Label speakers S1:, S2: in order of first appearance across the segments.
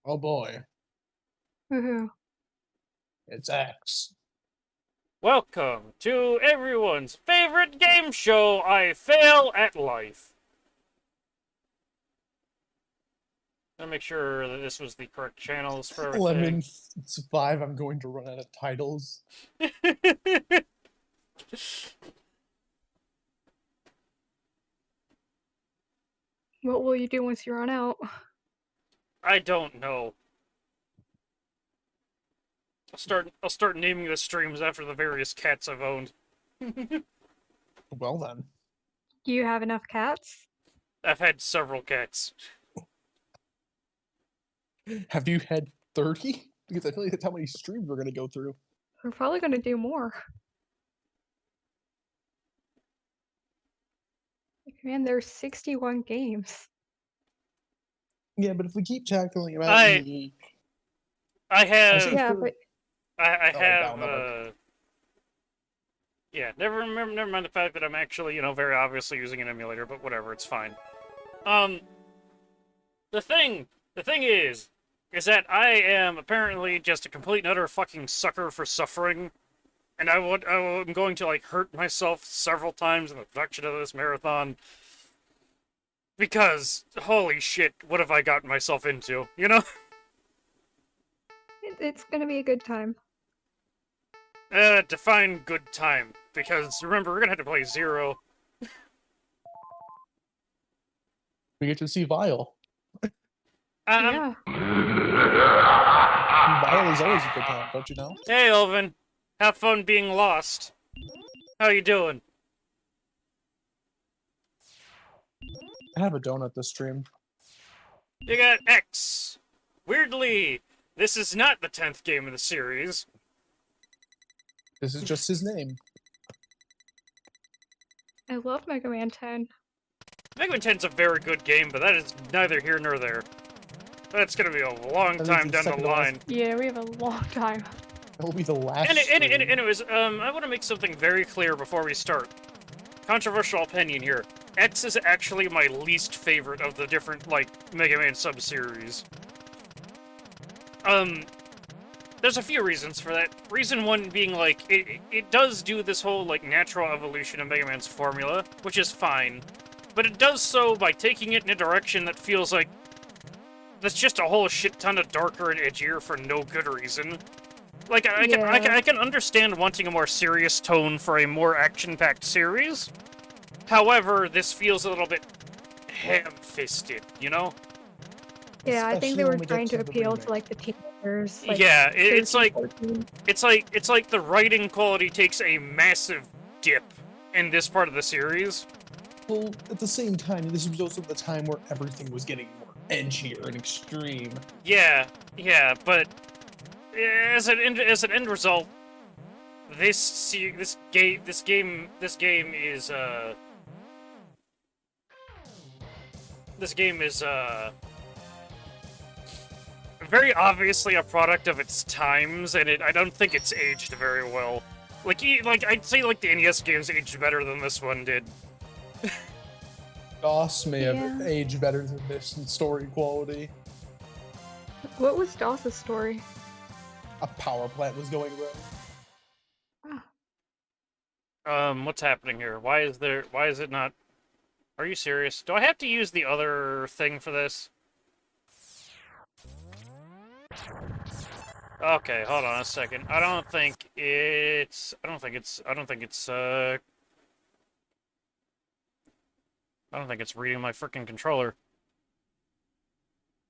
S1: Oh boy,
S2: Woohoo.
S1: it's X.
S3: Welcome to everyone's favorite game show, I Fail at Life. I'll make sure that this was the correct channels for everything.
S1: Lemon 5, I'm going to run out of titles.
S2: What will you do once you run out?
S3: I don't know. I'll start naming the streams after the various cats I've owned.
S1: Well then.
S2: Do you have enough cats?
S3: I've had several cats.
S1: Have you had 30? Because I feel like that's how many streams we're going to go through.
S2: We're probably gonna do more. Man, there's 61 games.
S1: Yeah, but if we keep tackling about
S3: I
S1: the...
S3: have
S2: Yeah,
S1: for...
S2: but
S3: I
S1: Oh,
S3: have
S1: down,
S3: yeah, never mind the fact that I'm actually, very obviously using an emulator, but whatever, it's fine. Um the thing is that I am apparently just a complete and utter fucking sucker for suffering. And I'm going to, like, hurt myself several times in the production of this marathon. Because, holy shit, what have I gotten myself into, you know?
S2: it's gonna be a good time.
S3: Define good time. Because, remember, we're gonna have to play Zero.
S1: We get to see Vile.
S2: Yeah.
S1: Vile is always a good time, don't you know?
S3: Hey, Elvin. Have fun being lost. How you doing?
S1: I have a donut this stream.
S3: You got X. Weirdly, this is not the 10th game of the series.
S1: This is just his name.
S2: I love Mega Man 10.
S3: Mega Man 10's a very good game, but that is neither here nor there. That's gonna be a long
S1: That is
S3: time
S1: the
S3: down the
S1: second to last-
S3: line.
S2: Yeah, we have a long time.
S1: That will be the last
S3: Anyways, I want to make something very clear before we start. Controversial opinion here. X is actually my least favorite of the different, like, Mega Man sub-series. There's a few reasons for that. Reason one being, like, it does do this whole, like, natural evolution of Mega Man's formula, which is fine. But it does so by taking it in a direction that feels like that's just a whole shit ton of darker and edgier for no good reason. Like, I can understand wanting a more serious tone for a more action-packed series. However, this feels a little bit ham-fisted, you know?
S2: Yeah, I think
S1: Especially
S2: they were
S1: when we get
S2: trying to
S1: to the
S2: appeal to
S1: remake.
S2: like the teenagers. Like,
S3: Yeah,
S2: 13, 14.
S3: it's like the writing quality takes a massive dip in this part of the series.
S1: Well, at the same time, this was also the time where everything was getting more edgier and extreme.
S3: Yeah, but as an end result, this game is very obviously a product of its times, and I don't think it's aged very well. Like I'd say like the NES games aged better than this one did.
S1: DOS may have
S2: Yeah.
S1: aged better than this in story quality.
S2: What was DOS's story?
S1: A power plant was going rogue.
S3: What's happening here? Why is it not... Are you serious? Do I have to use the other thing for this? Okay, hold on a second. I don't think it's reading my freaking controller.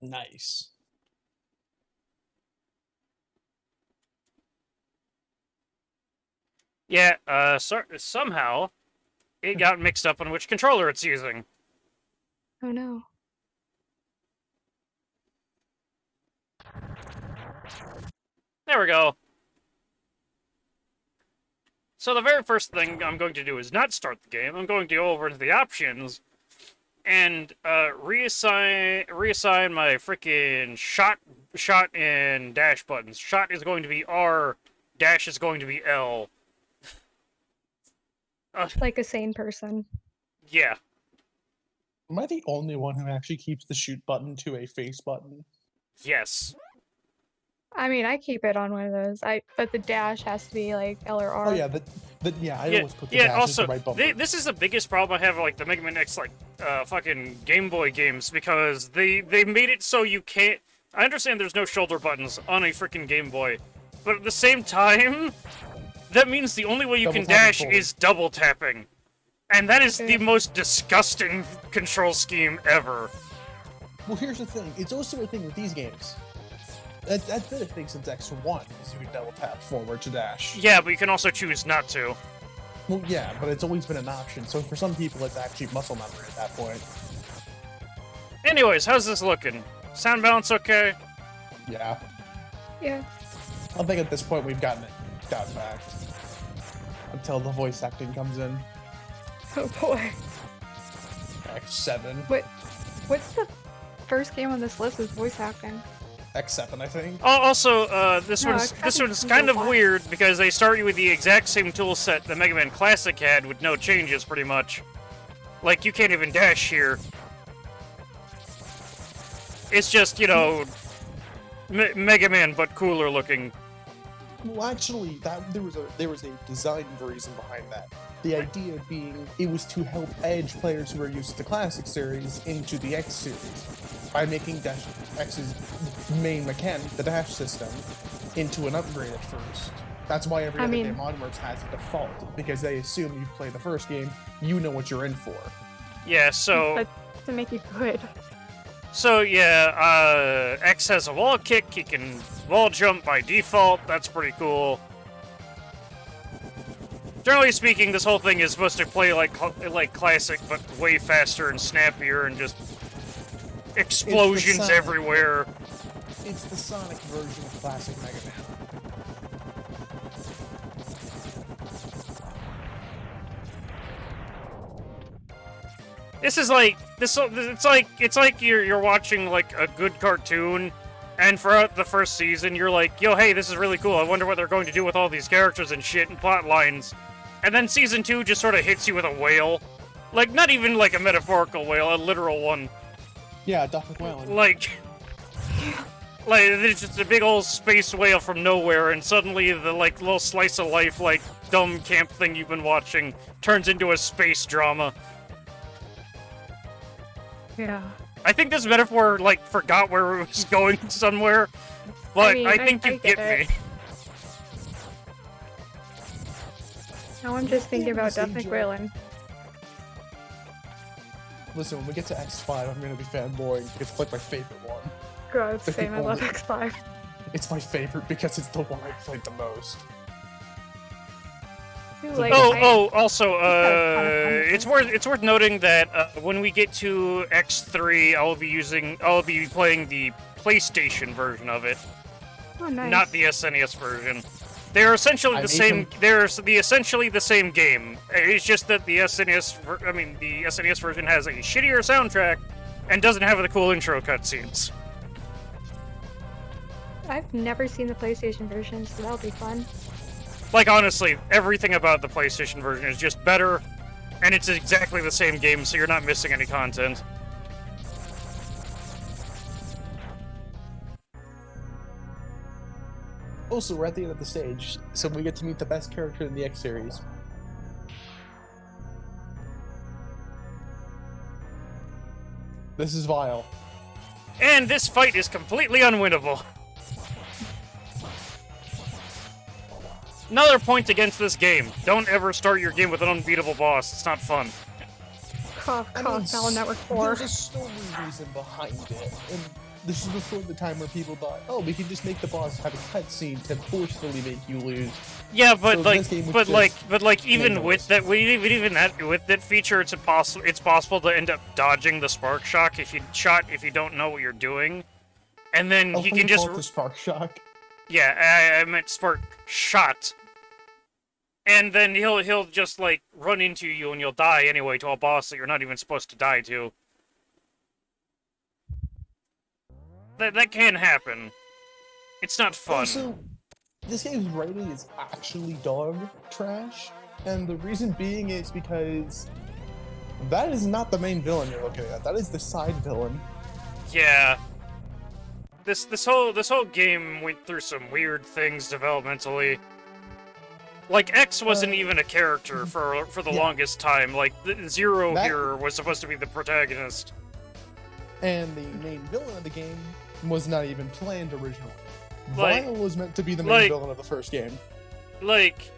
S1: Nice.
S3: Yeah, somehow it got mixed up on which controller it's using.
S2: Oh no.
S3: There we go. So the very first thing I'm going to do is not start the game. I'm going to go over to the options and reassign my freaking shot and dash buttons. Shot is going to be R, dash is going to be L.
S2: Like a sane person.
S3: Yeah.
S1: Am I the only one who actually keeps the shoot button to a face button?
S3: Yes.
S2: I mean, I keep it on one of those. But the dash has to be like L or R.
S1: Oh yeah, I
S3: Yeah,
S1: always put the
S3: yeah.
S1: dash
S3: Also,
S1: into my bumper.
S3: this is the biggest problem I have with, like, the Mega Man X, like, fucking Game Boy games, because they made it so you can't. I understand there's no shoulder buttons on a freaking Game Boy, but at the same time, that means the only way you can
S1: Double tapping
S3: dash
S1: forward.
S3: is double tapping, and that is the
S2: Yeah.
S3: most disgusting control scheme ever.
S1: Well, here's the thing. It's also a thing with these games. That's been a thing since X1, is you can double tap forward to dash.
S3: Yeah, but you can also choose not to.
S1: Well, yeah, but it's always been an option. So for some people, it's actually muscle memory at that point.
S3: Anyways, how's this looking? Sound balance okay?
S1: Yeah.
S2: Yeah.
S1: I think at this point we've gotten back. Until the voice acting comes in.
S2: Oh boy.
S1: X7.
S2: What's the first game on this list with voice acting?
S1: X7, I think.
S3: Also, this
S2: No,
S3: one's
S2: it's
S3: kind of
S2: fine.
S3: weird because they start you with the exact same tool set the Mega Man Classic had with no changes, pretty much. Like, you can't even dash here. It's just, you know, Mega Man, but cooler looking.
S1: Well, actually, there was a design reason behind that. The idea being it was to help edge players who are used to the Classic series into the X series by making X's main mechanic, the dash system, into an upgrade at first. That's why every
S2: I
S1: other
S2: mean-
S1: game onwards has a default, because they assume you play the first game, you know what you're in for.
S3: Yeah, so...
S2: But to make it good.
S3: So, yeah, X has a wall kick, he can wall jump by default, that's pretty cool. Generally speaking, this whole thing is supposed to play like Classic, but way faster and snappier, and just explosions
S1: Sonic.
S3: everywhere.
S1: It's the Sonic version of Classic Mega Man.
S3: This is like it's like you're watching like a good cartoon, and throughout the first season you're like, yo, hey, this is really cool. I wonder what they're going to do with all these characters and shit and plot lines. And then season 2 just sort of hits you with a whale, like not even like a metaphorical whale, a literal one.
S1: Yeah, Duck McWellen.
S3: Like there's just a big old space whale from nowhere, and suddenly the like little slice of life like dumb camp thing you've been watching turns into a space drama.
S2: Yeah.
S3: I think this metaphor, like, forgot where it was going somewhere, but
S2: mean,
S3: I think you
S2: I
S3: get
S2: get
S3: me.
S2: it. Now I'm just thinking
S1: Yeah,
S2: about Duff
S1: same joke.
S2: McWillan.
S1: Listen, when we get to X5, I'm gonna be fanboying. It's like my favorite one.
S2: God,
S1: The
S2: same. I love
S1: only-
S2: X5.
S1: It's my favorite because it's the one I played the most.
S2: Like,
S3: Also,
S2: It's kind of fun.
S3: it's worth noting that when we get to X3, I'll be playing the PlayStation version of it,
S2: Oh, nice.
S3: not the SNES version. They're essentially the same. They're essentially the same game. It's just that the SNES version has a shittier soundtrack and doesn't have the cool intro cutscenes.
S2: I've never seen the PlayStation version, so that'll be fun.
S3: Like, honestly, everything about the PlayStation version is just better, and it's exactly the same game, so you're not missing any content.
S1: Also, we're at the end of the stage, so we get to meet the best character in the X series. This is Vile.
S3: And this fight is completely unwinnable. Another point against this game. Don't ever start your game with an unbeatable boss. It's not fun.
S2: Cough,
S1: I
S2: cough,
S1: mean,
S2: Battle Network 4.
S1: There's a story reason behind it, and this is before the time where people thought, oh, we can just make the boss have a cutscene to forcefully make you lose.
S3: Yeah, but
S1: So
S3: like,
S1: this game was
S3: but
S1: just
S3: like, even
S1: made
S3: with
S1: noise.
S3: that, even that, with that feature, it's possible to end up dodging the spark shock if you don't know what you're doing, and then
S1: Oh,
S3: he
S1: we
S3: can just
S1: call it the Spark Shock.
S3: yeah, I meant spark shot, and then he'll just like run into you and you'll die anyway to a boss that you're not even supposed to die to. That can happen. It's not fun.
S1: Also, this game's writing is actually dog trash, and the reason being is because that is not the main villain you're looking at. That is the side villain.
S3: Yeah. this whole game went through some weird things developmentally. Like, X wasn't even a character for the
S1: yeah.
S3: longest time. Like, Zero
S1: That-
S3: here was supposed to be the protagonist.
S1: And the main villain of the game was not even planned originally.
S3: Like-
S1: Vile was meant to be the main
S3: like-
S1: villain of the first game.
S3: Like,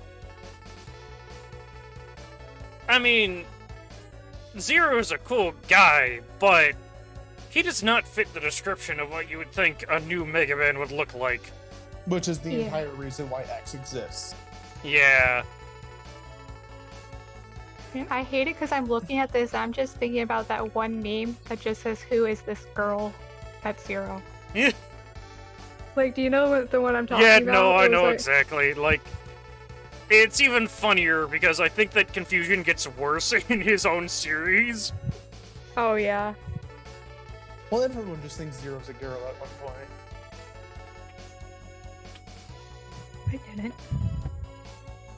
S3: I mean, Zero is a cool guy, but he does not fit the description of what you would think a new Mega Man would look like.
S1: Which is the
S2: Yeah.
S1: entire reason why X exists.
S3: Yeah.
S2: I hate it because I'm looking at this. I'm just thinking about that one meme that just says, "Who is this girl?" at Zero.
S3: Yeah.
S2: Like, do you know the one I'm talking
S3: Yeah,
S2: about?
S3: no,
S2: It
S3: I
S2: was
S3: know
S2: like-
S3: exactly. Like, it's even funnier because I think that confusion gets worse in his own series.
S2: Oh yeah.
S1: Well, everyone just thinks Zero's a girl at one point.
S2: I didn't.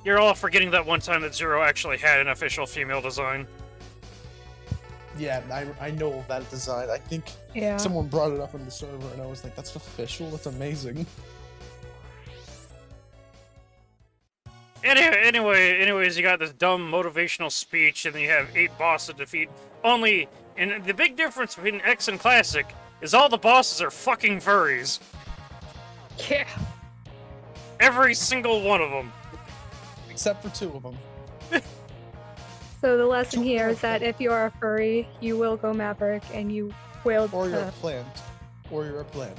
S3: You're all forgetting that one time that Zero actually had an official female design.
S1: Yeah, I know that design. I think
S2: Yeah.
S1: someone brought it up on the server, and I was like, "That's official. That's amazing."
S3: Anyways, you got this dumb motivational speech, and then you have 8 bosses to defeat. And the big difference between X and Classic is all the bosses are fucking furries.
S2: Yeah.
S3: Every single one of them.
S1: Except for 2 of them.
S2: So the lesson
S1: Two
S2: here
S1: more
S2: is that if you are a furry, you will go Maverick, and you will.
S1: Or you're a plant. Or you're a plant.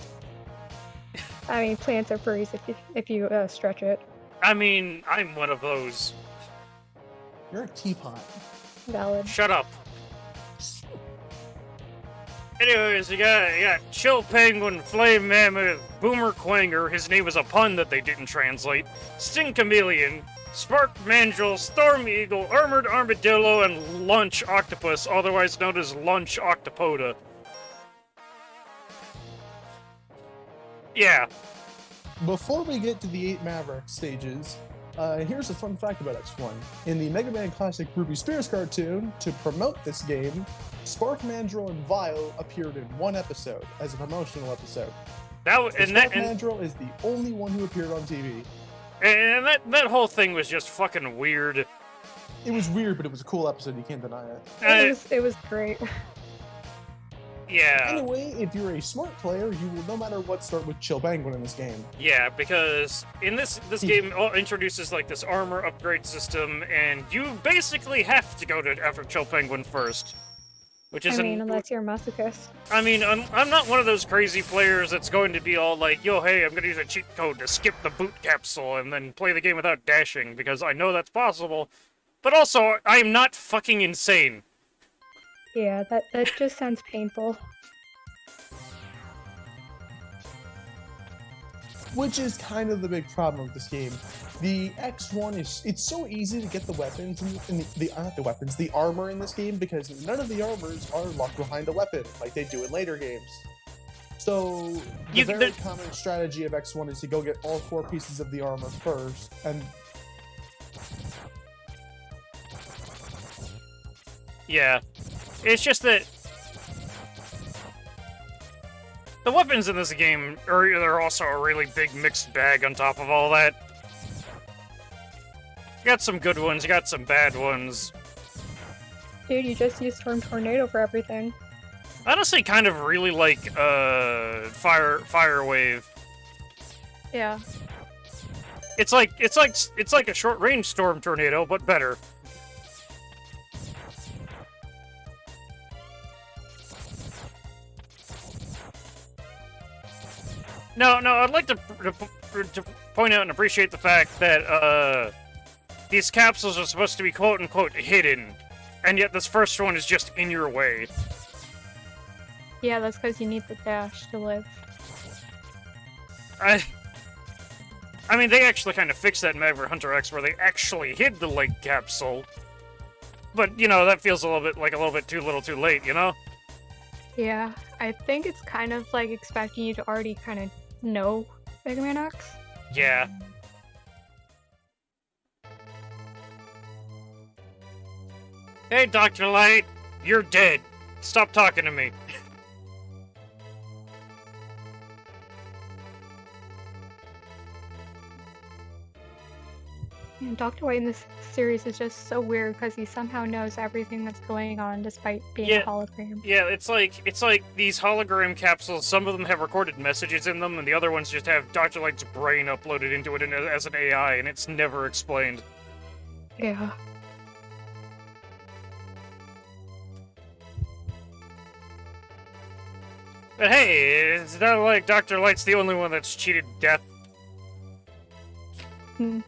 S2: I mean, plants are furries if you stretch it.
S3: I mean, I'm one of those.
S1: You're a teapot.
S2: Valid.
S3: Shut up. Anyways, you got Chill Penguin, Flame Mammoth, Boomer Quanger, his name is a pun that they didn't translate, Sting Chameleon, Spark Mandrill, Storm Eagle, Armored Armadillo, and Lunch Octopus, otherwise known as Lunch Octopoda. Yeah.
S1: Before we get to the 8 Maverick stages, here's a fun fact about X1. In the Mega Man Classic Ruby Spears cartoon, to promote this game, Spark Mandrill and Vile appeared in one episode as a promotional episode.
S3: That
S1: So Spark Mandrill is the only one who appeared on TV.
S3: and that whole thing was just fucking weird.
S1: It was weird, but it was a cool episode. You can't deny it.
S2: It was great.
S3: Yeah.
S1: Anyway, if you're a smart player, you will no matter what start with Chill Penguin in this game.
S3: Yeah, because in this game introduces like this armor upgrade system, and you basically have to go to after Chill Penguin first, which
S2: I
S3: isn't.
S2: mean, unless you're a masochist.
S3: I mean, I'm not one of those crazy players that's going to be all like, "Yo, hey, I'm gonna use a cheat code to skip the boot capsule and then play the game without dashing," because I know that's possible. But also, I am not fucking insane.
S2: Yeah, that just sounds painful.
S1: Which is kind of the big problem with this game. The X1 it's so easy to get the weapons and the armor in this game because none of the armors are locked behind a weapon like they do in later games. So the very common strategy of X1 is to go get all 4 pieces of the armor first, and
S3: Yeah. It's just that the weapons in this game are also a really big mixed bag on top of all that. You got some good ones, you got some bad ones.
S2: Dude, you just used Storm Tornado for everything.
S3: I honestly kind of really like Fire Wave.
S2: Yeah.
S3: It's like a short range Storm Tornado, but better. No, I'd like to point out and appreciate the fact that these capsules are supposed to be quote-unquote hidden, and yet this first one is just in your way.
S2: Yeah, that's because you need the dash to live.
S3: I mean, they actually kind of fixed that in Maverick Hunter X where they actually hid the leg capsule. But, you know, that feels a little bit too little too late, you know?
S2: Yeah, I think it's kind of like expecting you to already kind of know Mega Man X.
S3: Yeah. Hey, Dr. Light, you're dead. Stop talking to me.
S2: And Dr. White in this series is just so weird because he somehow knows everything that's going on despite being
S3: Yeah.
S2: a hologram.
S3: Yeah, it's like these hologram capsules. Some of them have recorded messages in them, and the other ones just have Dr. Light's brain uploaded into it as an AI, and it's never explained.
S2: Yeah.
S3: But hey, it's not like Dr. Light's the only one that's cheated death.
S2: Hmm.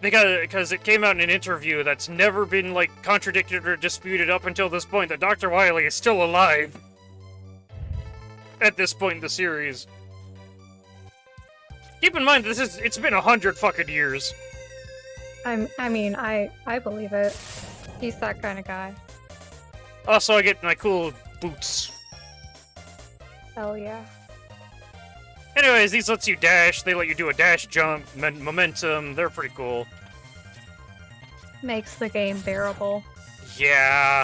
S3: Because it came out in an interview that's never been, like, contradicted or disputed up until this point, that Dr. Wily is still alive. At this point in the series. Keep in mind, it's been 100 fucking years.
S2: I mean, I believe it. He's that kind of guy.
S3: Also, I get my cool boots.
S2: Hell yeah.
S3: Anyways, these lets you dash, they let you do a dash jump, momentum, they're pretty cool.
S2: Makes the game bearable.
S3: Yeah.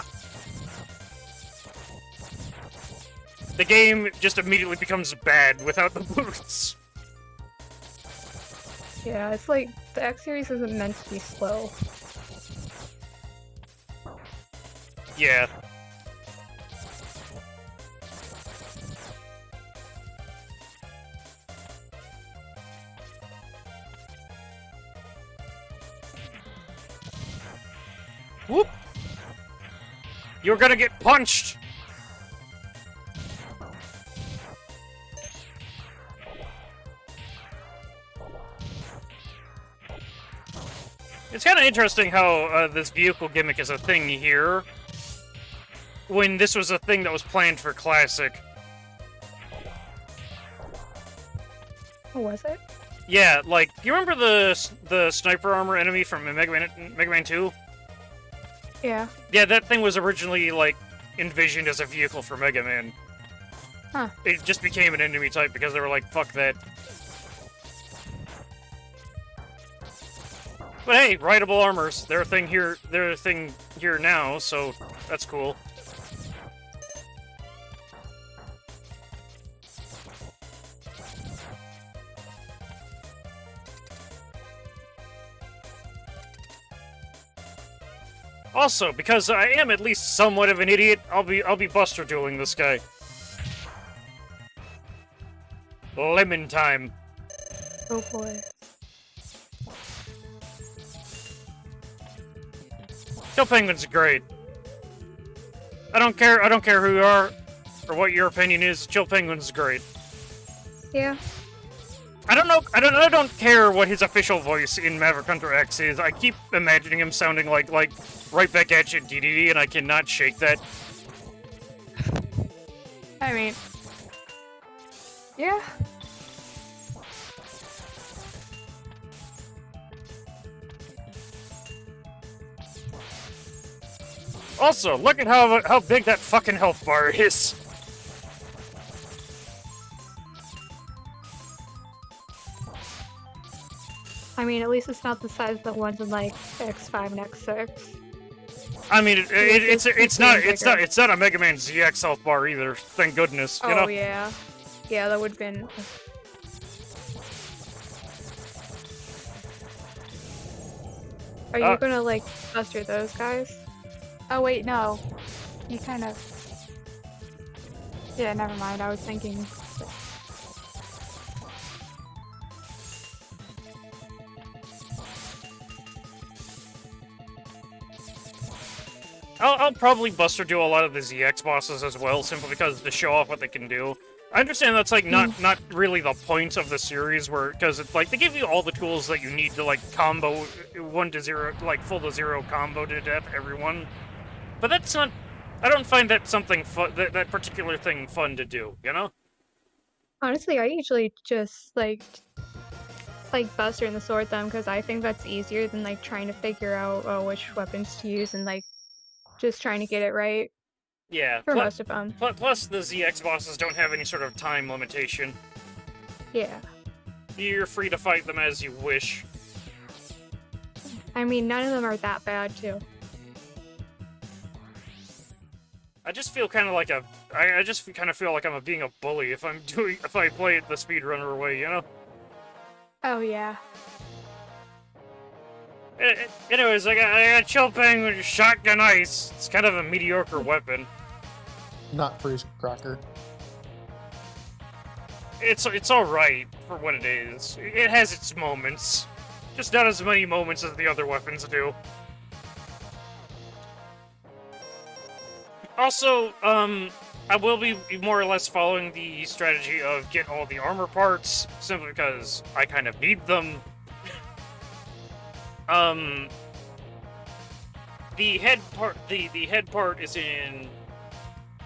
S3: The game just immediately becomes bad without the boots.
S2: Yeah, it's like the X series isn't meant to be slow.
S3: Yeah. Whoop! You're gonna get punched! It's kind of interesting how this vehicle gimmick is a thing here, when this was a thing that was planned for Classic.
S2: Oh, was it?
S3: Yeah, like, you remember the sniper armor enemy from Mega Man 2?
S2: Yeah.
S3: Yeah, that thing was originally, like, envisioned as a vehicle for Mega Man.
S2: Huh.
S3: It just became an enemy type because they were like, fuck that. But hey, rideable armors. They're a thing here now, so that's cool. Also, because I am at least somewhat of an idiot, I'll be Buster dueling this guy. Lemon time.
S2: Oh boy.
S3: Kill Penguin's great. I don't care who you are or what your opinion is. Chill Penguin's great.
S2: Yeah.
S3: I don't care what his official voice in Maverick Hunter X is. I keep imagining him sounding like right back at you, DDD, and I cannot shake that.
S2: I mean, yeah.
S3: Also, look at how big that fucking health bar is.
S2: I mean, at least it's not the size of the ones in like X5 and X6.
S3: I mean, it's
S2: bigger.
S3: not a Mega Man ZX health bar either. Thank goodness, you know.
S2: Oh yeah, yeah, that would have been. Are you gonna like buster those guys? Oh wait, no. You kind of. Yeah, never mind. I was thinking.
S3: I'll probably Buster do a lot of the ZX bosses as well, simply because to show off what they can do. I understand that's like not really the point of the series, where because it's like they give you all the tools that you need to like combo 1 to 0, like full to 0 combo to death everyone. But that's not. I don't find that something fun. That particular thing fun to do, you know?
S2: Honestly, I usually just like Buster and the Sword Thumb because I think that's easier than like trying to figure out which weapons to use and like just trying to get it right
S3: Yeah.
S2: for most of them.
S3: Plus, the ZX bosses don't have any sort of time limitation.
S2: Yeah.
S3: You're free to fight them as you wish.
S2: I mean, none of them are that bad too.
S3: I just feel kind of like I just kind of feel like I'm being a bully if I play it the speedrunner way, you know?
S2: Oh yeah.
S3: Anyways, I got Chilpang with shotgun ice. It's kind of a mediocre weapon.
S1: Not freeze cracker.
S3: It's all right for what it is. It has its moments, just not as many moments as the other weapons do. Also, I will be more or less following the strategy of get all the armor parts, simply because I kind of need them. The head part is in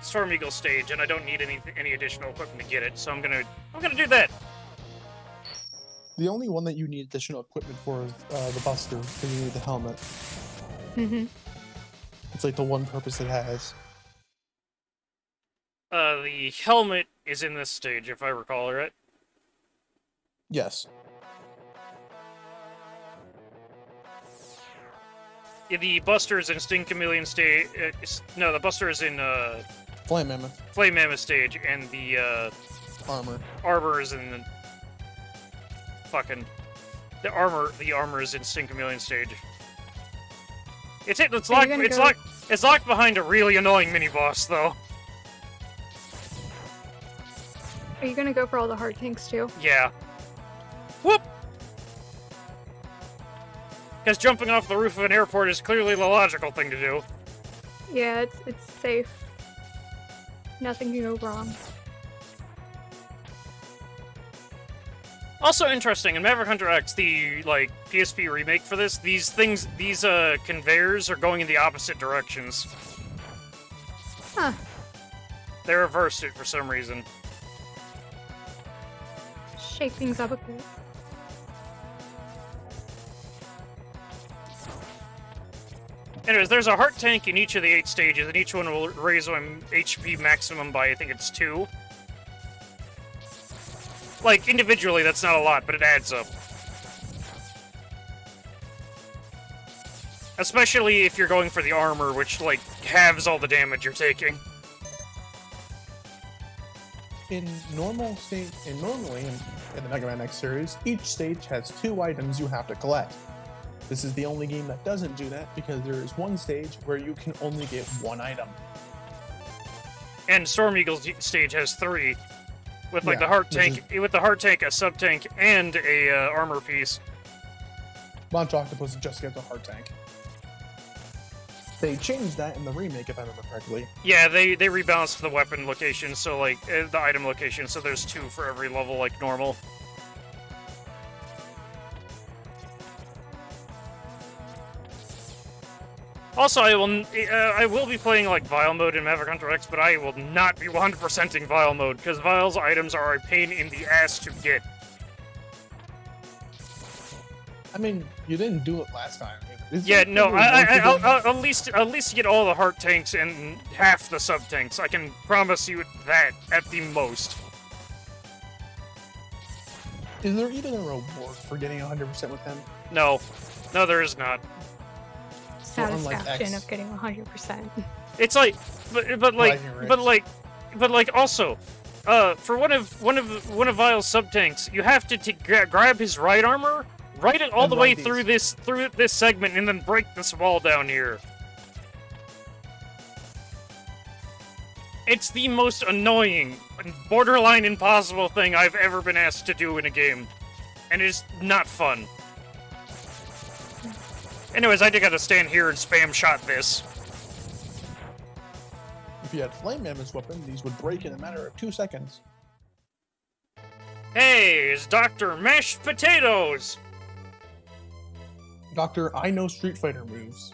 S3: Storm Eagle stage, and I don't need any additional equipment to get it, so I'm gonna do that.
S1: The only one that you need additional equipment for is the Buster, because you need the helmet.
S2: Mm-hmm.
S1: It's like the one purpose it has.
S3: The helmet is in this stage, if I recall right.
S1: Yes.
S3: Yeah, the Buster is in Sting Chameleon stage. No, the Buster is in
S1: Flame Mammoth.
S3: Flame Mammoth stage, and the
S1: Armor.
S3: armor is in the fucking the armor is in Sting Chameleon stage. It's locked behind a really annoying mini boss though.
S2: Are you gonna go for all the heart tanks too?
S3: Yeah. Whoop! Because jumping off the roof of an airport is clearly the logical thing to do.
S2: Yeah, it's safe. Nothing can go wrong.
S3: Also interesting, in Maverick Hunter X, the PSP remake for this, these conveyors are going in the opposite directions.
S2: Huh.
S3: They reversed it for some reason.
S2: Shake things up a bit.
S3: Anyways, there's a heart tank in each of the 8 stages, and each one will raise my HP maximum by, I think it's 2. Like, individually, that's not a lot, but it adds up. Especially if you're going for the armor, which, halves all the damage you're taking.
S1: Normally in the Mega Man X series, each stage has 2 items you have to collect. This is the only game that doesn't do that, because there is one stage where you can only get 1 item.
S3: And Storm Eagle's stage has 3. With
S1: Yeah,
S3: the heart tank, a sub tank, and a armor piece.
S1: Launch Octopus just gets a heart tank. They changed that in the remake, if I remember correctly.
S3: Yeah, they rebalanced the weapon location, so the item location, so there's 2 for every level like normal. Also, I will be playing Vile mode in Maverick Hunter X, but I will not be 100%ing Vile mode, because Vile's items are a pain in the ass to get.
S1: I mean, you didn't do it last time.
S3: Yeah, no, at least get all the heart tanks and half the sub tanks. I can promise you that at the most.
S1: Is there even a reward for getting 100% with them?
S3: No, there is not.
S2: Satisfaction of getting 100%.
S3: It's also, for one of Vile's sub tanks, you have to grab his right armor, ride it all the way through this segment, and then break this wall down here. It's the most annoying, borderline impossible thing I've ever been asked to do in a game, and it's not fun. Anyways, I just gotta stand here and spam shot this.
S1: If you had Flame Mammoth's weapon, these would break in a matter of 2 seconds.
S3: Hey, it's Dr. Mashed Potatoes!
S1: Doctor, I know Street Fighter moves.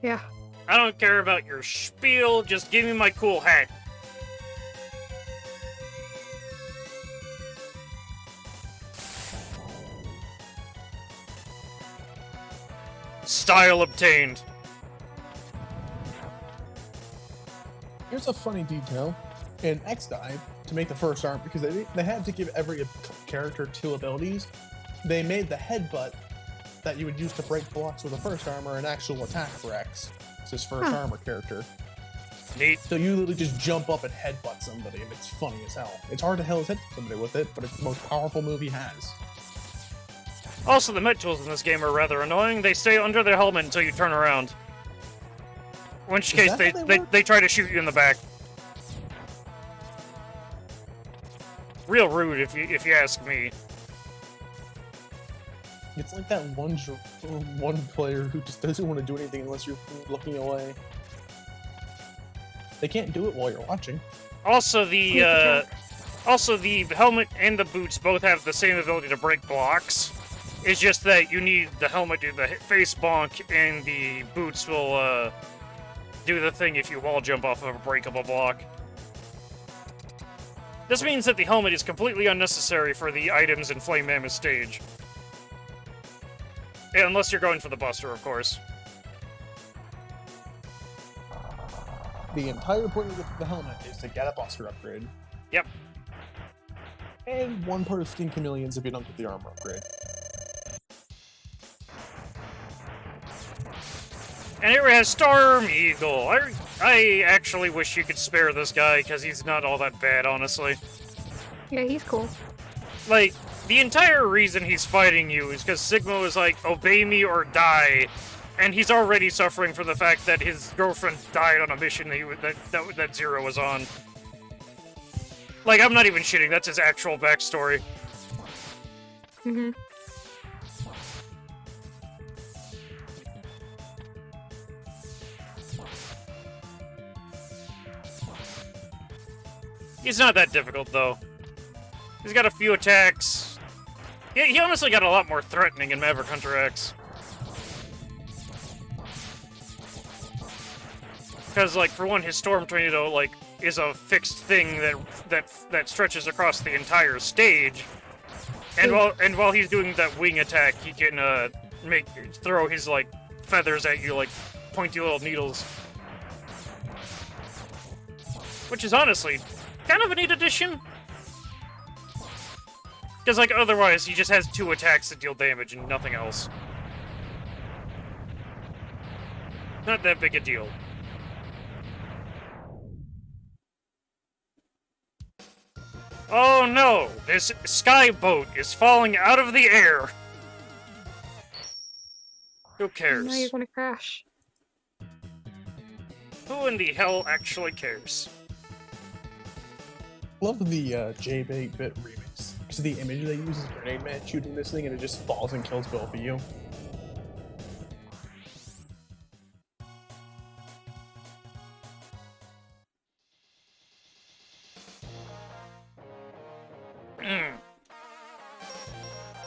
S2: Yeah.
S3: I don't care about your spiel, just give me my cool hat. Style obtained.
S1: Here's a funny detail. In X-Dive, to make the first arm, because they had to give every character 2 abilities, they made the headbutt that you would use to break blocks with the first armor an actual attack for X. It's his first armor character.
S3: Neat.
S1: So you literally just jump up and headbutt somebody, and it's funny as hell. It's hard to hit somebody with it, but it's the most powerful move he has.
S3: Also, the med tools in this game are rather annoying. They stay under their helmet until you turn around. In which case,
S1: that how
S3: they,
S1: they work?
S3: they try to shoot you in the back. Real rude, if you ask me.
S1: It's like that one player who just doesn't want to do anything unless you're looking away. They can't do it while you're watching.
S3: Also, the helmet and the boots both have the same ability to break blocks. It's just that you need the helmet to do the face bonk, and the boots will do the thing if you wall jump off of a breakable block. This means that the helmet is completely unnecessary for the items in Flame Mammoth stage. Unless you're going for the Buster, of course.
S1: The entire point of the helmet is to get a Buster upgrade.
S3: Yep.
S1: And one part of Skin Chameleons if you don't get the armor upgrade.
S3: And here we have Storm Eagle. I actually wish you could spare this guy, because he's not all that bad, honestly.
S2: Yeah, he's cool.
S3: Like, the entire reason he's fighting you is because Sigma was like, obey me or die. And he's already suffering from the fact that his girlfriend died on a mission that Zero was on. Like, I'm not even shitting, that's his actual backstory.
S2: Mm-hmm.
S3: He's not that difficult, though. He's got a few attacks. He honestly got a lot more threatening in Maverick Hunter X. Because, like, for one, his Storm Tornado, like, is a fixed thing that stretches across the entire stage. And while he's doing that wing attack, he can throw his, like, feathers at you like pointy little needles. Which is honestly kind of a neat addition. Because, like, otherwise, he just has 2 attacks that deal damage and nothing else. Not that big a deal. Oh no! This sky boat is falling out of the air! Who cares?
S2: Now you're gonna crash.
S3: Who in the hell actually cares?
S1: Love the J-Bait remix. Because the image they use is Grenade Man shooting this thing and it just falls and kills both of you.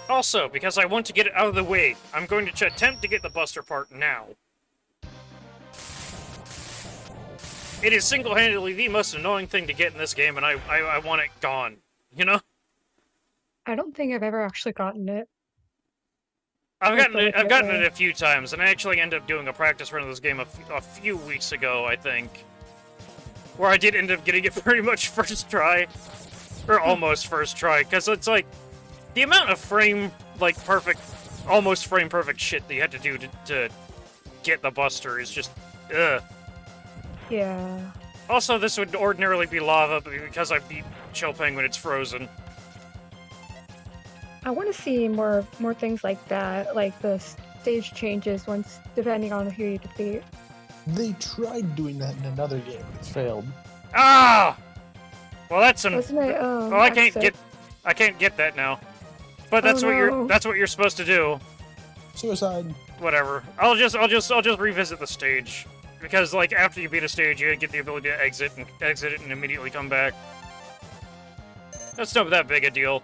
S3: Also, because I want to get it out of the way, I'm going to attempt to get the Buster part now. It is single-handedly the most annoying thing to get in this game, and I want it gone. You know?
S2: I don't think I've ever actually gotten it.
S3: I've
S2: Like
S3: gotten it a few times, and I actually ended up doing a practice run of this game a few weeks ago, I think. Where I did end up getting it pretty much first try. Or almost first try, because it's like, the amount of almost frame perfect shit that you had to do to get the Buster is just, ugh.
S2: Yeah.
S3: Also, this would ordinarily be lava, but because I beat Chilpang when it's frozen.
S2: I want to see more things like that, like the stage changes once depending on who you defeat.
S1: They tried doing that in another game, but it's failed.
S3: Ah! Well, that's an.
S2: Wasn't it?
S3: Well, I can't get that now. But that's what you're supposed to do.
S1: Suicide.
S3: Whatever. I'll just revisit the stage. Because, like, after you beat a stage, you get the ability to exit it and immediately come back. That's not that big a deal.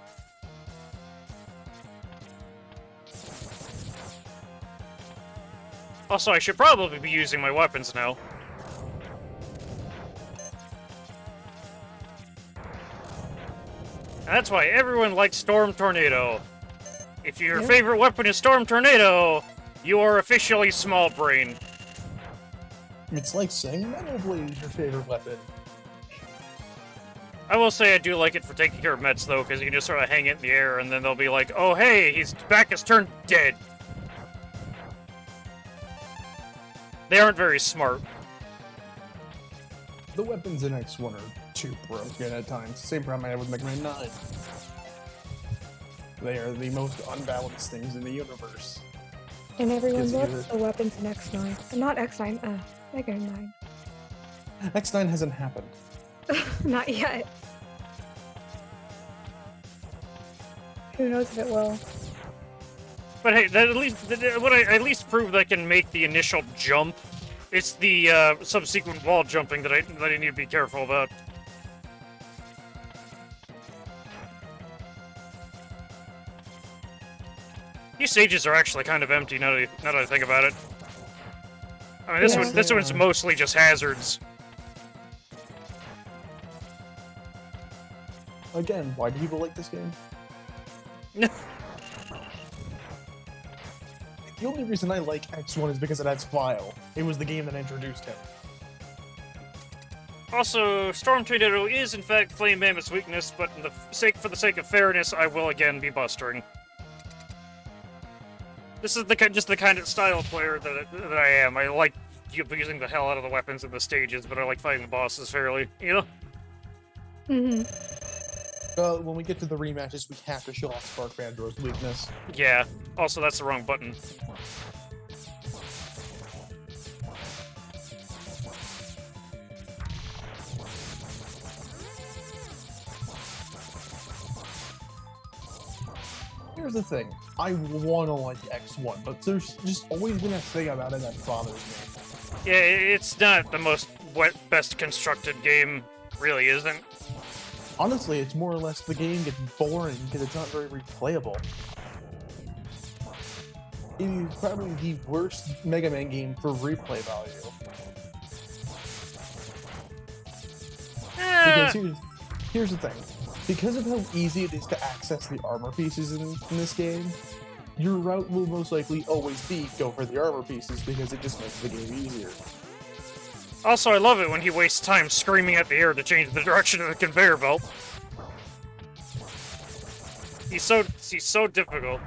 S3: Also, I should probably be using my weapons now. And that's why everyone likes Storm Tornado. If your favorite weapon is Storm Tornado, you are officially small brain.
S1: It's like saying Metal Blade is your favorite weapon.
S3: I will say I do like it for taking care of Mets, though, because you can just sort of hang it in the air, and then they'll be like, oh, hey, his back is turned dead. They aren't very smart.
S1: The weapons in X1 are too broken at times. Same problem I had with Mega Man 9. They are the most unbalanced things in the universe.
S2: And everyone
S1: Gives you
S2: loves
S1: the-
S2: the weapons in X9. Not X9, Mega 9.
S1: X9 hasn't happened.
S2: Not yet. Who knows if it will.
S3: But hey, that what I at least proved I can make the initial jump. It's the subsequent wall jumping that I need to be careful about. These stages are actually kind of empty now that I think about it. I mean, this one's mostly just hazards.
S1: Again, why do people like this game? The only reason I like X1 is because it has File. It was the game that introduced him.
S3: Also, Storm Tornado is in fact Flame Mammoth's weakness, but for the sake of fairness, I will again be bustering. This is just the kind of style player that I am. I like using the hell out of the weapons in the stages, but I like fighting the bosses fairly, you know?
S1: When we get to the rematches, we have to show off Spark Vandro's weakness.
S3: Yeah. Also, that's the wrong button.
S1: Here's the thing. I want to like X1, but there's just always been a thing about it that bothers me.
S3: Yeah, it's not the best constructed game, really isn't.
S1: Honestly, it's more or less the game gets boring because it's not very replayable. It is probably the worst Mega Man game for replay value. Because here's the thing. Because of how easy it is to access the armor pieces in this game, your route will most likely always be go for the armor pieces because it just makes the game easier.
S3: Also, I love it when he wastes time screaming at the air to change the direction of the conveyor belt. He's so difficult.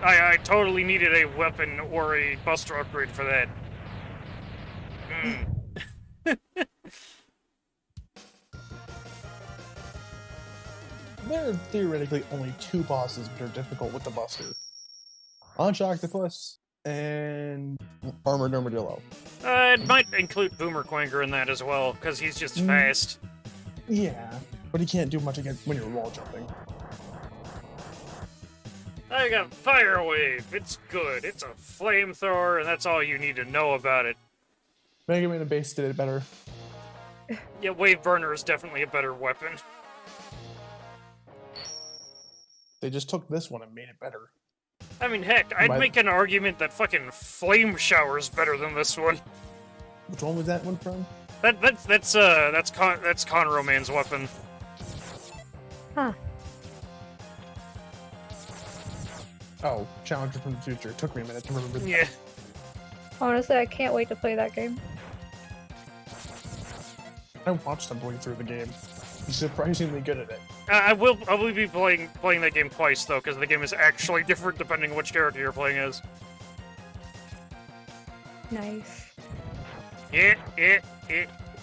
S3: I totally needed a weapon or a buster upgrade for that.
S1: There are theoretically only two bosses that are difficult with the Buster. Launch Octopus and Armored Armadillo.
S3: It might include Boomer Quanger in that as well, because he's just fast.
S1: Yeah, but he can't do much against when you're wall jumping.
S3: I got Fire Wave. It's good. It's a flamethrower, and that's all you need to know about it.
S1: Mega Man and Base did it better.
S3: Yeah, Wave Burner is definitely a better weapon.
S1: They just took this one and made it better.
S3: I mean, heck, I'd make an argument that fucking Flame Shower's better than this one.
S1: Which one was that one from?
S3: That's Conroe Man's weapon.
S2: Huh.
S1: Oh, Challenger from the Future. It took me a minute to remember that.
S3: Yeah.
S2: Honestly, I can't wait to play that game.
S1: I watched him going through the game. He's surprisingly good at it.
S3: I will be playing that game twice though, because the game is actually different depending on which character you're playing as.
S2: Nice.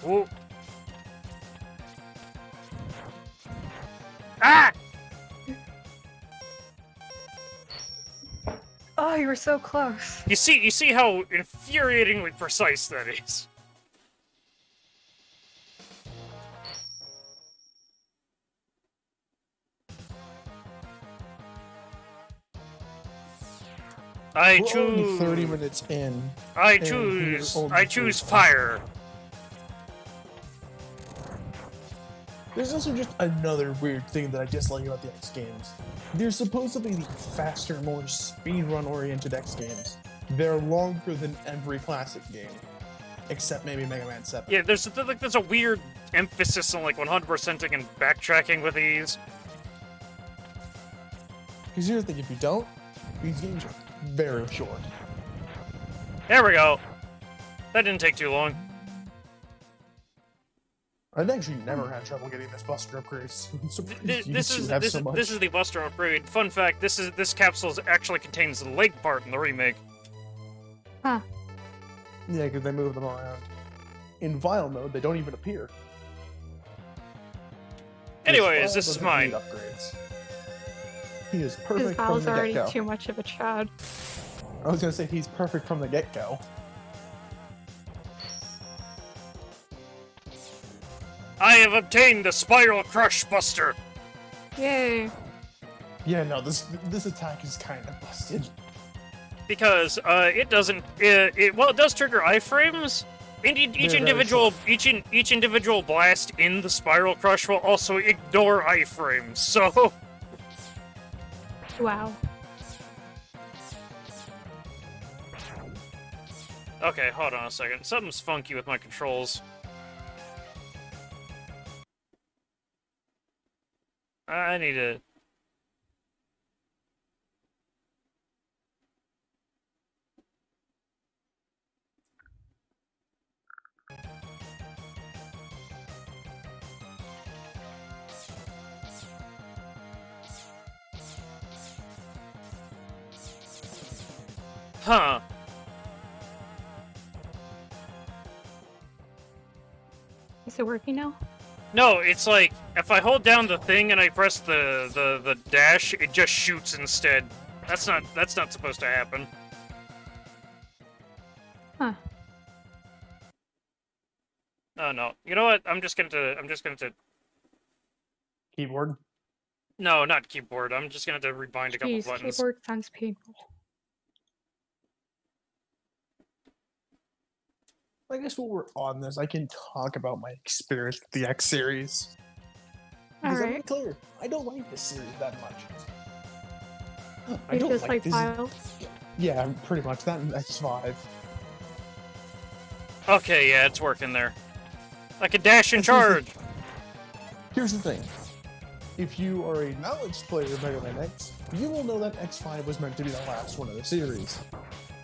S3: Whoop. Ah!
S2: Oh, you were so close.
S3: You see how infuriatingly precise that is. I
S1: We're only
S3: choose
S1: 30 minutes in.
S3: I
S1: and
S3: choose
S1: we're
S3: I
S1: only
S3: choose
S1: 30.
S3: fire.
S1: There's also just another weird thing that I dislike about the X games. They're supposedly the faster, more speedrun-oriented X games. They're longer than every classic game, except maybe Mega Man 7.
S3: Yeah, there's a weird emphasis on like 100%ing and backtracking with these.
S1: Because here's the thing, if you don't, these games are very short.
S3: There we go. That didn't take too long.
S1: I've actually never had trouble getting this Buster upgrade. So I'm surprised
S3: This
S1: you
S3: is
S1: have
S3: this,
S1: so much.
S3: this is the Buster upgrade. Fun fact: this capsule actually contains the leg part in the remake.
S2: Huh.
S1: Yeah, because they move them around. In Vile mode, they don't even appear.
S3: Anyways,
S1: Vile
S3: this is
S1: doesn't
S3: mine.
S1: need upgrades. He is
S2: Because
S1: perfect from
S2: Val's
S1: the
S2: already
S1: get-go.
S2: too much of a Chad.
S1: I was gonna say he's perfect from the get-go.
S3: I have obtained the Spiral Crush Buster.
S2: Yay.
S1: Yeah, no, this attack is kind of busted.
S3: Because it doesn't. Well, it does trigger iframes. And each
S1: They're very
S3: each individual blast in the Spiral Crush will also ignore iframes. So.
S2: Wow.
S3: Okay, hold on a second. Something's funky with my controls. I need to. Huh.
S2: Is it working now?
S3: No, it's like, if I hold down the thing and I press the dash, it just shoots instead. That's not supposed to happen.
S2: Huh.
S3: Oh no. You know what? I'm just gonna
S1: Keyboard.
S3: No, not keyboard. I'm just gonna rebind a couple
S2: Jeez,
S3: buttons.
S2: keyboard sounds painful.
S1: I guess while we're on this, I can talk about my experience with the X series. Because I'm
S2: Alright.
S1: clear, I don't like this series that much. I
S2: You
S1: don't
S2: just like
S1: this.
S2: Vile?
S1: Yeah, pretty much that and X5.
S3: Okay, yeah, it's working there. I can dash and
S1: This is the-
S3: charge.
S1: Here's the thing. If you are a knowledge player of Mega Man X, you will know that X5 was meant to be the last one of the series.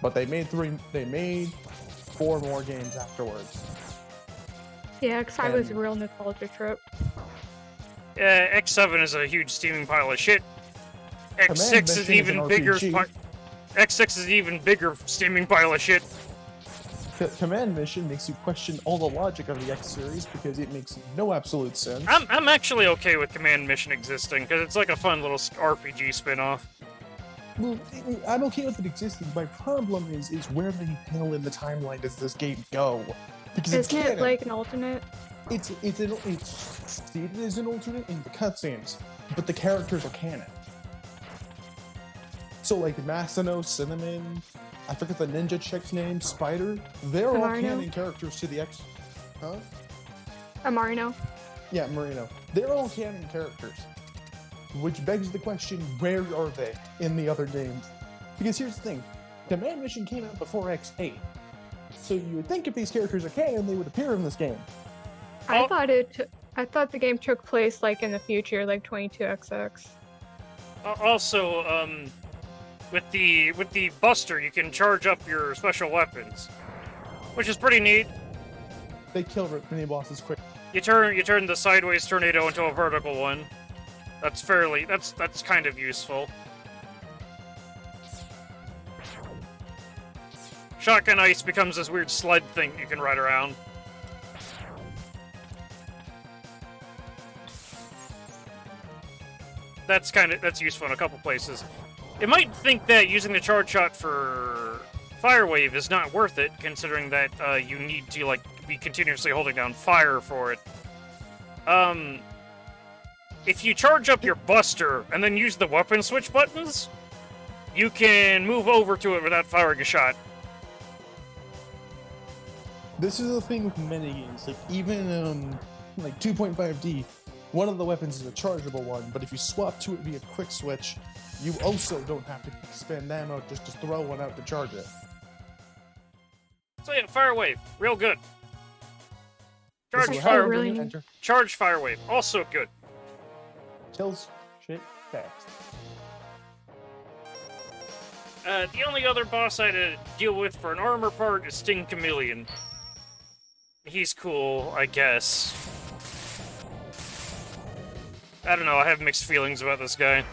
S1: But they made 4 more games afterwards.
S2: Yeah, X5 was a
S1: And-
S2: real nostalgia trip.
S3: Yeah, X7 is a huge steaming pile of shit. X6 is an
S1: Mission is
S3: even
S1: an
S3: bigger.
S1: RPG.
S3: X6 is an even bigger steaming pile of shit.
S1: Command Mission makes you question all the logic of the X series because it makes no absolute sense.
S3: I'm actually okay with Command Mission existing because it's like a fun little RPG spin-off.
S1: Well, I'm okay with it existing. My problem is where the hell in the timeline does this game go? Because it's
S2: Isn't it
S1: canon.
S2: like an alternate?
S1: It's stated as an alternate in the cutscenes, but the characters are canon. So like Masano, Cinnamon, I forget the ninja chick's name, Spider, they're all
S2: Marino?
S1: canon characters to the X. Huh?
S2: Marino.
S1: Yeah, Marino. They're all canon characters. Which begs the question, where are they in the other games? Because here's the thing, Command Mission came out before X8. So you would think if these characters are canon, they would appear in this game.
S3: Oh.
S2: I thought the game took place like in the future, like 22XX.
S3: Also, with the Buster, you can charge up your special weapons, which is pretty neat.
S1: They kill mini bosses quick.
S3: You turn the sideways tornado into a vertical one. That's kind of useful. Shotgun Ice becomes this weird sled thing you can ride around. That's useful in a couple places. You might think that using the charge shot for Fire Wave is not worth it, considering that you need to like be continuously holding down fire for it. If you charge up your Buster and then use the weapon switch buttons, you can move over to it without firing a shot.
S1: This is the thing with many games, like even like 2.5D, one of the weapons is a chargeable one, but if you swap to it via quick switch, you also don't have to spend ammo just to throw one out to charge it.
S3: So yeah, Fire Wave, real good.
S1: This
S3: Charge
S1: is
S3: Fire,
S1: how
S2: really
S1: you
S2: neat.
S1: enter.
S3: Charge Fire Wave, also good.
S1: Kills shit fast.
S3: The only other boss I had to deal with for an armor part is Sting Chameleon. He's cool, I guess. I don't know, I have mixed feelings about this guy.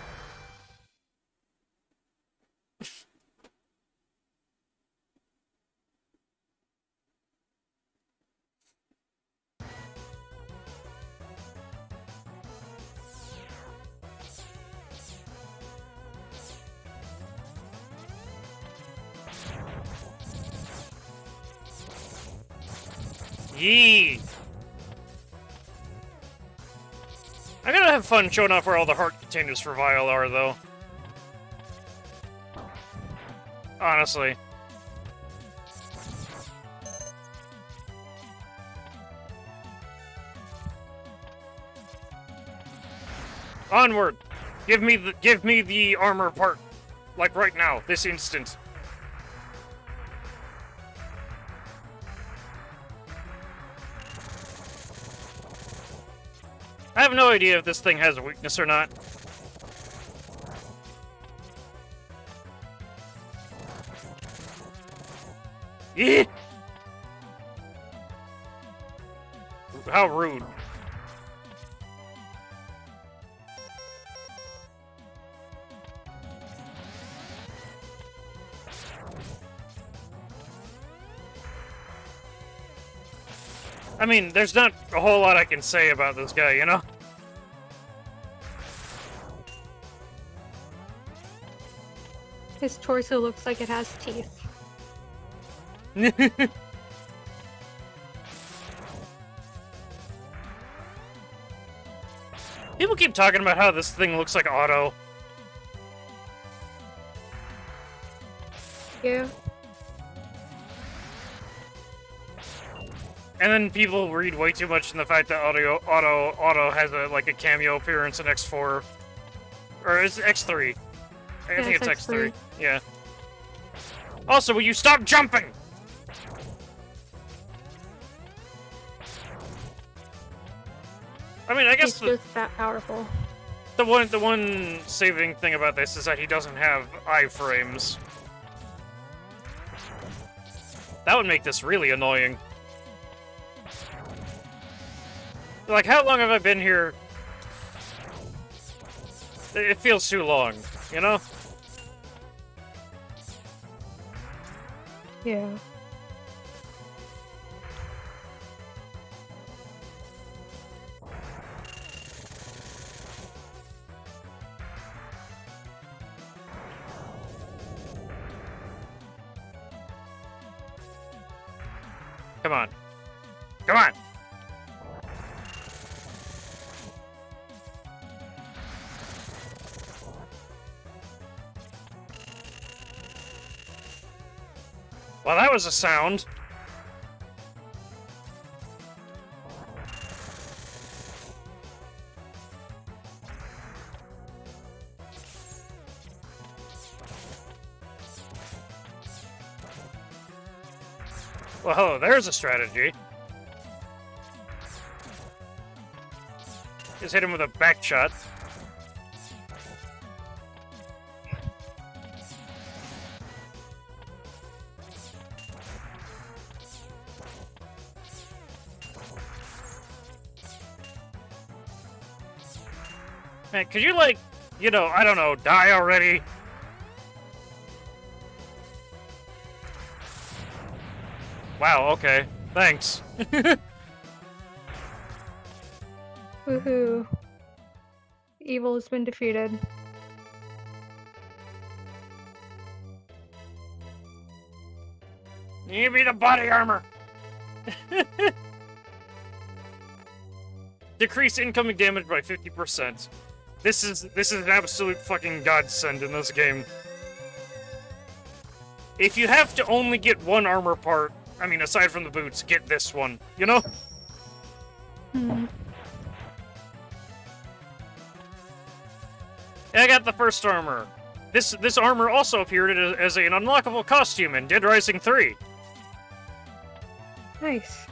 S3: Yee! I gotta have fun showing off where all the heart containers for Vile are, though. Honestly. Onward! Give me the armor part. Like right now, this instant. I have no idea if this thing has a weakness or not. Yeah. How rude. I mean, there's not a whole lot I can say about this guy, you know?
S2: His torso looks like it has teeth.
S3: People keep talking about how this thing looks like Otto.
S2: Yeah.
S3: And then people read way too much in the fact that Otto has a cameo appearance in X4. Or is it X3? I think it's X3. Yeah. Also, will you stop jumping? I mean, I guess
S2: He's just that powerful.
S3: the one saving thing about this is that he doesn't have iframes. That would make this really annoying. Like, how long have I been here? It feels too long, you know?
S2: Yeah.
S3: Come on. Come on! Well, that was a sound. Well, there's a strategy. Just hit him with a back shot. Man, could you, like, you know, I don't know, die already? Wow, okay. Thanks.
S2: Woohoo. Evil has been defeated.
S3: Give me the body armor! Decrease incoming damage by 50%. This is an absolute fucking godsend in this game. If you have to only get one armor part, I mean, aside from the boots, get this one, you know?
S2: Hmm.
S3: I got the first armor. This armor also appeared as an unlockable costume in Dead Rising 3.
S2: Nice.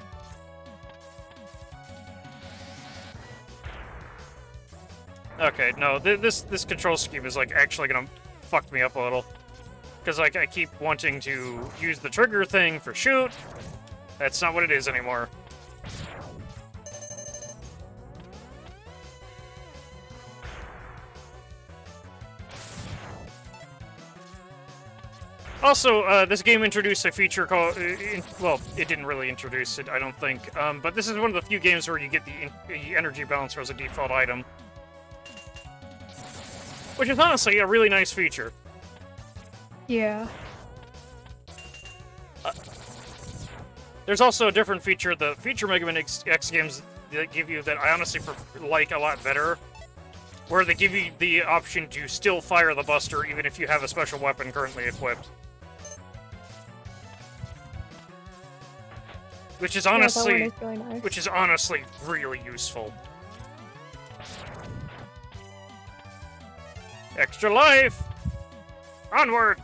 S3: Okay, no, this control scheme is, like, actually gonna fuck me up a little. Because, like, I keep wanting to use the trigger thing for shoot. That's not what it is anymore. Also, this game introduced a feature called... well, it didn't really introduce it, I don't think. But this is one of the few games where you get the energy balancer as a default item. Which is honestly a really nice feature.
S2: Yeah.
S3: There's also a different feature, the future Mega Man X games that give you that I honestly like a lot better, where they give you the option to still fire the Buster even if you have a special weapon currently equipped. Which is honestly,
S2: yeah, that one is really nice.
S3: which is honestly really useful. Extra life! Onward!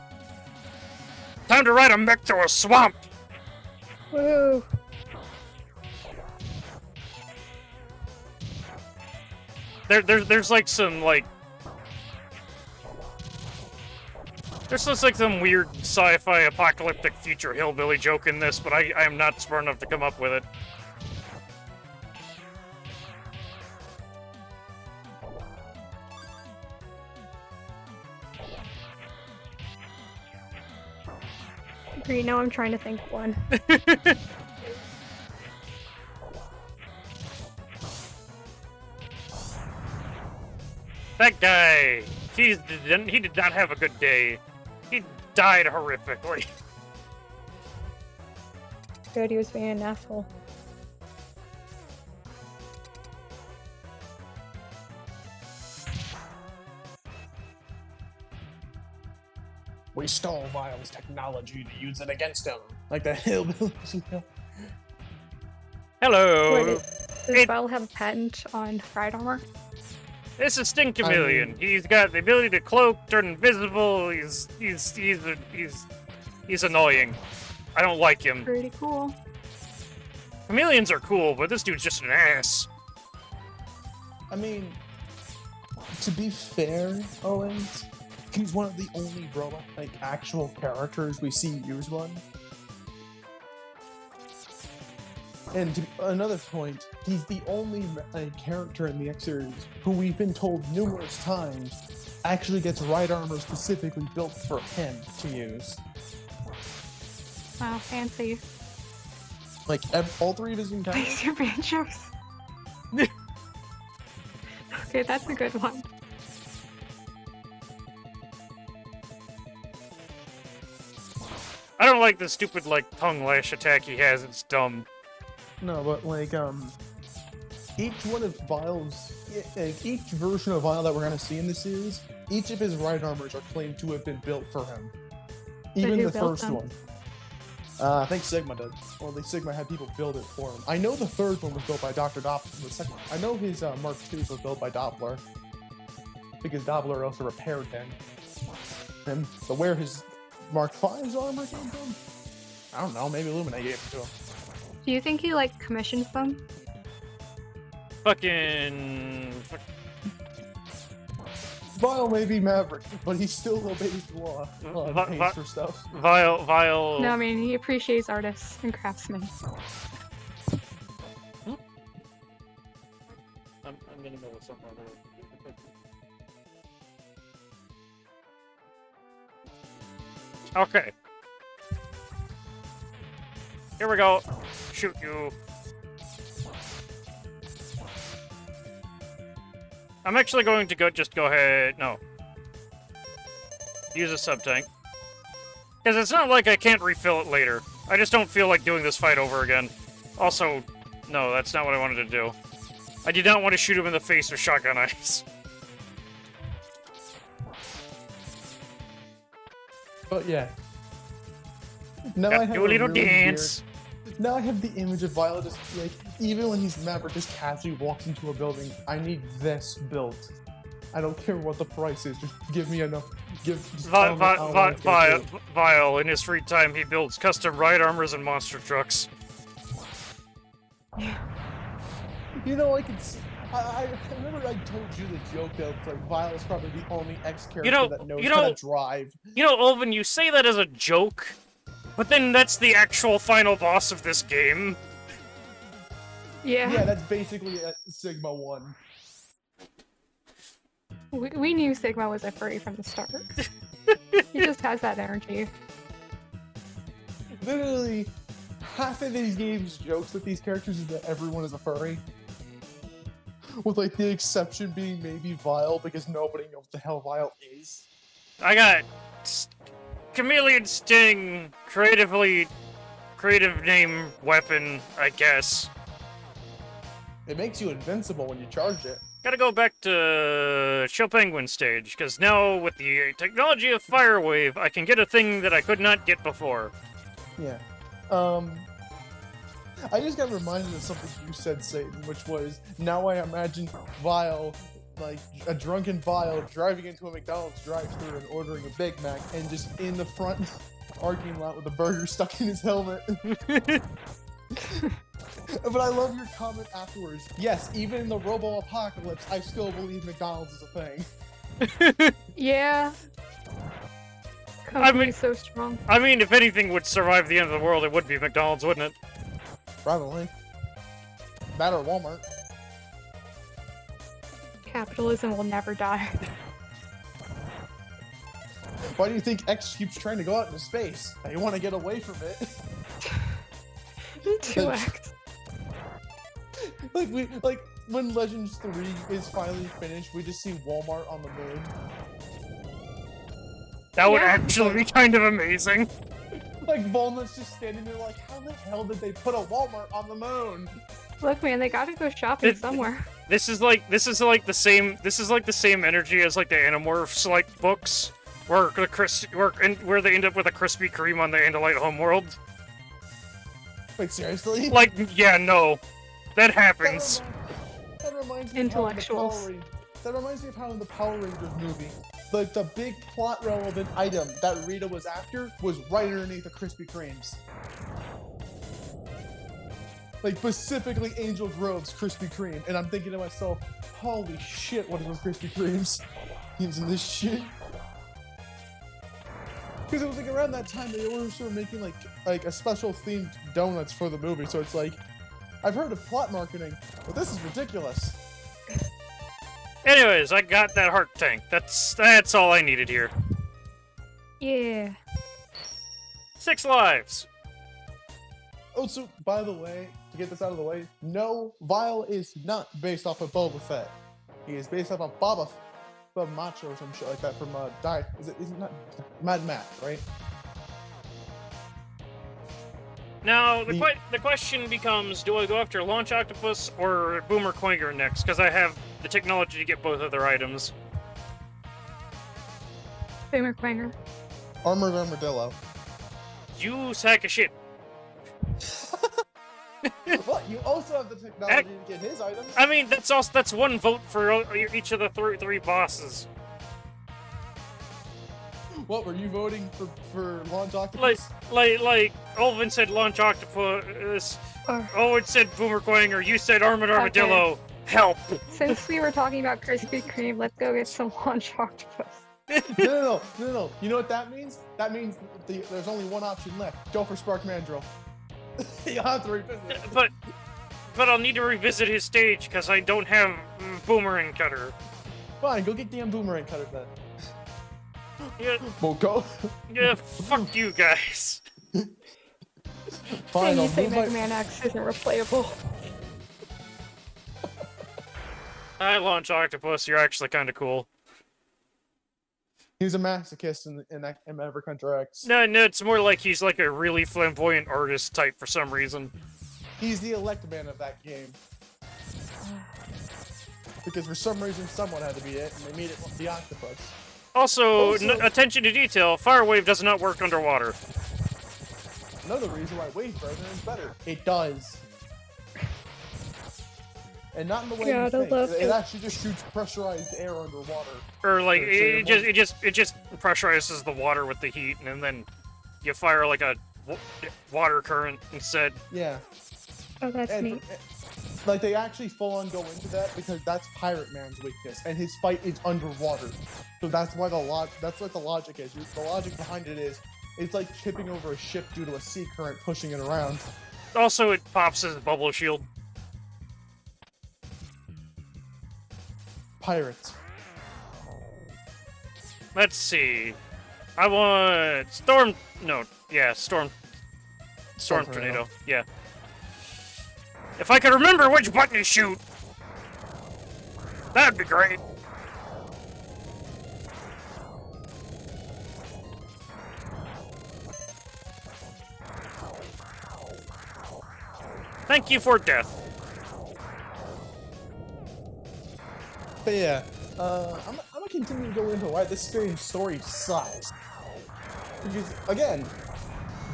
S3: Time to ride a mech to a swamp!
S2: Woo!
S3: There's like some, like... There's just like some weird sci-fi apocalyptic future hillbilly joke in this, but I am not smart enough to come up with it.
S2: Agree, now I'm trying to think of one.
S3: That guy, he did not have a good day. He died horrifically.
S2: Good, he was being an asshole.
S1: We stole Vile's technology to use it against him, like the hillbillies.
S3: Hello.
S2: Wait, does Vile have a patent on ride armor?
S3: This is Sting Chameleon. He's got the ability to cloak, turn invisible. He's annoying. I don't like him.
S2: Pretty cool.
S3: Chameleons are cool, but this dude's just an ass.
S1: I mean, to be fair, Owens, he's one of the only robot, like, actual characters we see use one. And another point, he's the only character in the X series who we've been told numerous times actually gets ride armor specifically built for him to use.
S2: Wow, fancy.
S1: Like, all three of his encounters.
S2: Place your banjos. Okay, that's a good one.
S3: I don't like the stupid, like, tongue lash attack he has. It's dumb.
S1: No, but like each one of Vile's, each version of Vile that we're gonna see in the series, each of his ride armors are claimed to have been built for him. Even
S2: who
S1: the
S2: built
S1: first
S2: them?
S1: one. I think Sigma did. Or at least Sigma had people build it for him. I know the third one was built by Dr. Doppler. The second, I know his Mark II was built by Doppler, because Doppler also repaired him. And so where his Mark V's armor came from? I don't know. Maybe Illuminate gave it to him.
S2: Do you think he, like, commissions them?
S3: Fucking...
S1: Vile may be Maverick, but he still obeys the law.
S3: Vi-
S1: Pays for stuff.
S3: Vile...
S2: No, I mean, he appreciates artists and craftsmen.
S3: I'm gonna go with something other. Okay. Here we go. Shoot you. I'm actually going to go ahead. No. Use a sub-tank. Because it's not like I can't refill it later. I just don't feel like doing this fight over again. Also, no, that's not what I wanted to do. I did not want to shoot him in the face with shotgun eyes.
S1: But yeah. Now
S3: Got to do a little
S1: really
S3: dance.
S1: Now I have the image of Violet just like, even when he's Maverick, just casually walks into a building. I need this built. I don't care what the price is. Just give me enough.
S3: Vile, in his free time, he builds custom ride armors and monster trucks.
S1: You know, I can see. I remember I told you the joke that like Vile is probably the only X character that knows how to drive.
S3: You know, Ulvin, you say that as a joke, but then that's the actual final boss of this game.
S2: Yeah.
S1: Yeah, that's basically Sigma 1.
S2: We knew Sigma was a furry from the start. He just has that energy.
S1: Literally, half of these games' jokes with these characters is that everyone is a furry. With, like, the exception being maybe Vile, because nobody knows what the hell Vile is.
S3: I got Chameleon Sting creatively creative name weapon, I guess.
S1: It makes you invincible when you charge it.
S3: Gotta go back to Chill Penguin stage, because now with the technology of Fire Wave, I can get a thing that I could not get before.
S1: Yeah. I just got reminded of something you said, Satan, which was, now I imagine Vile, like a drunken Vile, driving into a McDonald's drive-thru and ordering a Big Mac, and just in the front parking lot with a burger stuck in his helmet. But I love your comment afterwards. Yes, even in the Robo-Apocalypse, I still believe McDonald's is a thing.
S2: Yeah. Company's so strong.
S3: I mean, if anything would survive the end of the world, it would be McDonald's, wouldn't it?
S1: Probably. That or Walmart.
S2: Capitalism will never die.
S1: Why do you think X keeps trying to go out into space? They want to get away from it.
S2: 2X.
S1: like when Legends 3 is finally finished, we just see Walmart on the moon.
S3: That would
S2: Yeah.
S3: actually be kind of amazing.
S1: Like Walnut's just standing there like, how the hell did they put a Walmart on the moon?
S2: Look, man, they gotta go shopping somewhere.
S3: This is like the same energy as like the Animorphs like books, where where they end up with a Krispy Kreme on the Andalite homeworld.
S1: Wait, seriously?
S3: Like, yeah, no, that happens.
S1: That reminds me
S2: Intellectuals.
S1: That reminds me of how in the Power Rangers movie, like the big plot relevant item that Rita was after was right underneath the Krispy Kremes. Like specifically Angel Grove's Krispy Kreme, and I'm thinking to myself, holy shit, what is with Krispy Kremes using this shit? Because it was like around that time they were sort of making like a special themed donuts for the movie, so it's like, I've heard of plot marketing, but this is ridiculous.
S3: Anyways, I got that heart tank. That's all I needed here.
S2: Yeah.
S3: 6 lives.
S1: Oh, so by the way, to get this out of the way, no, Vile is not based off of Boba Fett. He is based off of Boba Macho or some shit like that from is it not Mad Max, right?
S3: Now, the question becomes, do I go after Launch Octopus or Boomer Quanger next? Because I have the technology to get both of their items.
S2: Boomer Quanger.
S1: Armored Armadillo.
S3: You sack of shit.
S1: What? You also have the technology to get his items?
S3: I mean, that's one vote for each of the three bosses.
S1: What, were you voting for Launch Octopus?
S3: Like, Olvin said Launch Octopus, Owen said Boomer Quanger, you said Armored Armadillo.
S2: Okay.
S3: Help!
S2: Since we were talking about Krispy Kreme, let's go get some Launch Octopus.
S1: No. You know what that means? That means there's only one option left. Go for Spark Mandrill. You'll have to revisit it.
S3: But I'll need to revisit his stage because I don't have Boomerang Cutter.
S1: Fine, go get damn Boomerang Cutter then.
S3: Yeah,
S1: Well, go.
S3: yeah, fuck you guys.
S1: Fine,
S2: And
S1: I'll
S2: you say
S1: move
S2: Mega
S1: my...
S2: Man X isn't replayable.
S3: I Launch Octopus, you're actually kind of cool.
S1: He's a masochist in Evercountry X.
S3: No, it's more like he's like a really flamboyant artist type for some reason.
S1: He's the elect man of that game. Because for some reason someone had to be it, and they made it the octopus.
S3: Also, attention to detail, Fire Wave does not work underwater.
S1: Another reason why Wave Burner is better. It does. And not in the way you
S2: Gotta
S1: think.
S2: love
S1: It
S2: it.
S1: actually just shoots pressurized air underwater.
S3: Or like
S1: So
S3: it just pressurizes the water with the heat, and then you fire like a water current instead.
S1: Yeah.
S2: Oh, that's
S1: And
S2: neat.
S1: like they actually full on go into that because that's Pirate Man's weakness, and his fight is underwater. So that's why that's what the logic is. The logic behind it is it's like tipping over a ship due to a sea current pushing it around.
S3: Also, it pops as a bubble shield.
S1: Pirates.
S3: Let's see. I want Storm. No, yeah, Storm Tornado. Yeah. If I could remember which button to shoot, that'd be great. Thank you for death.
S1: But yeah, I'm gonna continue to go into why this game's story sucks. Because again,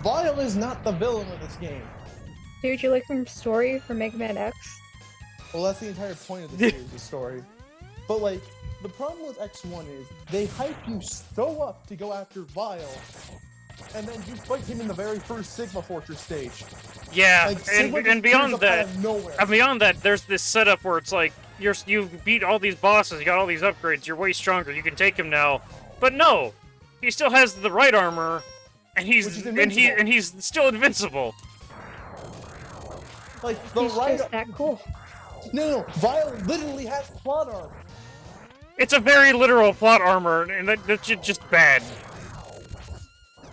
S1: Vile is not the villain of this game.
S2: Dude, you like from story for Mega Man X?
S1: Well, that's the entire point of the series, the story. But like, the problem with X1 is they hype you so up to go after Vile, and then you fight him in the very first Sigma Fortress stage.
S3: Yeah,
S1: Like,
S3: and
S1: Sigma just
S3: beyond
S1: appears up
S3: that,
S1: out of nowhere.
S3: and beyond that, there's this setup where it's like you beat all these bosses, you got all these upgrades, you're way stronger, you can take him now. But no, he still has the right armor, and
S1: Which is invincible.
S3: he's still invincible.
S1: Like the
S2: He's
S1: right.
S2: just that cool.
S1: No, Vile literally has plot armor.
S3: It's a very literal plot armor, and that's just bad.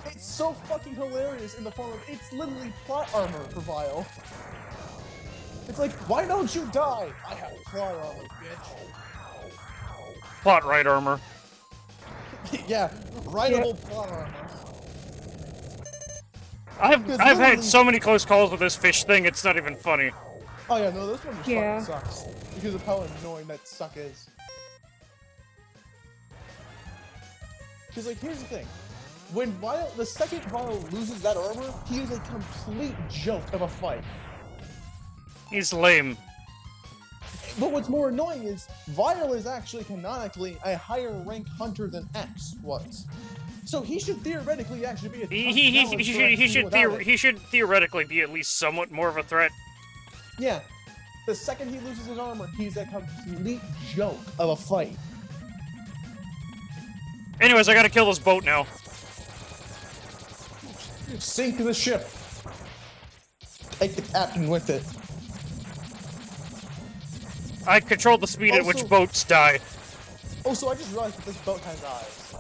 S1: It's so fucking hilarious in the form of it's literally plot armor for Vile. It's like, why don't you die? I have plot armor, bitch.
S3: Plot right armor.
S1: Yeah, writable plot armor.
S3: I've
S1: Because
S3: had
S1: literally-
S3: so many close calls with this fish thing, it's not even funny.
S1: Oh yeah, no, this one just
S2: Yeah.
S1: fucking sucks. Because of how annoying that suck is. Because like, here's the thing. When Vile, the second Vile loses that armor, he is a complete joke of a fight.
S3: He's lame.
S1: But what's more annoying is, Vile is actually canonically a higher rank hunter than X was. So he should theoretically actually be a
S3: He should theoretically be at least somewhat more of a threat.
S1: Yeah. The second he loses his armor, he's a complete joke of a fight.
S3: Anyways, I gotta kill this boat now.
S1: Sink the ship. Take the captain with it.
S3: I control the speed at which
S1: Also-
S3: boats die.
S1: Also, I just realized that this boat has eyes.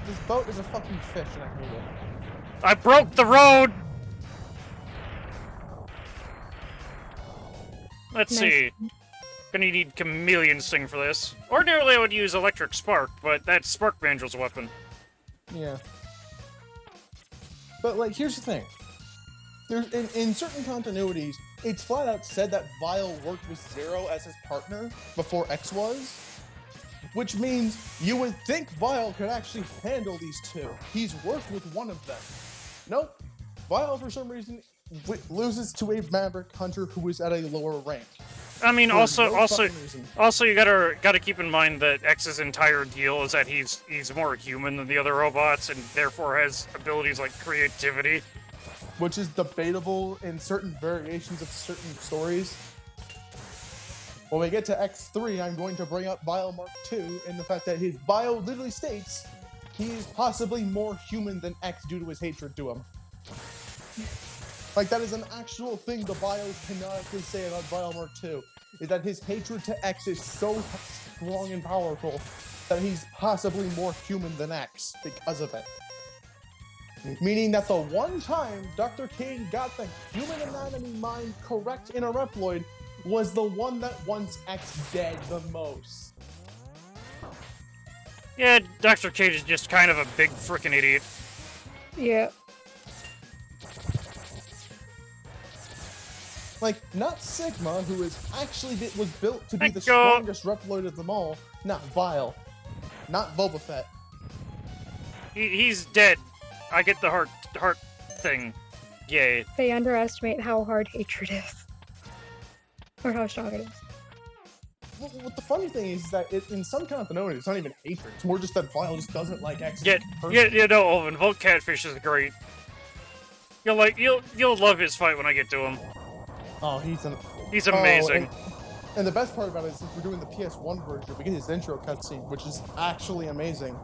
S1: This boat is a fucking fish and I hate it.
S3: I broke the road! Let's
S2: Nice.
S3: see. Gonna need Chameleon Sting for this. Ordinarily I would use Electric Spark, but that's Spark Banjo's weapon.
S1: Yeah. But, like, here's the thing. There's, in certain continuities, it's flat out said that Vile worked with Zero as his partner before X was. Which means you would think Vile could actually handle these two. He's worked with one of them. Nope. Vile, for some reason, loses to a Maverick Hunter who is at a lower rank.
S3: I mean,
S1: For
S3: also
S1: no fucking reason.
S3: you gotta keep in mind that X's entire deal is that he's more human than the other robots, and therefore has abilities like creativity.
S1: Which is debatable in certain variations of certain stories. When we get to X3, I'm going to bring up Vile Mark II and the fact that his bio literally states he is possibly more human than X due to his hatred to him. Like, that is an actual thing the bios canonically say about Vile Mark II, is that his hatred to X is so strong and powerful that he's possibly more human than X because of it. Meaning that the one time Dr. Kane got the human anatomy mind correct in a Reploid was the one that wants X dead the most.
S3: Yeah, Dr. Cage is just kind of a big frickin' idiot.
S2: Yeah.
S1: Like, not Sigma, who is actually was built to be the
S3: Echo.
S1: strongest Reploid of them all, not Vile, not Boba Fett.
S3: He's dead. I get the heart thing. Yay.
S2: They underestimate how hard hatred is. Or how strong it is.
S1: Well, what the funny thing is that in some continuity, it's not even hatred. It's more just that Vile just doesn't like X.
S3: Yeah, no, Olvin, Volt Catfish is great. You'll love his fight when I get to him.
S1: Oh,
S3: He's amazing.
S1: And the best part about it is if we're doing the PS1 version, we get his intro cutscene, which is actually amazing.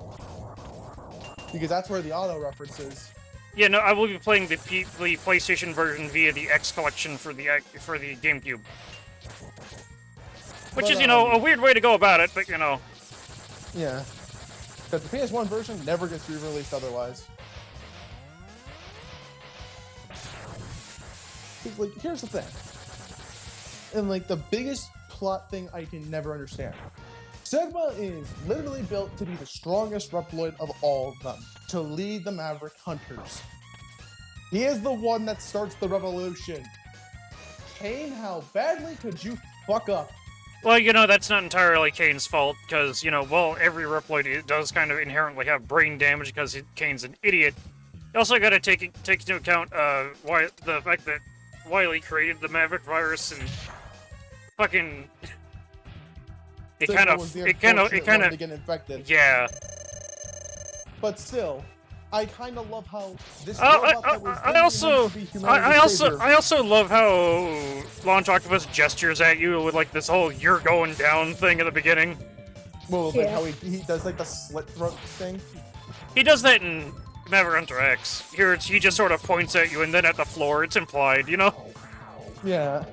S1: Because that's where the auto reference is.
S3: Yeah, no, I will be playing the PlayStation version via the X collection for the GameCube. Which
S1: But,
S3: is, a weird way to go about it, but
S1: Yeah. Because the PS1 version never gets re-released otherwise. 'Cause, like, here's the thing. And, like, the biggest plot thing I can never understand. Sigma is literally built to be the strongest Reploid of all of them, to lead the Maverick Hunters. He is the one that starts the revolution. Kane, how badly could you fuck up?
S3: Well, you know, that's not entirely Kane's fault, because, you know, well, every Reploid does kind of inherently have brain damage because Kane's an idiot. You also gotta take into account, the fact that Wily created the Maverick virus and fucking... It
S1: So
S3: kind
S1: that was
S3: of,
S1: the
S3: it kind
S1: unfortunate one
S3: of,
S1: to get infected.
S3: yeah.
S1: But still, I kind of love how this
S3: I
S1: robot that was literally meant to be humanity's savior-
S3: I also love how Launch Octopus gestures at you with like this whole "you're going down" thing at the beginning.
S1: Well, like
S2: Yeah.
S1: how he does like the slit throat thing.
S3: He does that in Maverick Hunter X. Here, he just sort of points at you, and then at the floor, it's implied, you know?
S1: Yeah.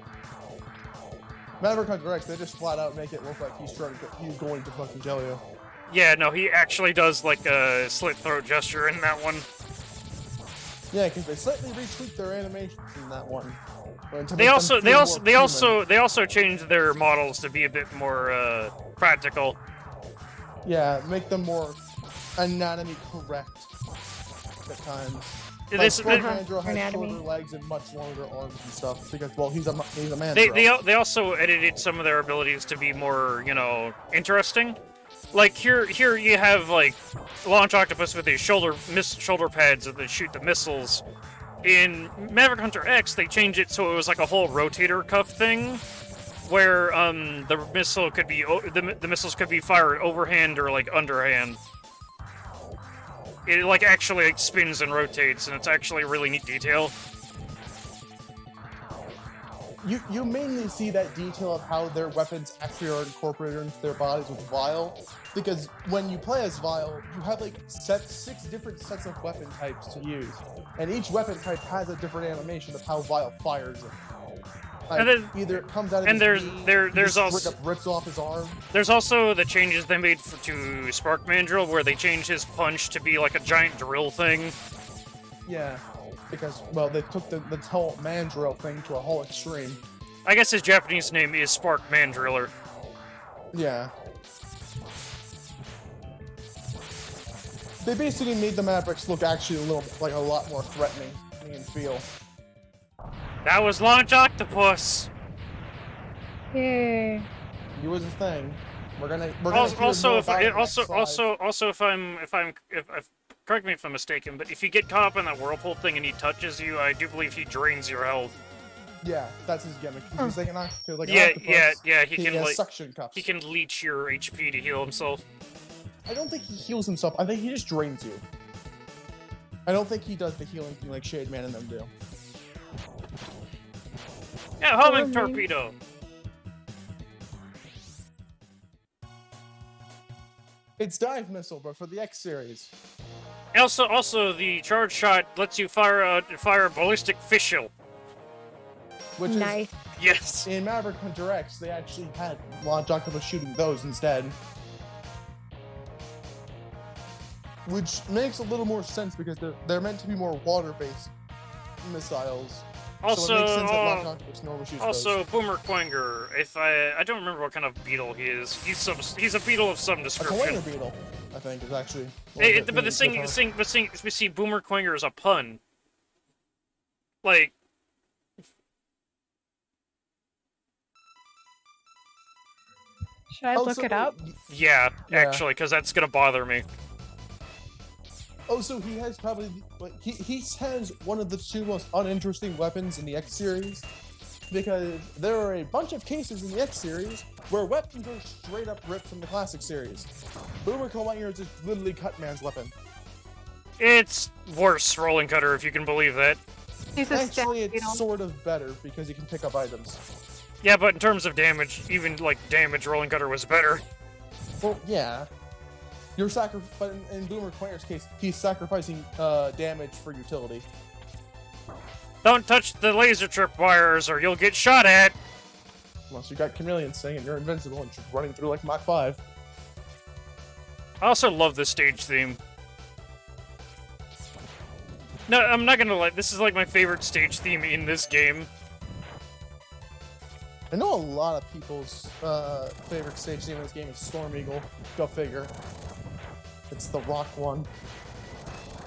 S1: Maverick Hunter X, they just flat out make it look like he's going to fucking kill you.
S3: Yeah, no, he actually does like a slit throat gesture in that one.
S1: Yeah, because they slightly retweaked their animations in that one.
S3: They also changed their models to be a bit more practical.
S1: Yeah, make them more anatomy correct at times.
S3: This,
S1: Like,
S3: th-
S1: Mandrill has
S2: Anatomy.
S1: shorter legs and much longer arms and stuff because, well, he's a man.
S3: they also edited some of their abilities to be more, you know, interesting. Like here you have like Launch Octopus with his shoulder pads that shoot the missiles. In Maverick Hunter X, they changed it so it was like a whole rotator cuff thing, where the missile could be the missiles could be fired overhand or like underhand. It like actually like, spins and rotates, and it's actually a really neat detail.
S1: You mainly see that detail of how their weapons actually are incorporated into their bodies with Vile, because when you play as Vile, you have like 6 different sets of weapon types to use, and each weapon type has a different animation of how Vile fires it. Like,
S3: And then-
S1: either it comes out of
S3: and
S1: his
S3: there's-
S1: knee,
S3: there-
S1: he
S3: there's
S1: just
S3: also-
S1: rips off his arm.
S3: There's also the changes they made to Spark Mandrill, where they changed his punch to be like a giant drill thing.
S1: Yeah, because well, they took the whole Mandrill thing to a whole extreme.
S3: I guess his Japanese name is Spark Mandriller.
S1: Yeah. They basically made the Mavericks look actually a lot more threatening in feel.
S3: That was Launch Octopus.
S2: Yay.
S1: He was a thing. We're gonna
S3: Also,
S1: hear more about it next slide.
S3: if correct me if I'm mistaken, but if you get caught up in that whirlpool thing and he touches you, I do believe he drains your health.
S1: Yeah, that's his gimmick. He's like an octopus. Like an
S3: Yeah,
S1: octopus.
S3: yeah, he
S1: He
S3: can
S1: has
S3: like
S1: suction cups.
S3: he can leech your HP to heal himself.
S1: I don't think he heals himself. I think he just drains you. I don't think he does the healing thing like Shade Man and them do.
S3: Yeah, homing
S2: Or me.
S3: torpedo.
S1: It's Dive Missile, but for the X series.
S3: Also, the charge shot lets you fire a ballistic fissile.
S1: Which
S2: Nice.
S3: Yes.
S1: is, in Maverick Hunter X, they actually had Launch Octopus shooting those instead. Which makes a little more sense because they're meant to be more water-based missiles.
S3: Also,
S1: so it makes sense that Launch Octopus normally shoots
S3: also
S1: those.
S3: Boomer Quanger. If I don't remember what kind of beetle he is. He's a beetle of some
S1: A
S3: description.
S1: Kalena Beetle, I think, is actually...
S3: But we see Boomer Quanger as a pun. Like,
S2: Should I look it up?
S3: yeah,
S1: Yeah.
S3: actually, because that's gonna bother me.
S1: Oh, so he has probably... Like, he has one of the 2 most uninteresting weapons in the X series. Because there are a bunch of cases in the X series where weapons are straight up ripped from the classic series. Boomer Quanger is just literally Cutman's weapon.
S3: It's worse, Rolling Cutter, if you can believe that.
S2: He's a
S1: Actually,
S2: staff
S1: it's
S2: beetle.
S1: sort of better because he can pick up items.
S3: Yeah, but in terms of damage, even like damage, Rolling Cutter was better.
S1: Well, yeah. But in Boomer Quanger's case, he's sacrificing damage for utility.
S3: Don't touch the laser trip wires or you'll get shot at.
S1: Unless you got Chameleon Sting and you're invincible and just running through like Mach 5.
S3: I also love the stage theme. No, I'm not gonna lie, this is like my favorite stage theme in this game.
S1: I know a lot of people's favorite stage theme in this game is Storm Eagle. Go figure. It's the rock one.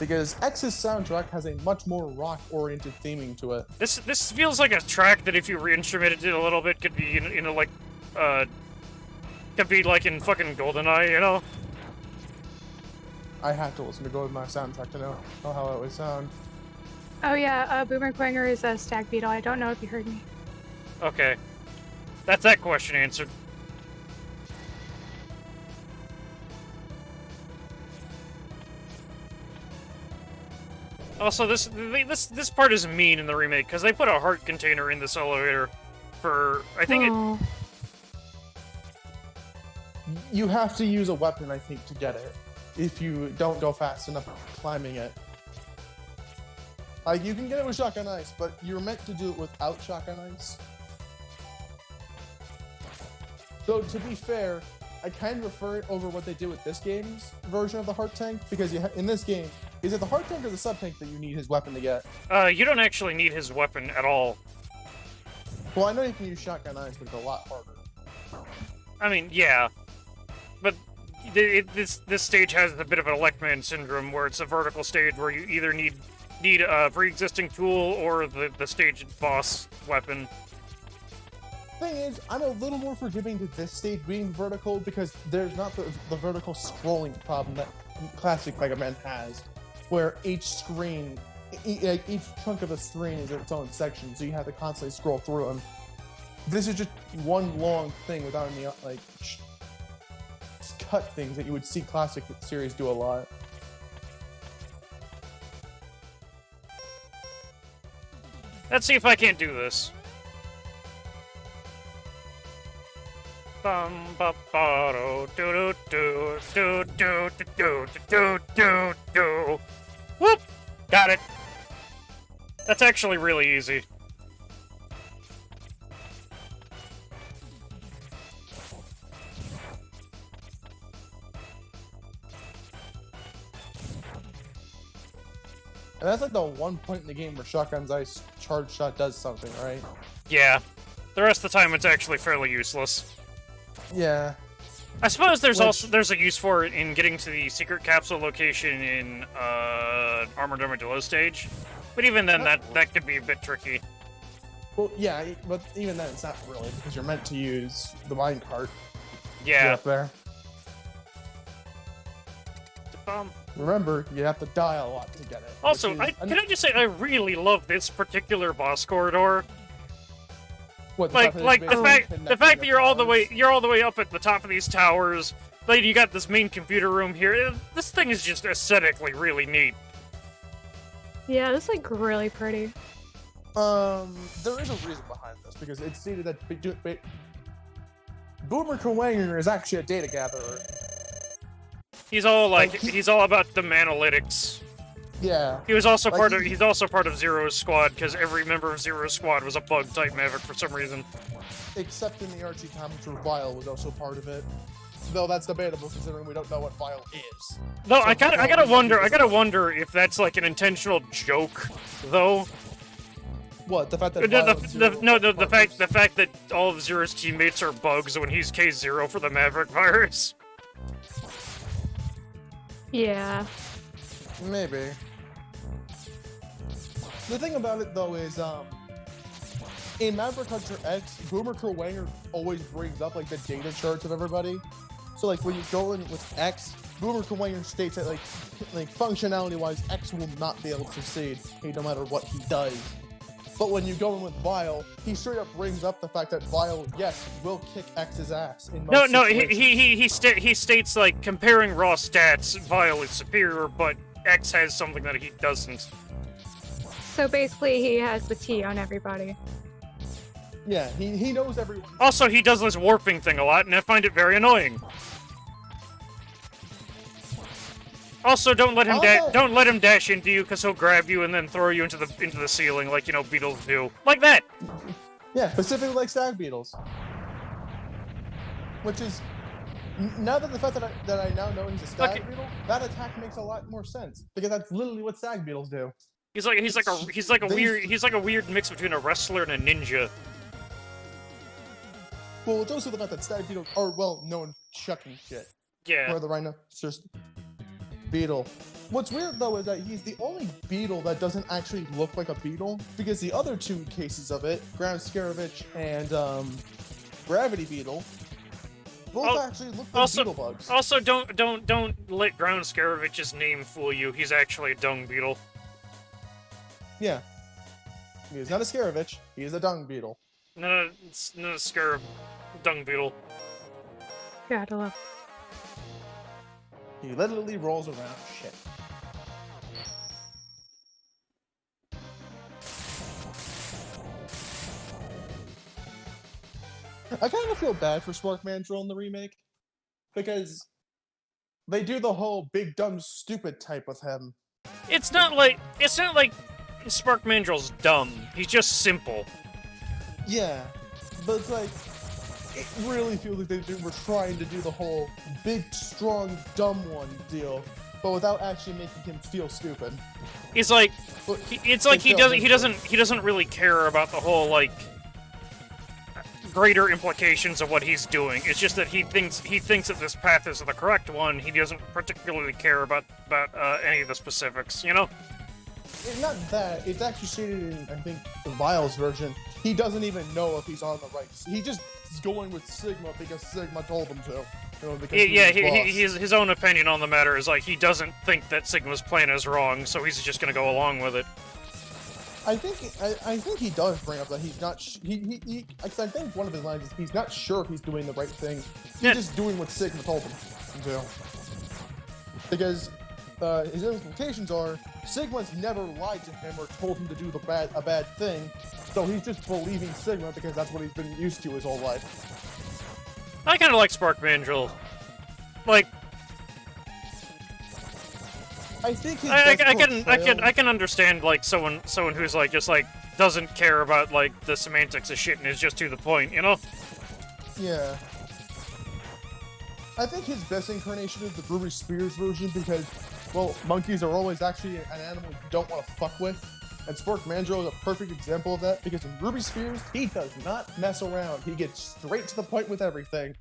S1: because X's soundtrack has a much more rock-oriented theming to it.
S3: This feels like a track that if you re-instrumented it a little bit could be in a like could be like in fucking GoldenEye, you know?
S1: I have to listen to GoldenEye soundtrack to know how it would sound.
S2: Oh yeah, Boomer Quanger is a stag beetle. I don't know if you heard me.
S3: Okay. That's that question answered. Also, this part is mean in the remake because they put a heart container in this elevator for I think
S2: Oh.
S1: You have to use a weapon, I think, to get it. If you don't go fast enough climbing it. Like, you can get it with shotgun ice, but you're meant to do it without shotgun ice. So, to be fair, I kind of prefer it over what they did with this game's version of the heart tank, because in this game, is it the heart tank or the sub tank that you need his weapon to get?
S3: you don't actually need his weapon at all.
S1: Well, I know you can use shotgun ice, but it's a lot harder.
S3: I mean, yeah, but this stage has a bit of an Electman syndrome, where it's a vertical stage where you either need a pre-existing tool or the stage boss weapon.
S1: Thing is, I'm a little more forgiving to this stage being vertical because there's not the vertical scrolling problem that classic Mega Man has, where each screen, each chunk of the screen is its own section, so you have to constantly scroll through them. This is just one long thing without any like cut things that you would see classic series do a lot.
S3: Let's see if I can't do this. Bum ba ba do do do do do do do do do. Whoop! Got it. That's actually really easy.
S1: And that's like the one point in the game where Shotgun's Ice Charge Shot does something, right?
S3: Yeah. The rest of the time, it's actually fairly useless.
S1: Yeah.
S3: I suppose there's a use for it in getting to the secret capsule location in Armored Armadillo stage, but even then, that could be a bit tricky.
S1: Well, yeah, but even then, it's not really because you're meant to use the minecart.
S3: Yeah.
S1: Up there. Remember, you have to die a lot to get it.
S3: Also, can I just say I really love this particular boss corridor.
S1: What,
S3: the fact that you're all the way up at the top of these towers. Like you got this main computer room here. This thing is just aesthetically really neat.
S2: Yeah, it's like really pretty.
S1: There is a reason behind this because it's stated that Boomer Kuwanger is actually a data gatherer.
S3: He's all he's all about the analytics.
S1: Yeah.
S3: He was also he's also part of Zero's squad because every member of Zero's squad was a bug type Maverick for some reason.
S1: Except in the Archie comics where Vile was also part of it. Though that's debatable considering we don't know what Vile is.
S3: No, so I gotta wonder if that's like an intentional joke, though.
S1: What, the fact that
S3: the fact that all of Zero's teammates are bugs when he's K0 for the Maverick virus.
S2: Yeah.
S1: Maybe. The thing about it though is, in Maverick Hunter X, Boomer Kuwanger always brings up like the data charts of everybody. So like when you go in with X, Boomer Kuwanger states that like functionality-wise, X will not be able to succeed no matter what he does. But when you go in with Vile, he straight up brings up the fact that Vile, yes, will kick X's ass in most situations.
S3: He states like comparing raw stats, Vile is superior, but X has something that he doesn't.
S2: So basically, he has the T on everybody.
S1: Yeah, he knows everyone.
S3: Also, he does this warping thing a lot, and I find it very annoying. Also, don't let him dash into you, because he'll grab you and then throw you into the ceiling, like beetles do, like that.
S1: Yeah, specifically like stag beetles. Which is, now that the fact that I now know he's a stag beetle, that attack makes a lot more sense because that's literally what stag beetles do.
S3: He's like a weird mix between a wrestler and a ninja.
S1: Well, it's also the fact that stag beetles are well known chucking shit.
S3: Yeah.
S1: Where the rhino just. Beetle. What's weird though is that he's the only beetle that doesn't actually look like a beetle, because the other two cases of it, Ground Scaravitch and Gravity Beetle, both actually look like beetle bugs.
S3: Also, don't let Ground Scaravich's name fool you. He's actually a dung beetle.
S1: Yeah. He's not a Scaravitch, he is a dung beetle.
S3: No, it's not a scarab dung beetle.
S2: Gotta love.
S1: He literally rolls around shit. I kind of feel bad for Spark Mandrill in the remake, because they do the whole big dumb stupid type with him.
S3: It's not like Spark Mandrill's dumb. He's just simple.
S1: Yeah, but it's like, it really feels like they were trying to do the whole big, strong, dumb one deal, but without actually making him feel stupid.
S3: It's like,
S1: But
S3: he doesn't really care about the whole like greater implications of what he's doing. It's just that he thinks that this path is the correct one. He doesn't particularly care about any of the specifics, you know?
S1: It's not that. It's actually stated in, I think, the Viles version. He doesn't even know if he's on the right. He just is going with Sigma because Sigma told him to. You know, because
S3: his own opinion on the matter is like he doesn't think that Sigma's plan is wrong, so he's just gonna go along with it.
S1: I think he does bring up that he's not. I think one of his lines is he's not sure if he's doing the right thing. He's just doing what Sigma told him to do. Because his implications are Sigma's never lied to him or told him to do a bad thing, so he's just believing Sigma because that's what he's been used to his whole life.
S3: I kind of like Spark Mandrill. Like,
S1: I think he
S3: I can understand like someone who's like just like doesn't care about like the semantics of shit and is just to the point, you know?
S1: Yeah. I think his best incarnation is the Ruby Spears version because, well, monkeys are always actually an animal you don't want to fuck with. And Spark Mandrill is a perfect example of that because in Ruby Spears, he does not mess around. He gets straight to the point with everything.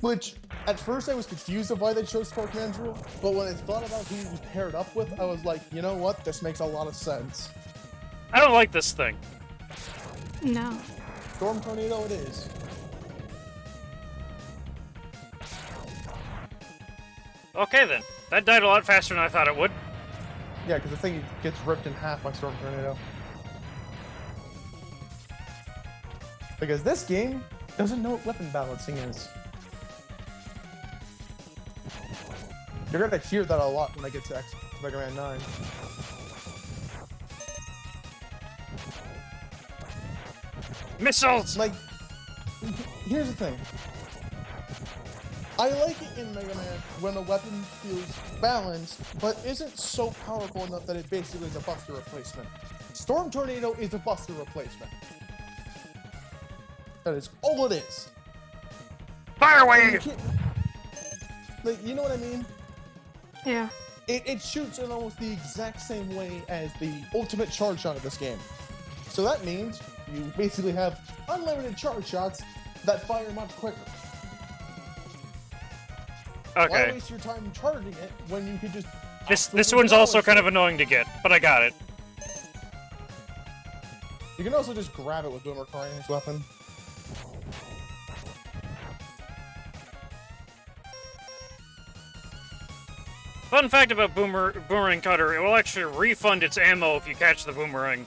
S1: Which, at first I was confused of why they chose Spark Mandrill, but when I thought about who he was paired up with, I was like, you know what? This makes a lot of sense.
S3: I don't like this thing.
S2: No.
S1: Storm Tornado it is.
S3: Okay then. That died a lot faster than I thought it would.
S1: Yeah, because the thing gets ripped in half by Storm Tornado. Because this game doesn't know what weapon balancing is. You're gonna hear that a lot when I get to Mega Man 9.
S3: Missiles!
S1: Like, here's the thing. I like it in Mega Man when a weapon feels balanced, but isn't so powerful enough that it basically is a buster replacement. Storm Tornado is a buster replacement. That is all it is.
S3: Fire Wave!
S1: Like, you know what I mean?
S2: Yeah.
S1: It shoots in almost the exact same way as the ultimate charge shot of this game. So that means you basically have unlimited charge shots that fire much quicker.
S3: Okay.
S1: Why waste your time charging it when you could just...
S3: This one's also kind of annoying to get, but I got it.
S1: You can also just grab it with Boomer Carnage weapon.
S3: Fun fact about Boomerang Cutter, it will actually refund its ammo if you catch the boomerang.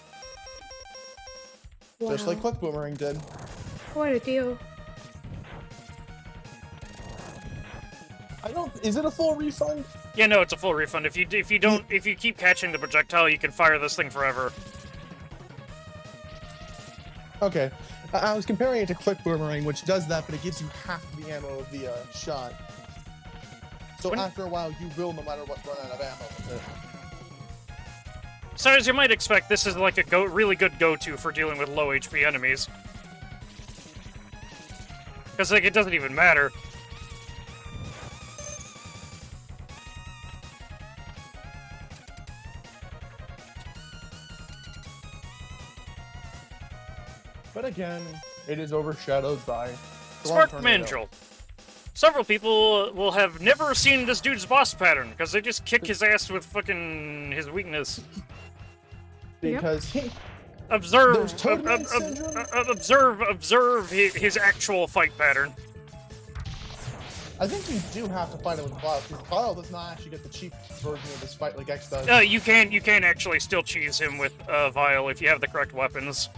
S1: Just like Quick Boomerang did.
S2: What a deal.
S1: Is it a full refund?
S3: Yeah, no, it's a full refund. If you keep catching the projectile, you can fire this thing forever.
S1: Okay. I was comparing it to Quick Boomerang, which does that, but it gives you half the ammo of the shot. So after a while, you will, no matter what, run out of ammo with it.
S3: So as you might expect, this is like a really good go-to for dealing with low HP enemies. Because like it doesn't even matter. But
S1: again, it is overshadowed by
S3: Spark Mandrill. Several people will have never seen this dude's boss pattern because they just kick his ass with fucking his weakness.
S1: Because
S3: Observe,
S1: There's Toadman syndrome?
S3: observe his actual fight pattern.
S1: I think you do have to fight it with Vile, because Vile does not actually get the cheap version of this fight like X does.
S3: You can actually still cheese him with Vile if you have the correct weapons.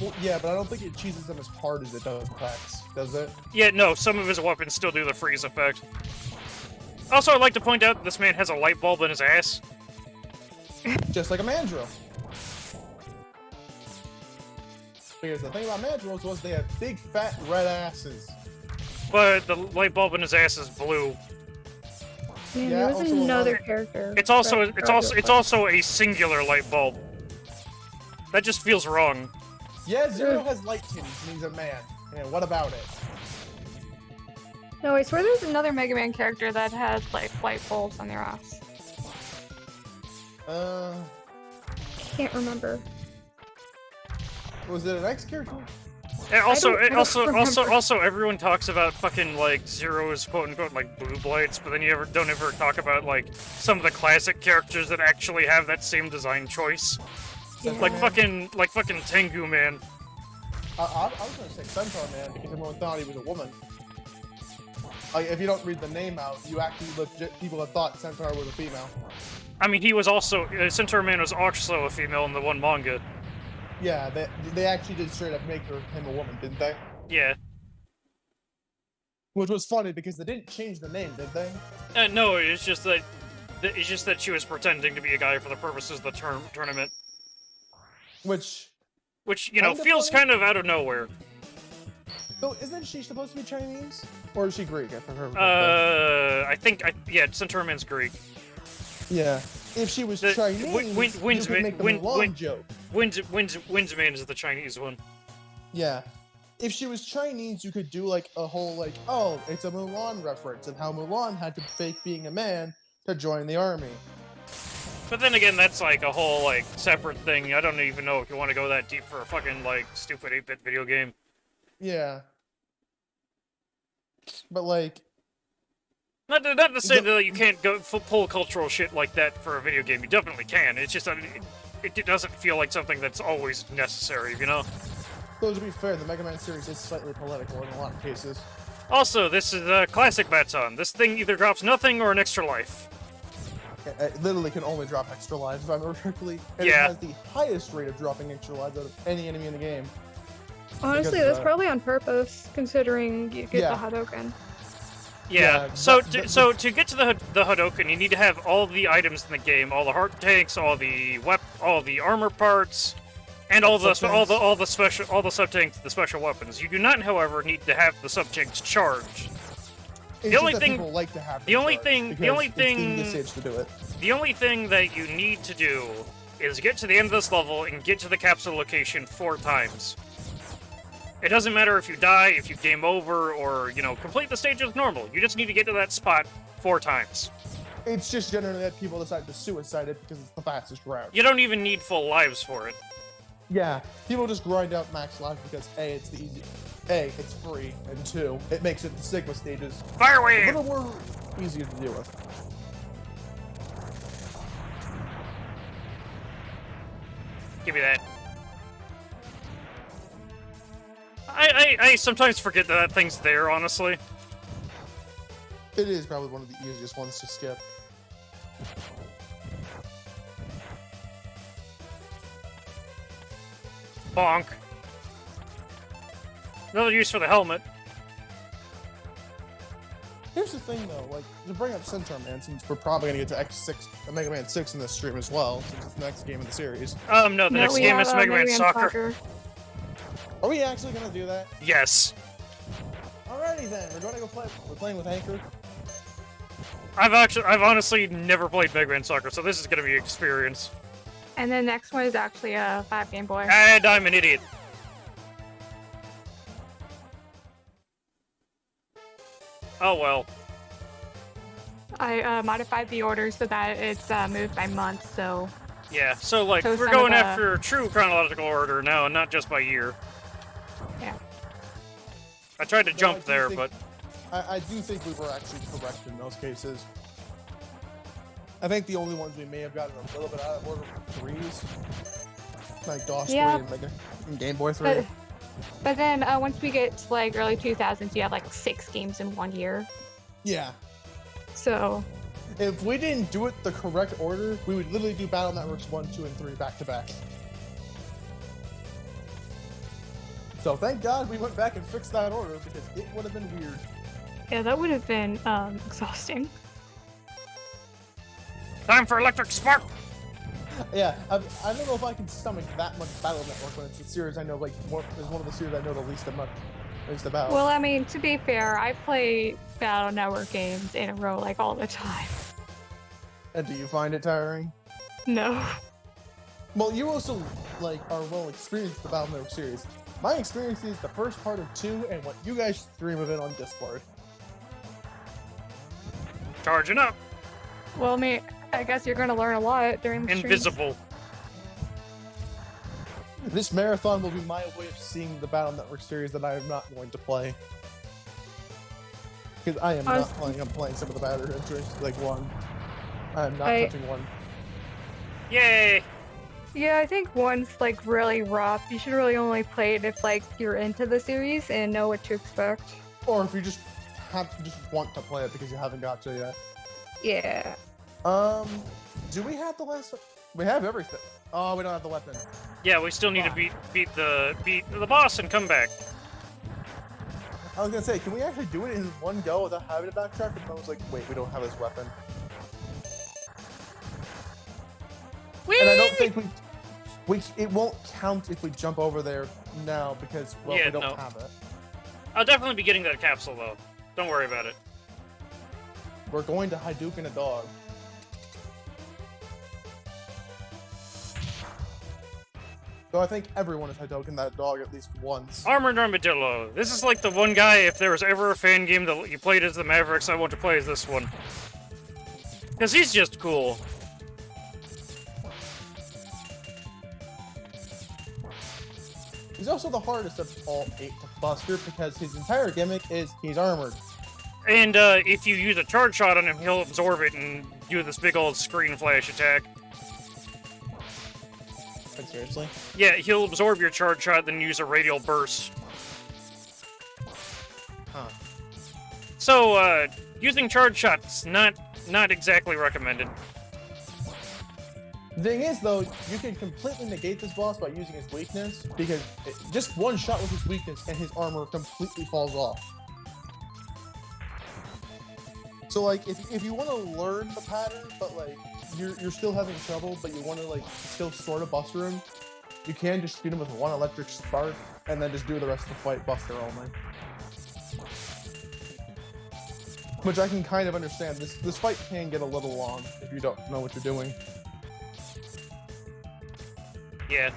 S1: Well, yeah, but I don't think it cheeses them as hard as it does X, does it?
S3: Yeah, no, some of his weapons still do the freeze effect. Also, I'd like to point out this man has a light bulb in his ass.
S1: Just like a Mandrill. Because the thing about Mandrills was they had big fat red asses.
S3: But the light bulb in his ass is blue.
S2: Man,
S1: Yeah,
S2: there was
S1: also
S2: another
S1: another-
S2: character.
S3: It's also
S2: that-
S3: it's also a singular light bulb. That just feels wrong.
S1: Yeah, Zero has light titties and he's a man. And what about it?
S2: No, I swear there's another Mega Man character that had like light bulbs on their ass. Can't remember.
S1: Was it an X character?
S3: And also,
S2: I don't remember.
S3: also, everyone talks about fucking like Zero's quote unquote like boob lights, but then you don't ever talk about like some of the classic characters that actually have that same design choice,
S2: Yeah.
S3: like fucking Tengu Man.
S1: I was gonna say Centaur Man because everyone thought he was a woman. Like, if you don't read the name out, you actually legit people have thought Centaur was a female.
S3: I mean, he was also Centaur Man was also a female in the one manga.
S1: Yeah, they actually did straight up make him a woman, didn't they?
S3: Yeah.
S1: Which was funny because they didn't change the name, did they?
S3: No, it's just that she was pretending to be a guy for the purposes of the tournament,
S1: Which,
S3: which you know
S1: Kinda
S3: feels
S1: funny.
S3: kind of out of nowhere.
S1: so isn't she supposed to be Chinese? Or is she Greek? I forgot.
S3: I think yeah, Centaur Man's Greek.
S1: Yeah. If she was
S3: The-
S1: Chinese,
S3: Win-
S1: you could make the
S3: Win-
S1: Mulan
S3: Win-
S1: joke.
S3: Windsman is the Chinese one.
S1: Yeah. If she was Chinese, you could do like a whole like, oh, it's a Mulan reference and how Mulan had to fake being a man to join the army.
S3: But then again, that's like a whole like separate thing. I don't even know if you want to go that deep for a fucking like stupid 8-bit video game.
S1: Yeah. But like,
S3: Not to say that you can't go pull cultural shit like that for a video game. You definitely can. It's just that it doesn't feel like something that's always necessary, you know?
S1: though to be fair, the Mega Man series is slightly political in a lot of cases.
S3: Also, this is a classic Baton. This thing either drops nothing or an extra life.
S1: It literally can only drop extra lives, if I remember correctly. And
S3: Yeah.
S1: it has the highest rate of dropping extra lives out of any enemy in the game.
S2: Honestly,
S1: Because,
S2: that's probably on purpose, considering you get
S1: Yeah.
S2: the Hadoken.
S3: Yeah,
S1: Yeah,
S3: so
S1: the-
S3: to get to the Hadoken, you need to have all the items in the game, all the heart tanks, all the armor parts, and all the sub tanks, the special weapons. You do not, however, need to have the sub tanks charged.
S1: It's
S3: The only
S1: just that
S3: thing-
S1: people like to have
S3: the
S1: them
S3: only
S1: charged
S3: thing- the
S1: because
S3: only
S1: it's
S3: thing-
S1: the easiest to do it.
S3: The only thing that you need to do is get to the end of this level and get to the capsule location 4 times. It doesn't matter if you die, if you game over, or, you know, complete the stage as normal. You just need to get to that spot 4 times.
S1: It's just generally that people decide to suicide it because it's the fastest route.
S3: You don't even need full lives for it.
S1: Yeah, people just grind out max lives because A, it's the easy. A, it's free, and 2, it makes it the Sigma stages
S3: Fire
S1: a
S3: wave!
S1: little more easier to deal with.
S3: Give me that. I sometimes forget that thing's there, honestly.
S1: It is probably one of the easiest ones to skip.
S3: Bonk. Another use for the helmet.
S1: Here's the thing though, like, to bring up Centaur Man, since we're probably gonna get to X6, Mega Man 6 in this stream as well, since it's the next game in the series.
S3: No, the next
S2: we
S3: game
S2: have,
S3: is Mega Man Soccer.
S1: Are we actually gonna do that?
S3: Yes.
S1: Alrighty then, we're gonna go play. We're playing with Anchor.
S3: I've honestly never played Mega Man Soccer, so this is gonna be an experience.
S2: And then next one is actually a 5 Game Boy.
S3: And I'm an idiot. Oh well.
S2: I modified the order so that it's moved by month, so
S3: Yeah, so like,
S2: So it's
S3: we're
S2: kind of
S3: going
S2: a-
S3: after true chronological order now, and not just by year.
S2: yeah.
S3: I tried to
S1: No,
S3: jump
S1: I do
S3: there,
S1: think-
S3: but
S1: I do think we were actually correct in those cases. I think the only ones we may have gotten a little bit out of order were 3s. Like DOS 3
S2: Yeah.
S1: and Game Boy 3.
S2: But then once we get to like early 2000s, you have like 6 games in 1 year.
S1: Yeah.
S2: So
S1: If we didn't do it the correct order, we would literally do Battle Networks 1, 2, and 3 back to back. So thank God we went back and fixed that order because it would have been weird.
S2: yeah, that would have been exhausting.
S3: Time for Electric Spark!
S1: Yeah, I don't know if I can stomach that much Battle Network when it's a series I know like is one of the series I know the least about.
S2: Well, I mean, to be fair, I play Battle Network games in a row like all the time.
S1: And do you find it tiring?
S2: No.
S1: Well, you also like are well experienced with the Battle Network series. My experience is the first part of 2 and what you guys stream of it on Discord.
S3: Charging up!
S2: Well, I guess you're gonna learn a lot during the stream.
S3: Invisible.
S1: This marathon will be my way of seeing the Battle Network series that I am not going to play. Because I am not playing. I'm playing some of the Battle Network, like 1. I am not touching 1.
S3: Yay!
S2: Yeah, I think 1's like really rough. You should really only play it if like you're into the series and know what to expect.
S1: Or if you just want to play it because you haven't got to yet.
S2: Yeah.
S1: Do we have the last one? We have everything. Oh, we don't have the weapon.
S3: Yeah, we still need to beat the boss and come back.
S1: I was gonna say, can we actually do it in one go without having to backtrack? And I was like, wait, we don't have this weapon.
S3: Whee!
S1: And I don't think it won't count if we jump over there now because well,
S3: Yeah,
S1: we don't
S3: no.
S1: have it.
S3: I'll definitely be getting that capsule though. Don't worry about it.
S1: We're going to Hadouken a dog. So I think everyone has Hadouken that dog at least once.
S3: Armored Armadillo. This is like the one guy, if there was ever a fan game that you played as the Mavericks, I want to play as this one. Because he's just cool.
S1: He's also the hardest of all 8 to Buster because his entire gimmick is he's armored.
S3: And if you use a charge shot on him, he'll absorb it and do this big old screen flash attack.
S1: Like, seriously?
S3: Yeah, he'll absorb your charge shot, then use a radial burst.
S1: Huh.
S3: So, using charge shots, not exactly recommended.
S1: The thing is, though, you can completely negate this boss by using his weakness, because just one shot with his weakness and his armor completely falls off. So, like, if you want to learn the pattern, but, like, you're still having trouble, but you want to, like, still sort of Buster him, you can just shoot him with one electric spark, and then just do the rest of the fight Buster only. Which I can kind of understand. This fight can get a little long if you don't know what you're doing.
S3: Yeah.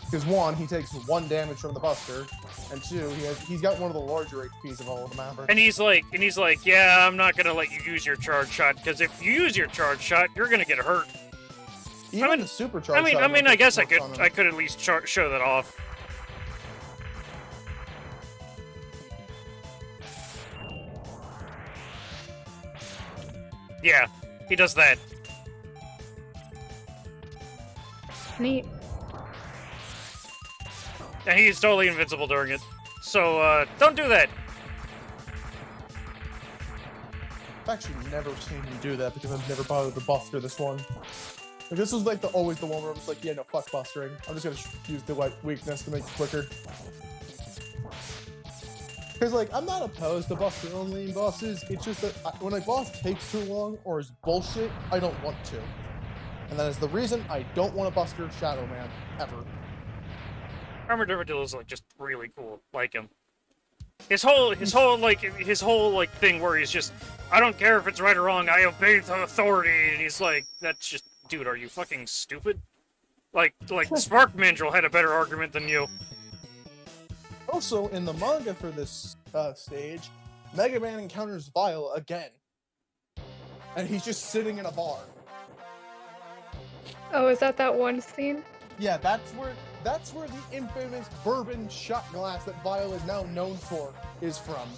S1: Because 1, he takes 1 damage from the Buster, and 2, he's got one of the larger HPs of all of the Mavericks.
S3: And he's like, yeah, I'm not gonna let you use your charge shot, because if you use your charge shot, you're gonna get hurt.
S1: Even the supercharged shot.
S3: I guess I could at least show that off. Yeah, he does that.
S2: Neat.
S3: And he's totally invincible during it. So, don't do that.
S1: I've actually never seen him do that because I've never bothered to Buster this one. Like, this was like always the one where I'm just like, yeah, no, fuck Bustering. I'm just gonna use the weakness to make it quicker. Because, like, I'm not opposed to Buster only bosses. It's just that when a boss takes too long or is bullshit, I don't want to. And that is the reason I don't want to Buster Shadow Man, ever.
S3: Armored Armadillo is like just really cool. Like him. His whole thing where he's just, I don't care if it's right or wrong, I obey the authority, and he's like, that's just, dude, are you fucking stupid? Like Spark Mandrill had a better argument than you.
S1: Also, in the manga for this stage, Mega Man encounters Vile again. And he's just sitting in a bar.
S2: Oh, is that one scene?
S1: Yeah, that's where the infamous bourbon shot glass that Vile is now known for is from.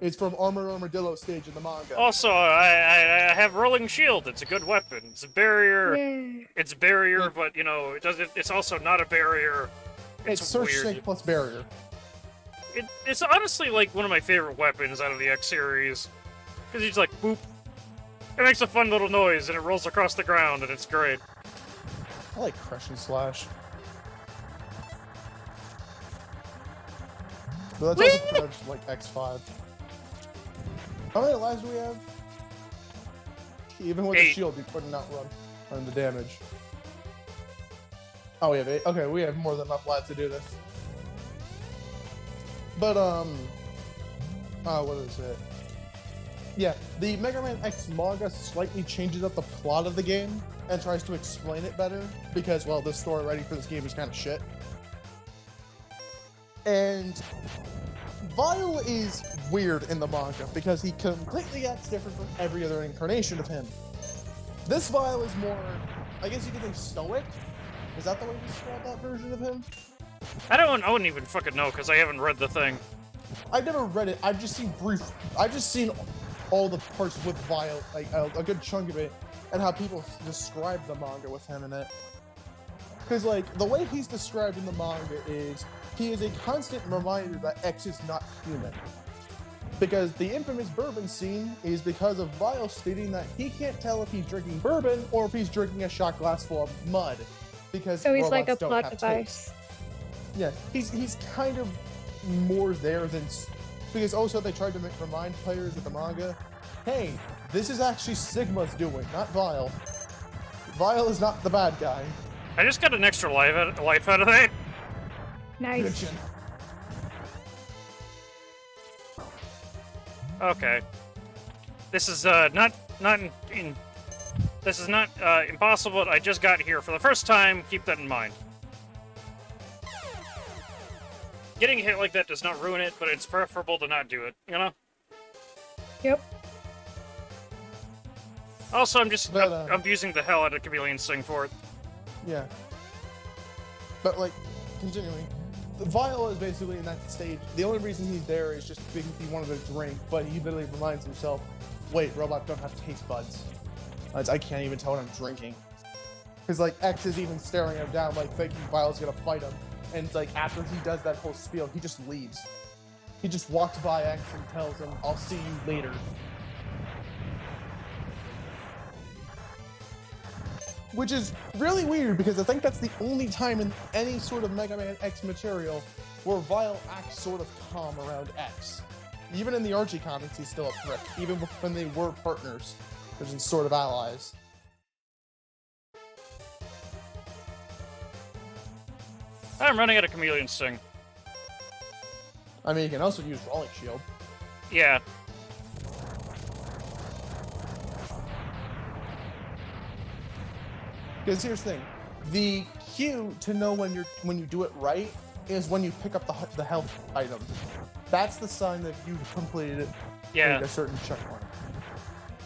S1: It's from Armor Armadillo stage in the manga.
S3: Also, I have Rolling Shield. It's a good weapon. It's a barrier.
S2: Yay.
S3: It's a barrier,
S1: Yeah.
S3: but, you know, it doesn't. It's also not a barrier.
S1: It's
S3: It's
S1: Search
S3: weird.
S1: Snake plus Barrier.
S3: It's honestly, like, one of my favorite weapons out of the X series. Because he's like, boop. It makes a fun little noise, and it rolls across the ground, and it's great.
S1: I like Crush and Slash. But that's also pretty much like X5. How many lives do we have? Even with the
S3: 8.
S1: shield, we couldn't run the damage. Oh, we have 8. Okay, we have more than enough lives to do this. But what is it? Yeah, the Mega Man X manga slightly changes up the plot of the game and tries to explain it better because, well, the story writing for this game is kind of shit. And Vile is weird in the manga because he completely acts different from every other incarnation of him. This Vile is more, I guess you could say, stoic. Is that the way you describe that version of him?
S3: I wouldn't even fucking know, because I haven't read the thing.
S1: I've never read it. I've just seen all the parts with Vile, like a good chunk of it, and how people describe the manga with him in it. Because, like, the way he's described in the manga is he is a constant reminder that X is not human. Because the infamous bourbon scene is because of Vile stating that he can't tell if he's drinking bourbon or if he's drinking a shot glass full of mud. Because
S2: So he's like a
S1: robots don't
S2: plot
S1: have
S2: device.
S1: taste. Yeah, he's kind of more there than... Because also they tried to remind players of the manga, hey, this is actually Sigma's doing, not Vile. Vile is not the bad guy.
S3: I just got an extra life out of that.
S2: Nice.
S1: Mention.
S3: Okay. This is not this is not impossible. I just got here for the first time. Keep that in mind. Getting hit like that does not ruin it, but it's preferable to not do it, you know?
S2: Yep.
S3: Also, I'm abusing the hell out of Chameleon Sing for it.
S1: Yeah. But, like, continuing, Vile is basically in that stage. The only reason he's there is just because he wanted to drink, but he literally reminds himself, wait, robots don't have taste buds. I can't even tell what I'm drinking. Because, like, X is even staring him down, like, thinking Vile's gonna fight him. And it's like, after he does that whole spiel, he just leaves. He just walks by X and tells him, I'll see you later. Which is really weird, because I think that's the only time in any sort of Mega Man X material where Vile acts sort of calm around X. Even in the Archie comics, he's still a prick, even when they were partners, as sort of allies.
S3: I'm running out of Chameleon Sing.
S1: I mean, you can also use Rolling Shield.
S3: Yeah.
S1: Because here's the thing, the cue to know when you do it right is when you pick up the health item. That's the sign that you've completed
S3: Yeah.
S1: a certain checkpoint.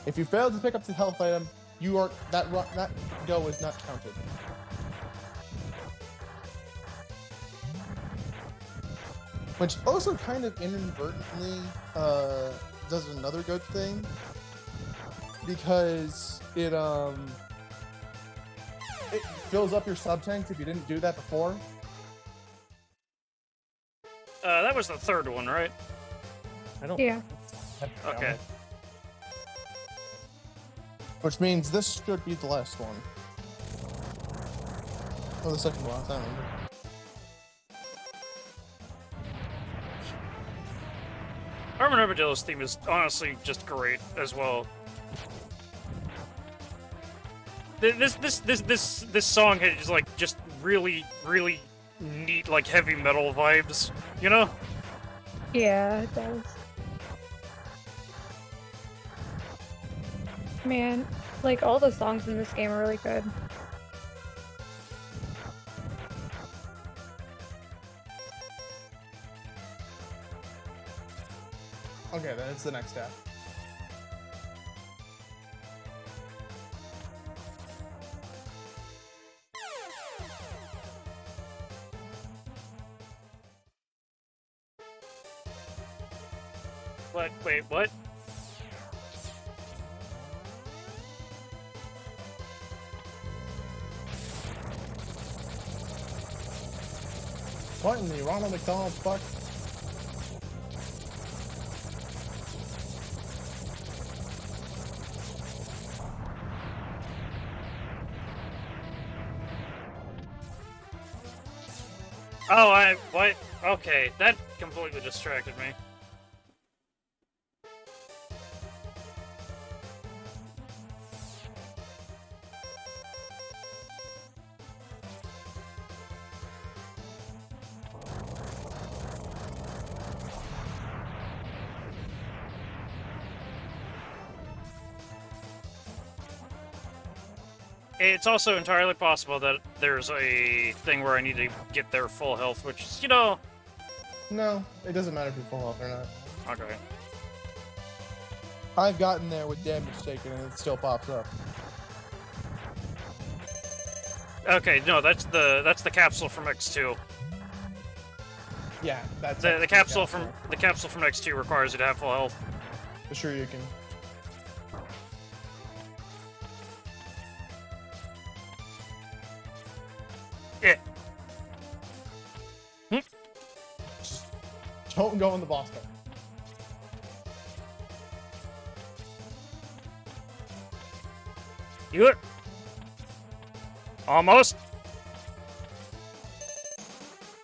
S1: If you fail to pick up the health item, that go is not counted. Which also kind of inadvertently does another good thing, because it fills up your sub tanks if you didn't do that before.
S3: That was the third one, right?
S1: I don't.
S2: Yeah.
S3: Okay.
S1: Which means this should be the last one. Or the second last, I don't remember.
S3: Armor Armadillo's theme is honestly just great as well. This song has just really neat, like, heavy metal vibes, you know?
S2: Yeah, it does. Man, like, all the songs in this game are really good.
S1: Okay, then it's the next step.
S3: What? Wait, what?
S1: What in the Ronald McDonald fuck?
S3: Oh, what? Okay, that completely distracted me. It's also entirely possible that there's a thing where I need to get their full health, which is, you know...
S1: No, it doesn't matter if you're full health or not.
S3: Okay.
S1: I've gotten there with damage taken and it still pops up.
S3: Okay, no, that's the capsule from X2.
S1: Yeah, that's
S3: The capsule from X2 requires you to have full health.
S1: Sure you can.
S3: Yeah.
S1: Just don't go in the boss fight.
S3: You it? Almost.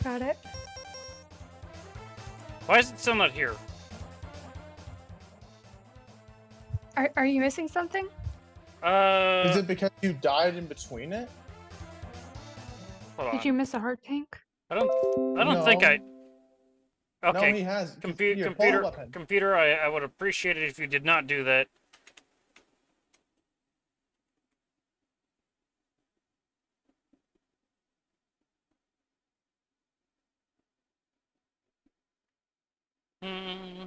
S2: Got it.
S3: Why is it still not here?
S2: Are you missing something?
S1: Is it because you died in between it?
S3: Hold on.
S2: Did you miss a heart tank?
S3: I don't think
S1: No.
S3: I. Okay.
S1: No, he has.
S3: Computer, I would appreciate it if you did not do that. Hmm.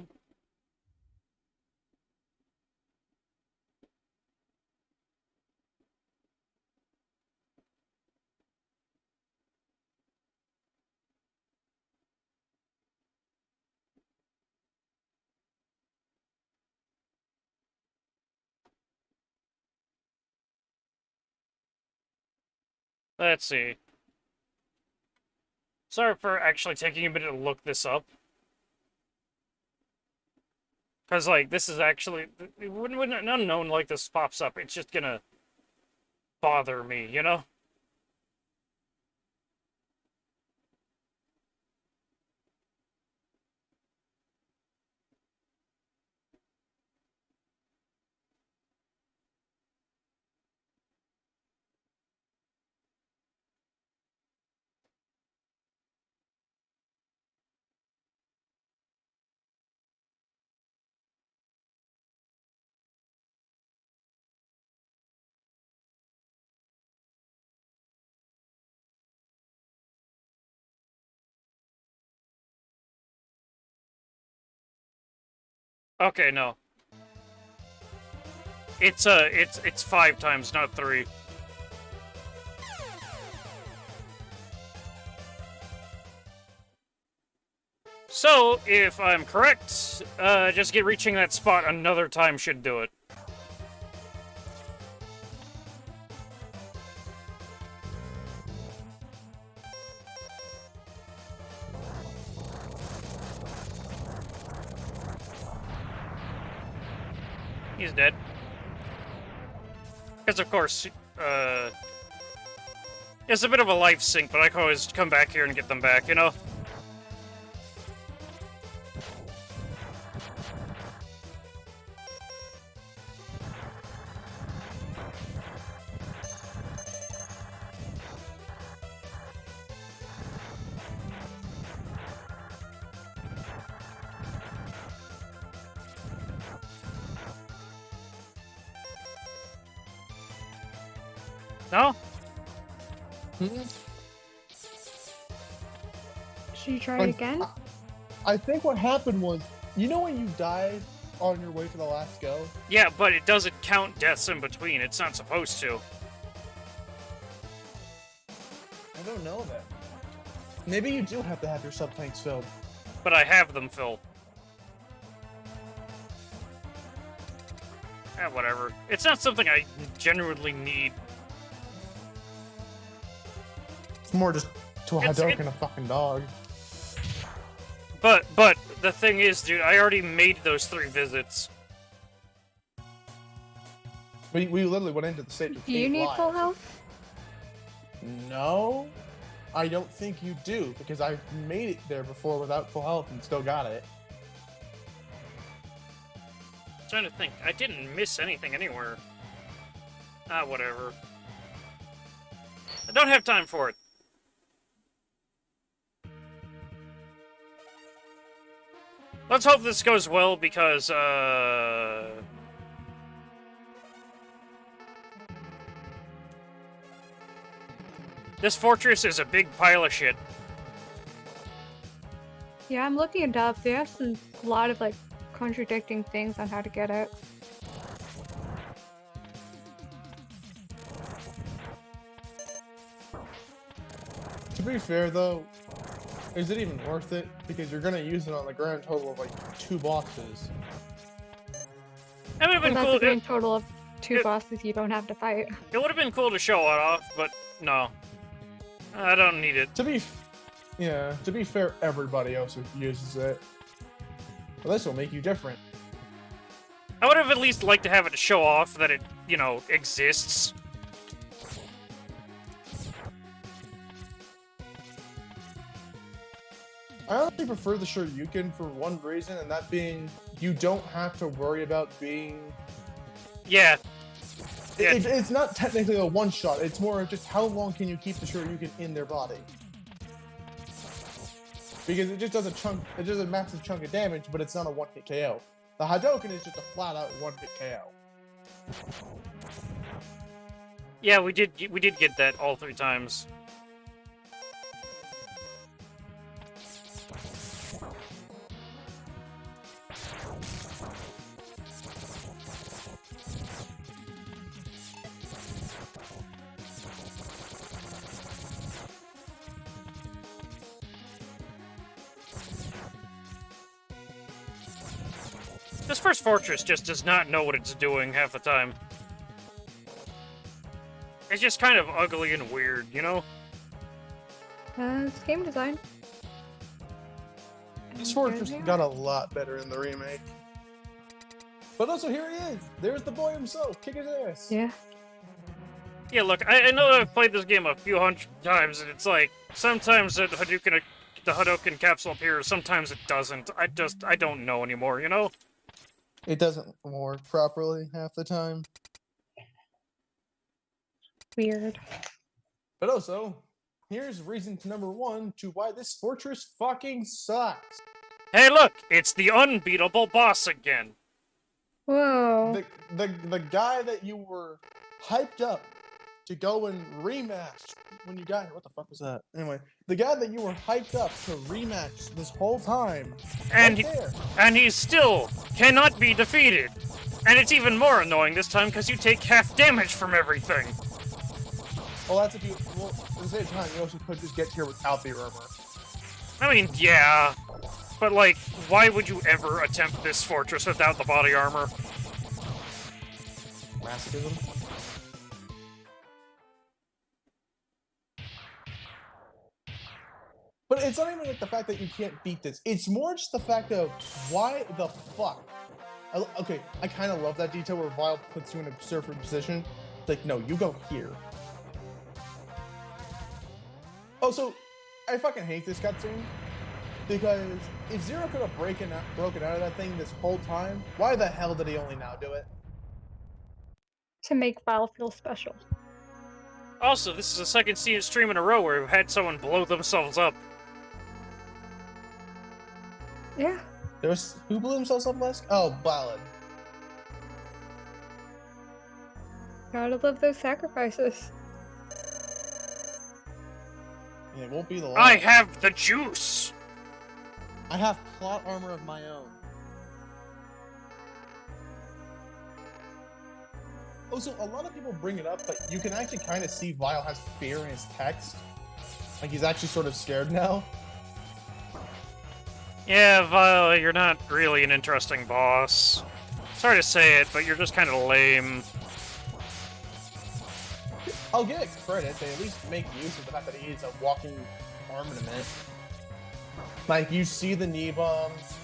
S3: Let's see. Sorry for actually taking a minute to look this up. Because, like, this is actually... When an unknown like this pops up, it's just gonna bother me, you know? Okay, no. It's 5 times, not 3. So, if I'm correct, just reaching that spot another time should do it. He's dead. Because, of course, it's a bit of a life sink, but I can always come back here and get them back, you know? No?
S2: Should you try
S1: Like,
S2: it again?
S1: I think what happened was, you know when you died on your way to the last go?
S3: Yeah, but it doesn't count deaths in between. It's not supposed to.
S1: I don't know that. Maybe you do have to have your sub-tanks filled.
S3: But I have them, Phil. Whatever. It's not something I genuinely need.
S1: It's more just to
S3: It's-
S1: Hadoken a fucking dog.
S3: But the thing is, dude, I already made those 3 visits.
S1: We literally went into the stage with
S2: Do you
S1: 8
S2: need full
S1: lives.
S2: health?
S1: No, I don't think you do, because I've made it there before without full health and still got it.
S3: I'm trying to think. I didn't miss anything anywhere. Whatever. I don't have time for it. Let's hope this goes well, because, this fortress is a big pile of shit.
S2: Yeah, I'm looking it up. They have a lot of like contradicting things on how to get it.
S1: To be fair, though, is it even worth it? Because you're gonna use it on the grand total of like 2 bosses.
S3: That would have been
S2: That's
S3: cool.
S2: a grand total of 2
S3: it-
S2: bosses you don't have to fight.
S3: It would have been cool to show it off, but no. I don't need it.
S1: To be fair, everybody else uses it. Well, this will make you different.
S3: I would have at least liked to have it to show off that it, exists.
S1: I honestly prefer the Shoryuken for one reason, and that being you don't have to worry about being.
S3: Yeah. Yeah.
S1: It's not technically a one-shot. It's more of just how long can you keep the Shoryuken in their body. Because it just does a chunk. It does a massive chunk of damage, but it's not a one-hit KO. The Hadoken is just a flat-out one-hit KO.
S3: Yeah, we did get that all 3 times. This first fortress just does not know what it's doing half the time. It's just kind of ugly and weird, you know?
S2: It's game design.
S1: This fortress got a lot better in the remake. But also, here he is! There's the boy himself, kick his ass!
S2: Yeah.
S3: Yeah, look, I know I've played this game a few hundred times, and it's like, sometimes the Hadoken capsule appears, sometimes it doesn't. I don't know anymore, you know?
S1: It doesn't work properly half the time.
S2: Weird.
S1: But also, here's reason number 1 to why this fortress fucking sucks.
S3: Hey, look! It's the unbeatable boss again!
S2: Whoa.
S1: The guy that you were hyped up to go and rematch when you got here. What the fuck was that? Anyway, the guy that you were hyped up to rematch this whole time.
S3: And
S1: right there.
S3: And he still cannot be defeated! And it's even more annoying this time because you take half damage from everything!
S1: Well, that's if you. Well, at the same time, you also could just get here without the armor.
S3: I mean, yeah. But, like, why would you ever attempt this fortress without the body armor?
S1: Masochism. But it's not even like the fact that you can't beat this. It's more just the fact of why the fuck. Okay, I kind of love that detail where Vile puts you in a surfer position. It's like, no, you go here. Also, I fucking hate this cutscene. Because if Zero could have broken out of that thing this whole time, why the hell did he only now do it?
S2: To make Vile feel special.
S3: Also, this is the second stream in a row where we've had someone blow themselves up.
S2: Yeah.
S1: There was who blew themselves up last? Oh, Ballad.
S2: Gotta love those sacrifices.
S1: Yeah, it won't be the last.
S3: I have the juice!
S1: I have plot armor of my own. Also, a lot of people bring it up, but you can actually kind of see Vile has fear in his text. Like, he's actually sort of scared now.
S3: Yeah, Vile, you're not really an interesting boss. Sorry to say it, but you're just kind of lame.
S1: I'll give it credit. They at least make use of the fact that he is a walking armament. Like, you see the knee bombs,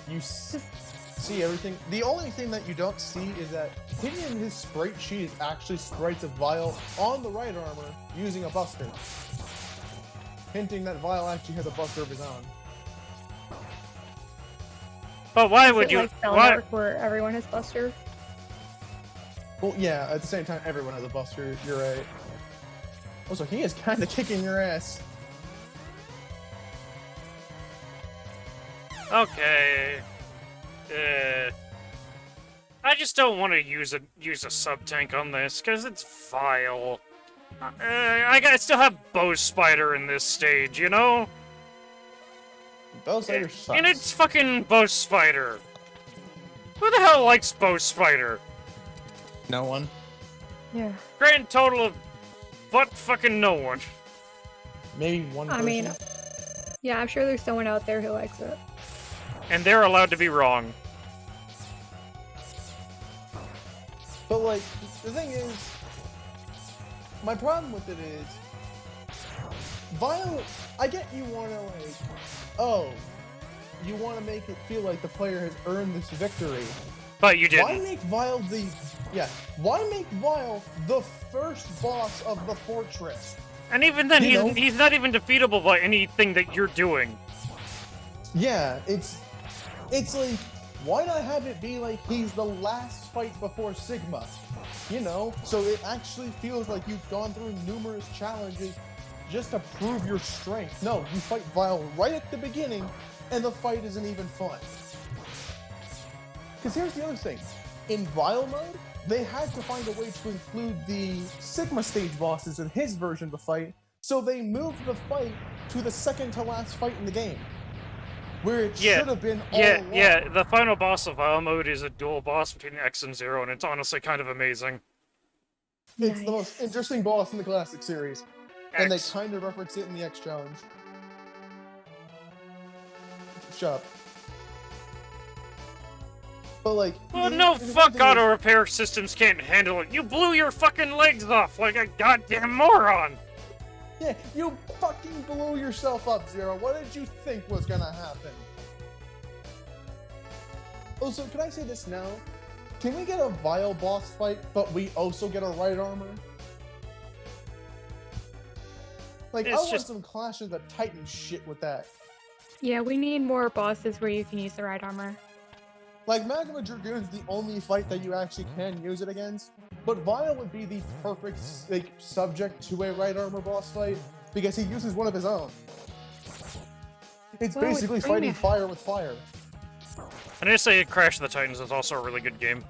S1: you see everything. The only thing that you don't see is that hidden in his sprite sheet is actually sprites of Vile on the right armor using a buster. Hinting that Vile actually has a buster of his own.
S3: But why
S2: Is
S3: would
S2: it
S3: you?
S2: like
S3: Why?
S2: Feldark where everyone has Buster?
S1: Well, yeah, at the same time, everyone has a buster, you're right. Also, he is kind of kicking your ass.
S3: Okay. I just don't want to use a sub tank on this because it's vile. I still have Bow Spider in this stage, you know?
S1: Those later sucks.
S3: And it's fucking Bow Spider. Who the hell likes Bow Spider?
S1: No one.
S2: Yeah.
S3: Grand total of but fucking no one.
S1: Maybe one person.
S2: I mean, yeah, I'm sure there's someone out there who likes it.
S3: And they're allowed to be wrong.
S1: But, like, the thing is, my problem with it is, Vile, I get you want to, like, oh, you want to make it feel like the player has earned this victory.
S3: But you
S1: Why
S3: didn't.
S1: make Vile why make Vile the first boss of the fortress?
S3: And even then,
S1: You know-
S3: he's not even defeatable by anything that you're doing.
S1: Yeah, it's like, why not have it be like he's the last fight before Sigma? You know, so it actually feels like you've gone through numerous challenges just to prove your strength. No, you fight Vile right at the beginning, and the fight isn't even fun. Because here's the other thing. In Vile mode, they had to find a way to include the Sigma stage bosses in his version of the fight, so they moved the fight to the second to last fight in the game. Where it should have been all along.
S3: Yeah, the final boss of Vile mode is a dual boss between X and Zero, and it's honestly kind of amazing.
S1: It's the most interesting boss in the classic series. And they
S3: X.
S1: kind of reference it in the X challenge. Shut up. But like,
S3: Well,
S1: the-
S3: no,
S1: the
S3: fuck
S1: thing is-
S3: auto repair systems can't handle it. You blew your fucking legs off like a goddamn moron.
S1: Yeah, you fucking blew yourself up, Zero. What did you think was gonna happen? Also, can I say this now? Can we get a Vile boss fight, but we also get a right armor? Like, I
S3: It's
S1: want
S3: just-
S1: some Clash of the Titans shit with that.
S2: Yeah, we need more bosses where you can use the right armor.
S1: Like, Magma Dragoon's the only fight that you actually can use it against, but Vile would be the perfect, like, subject to a right armor boss fight, because he uses one of his own. It's
S2: Well,
S1: basically
S2: it's
S1: fighting
S2: Rayman.
S1: fire with fire.
S3: And I say Crash of the Titans is also a really good game.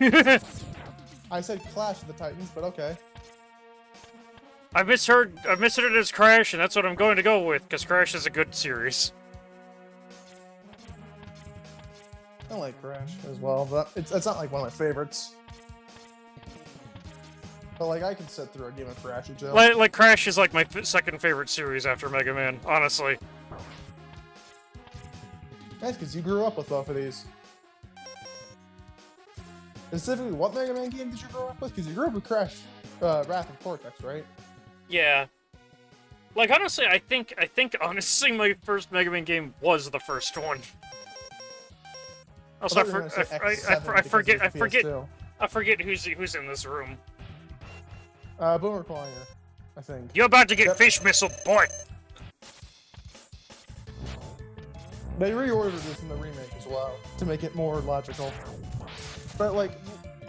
S1: I said Clash of the Titans, but okay.
S3: I misheard it as Crash, and that's what I'm going to go with, because Crash is a good series.
S1: I like Crash as well, but it's not like one of my favorites. But like, I can sit through a game of Crash or two.
S3: Like Crash is like my second favorite series after Mega Man, honestly.
S1: That's because you grew up with both of these. Specifically, what Mega Man game did you grow up with? Because you grew up with Crash, Wrath of Cortex, right?
S3: Yeah. Like honestly, I think honestly my first Mega Man game was the first one. Also, I forget who's in this room.
S1: Boomer Clanger, I think.
S3: You're about to get
S1: Yep.
S3: fish missile, boy.
S1: They reordered this in the remake as well to make it more logical. But like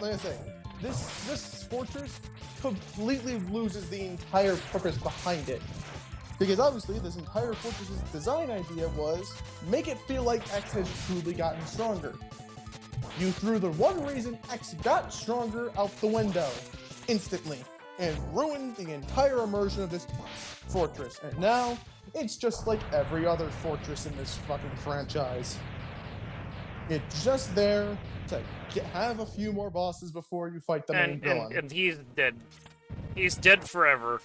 S1: I say, this fortress completely loses the entire purpose behind it. Because obviously this entire fortress's design idea was make it feel like X has truly gotten stronger. You threw the one reason X got stronger out the window instantly and ruined the entire immersion of this fortress. And now it's just like every other fortress in this fucking franchise. It's just there to have a few more bosses before you fight the main villain.
S3: And he's dead. He's dead forever.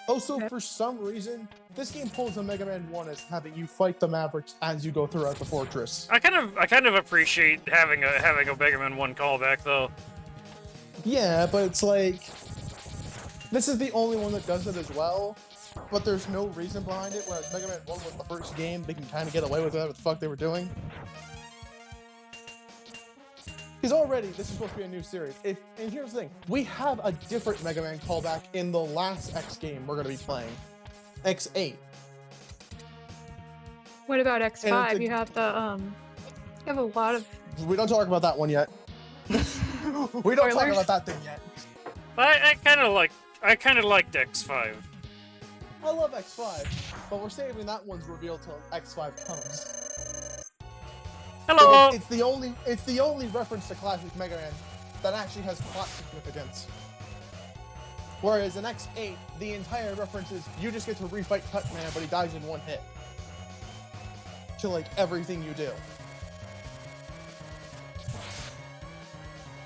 S1: Also,
S2: Okay.
S1: for some reason, this game pulls a Mega Man 1 as having you fight the Mavericks as you go throughout the fortress.
S3: I kind of appreciate having a Mega Man 1 callback though.
S1: Yeah, but it's like this is the only one that does it as well. But there's no reason behind it. Whereas Mega Man 1 was the first game, they can kind of get away with whatever the fuck they were doing. Because already, this is supposed to be a new series. And here's the thing, we have a different Mega Man callback in the last X game we're going to be playing. X8.
S2: What about X5?
S1: it's a-
S2: You have the you have a lot of
S1: We don't talk about that one yet. We don't talk
S2: Spoilers.
S1: about that thing yet.
S3: I kind of liked X5.
S1: I love X5, but we're saving that one's reveal till X5 comes.
S3: Hello.
S1: It's the only reference to classic Mega Man that actually has plot significance. Whereas in X8, the entire reference is you just get to refight Cutman, but he dies in one hit. To like everything you do.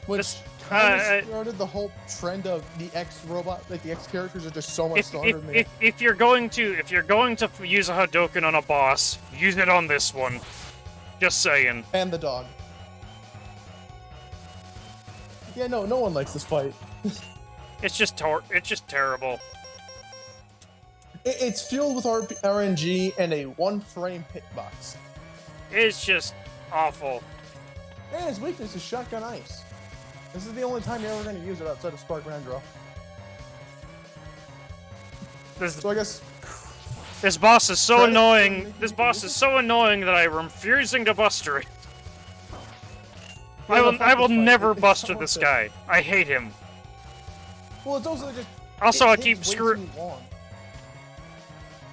S1: Which
S3: This-
S1: kind of started the whole trend of the X robot, like the X characters are just so much stronger than the
S3: If you're going to use a Hadouken on a boss, use it on this one. Just saying.
S1: and the dog. Yeah, no one likes this fight.
S3: It's just terrible.
S1: It's fueled with RNG and a one-frame hitbox.
S3: It's just awful.
S1: And his weakness is Shotgun Ice. This is the only time you're ever going to use it outside of Spark Randro. So I guess
S3: This boss is so
S1: Credit
S3: annoying.
S1: for
S3: This
S1: making
S3: boss
S1: it
S3: is so annoying that I'm refusing to buster it.
S1: Yeah, no, fuck
S3: I will
S1: this fight.
S3: never
S1: It's
S3: buster
S1: so
S3: this
S1: worth it.
S3: guy. I hate him.
S1: Well, it's also just
S3: Also,
S1: it
S3: I
S1: takes
S3: keep
S1: way
S3: screwing.
S1: too long.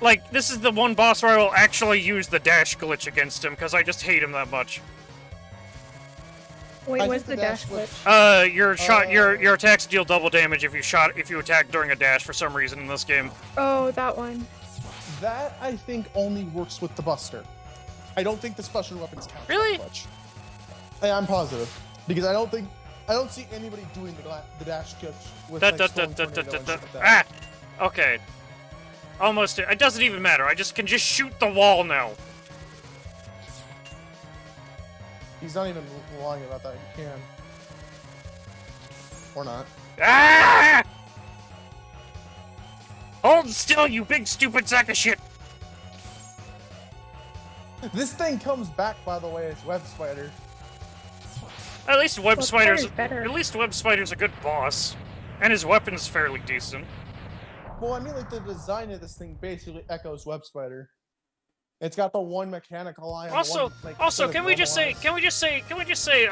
S3: Like, this is the one boss where I will actually use the dash glitch against him because I just hate him that much.
S2: wait,
S1: I
S2: what's
S1: think
S2: the
S1: the
S2: dash
S1: dash
S2: glitch?
S3: Your attacks deal double damage if you attack during a dash for some reason in this game.
S2: Oh, that one.
S1: That I think only works with the Buster. I don't think the special weapons count
S3: Really?
S1: that much. I'm positive because I don't see anybody doing the dash glitch with like, Storm Tornado and shit like that.
S3: Ah! Okay. Almost. It doesn't even matter. I can just shoot the wall now.
S1: He's not even lying about that. He can. Or not.
S3: Ah! Hold still, you big stupid sack of shit!
S1: This thing comes back, by the way, as Web Spider.
S3: At least Web
S2: Well,
S3: Spider's
S2: Spider's better.
S3: at least Web Spider's a good boss, and his weapon's fairly decent.
S1: Well, I mean, like, the design of this thing basically echoes Web Spider. It's got the one mechanical eye. And
S3: Also,
S1: the one, like,
S3: also,
S1: sort of
S3: can we just
S1: normal
S3: say,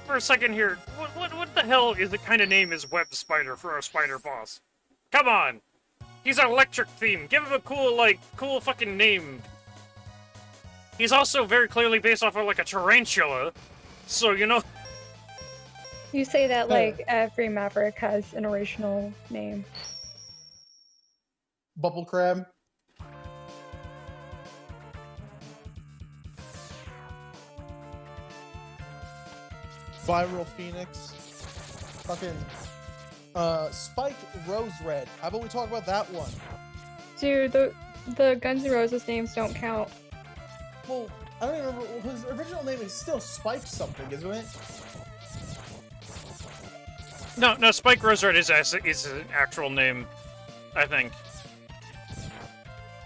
S3: for a second here, what the hell is the kind of name is Web Spider for a spider boss? Come on, he's an electric theme. Give him a cool fucking name. He's also very clearly based off of like a tarantula, so you know.
S2: You say that like every Maverick has an original name.
S1: Bubble Crab. Viral Phoenix. Fucking Spike Rose Red. How about we talk about that one?
S2: Dude, the Guns N' Roses names don't count.
S1: Well, I don't even remember. His original name is still Spike something, isn't it?
S3: No, Spike Rose Red is an actual name, I think.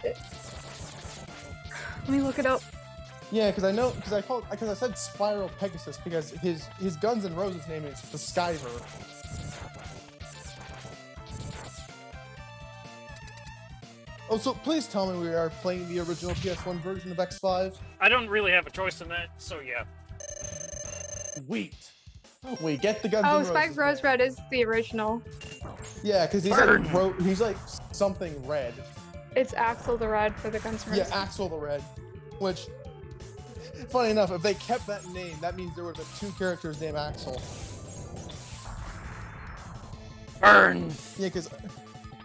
S2: Let me look it up.
S1: Yeah, because I said Spiral Pegasus because his Guns N' Roses name is the Skyver. Oh, so please tell me we are playing the original PS1 version of X5.
S3: I don't really have a choice in that, so yeah.
S1: Sweet. We get the Guns
S2: Oh,
S1: N' Roses.
S2: Spike Rose
S1: name.
S2: Red is the original.
S1: Yeah, because he's like something red.
S2: It's Axel the Red for the Guns N' Roses.
S1: Yeah, Axel the Red. Which, funny enough, if they kept that name, that means there would have been two characters named Axel.
S3: Burn!
S1: Yeah, because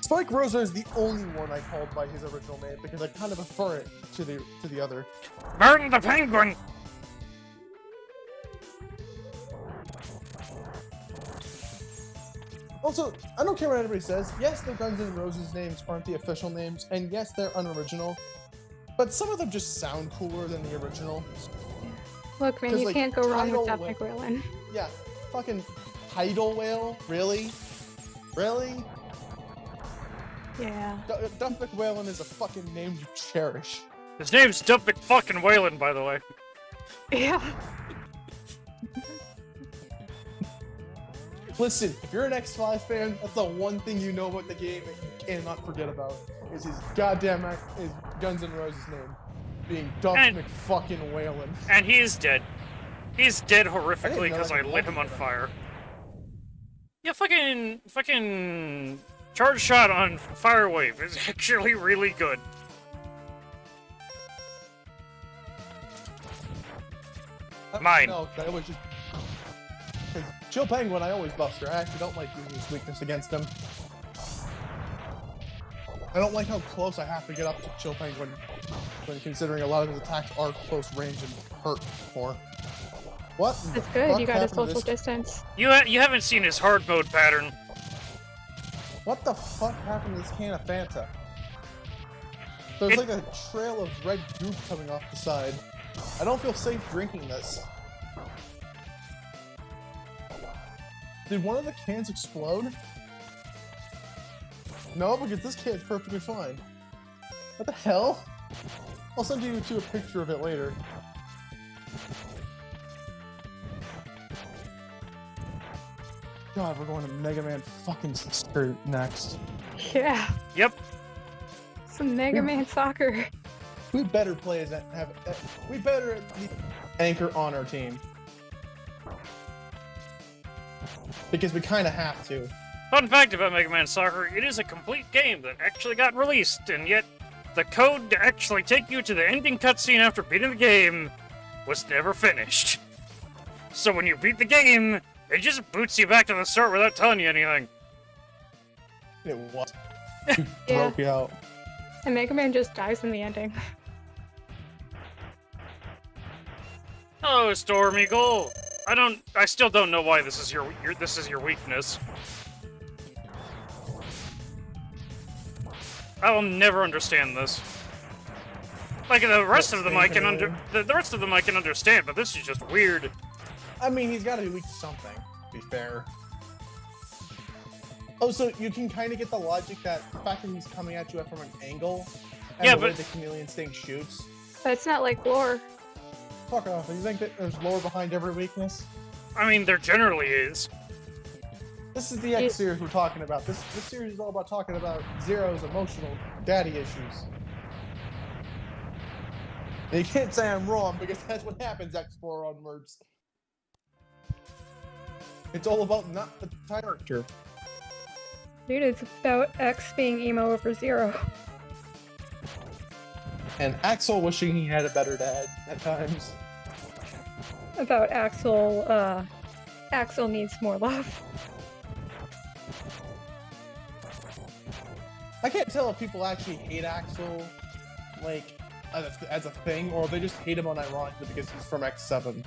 S1: Spike Rosa is the only one I called by his original name because I kind of prefer it to the other.
S3: Burn the penguin!
S1: Also, I don't care what anybody says. Yes, the Guns N' Roses names aren't the official names, and yes, they're unoriginal. But some of them just sound cooler than the original.
S2: Look, man,
S1: 'Cause,
S2: you
S1: like,
S2: can't go wrong with
S1: Tidal
S2: Duff
S1: Whale-
S2: McWillen.
S1: Yeah, fucking Tidal Whale? Really? Really?
S2: Yeah.
S1: Duff McWhalen is a fucking name you cherish.
S3: His name's Duff McFucking Whalen, by the way.
S2: Yeah.
S1: Listen, if you're an X5 fan, that's the one thing you know about the game that you cannot forget about. Is his goddamn his Guns N' Roses name being Duff
S3: And-
S1: McFucking Whalen.
S3: And he is dead. He's dead horrifically
S1: know
S3: because
S1: that
S3: I lit him on
S1: either.
S3: fire. Yeah, fucking charge shot on Firewave is actually really good. Mine.
S1: No, that was just... Because Chill Penguin, I always bust her. I actually don't like using his weakness against him. I don't like how close I have to get up to Chill Penguin, when considering a lot of his attacks are close range and hurt more. What? the
S2: That's good.
S1: fuck
S2: You got a
S1: happened to
S2: social
S1: this-
S2: distance.
S3: You haven't seen his hard mode pattern.
S1: What the fuck happened to this can of Fanta? There's
S3: It-
S1: like a trail of red goop coming off the side. I don't feel safe drinking this. Did one of the cans explode? No, because this can's perfectly fine. What the hell? I'll send you a picture of it later. God, we're going to Mega Man fucking Soccer next.
S2: Yeah.
S3: Yep.
S2: Some Mega Man soccer.
S1: We better play as we better at least anchor on our team. Because we kind of have to.
S3: Fun fact about Mega Man Soccer, it is a complete game that actually got released, and yet the code to actually take you to the ending cutscene after beating the game was never finished. So when you beat the game, it just boots you back to the start without telling you anything.
S1: It was.
S2: Yeah.
S1: Broke you out.
S2: And Mega Man just dies in the ending.
S3: Hello, Storm Eagle. I still don't know why this is your weakness. I will never understand this. Like the rest of them I can the rest of them I can understand, but this is just weird.
S1: I mean, he's got to be weak to something, to be fair. Oh, so you can kind of get the logic that the fact that he's coming at you from an angle, and
S3: Yeah,
S1: the way
S3: but-
S1: the chameleon sting shoots.
S2: That's not like lore.
S1: Fuck off. You think that there's lore behind every weakness?
S3: I mean, there generally is.
S1: This is the X series we're talking about. This series is all about talking about Zero's emotional daddy issues. And you can't say I'm wrong because that's what happens X4 onwards. It's all about not the character.
S2: Dude, it's about X being emo over Zero.
S1: And Axel wishing he had a better dad at times.
S2: About Axel needs more love.
S1: I can't tell if people actually hate Axel, like, as a thing, or they just hate him unironically because he's from X7.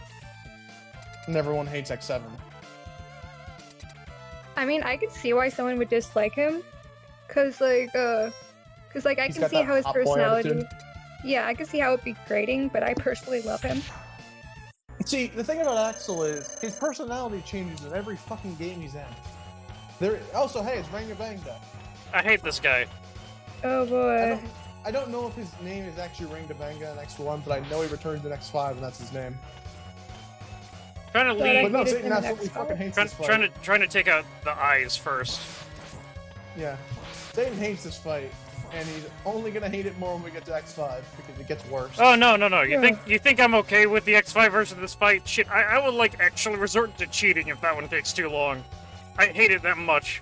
S1: And everyone hates X7.
S2: I mean, I could see why someone would dislike him, cause I
S1: He's
S2: can
S1: got
S2: see
S1: that
S2: how his
S1: hot boy
S2: personality.
S1: attitude.
S2: Yeah, I can see how it'd be grating, but I personally love him.
S1: See, the thing about Axel is his personality changes in every fucking game he's in. There. Also, hey, it's Ranga Banga.
S3: I hate this guy.
S2: Oh boy.
S1: I don't know if his name is actually Ranga Banga in X1, but I know he returns in X5, and that's his name.
S3: Trying to
S2: But I
S1: But no,
S2: hated
S1: Satan
S2: him in
S1: absolutely
S2: X5.
S1: fucking hates this fight.
S3: trying to take out the eyes first.
S1: Yeah, Satan hates this fight, and he's only gonna hate it more when we get to X5 because it gets worse.
S3: Oh no.
S2: Yeah.
S3: You think I'm okay with the X5 version of this fight? Shit, I would like actually resort to cheating if that one takes too long. I hate it that much.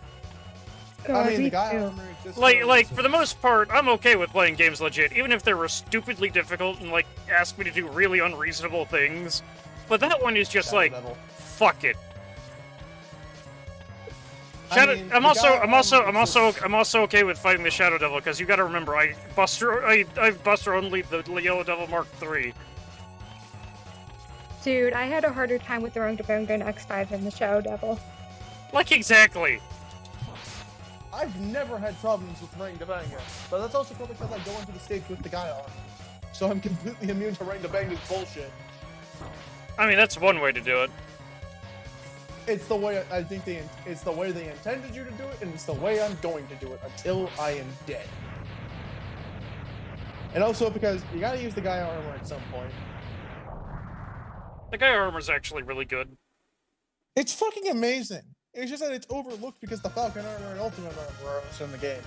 S1: I mean,
S2: me
S1: the guy
S2: too.
S1: armor exists.
S3: Like for the most part, I'm okay with playing games legit, even if they were stupidly difficult and like ask me to do really unreasonable things. But that one is just like, fuck it. Shadow, I'm also okay with fighting the Shadow Devil because you got to remember I've Buster only the Yellow Devil Mark III.
S2: Dude, I had a harder time with the Runga Bunga in X5 than the Shadow Devil.
S3: Like exactly.
S1: I've never had problems with Ring Debanga, but that's also probably because I go into the stage with the guy on. So I'm completely immune to Ring Debanga's bullshit.
S3: I mean, that's one way to do it.
S1: It's the way I think it's the way they intended you to do it, and it's the way I'm going to do it until I am dead. And also because you gotta use the Gaia armor at some point.
S3: The Gaia armor's actually really good.
S1: It's fucking amazing. It's just that it's overlooked because the Falcon armor and Ultimate armor are also in the game.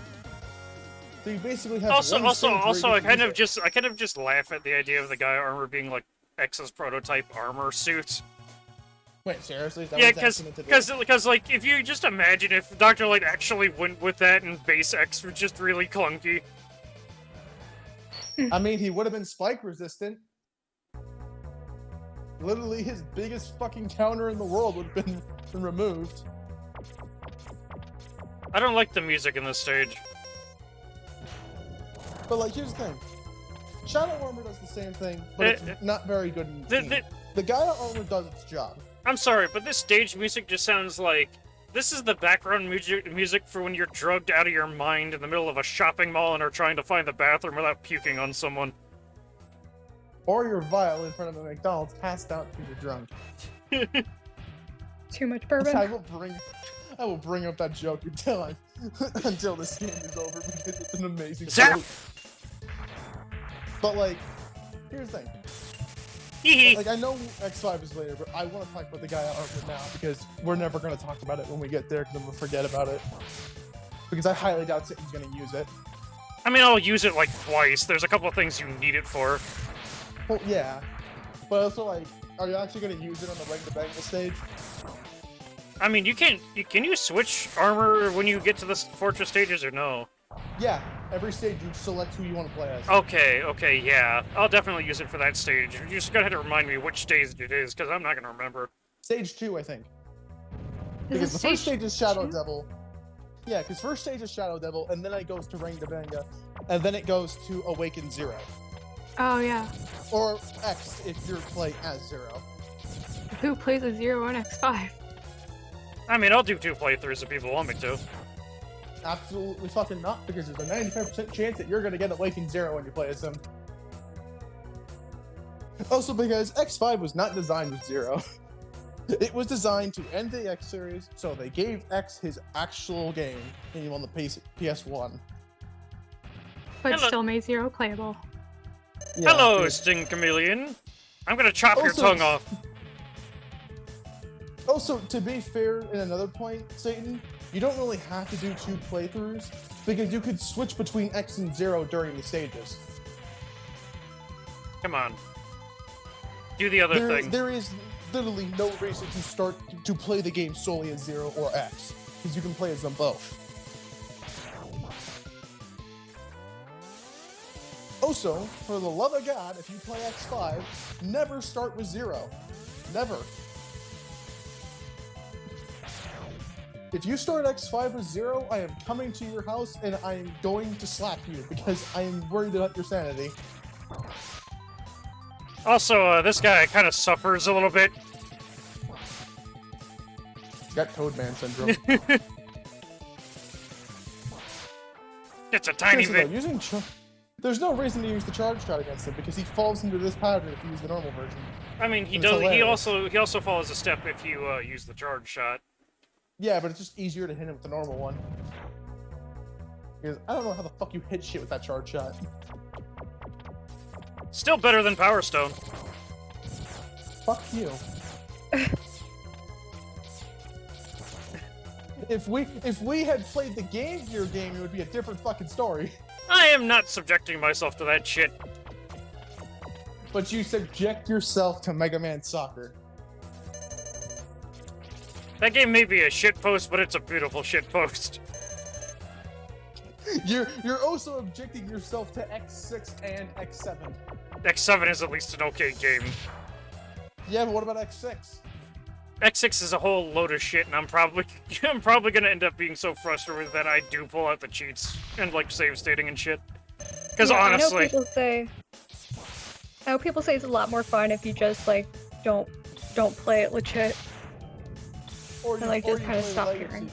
S1: So you basically have
S3: Also,
S1: one stage where you
S3: I
S1: can
S3: kind of
S1: use
S3: just laugh at the idea of the Gaia armor being like X's prototype armor suit.
S1: Wait, seriously? Is that
S3: Yeah,
S1: what it's asking it to do?
S3: because like if you just imagine if Dr. Light actually went with that and base X was just really clunky.
S1: I mean, he would have been spike resistant. Literally, his biggest fucking counter in the world would have been removed.
S3: I don't like the music in this stage.
S1: But like, here's the thing: Shadow Armor does the same thing, but it's not very good in the team. The Gaia Armor does its job.
S3: I'm sorry, but this stage music just sounds like this is the background music for when you're drugged out of your mind in the middle of a shopping mall and are trying to find the bathroom without puking on someone.
S1: Or you're vile in front of a McDonald's, passed out because you're drunk.
S2: Too much bourbon.
S1: I will bring up that joke until until this game is over because it's an amazing
S3: Zap!
S1: joke. But like, here's the thing.
S3: Hee
S1: Like, I know X5 is later, but I want to talk about the Gaia armor now because we're never going to talk about it when we get there because I'm going to forget about it. Because I highly doubt Satan's going to use it.
S3: I mean, I'll use it like twice. There's a couple of things you need it for.
S1: Well, yeah. But also, like, are you actually going to use it on the Ring Debanga stage?
S3: I mean, can you switch armor when you get to the fortress stages or no?
S1: Yeah. Every stage you select who you want to play as.
S3: Okay, yeah. I'll definitely use it for that stage. You're just gonna have to remind me which stage it is, because I'm not gonna remember.
S1: Stage 2, I think.
S2: Is
S1: Because
S2: it
S1: the first stage is Shadow
S2: 2?
S1: Devil. Yeah, because first stage is Shadow Devil, and then it goes to Ring Debanga, and then it goes to Awaken Zero.
S2: Oh yeah.
S1: Or X if you're playing as Zero.
S2: Who plays a 0 on X5?
S3: I mean, I'll do 2 playthroughs if people want me to.
S1: Absolutely fucking not, because there's a 95% chance that you're gonna get Awaken Zero when you play as him. Also, because X5 was not designed with Zero. It was designed to end the X series, so they gave X his actual game on the PS1.
S2: But
S3: Hello.
S2: still made 0 playable.
S1: Yeah,
S3: Hello,
S1: dude.
S3: Sting Chameleon. I'm gonna chop your
S1: Also-
S3: tongue off.
S1: Also, to be fair, in another point, Satan, you don't really have to do 2 playthroughs, because you could switch between X and Zero during the stages.
S3: Come on. Do the other thing.
S1: There is literally no reason to start to play the game solely as Zero or X, because you can play as them both. Also, for the love of God, if you play X5, never start with Zero. Never. If you start X5 with Zero, I am coming to your house and I am going to slap you because I am worried about your sanity.
S3: Also, this guy kind of suffers a little bit.
S1: He's got Toadman syndrome.
S3: It's a tiny
S1: Seriously,
S3: bit.
S1: though, there's no reason to use the charge shot against him because he falls into this pattern if you use the normal version.
S3: I mean, he
S1: It's
S3: does.
S1: hilarious.
S3: He also follows a step if you use the charge shot.
S1: Yeah, but it's just easier to hit him with the normal one. Because I don't know how the fuck you hit shit with that charge shot.
S3: Still better than Power Stone.
S1: Fuck you. If we had played the Game Gear game, it would be a different fucking story.
S3: I am not subjecting myself to that shit.
S1: But you subject yourself to Mega Man Soccer.
S3: That game may be a shitpost, but it's a beautiful shitpost.
S1: You're also objecting yourself to X6 and X7.
S3: X7 is at least an okay game.
S1: Yeah, but what about X6?
S3: X6 is a whole load of shit, and I'm probably gonna end up being so frustrated that I do pull out the cheats and like save stating and shit. Because
S2: Yeah,
S3: honestly,
S2: I know people say it's a lot more fun if you just like don't play it legit.
S1: Or
S2: I like just
S1: you
S2: kinda
S1: play
S2: stop
S1: Legacy.
S2: hearing.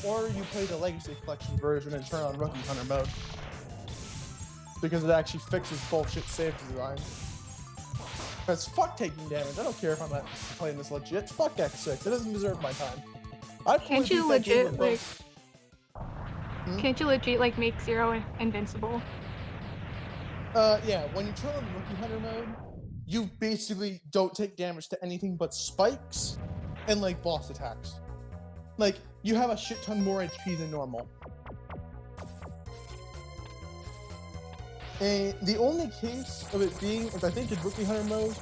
S1: or you play the Legacy Collection version and turn on Rookie Hunter mode. Because it actually fixes bullshit save design. Because fuck taking damage. I don't care if I'm not playing this legit. Fuck X6. It doesn't deserve my time.
S2: Can't you legit like? Can't you legit like make Zero invincible?
S1: Yeah. When you turn on Rookie Hunter mode, you basically don't take damage to anything but spikes and like boss attacks. Like you have a shit ton more HP than normal. And the only case of it being, I think, in Rookie Hunter mode,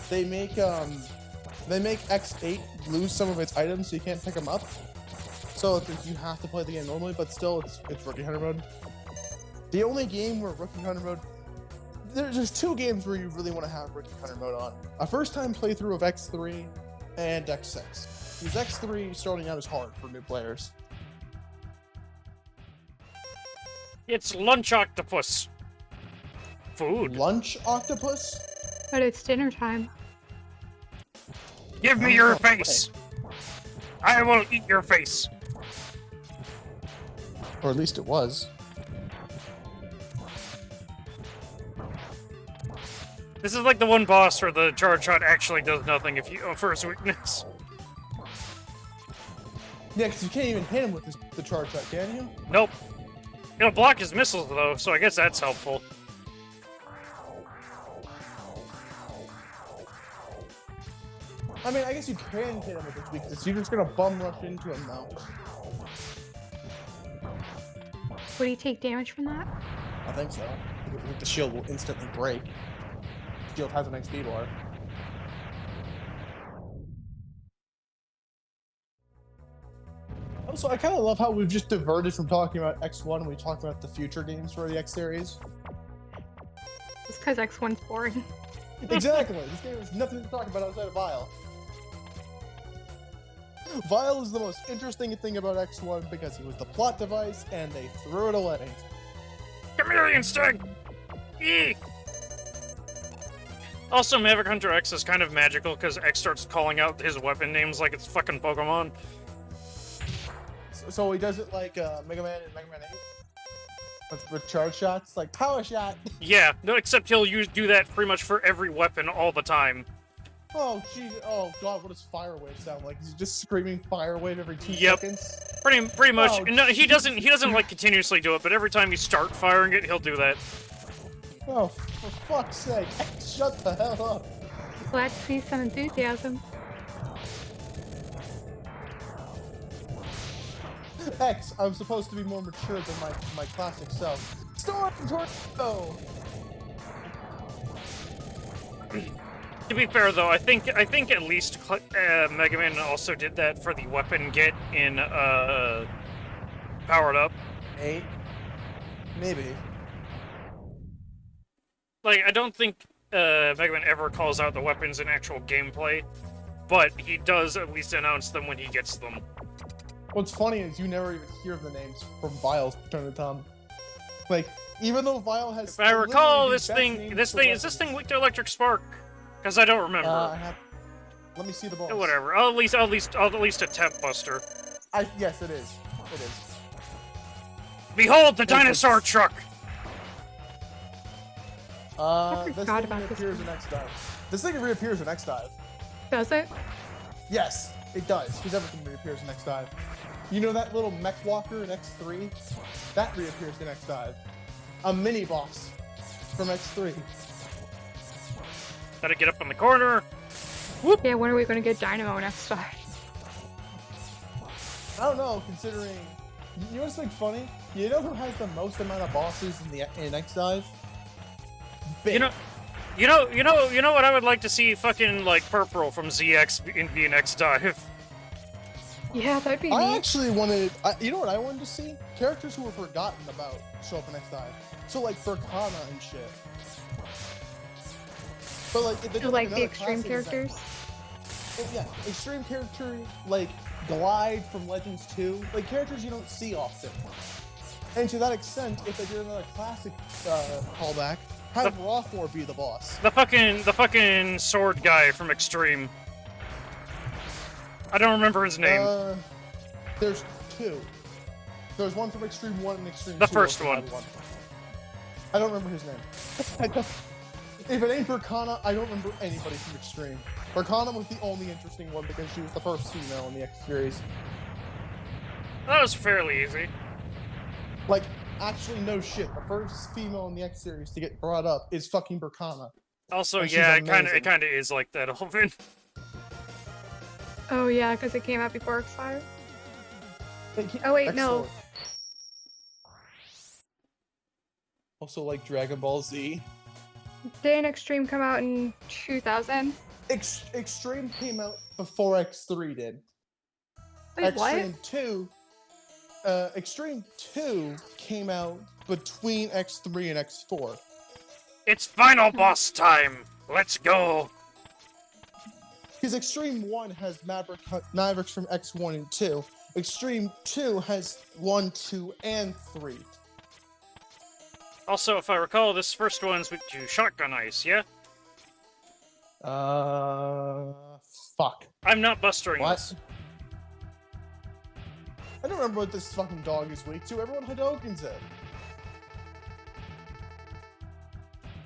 S1: they make X8 lose some of its items, so you can't pick them up. So you have to play the game normally, but still, it's Rookie Hunter mode. The only game where Rookie Hunter mode, there's two games where you really want to have Rookie Hunter mode on. A first-time playthrough of X3 and X6. Because X3 starting out is hard for new players.
S3: It's Lunch Octopus. Food.
S1: Lunch Octopus?
S2: But it's dinner time.
S3: Give me your face. I will eat your face.
S1: Or at least it was.
S3: This is like the one boss where the charge shot actually does nothing if you for his weakness.
S1: Yeah, because you can't even hit him with the charge shot, can you?
S3: Nope. It'll block his missiles though, so I guess that's helpful.
S1: I mean, I guess you can hit him with his weakness. You're just gonna bum rush into him now.
S2: Would he take damage from that?
S1: I think so. The shield will instantly break. The shield has an XP bar. Also, I kind of love how we've just diverted from talking about X1 and we talked about the future games for the X series.
S2: It's because X1's boring.
S1: Exactly. This game has nothing to talk about outside of Vile. Vile is the most interesting thing about X1 because it was the plot device and they threw it away.
S3: Chameleon Sting! Eek! Also, Maverick Hunter X is kind of magical because X starts calling out his weapon names like it's fucking Pokemon.
S1: So he does it like Mega Man and Mega Man 8? With charge shots? Like power shot!
S3: Yeah, no, except he'll do that pretty much for every weapon all the time.
S1: Oh, jeez. Oh, God, what does Fire Wave sound like? He's just screaming Fire Wave every 2
S3: Yep.
S1: seconds?
S3: Pretty much.
S1: Oh,
S3: No, he doesn't like continuously do it, but every time you start firing it, he'll do that.
S1: Oh, for fuck's sake. Shut the hell up.
S2: Glad to see some enthusiasm.
S1: X, I'm supposed to be more mature than my classic self. Storm Tornado!
S3: To be fair, though, I think at least Mega Man also did that for the weapon get in Powered Up.
S1: 8? Maybe.
S3: Like, I don't think Mega Man ever calls out the weapons in actual gameplay, but he does at least announce them when he gets them.
S1: What's funny is you never even hear the names from Vile's Return to Tom. Like, even though Vile has...
S3: If I recall,
S1: literally the best names for
S3: is this thing weak to Electric Spark? Because I don't remember.
S1: Let me see the balls.
S3: Whatever. I'll at least attempt Buster.
S1: Yes, it is. It is.
S3: Behold the dinosaur truck!
S1: This
S2: forgot
S1: thing
S2: about this
S1: reappears in X Dive. This thing reappears in X Dive.
S2: Does it?
S1: Yes, it does. Because everything reappears in X Dive. You know that little mech walker in X3? That reappears in X Dive. A mini boss from X3.
S3: Gotta get up in the corner.
S2: Yeah, when are we going to get Dynamo next time?
S1: I don't know, considering... You know what's like funny? You know who has the most amount of bosses in X Dive?
S3: You know what I would like to see fucking like Purple from ZX in X Dive.
S2: Yeah, that'd be
S1: I
S2: neat.
S1: actually wanted... you know what I wanted to see? Characters who were forgotten about show up in X Dive. So like Furkana and shit. But like... They
S2: So,
S1: did,
S2: like the
S1: another
S2: extreme
S1: classic
S2: characters?
S1: Yeah, extreme characters like Glide from Legends 2, like characters you don't see often. And to that extent, if they did another classic callback, have Rawthor be the boss.
S3: The fucking sword guy from Extreme. I don't remember his name.
S1: There's two. There's one from Extreme 1 and Extreme 2.
S3: The first
S1: also had
S3: one.
S1: I don't remember his name. If it ain't Burkana, I don't remember anybody from Extreme. Burkana was the only interesting one because she was the first female in the X series.
S3: That was fairly easy.
S1: Like, actually, no shit. The first female in the X series to get brought up is fucking Burkana.
S3: Also,
S1: And she's
S3: yeah,
S1: amazing.
S3: it kind of is like that, Alvin.
S2: Oh yeah, because it came out before X5. Oh wait, no.
S1: Excellent. Also, like Dragon Ball Z.
S2: Didn't Extreme come out in 2000?
S1: Extreme came out before X3 did.
S2: Wait,
S1: Extreme
S2: what?
S1: 2. Extreme 2 came out between X3 and X4.
S3: It's final boss time. Let's go.
S1: Because Extreme 1 has Mavericks from X1 and 2. Extreme 2 has 1, 2, and 3.
S3: Also, if I recall, this first one's with you shotgun ice, yeah?
S1: Fuck.
S3: I'm not bustering
S1: What?
S3: this.
S1: I don't remember what this fucking dog is weak to. Everyone Hadokens it.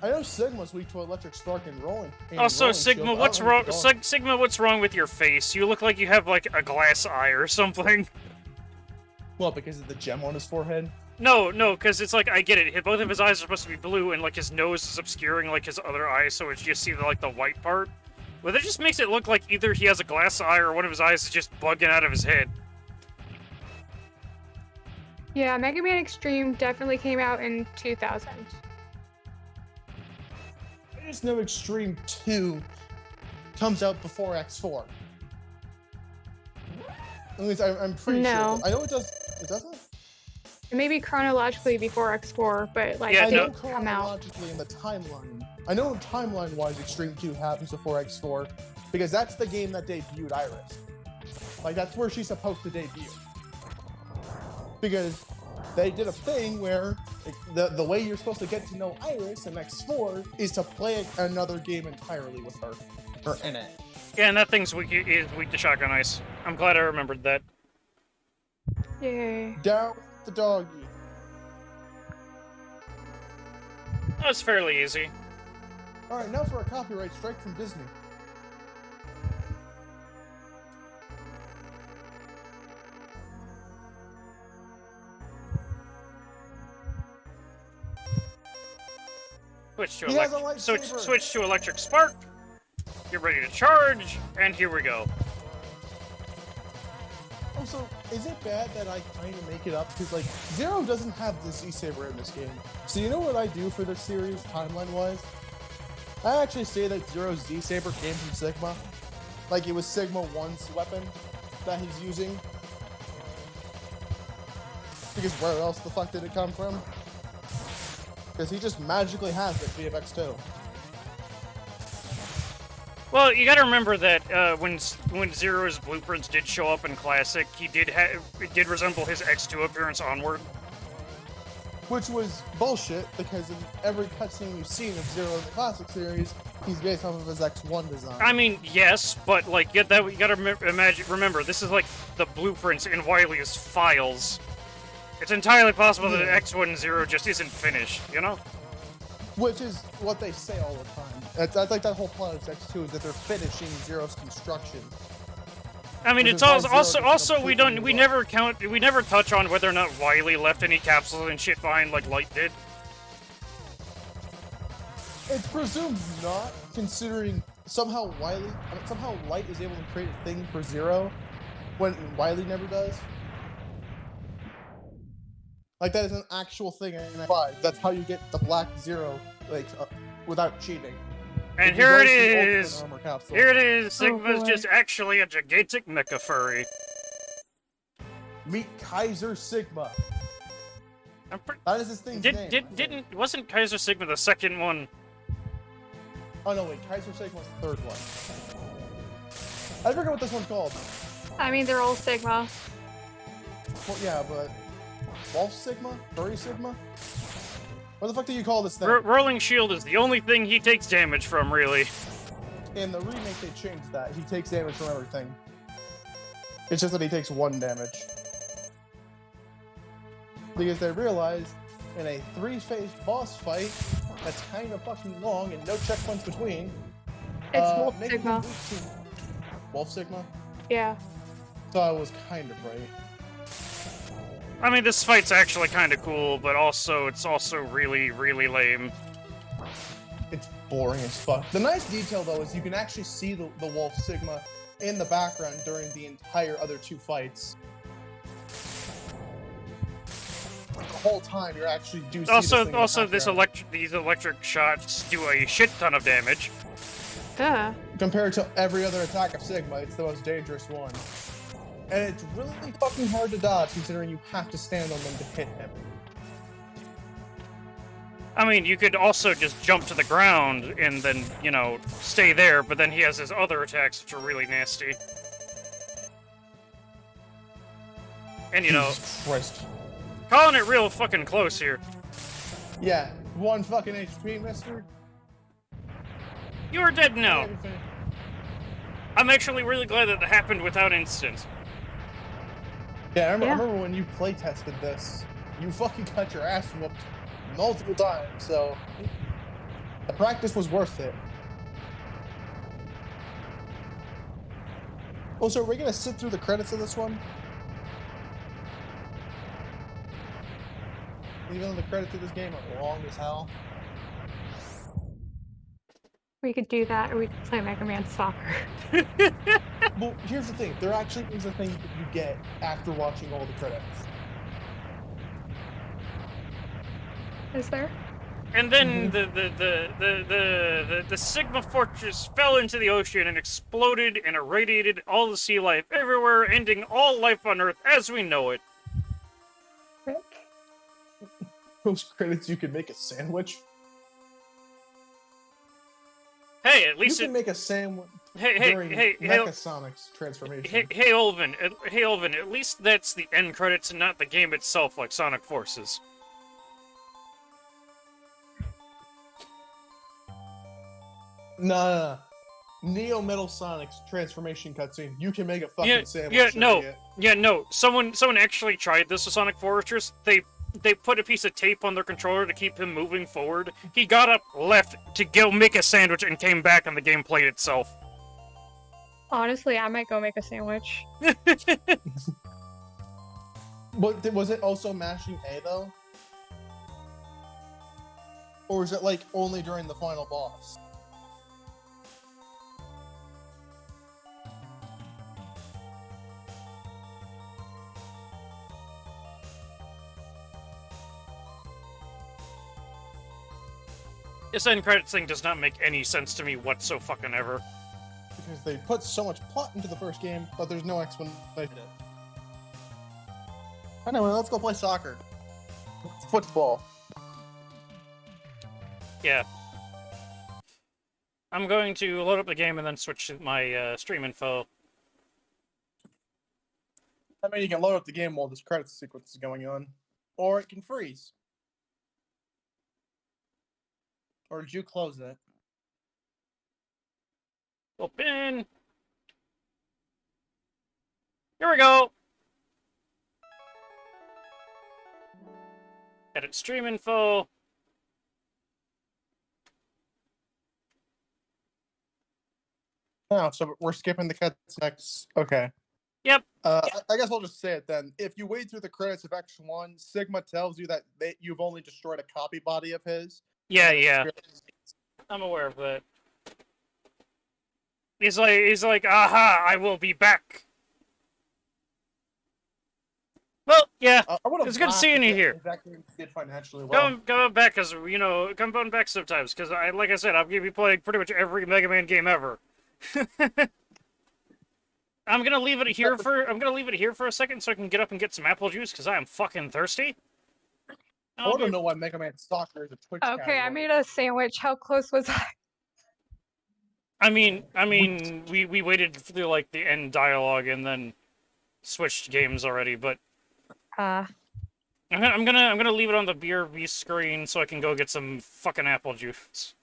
S1: I know Sigma's weak to Electric Spark and Rolling. And
S3: Also,
S1: rolling
S3: Sigma,
S1: Shield, but I
S3: what's
S1: don't remember
S3: wrong?
S1: the dog.
S3: Sigma, what's wrong with your face? You look like you have like a glass eye or something.
S1: Well, because of the gem on his forehead.
S3: No, because it's like I get it. Both of his eyes are supposed to be blue, and like his nose is obscuring like his other eye, so it's just see like the white part. But that just makes it look like either he has a glass eye or one of his eyes is just bugging out of his head.
S2: Yeah, Mega Man Extreme definitely came out in 2000.
S1: I just know Extreme 2 comes out before X4. At least I'm pretty
S2: No.
S1: sure. I know it does. It doesn't?
S2: It may be chronologically before X4, but like
S3: Yeah,
S2: it
S3: no.
S2: didn't come out.
S1: Chronologically in the timeline. I know timeline-wise Extreme 2 happens before X4 because that's the game that debuted Iris. Like, that's where she's supposed to debut. Because they did a thing where like, the way you're supposed to get to know Iris in X4 is to play another game entirely with her. Or in it.
S3: Yeah, and that thing's weak to shotgun ice. I'm glad I remembered that.
S2: Yay.
S1: Down with the doggy.
S3: That was fairly easy.
S1: Alright, now for a copyright strike from Disney.
S3: Switch to
S1: He has a lightsaber.
S3: switch to electric spark. Get ready to charge, and here we go.
S1: Also, is it bad that I kind of make it up? Because, like, Zero doesn't have the Z-Saber in this game. So you know what I do for this series, timeline-wise? I actually say that Zero's Z-Saber came from Sigma. Like, it was Sigma 1's weapon that he's using. Because where else the fuck did it come from? Because he just magically has it via X2.
S3: Well, you gotta remember that when Zero's blueprints did show up in Classic, it did resemble his X2 appearance onward.
S1: Which was bullshit, because in every cutscene we've seen of Zero in the Classic series, he's based off of his X1 design.
S3: I mean, yes, but like, you gotta remember, this is like the blueprints in Wily's files. It's entirely possible that X1 and Zero just isn't finished, you know?
S1: Which is what they say all the time. That's like that whole plot of X2 is that they're finishing Zero's construction.
S3: I mean,
S1: Which
S3: it's
S1: is why
S3: also
S1: Zero gets completely
S3: we
S1: new
S3: never touch on whether or not Wily left any capsules and shit behind like Light did.
S1: It's presumed not, considering somehow Light is able to create a thing for Zero when Wily never does. Like, that is an actual thing in X5. That's how you get the Black Zero, like, without cheating.
S3: And
S1: It
S3: here it
S1: goes to the Ultimate
S3: is.
S1: Armor capsule.
S3: Here it is. Sigma's
S2: boy.
S3: just actually a gigantic mecha furry.
S1: Meet Kaiser Sigma.
S3: I'm
S1: That is his thing's name.
S3: Wasn't Kaiser Sigma the second one?
S1: Oh no, wait, Kaiser Sigma's the third one. I forget what this one's called.
S2: I mean, they're all Sigma.
S1: Well, yeah, but Wolf Sigma? Furry Sigma? What the fuck do you call this thing?
S3: Rolling Shield is the only thing he takes damage from, really.
S1: In the remake, they changed that. He takes damage from everything. It's just that he takes 1 damage. because they realized in a 3-phase boss fight that's kind of fucking long and no checkpoints between.
S2: It's Wolf
S1: making
S2: Sigma.
S1: it move to Wolf Sigma?
S2: Yeah.
S1: So I was kind of right.
S3: I mean, this fight's actually kind of cool, but also it's also really, really lame.
S1: It's boring as fuck. The nice detail, though, is you can actually see the Wolf Sigma in the background during the entire other 2 fights. The whole time, you actually do see
S3: Also,
S1: this thing in the background.
S3: these electric shots do a shit ton of damage.
S2: Duh.
S1: Compared to every other attack of Sigma, it's the most dangerous one. And it's really fucking hard to dodge, considering you have to stand on them to hit him.
S3: I mean, you could also just jump to the ground and then, you know, stay there, but then he has his other attacks, which are really nasty. And, you know,
S1: Jesus Christ.
S3: calling it real fucking close here.
S1: Yeah, 1 fucking HP, mister.
S3: You are dead now.
S1: Everything.
S3: I'm actually really glad that it happened without incident.
S1: Yeah, I
S2: Yeah.
S1: remember when you play tested this, you fucking got your ass whooped multiple times, so the practice was worth it. Also, are we gonna sit through the credits of this one? Even though the credits of this game are long as hell.
S2: We could do that, or we could play Mega Man Soccer.
S1: Well, here's the thing. There actually is a thing that you get after watching all the credits.
S2: Is there?
S3: And then the Sigma Fortress fell into the ocean and exploded and irradiated all the sea life everywhere, ending all life on Earth as we know it.
S2: Rick?
S1: Post credits, you can make a sandwich.
S3: Hey, at
S1: You
S3: least
S1: can make a sandwich
S3: hey,
S1: during
S3: hey,
S1: Mecha Sonic's transformation.
S3: Hey, Olvin, at least that's the end credits and not the game itself like Sonic Forces.
S1: No. Neo Metal Sonic's transformation cutscene. You can make a fucking
S3: Yeah,
S1: sandwich.
S3: yeah, no.
S1: idiot.
S3: Yeah, no. Someone actually tried this with Sonic Fortress. They put a piece of tape on their controller to keep him moving forward. He got up, left to go make a sandwich, and came back, and the game played itself.
S2: Honestly, I might go make a sandwich.
S1: But was it also mashing A though? Or is it like only during the final boss?
S3: This end credits thing does not make any sense to me whatsoever.
S1: Because they put so much plot into the first game, but there's no explanation. Anyway, let's go play soccer. Football.
S3: Yeah. I'm going to load up the game and then switch to my stream info.
S1: I mean, you can load up the game while this credits sequence is going on. Or it can freeze. Or did you close it?
S3: Open. Here we go. Edit stream info.
S1: Oh, so we're skipping the cuts next. Okay.
S3: Yep.
S1: I guess I'll just say it then. If you wade through the credits of X1, Sigma tells you that you've only destroyed a copy body of his.
S3: Yeah. I'm aware of that. He's like, aha, I will be back. Well, yeah. It's good seeing you here.
S1: That game did financially well.
S3: Come back, cause come on back sometimes, cause like I said, I'm gonna be playing pretty much every Mega Man game ever. I'm gonna leave it here for a second so I can get up and get some apple juice, cause I am fucking thirsty.
S1: I want to know why Mega Man Soccer is a Twitch
S2: Okay, I
S1: category.
S2: made a sandwich. How close was I?
S3: I mean, we waited through like the end dialogue and then switched games already, but I'm gonna leave it on the BRB screen so I can go get some fucking apple juice.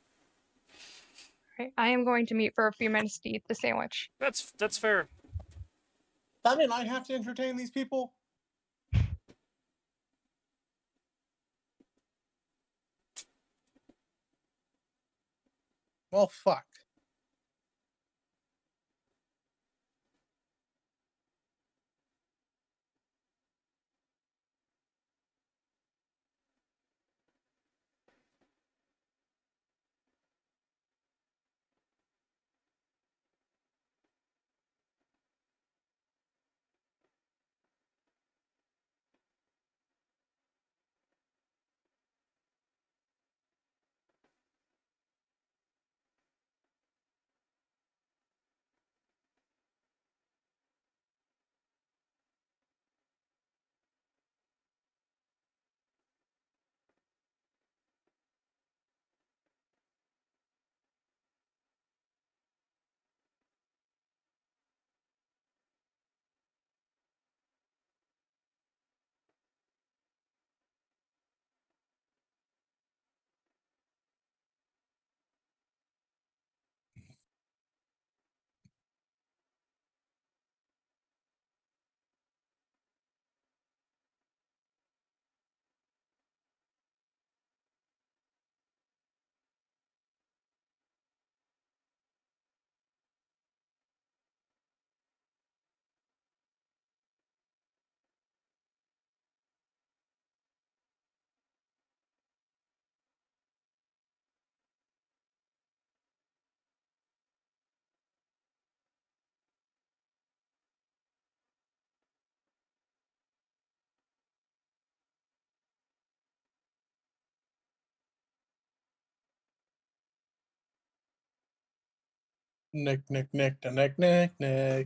S2: Right, I am going to meet for a few minutes to eat the sandwich.
S3: That's fair.
S1: I mean, I have to entertain these people. Well, fuck.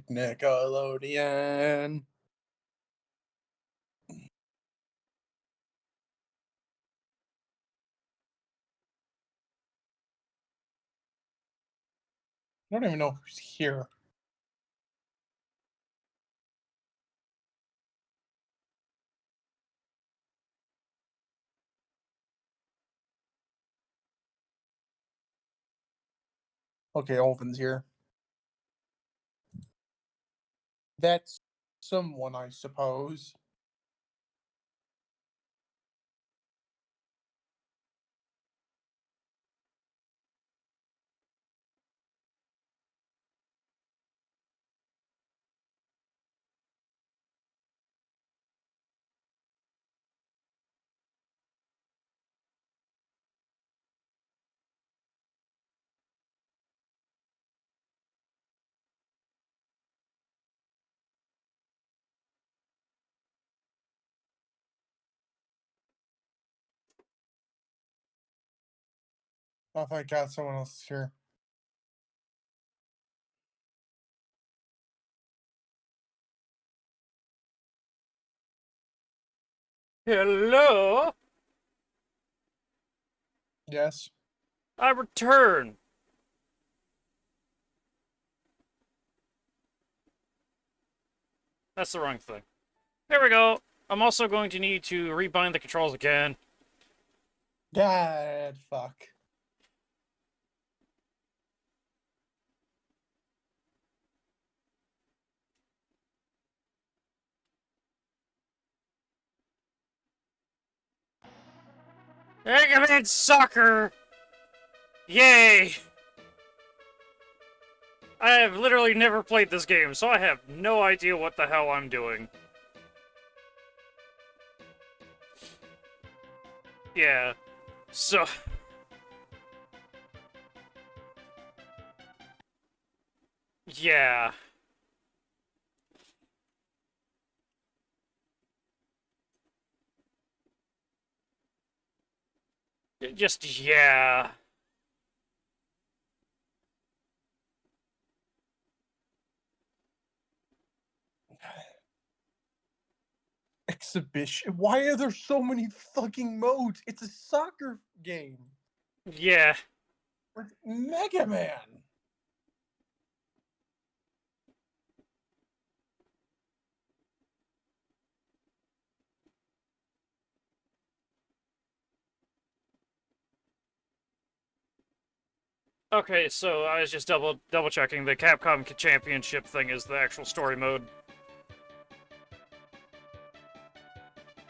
S1: Nickelodeon. I don't even know who's here. Okay, Olvin's here. That's someone, I suppose. Oh, thank God, someone else is here.
S3: Hello?
S1: Yes.
S3: I return. That's the wrong thing. There we go. I'm also going to need to rebind the controls again.
S1: God, fuck.
S3: Mega Man Soccer! Yay! I have literally never played this game, so I have no idea what the hell I'm doing. Yeah. So... yeah. Just, yeah.
S1: Exhibition. Why are there so many fucking modes? It's a soccer game
S3: Yeah.
S1: with Mega Man.
S3: Okay, so I was just double checking. The Capcom Championship thing is the actual story mode.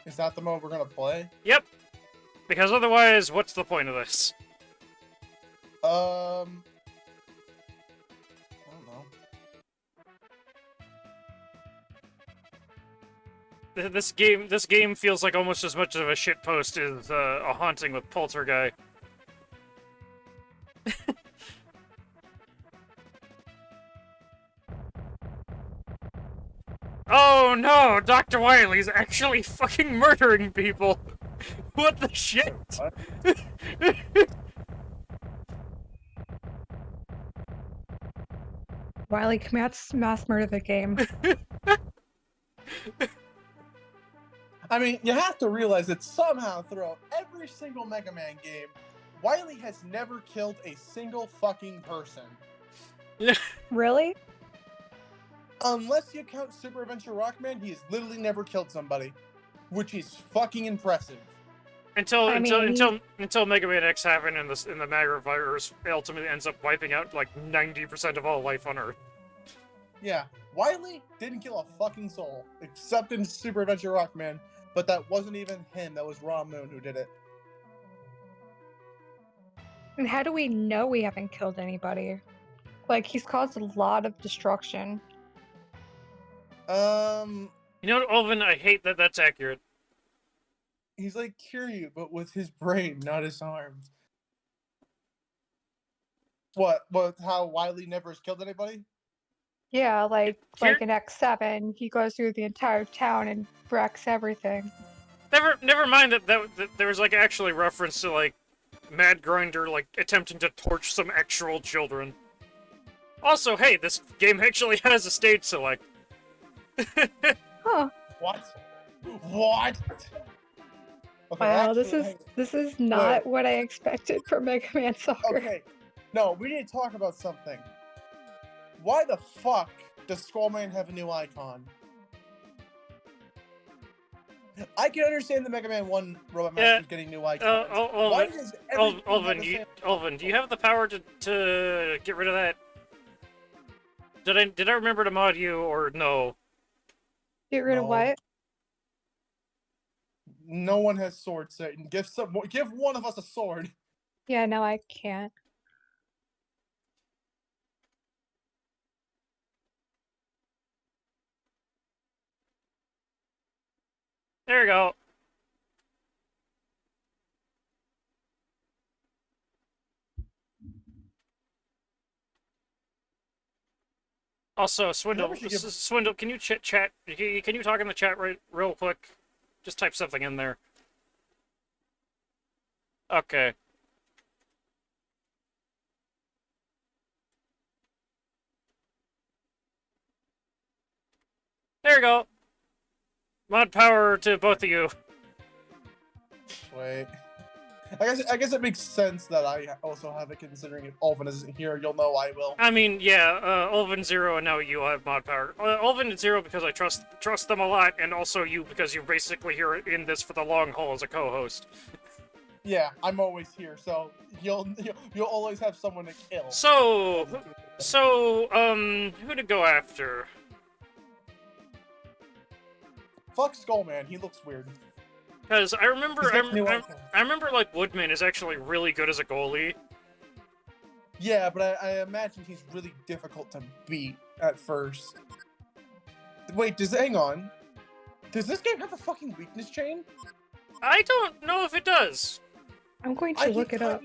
S1: Is that the mode we're gonna play?
S3: Yep. Because otherwise, what's the point of this?
S1: I don't know.
S3: This game feels like almost as much of a shitpost as a haunting with Poltergeist. Oh no, Dr. Wily's actually fucking murdering people. What the shit?
S1: What?
S2: Wily commits mass murder the game.
S1: I mean, you have to realize that somehow throughout every single Mega Man game, Wily has never killed a single fucking person.
S2: Really?
S1: Unless you count Super Adventure Rockman, he has literally never killed somebody, which is fucking impressive.
S3: Until
S2: I mean-
S3: Mega Man X happened and the Magra virus ultimately ends up wiping out like 90% of all life on Earth.
S1: Yeah, Wily didn't kill a fucking soul, except in Super Adventure Rockman, but that wasn't even him, that was Raw Moon who did it.
S2: And how do we know we haven't killed anybody? Like, he's caused a lot of destruction.
S3: You know what, Olvin? I hate that that's accurate.
S1: He's like Kiryu, but with his brain, not his arms. What? How Wily never has killed anybody?
S2: Yeah, like
S3: Here-
S2: in X7, he goes through the entire town and wrecks everything.
S3: Never mind that there was like actually reference to like Mad Grinder like attempting to torch some actual children. Also, hey, this game actually has a stage select.
S2: Huh.
S1: What? What? Okay,
S2: Wow,
S1: actually,
S2: this is not what I expected from Mega Man Soccer.
S1: okay. No, we need to talk about something. Why the fuck does Skullman have a new icon? I can understand the Mega Man 1 Robot Masters getting new icons. Why does everything have the same-
S3: Olvin, do you have the power to get rid of that? Did I remember to mod you or no?
S2: Get rid of
S1: No.
S2: what?
S1: No one has swords, Satan. Give one of us a sword.
S2: Yeah, no, I can't.
S3: There you go. Also, Swindle,
S1: Maybe we should give-
S3: Swindle, can you chat? Can you talk in the chat real quick? Just type something in there. Okay. There you go. Mod power to both of you.
S1: Wait. I guess it makes sense that I also have it, considering if Ulvin isn't here, you'll know I will.
S3: I mean, yeah, Ulvin 0 and now you have mod power. Ulvin 0 because I trust them a lot, and also you because you're basically here in this for the long haul as a co-host.
S1: Yeah, I'm always here, so you'll always have someone to kill.
S3: So, who to go after?
S1: Fuck Skullman, he looks weird.
S3: Because I remember,
S1: He's got new icons.
S3: I remember like Woodman is actually really good as a goalie.
S1: Yeah, but I imagine he's really difficult to beat at first. Wait, hang on. Does this game have a fucking weakness chain?
S3: I don't know if it does.
S2: I'm going to look it up.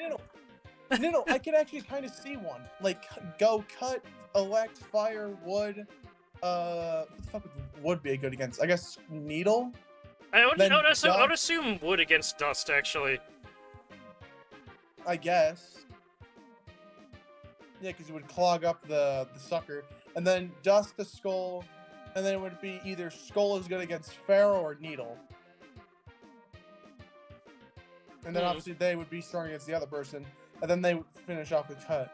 S1: No, I can actually kind of see one. Like, go cut, elect, fire, wood. What the fuck would wood be good against? I guess needle?
S3: I would
S1: Then
S3: assume wood against dust, actually.
S1: I guess. Yeah, because it would clog up the sucker. And then dust the skull. And then it would be either skull is good against Pharaoh or needle. And then obviously they would be strong against the other person. And then they would finish off with cut.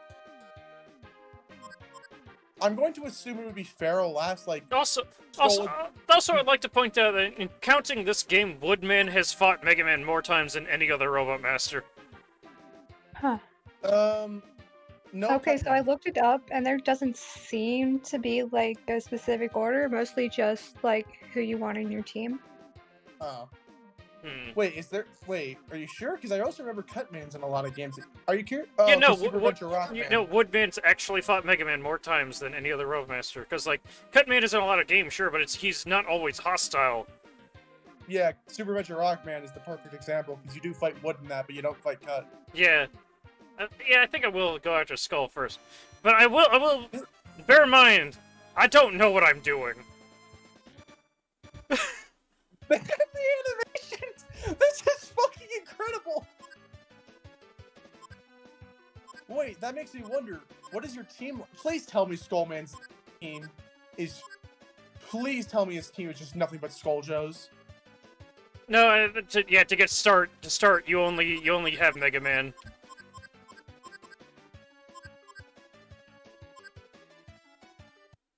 S1: I'm going to assume it would be Pharaoh last, like...
S3: Also,
S1: Skull-
S3: I'd like to point out that in counting this game, Woodman has fought Mega Man more times than any other Robot Master.
S2: Huh.
S1: No.
S2: Okay, so I looked it up, and there doesn't seem to be, like, a specific order, mostly just, like, who you want in your team.
S1: Oh. Wait, is there? Wait, are you sure? Because I also remember Cutman's in a lot of games. Are you curious?
S3: Yeah,
S1: Oh,
S3: no,
S1: Super Adventure Rockman.
S3: Woodman's actually fought Mega Man more times than any other Roadmaster. Because, like, Cutman is in a lot of games, sure, but he's not always hostile.
S1: Yeah, Super Adventure Rockman is the perfect example, because you do fight Wood in that, but you don't fight Cut.
S3: Yeah. Yeah, I think I will go after Skull first. But I will, bear in mind, I don't know what I'm doing.
S1: The animations! This is fucking incredible! Wait, that makes me wonder, what is your team? Please tell me Skullman's team is... Please tell me his team is just nothing but Skulljoes.
S3: No, to start, you only have Mega Man.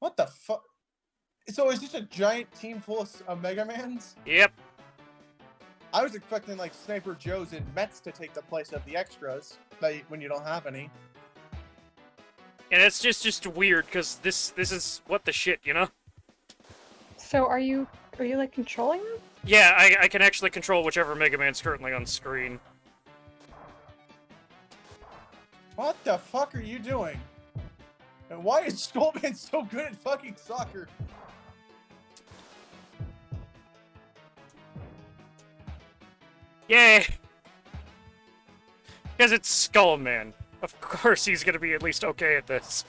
S1: What the fuck? So is this a giant team full of Mega Mans?
S3: Yep.
S1: I was expecting like Sniper Joes and Mets to take the place of the extras when you don't have any.
S3: And it's just weird because this is what the shit, you know?
S2: So are you like controlling them?
S3: Yeah, I can actually control whichever Mega Man's currently on screen.
S1: What the fuck are you doing? And why is Skullman so good at fucking soccer?
S3: Yay! Because it's Skullman. Of course he's gonna be at least okay at this.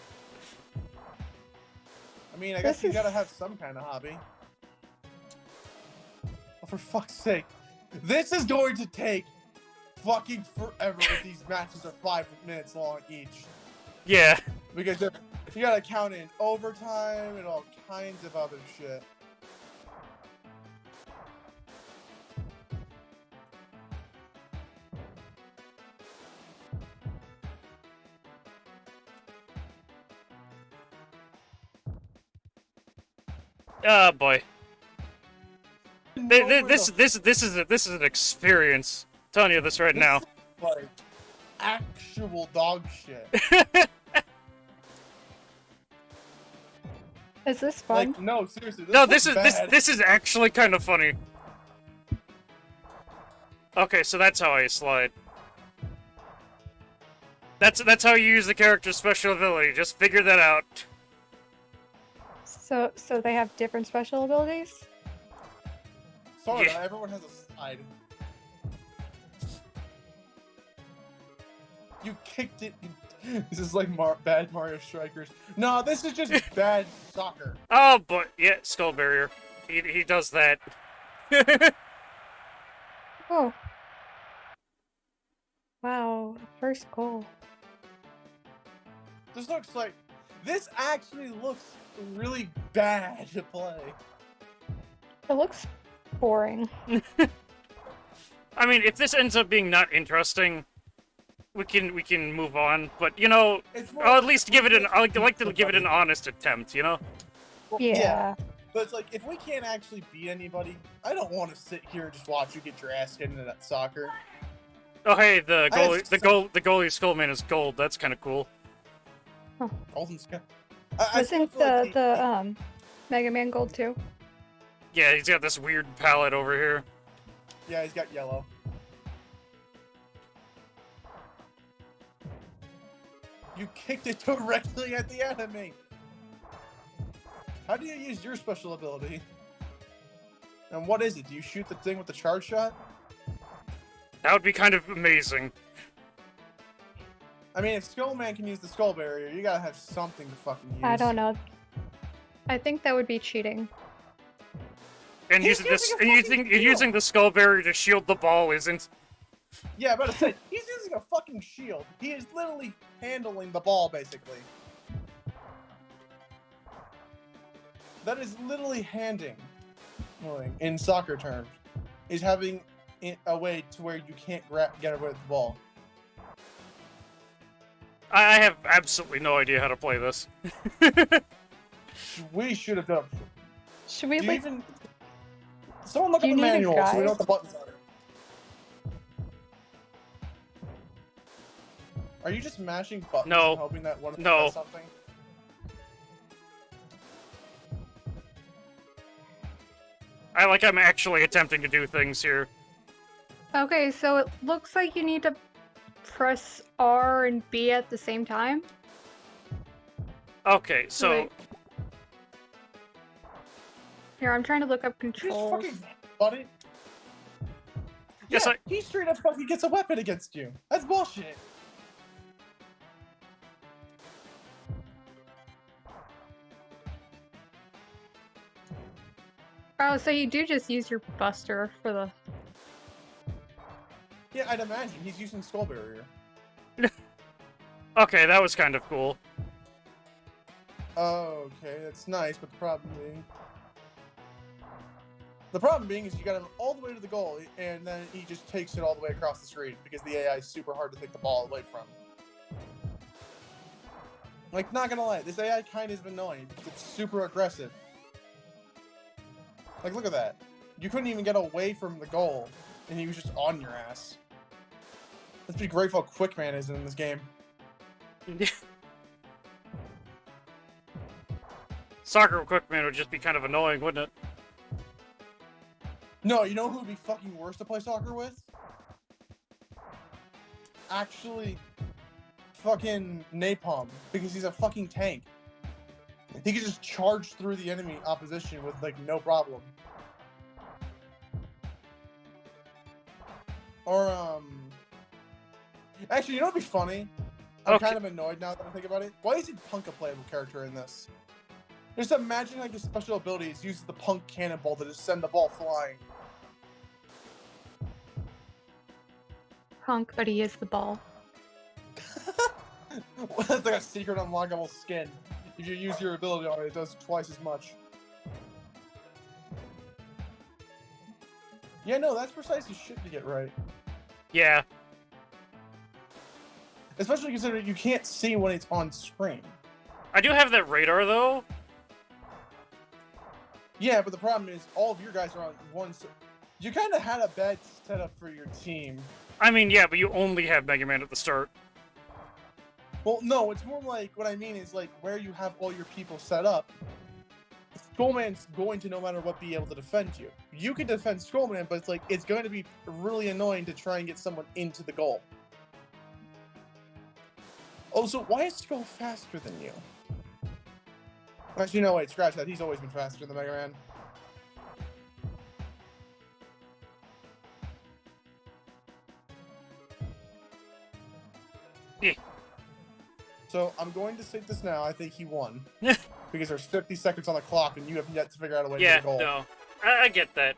S1: I mean, I guess you gotta have some kind of hobby. Oh, for fuck's sake. This is going to take fucking forever if these matches are 5 minutes long each.
S3: Yeah.
S1: Because you gotta count in overtime and all kinds of other shit.
S3: Oh boy. This is an experience. I'm telling you this right now.
S1: Like actual dog shit.
S2: Is this fun?
S1: Like, no, seriously.
S3: This is actually kind of funny. Okay, so that's how I slide. That's how you use the character's special ability. Just figure that out.
S2: So they have different special abilities?
S1: Sorta,
S3: Yeah.
S1: everyone has a slide. You kicked it. This is like bad Mario Strikers. No, this is just bad soccer.
S3: Oh, but yeah, Skull Barrier. He does that.
S2: Oh. Wow, first goal.
S1: This actually looks really bad to play.
S2: It looks boring.
S3: I mean, if this ends up being not interesting, we can move on. But you know, I'll at least give it I'd like to give it an honest attempt. You know?
S2: Yeah.
S1: But it's like, if we can't actually beat anybody, I don't want to sit here and just watch you get your ass kicked into that soccer.
S3: Oh hey, the goalie Skullman is gold. That's kind of cool.
S2: Huh.
S1: Golden Sky.
S2: Wasn't the Mega Man Gold too?
S3: Yeah, he's got this weird palette over here.
S1: Yeah, he's got yellow. You kicked it directly at the enemy. How do you use your special ability? And what is it? Do you shoot the thing with the charge shot?
S3: That would be kind of amazing.
S1: I mean, if Skullman can use the Skull Barrier, you gotta have something to fucking use.
S2: I don't know. I think that would be cheating.
S3: And
S1: He's
S3: using the Skull Barrier to shield the ball isn't.
S1: Yeah, but I said he's using a fucking shield. He is literally handling the ball, basically. That is literally handing, in soccer terms, is having a way to where you can't get away with the ball.
S3: I have absolutely no idea how to play this.
S1: We should have done.
S2: Should we
S1: Do you
S2: like?
S1: even? Someone look
S2: Do
S1: up
S2: you
S1: the
S2: need a
S1: manual so we
S2: guide?
S1: know what the buttons are. Are you just mashing buttons
S3: No.
S1: and hoping that one of them
S3: No.
S1: does something?
S3: I'm actually attempting to do things here.
S2: Okay, so it looks like you need to press R and B at the same time.
S3: Okay, so
S2: Wait. Here, I'm trying to look up
S1: Just
S2: controls.
S1: fucking buddy.
S3: Yes,
S1: Yeah, he straight up fucking gets a weapon against you. That's bullshit.
S2: Oh, so you do just use your Buster for the...
S1: Yeah, I'd imagine he's using Skull Barrier.
S3: okay, that was kind of cool.
S1: Okay, that's nice, but the problem being is you got him all the way to the goal, and then he just takes it all the way across the screen because the AI is super hard to take the ball away from. Like, not gonna lie, this AI kind of is annoying because it's super aggressive. Like, look at that. You couldn't even get away from the goal, and he was just on your ass. Let's be grateful how quick man is in this game.
S3: Soccer Quickman would just be kind of annoying, wouldn't it?
S1: No, you know who would be fucking worse to play soccer with? Actually, fucking Napalm, because he's a fucking tank. He can just charge through the enemy opposition with, like, no problem. Or, actually, you know what'd be funny? I'm
S3: Okay.
S1: kind of annoyed now that I think about it. Why isn't Punk a playable character in this? Just imagine, like, his special abilities uses the Punk Cannonball to just send the ball flying.
S2: Punk, but he is the ball.
S1: That's like a secret unlockable skin. If you use your ability on it, it does twice as much. Yeah, no, that's precisely shit to get right.
S3: Yeah.
S1: Especially considering you can't see when it's on screen.
S3: I do have that radar, though.
S1: Yeah, but the problem is all of your guys are on one. You kind of had a bad setup for your team.
S3: I mean, yeah, but you only have Mega Man at the start.
S1: Well, no, it's more like what I mean is like where you have all your people set up. Skullman's going to no matter what be able to defend you. You can defend Skullman, but it's like it's going to be really annoying to try and get someone into the goal. Also, why is Skull faster than you? Actually, no, wait, scratch that. He's always been faster than Mega Man.
S3: Yeah.
S1: So, I'm going to say this now. I think he won. Because there's 50 seconds on the clock and you have yet to figure out a way to
S3: Yeah,
S1: get a goal.
S3: no. I get that.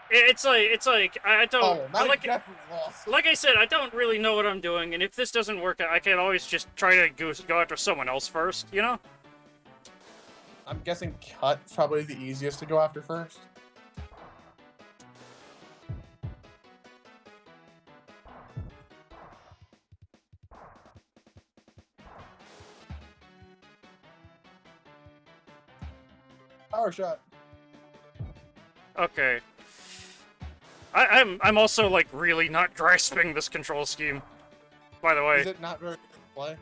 S3: It's like, I don't...
S1: Oh,
S3: I
S1: I
S3: like,
S1: definitely lost.
S3: like I said, I don't really know what I'm doing, and if this doesn't work, I can always just try to go after someone else first, you know?
S1: I'm guessing Cut's probably the easiest to go after first. Power shot.
S3: Okay. I'm also, like, really not grasping this control scheme, by the way.
S1: Is it not very good to play?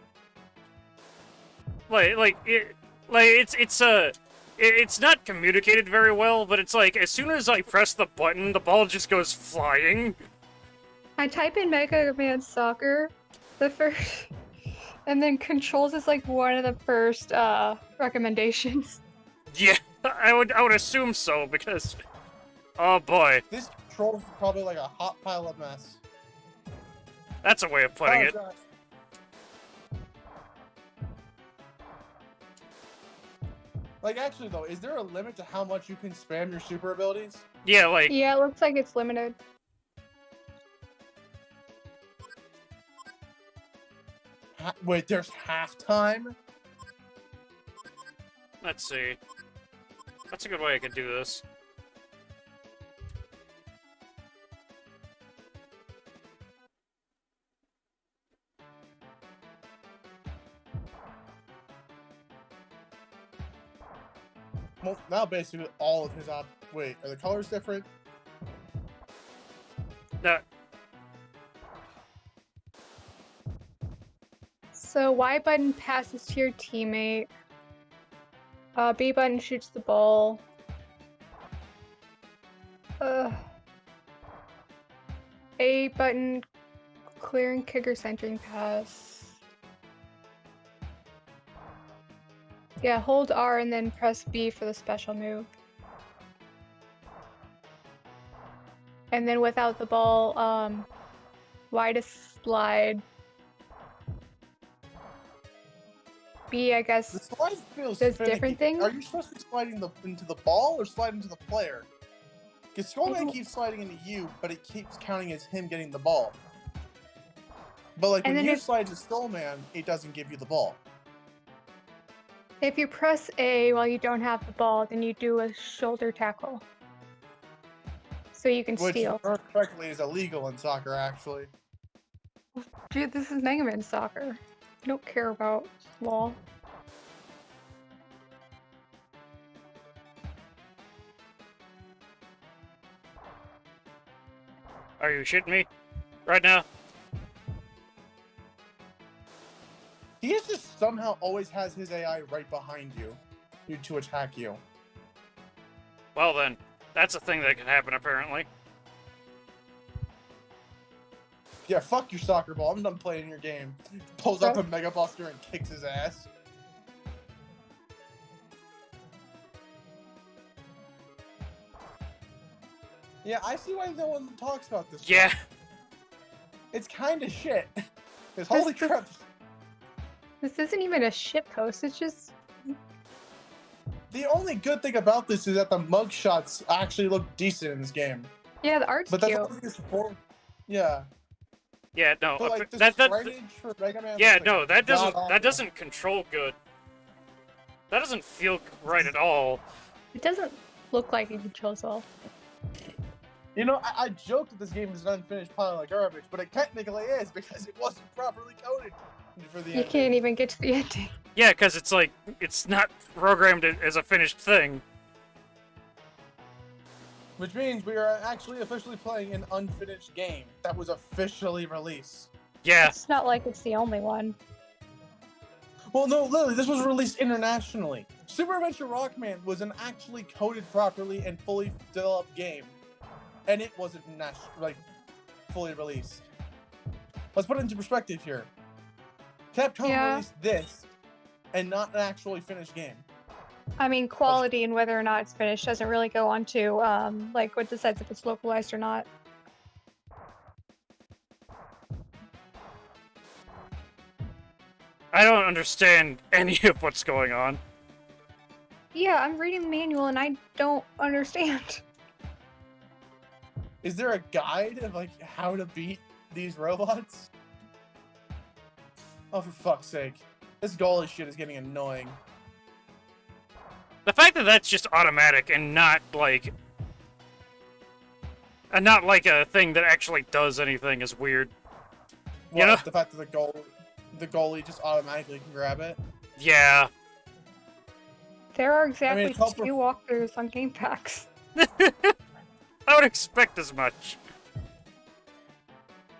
S3: It's not communicated very well, but it's like, as soon as I press the button, the ball just goes flying.
S2: I type in Mega Man Soccer, the first, and then controls is like one of the first recommendations.
S3: Yeah, I would assume so, because... Oh boy,
S1: This control is probably like a hot pile of mess.
S3: that's a way of putting
S1: Power
S3: it.
S1: shot. Like, actually, though, is there a limit to how much you can spam your super abilities?
S3: Yeah, like,
S2: Yeah, it looks like it's limited.
S1: Wait, there's halftime?
S3: let's see. That's a good way I could do this.
S1: Well, now basically all of his wait, are the colors different?
S3: No,
S2: So Y button passes to your teammate. B button shoots the ball. A button, clearing kicker centering pass. Yeah, hold R and then press B for the special move. And then without the ball, Y to slide. B, I
S1: The
S2: guess,
S1: slide feels
S2: does
S1: finicky.
S2: different things.
S1: Are you supposed to be sliding into the ball or sliding into the player? Because Skullman
S2: don't-
S1: keeps sliding into you, but it keeps counting as him getting the ball. But like
S2: And
S1: when
S2: then
S1: you
S2: if-
S1: slide to Skullman, it doesn't give you the ball.
S2: If you press A while you don't have the ball, then you do a shoulder tackle. So you can
S1: Which,
S2: steal.
S1: correctly, is illegal in soccer, actually.
S2: Dude, this is Mega Man Soccer. I don't care about law.
S3: Are you shitting me? Right now?
S1: He is just somehow always has his AI right behind you to attack you.
S3: Well then, that's a thing that can happen apparently.
S1: Yeah, fuck your soccer ball. I'm done playing your game. Pulls out the Mega Buster and kicks his ass. Yeah, I see why no one talks about this.
S3: Yeah.
S1: one. It's kind of shit. Because holy crap.
S2: This isn't even a shit post, it's just...
S1: The only good thing about this is that the mug shots actually look decent in this game.
S2: Yeah, the art's
S1: But that's
S2: cute.
S1: only because yeah.
S3: Yeah, no.
S1: But like the
S3: that
S1: spritage for Mega Man.
S3: yeah,
S1: looks, like,
S3: no, that
S1: god-awful.
S3: doesn't control good. That doesn't feel right at all.
S2: It doesn't look like it controls well.
S1: You know, I joked that this game is an unfinished pile of garbage, but it technically is because it wasn't properly coded for the
S2: You
S1: ending.
S2: can't even get to the ending.
S3: Yeah, because it's like, it's not programmed as a finished thing.
S1: Which means we are actually officially playing an unfinished game that was officially released.
S3: Yeah,
S2: It's not like it's the only one.
S1: Well, no, literally, this was released internationally. Super Adventure Rockman was an actually coded properly and fully developed game, and it wasn't fully released. Let's put it into perspective here. Capcom
S2: Yeah.
S1: released this, and not an actually finished game.
S2: I mean, quality and whether or not it's finished doesn't really go on to, like, what decides if it's localized or not.
S3: I don't understand any of what's going on.
S2: Yeah, I'm reading the manual and I don't understand.
S1: Is there a guide of like how to beat these robots? Oh, for fuck's sake! This goalie shit is getting annoying.
S3: The fact that that's just automatic and not like a thing that actually does anything is weird.
S1: What,
S3: know-
S1: the fact that the goalie just automatically can grab it.
S3: Yeah.
S2: There are exactly
S1: it's helpful-
S2: 2 walkthroughs on game packs.
S3: I would expect as much.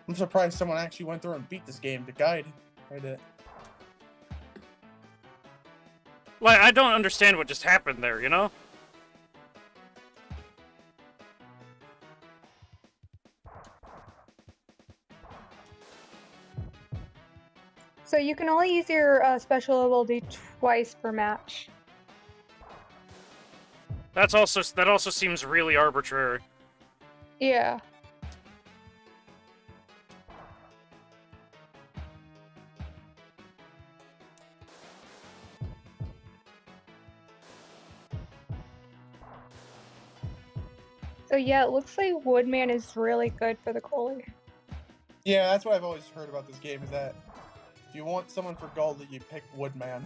S1: I'm surprised someone actually went through and beat this game to guide it.
S3: Like, I don't understand what just happened there, you know?
S2: So you can only use your special ability twice per match.
S3: That also seems really arbitrary.
S2: Yeah. So yeah, it looks like Woodman is really good for the goalie.
S1: Yeah, that's what I've always heard about this game, is that if you want someone for goalie, you pick Woodman.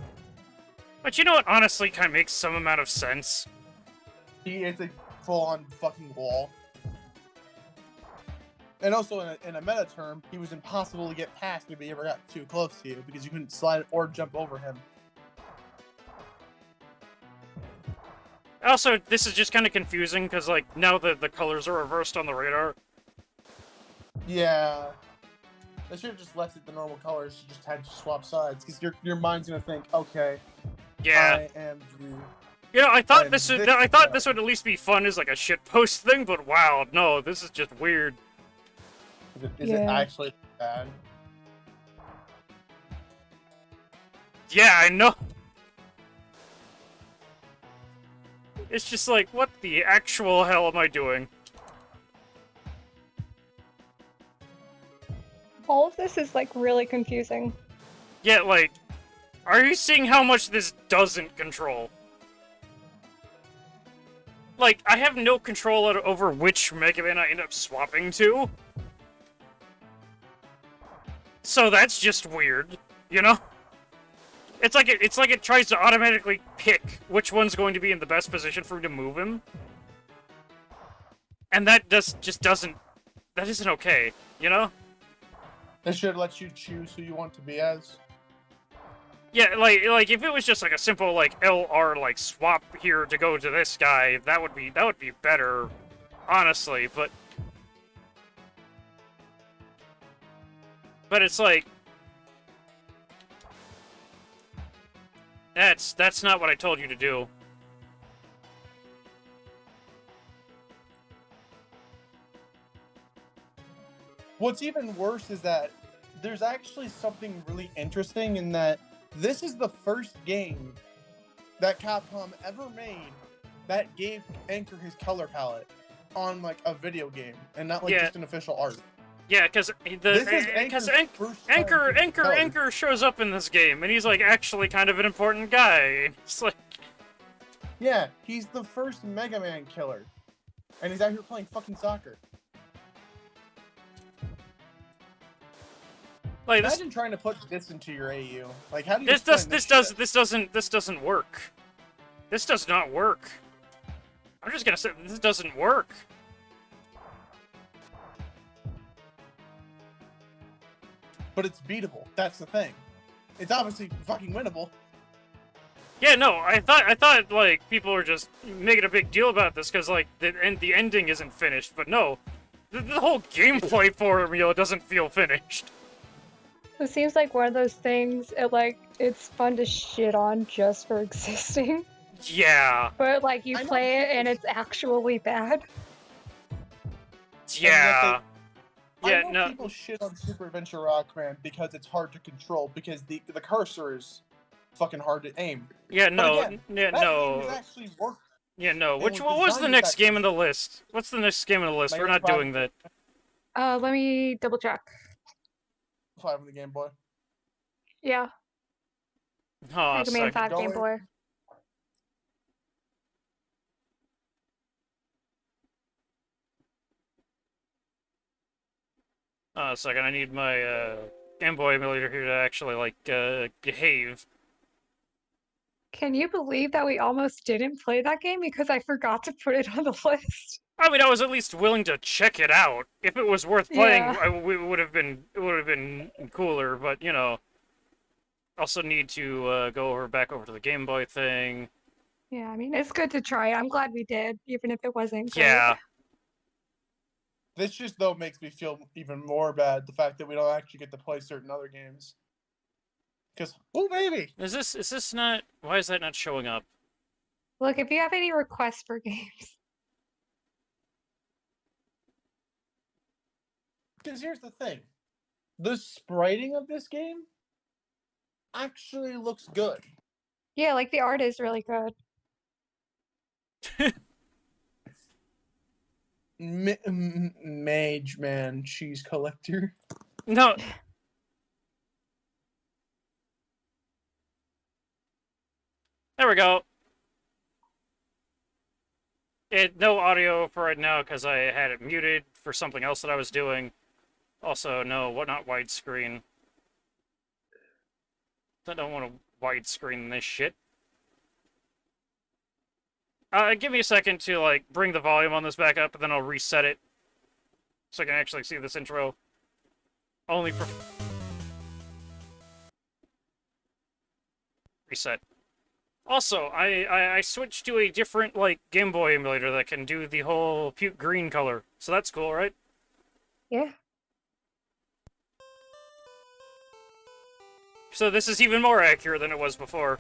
S3: But you know what honestly kind of makes some amount of sense?
S1: He is a full-on fucking wall. And also, in a meta term, he was impossible to get past if he ever got too close to you, because you couldn't slide or jump over him.
S3: Also, this is just kind of confusing, because, like, now the colors are reversed on the radar.
S1: Yeah. They should have just left it the normal colors. You just had to swap sides, because your mind's gonna think, okay,
S3: Yeah.
S1: I am you.
S3: You know, I thought
S1: I'm
S3: this would,
S1: this
S3: I thought
S1: guy.
S3: this would at least be fun as, like, a shitpost thing, but wow, no, this is just weird.
S1: Is it
S2: Yeah.
S1: actually bad?
S3: Yeah, I know. It's just like, what the actual hell am I doing?
S2: All of this is like really confusing.
S3: Yeah, like, are you seeing how much this doesn't control? Like, I have no control over which Mega Man I end up swapping to. So that's just weird, you know? It's like it tries to automatically pick which one's going to be in the best position for me to move him. And that just doesn't... That isn't okay, you know?
S1: They should let you choose who you want to be as.
S3: Yeah, like if it was just like a simple like LR like swap here to go to this guy, that would be better, honestly. But it's like that's not what I told you to do.
S1: What's even worse is that there's actually something really interesting in that this is the first game that Capcom ever made that gave Anchor his color palette on like a video game and not like
S3: Yeah.
S1: just an official art.
S3: Yeah, because Anchor shows up in this game, and he's like actually kind of an important guy. It's like,
S1: Yeah, he's the first Mega Man killer, and he's out here playing fucking soccer.
S3: like this
S1: Imagine trying to put this into your AU. Like, how do you?
S3: this doesn't work. This does not work. I'm just gonna say this doesn't work.
S1: But it's beatable. That's the thing. It's obviously fucking winnable.
S3: Yeah, no, I thought like people were just making a big deal about this because like the ending isn't finished, but no, the whole gameplay formula doesn't feel finished.
S2: It seems like one of those things, it's fun to shit on just for existing.
S3: Yeah,
S2: But like you
S1: I know
S2: play it
S1: people-
S2: and it's actually bad.
S3: yeah,
S1: I
S3: yeah.
S1: know
S3: No,
S1: people shit on Super Adventure Rockman because it's hard to control because the cursor is fucking hard to aim.
S3: yeah, no,
S1: again,
S3: yeah,
S1: That game is
S3: no,
S1: actually work.
S3: yeah, no.
S1: it
S3: Which
S1: was
S3: what was
S1: designed
S3: the
S1: with
S3: next
S1: that-
S3: game on the list? What's the next game on the list?
S1: Mega
S3: We're
S1: Man
S3: not doing that.
S2: Let me double check.
S1: 5 on the Game Boy.
S2: Yeah,
S3: Oh,
S2: Mega Man
S3: second.
S2: 5 Game
S1: Going-
S2: Boy.
S3: A second. I need my Game Boy emulator here to actually like behave.
S2: Can you believe that we almost didn't play that game because I forgot to put it on the list?
S3: I mean, I was at least willing to check it out. If it was worth playing,
S2: Yeah.
S3: it would have been cooler. But you know, also need to go back over to the Game Boy thing.
S2: Yeah, I mean, it's good to try. I'm glad we did, even if it wasn't great.
S3: Yeah,
S1: This just though makes me feel even more bad the fact that we don't actually get to play certain other games. Because oh baby,
S3: is this not? Why is that not showing up?
S2: Look, if you have any requests for games,
S1: because here's the thing, the spriting of this game actually looks good.
S2: yeah, like the art is really good.
S1: Mage Man Cheese Collector.
S3: No. There we go. No audio for right now because I had it muted for something else that I was doing. Also, no, not widescreen. I don't want to widescreen this shit. Give me a second to like bring the volume on this back up, and then I'll reset it so I can actually see this intro. Only for reset. Also, I switched to a different like Game Boy emulator that can do the whole puke green color, so that's cool, right?
S2: Yeah.
S3: So this is even more accurate than it was before.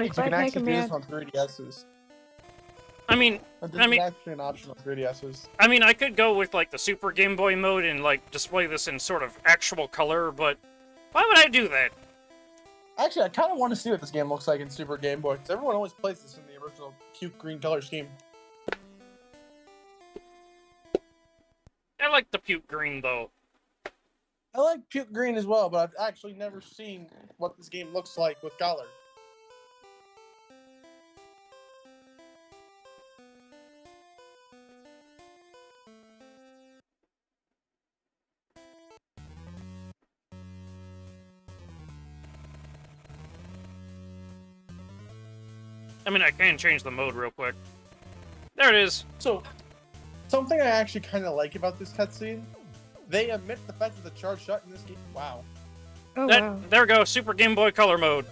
S1: you
S2: Black
S1: can actually do
S2: Mega
S1: this
S2: Man.
S1: on 3DSs.
S3: I mean,
S1: This
S3: I
S1: is
S3: mean,
S1: actually an option on 3DSs.
S3: I could go with like the Super Game Boy mode and like display this in sort of actual color, but why would I do that?
S1: Actually, I kind of want to see what this game looks like in Super Game Boy, because everyone always plays this in the original cute green color scheme.
S3: I like the puke green though.
S1: I like puke green as well, but I've actually never seen what this game looks like with color.
S3: I mean, I can change the mode real quick. There it is.
S1: So, something I actually kind of like about this cutscene, they admit the fact that the charge shot in this game. Wow.
S2: Oh wow.
S3: There we go. Super Game Boy Color mode.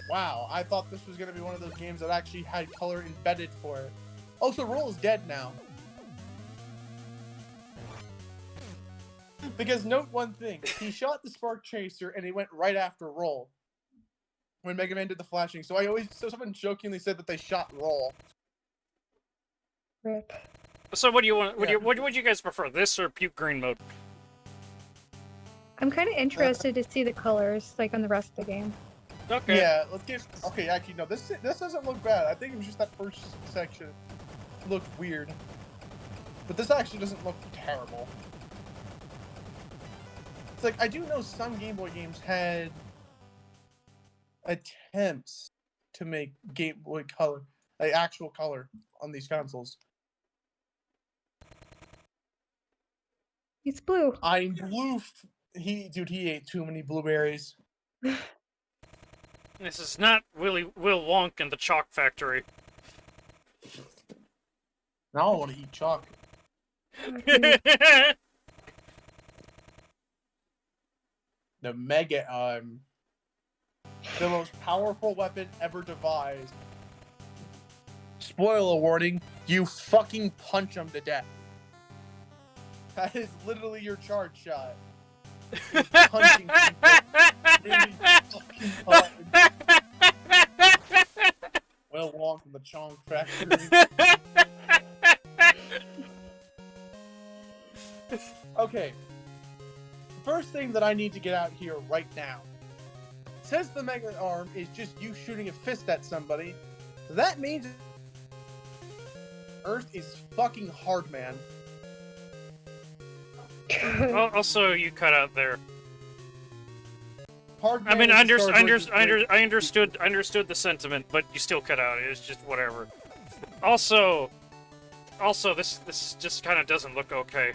S1: Wow, I thought this was going to be one of those games that actually had color embedded for it. Oh, so Roll is dead now. Because note one thing, he shot the Spark Chaser and he went right after Roll. When Mega Man did the flashing. So someone jokingly said that they shot Roll.
S2: Rip.
S3: So what do you want?
S1: Yeah.
S3: What would you guys prefer, this or puke green mode?
S2: I'm kind of interested to see the colors, like on the rest of the game.
S3: Okay.
S1: Yeah, let's get. Okay, actually, no, this doesn't look bad. I think it was just that first section looked weird. But this actually doesn't look terrible. It's like, I do know some Game Boy games had attempts to make Game Boy Color, like actual color, on these consoles.
S2: It's blue.
S1: I'm blue. He ate too many blueberries.
S3: This is not Will Wonka and the Chalk Factory.
S1: Now I want to eat chalk. The Mega Arm. The most powerful weapon ever devised. Spoiler warning, you fucking punch him to death. That is literally your charge shot. Is punching people really fucking hard. Well, walk from the Chong Factory. Okay. First thing that I need to get out here right now. Since the Mega Arm is just you shooting a fist at somebody, that means Earth is fucking hard, man.
S3: Also, you cut out there.
S1: Hard
S3: I
S1: man
S3: mean, I
S1: is the Star version.
S3: understood the sentiment, but you still cut out. It's just whatever. Also, this just kind of doesn't look okay.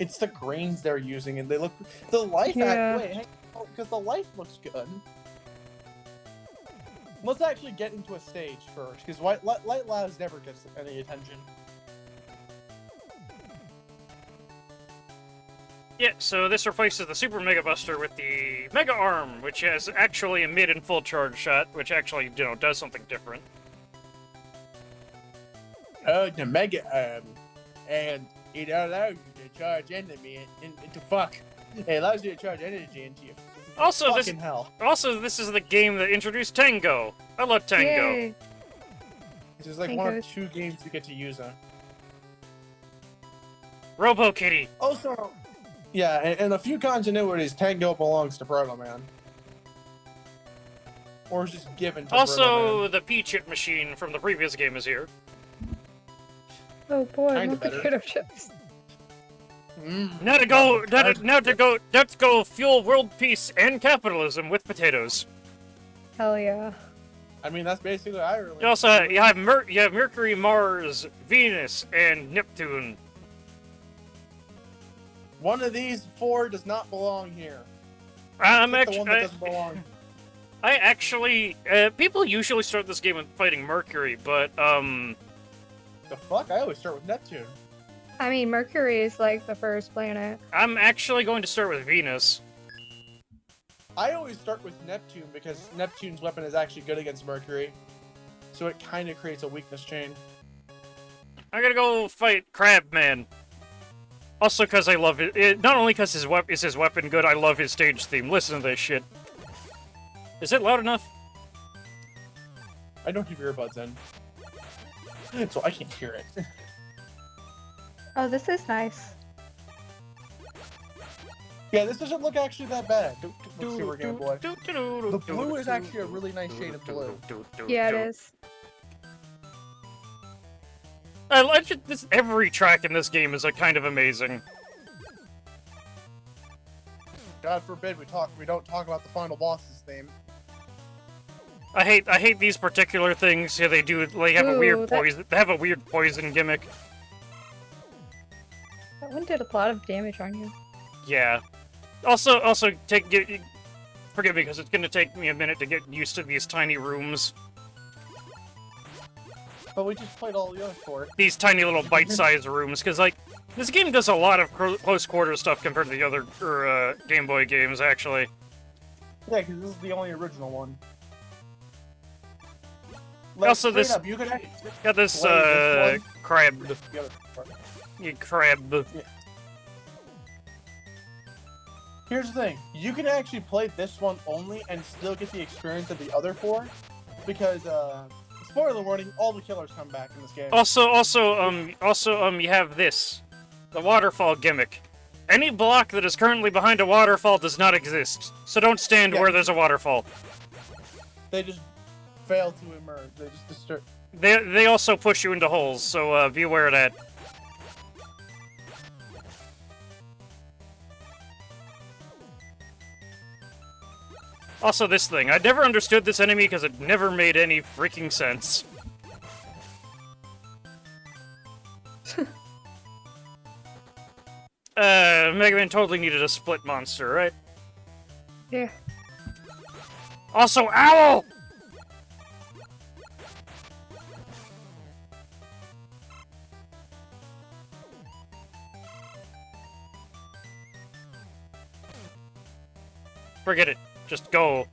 S1: It's the grains they're using, and they look. The life
S2: Yeah.
S1: because the life looks good. Let's actually get into a stage first, because Light Labs never gets any attention.
S3: Yeah, so this replaces the Super Mega Buster with the Mega Arm, which has actually a mid and full charge shot, which actually, does something different.
S1: The Mega Arm, and it allows you to charge enemy into fuck. It allows you to charge energy into you.
S3: Also, this
S1: Fucking hell.
S3: this is the game that introduced Tango. I love Tango.
S2: Yay.
S1: This is like one of
S2: Tango's.
S1: 2 games you get to use on.
S3: Robo Kitty.
S1: Also, yeah, in a few continuities, Tango belongs to Proto Man. Or is just given to Proto
S3: Also,
S1: Man.
S3: the P-chip machine from the previous game is here.
S2: Oh boy,
S1: Kinda
S2: more
S1: better.
S2: potato chips.
S3: Let's go fuel world peace and capitalism with potatoes.
S2: Hell yeah.
S1: I mean, that's basically Ireland.
S3: You also you have Mercury, Mars, Venus, and Neptune.
S1: One of these 4 does not belong here.
S3: I'm
S1: Pick the one that
S3: actually,
S1: doesn't belong.
S3: I actually, people usually start this game with fighting Mercury, but
S1: The fuck? I always start with Neptune.
S2: I mean, Mercury is like the first planet.
S3: I'm actually going to start with Venus.
S1: I always start with Neptune because Neptune's weapon is actually good against Mercury. So it kind of creates a weakness chain.
S3: I'm gonna go fight Crabman. Also, because I love it. Not only because his weapon good, I love his stage theme. Listen to this shit. Is it loud enough?
S1: I don't have earbuds in, so I can't hear it.
S2: Oh, this is nice.
S1: Yeah, this doesn't look actually that bad. Let's see where Game Boy. The blue is actually a really nice shade of blue.
S2: Yeah, it is.
S3: I like it. Every track in this game is kind of amazing.
S1: God forbid we don't talk about the final boss's theme.
S3: I hate these particular things. Yeah, they have a weird
S2: Ooh, that-
S3: poison. They have a weird poison gimmick.
S2: That one did a lot of damage on you.
S3: Yeah. Also, forgive me because it's gonna take me a minute to get used to these tiny rooms.
S1: But we just played all the other 4.
S3: These tiny little bite-sized rooms, because like this game does a lot of close quarter stuff compared to the other Game Boy games, actually.
S1: Yeah, because this is the only original one.
S3: Also, this
S1: Up, you could actually
S3: got this
S1: play this one.
S3: crab.
S1: The other part.
S3: You crab.
S1: Here's the thing: you can actually play this one only and still get the experience of the other 4, because spoiler warning: all the killers come back in this game.
S3: Also, you have this, the waterfall gimmick. Any block that is currently behind a waterfall does not exist, so don't stand
S1: Yeah.
S3: where there's a waterfall.
S1: They just fail to emerge. They just disturb.
S3: They also push you into holes, so be aware of that. Also, this thing. I never understood this enemy because it never made any freaking sense. Mega Man totally needed a split monster, right?
S2: Yeah.
S3: Also, Owl! Forget it. Just go.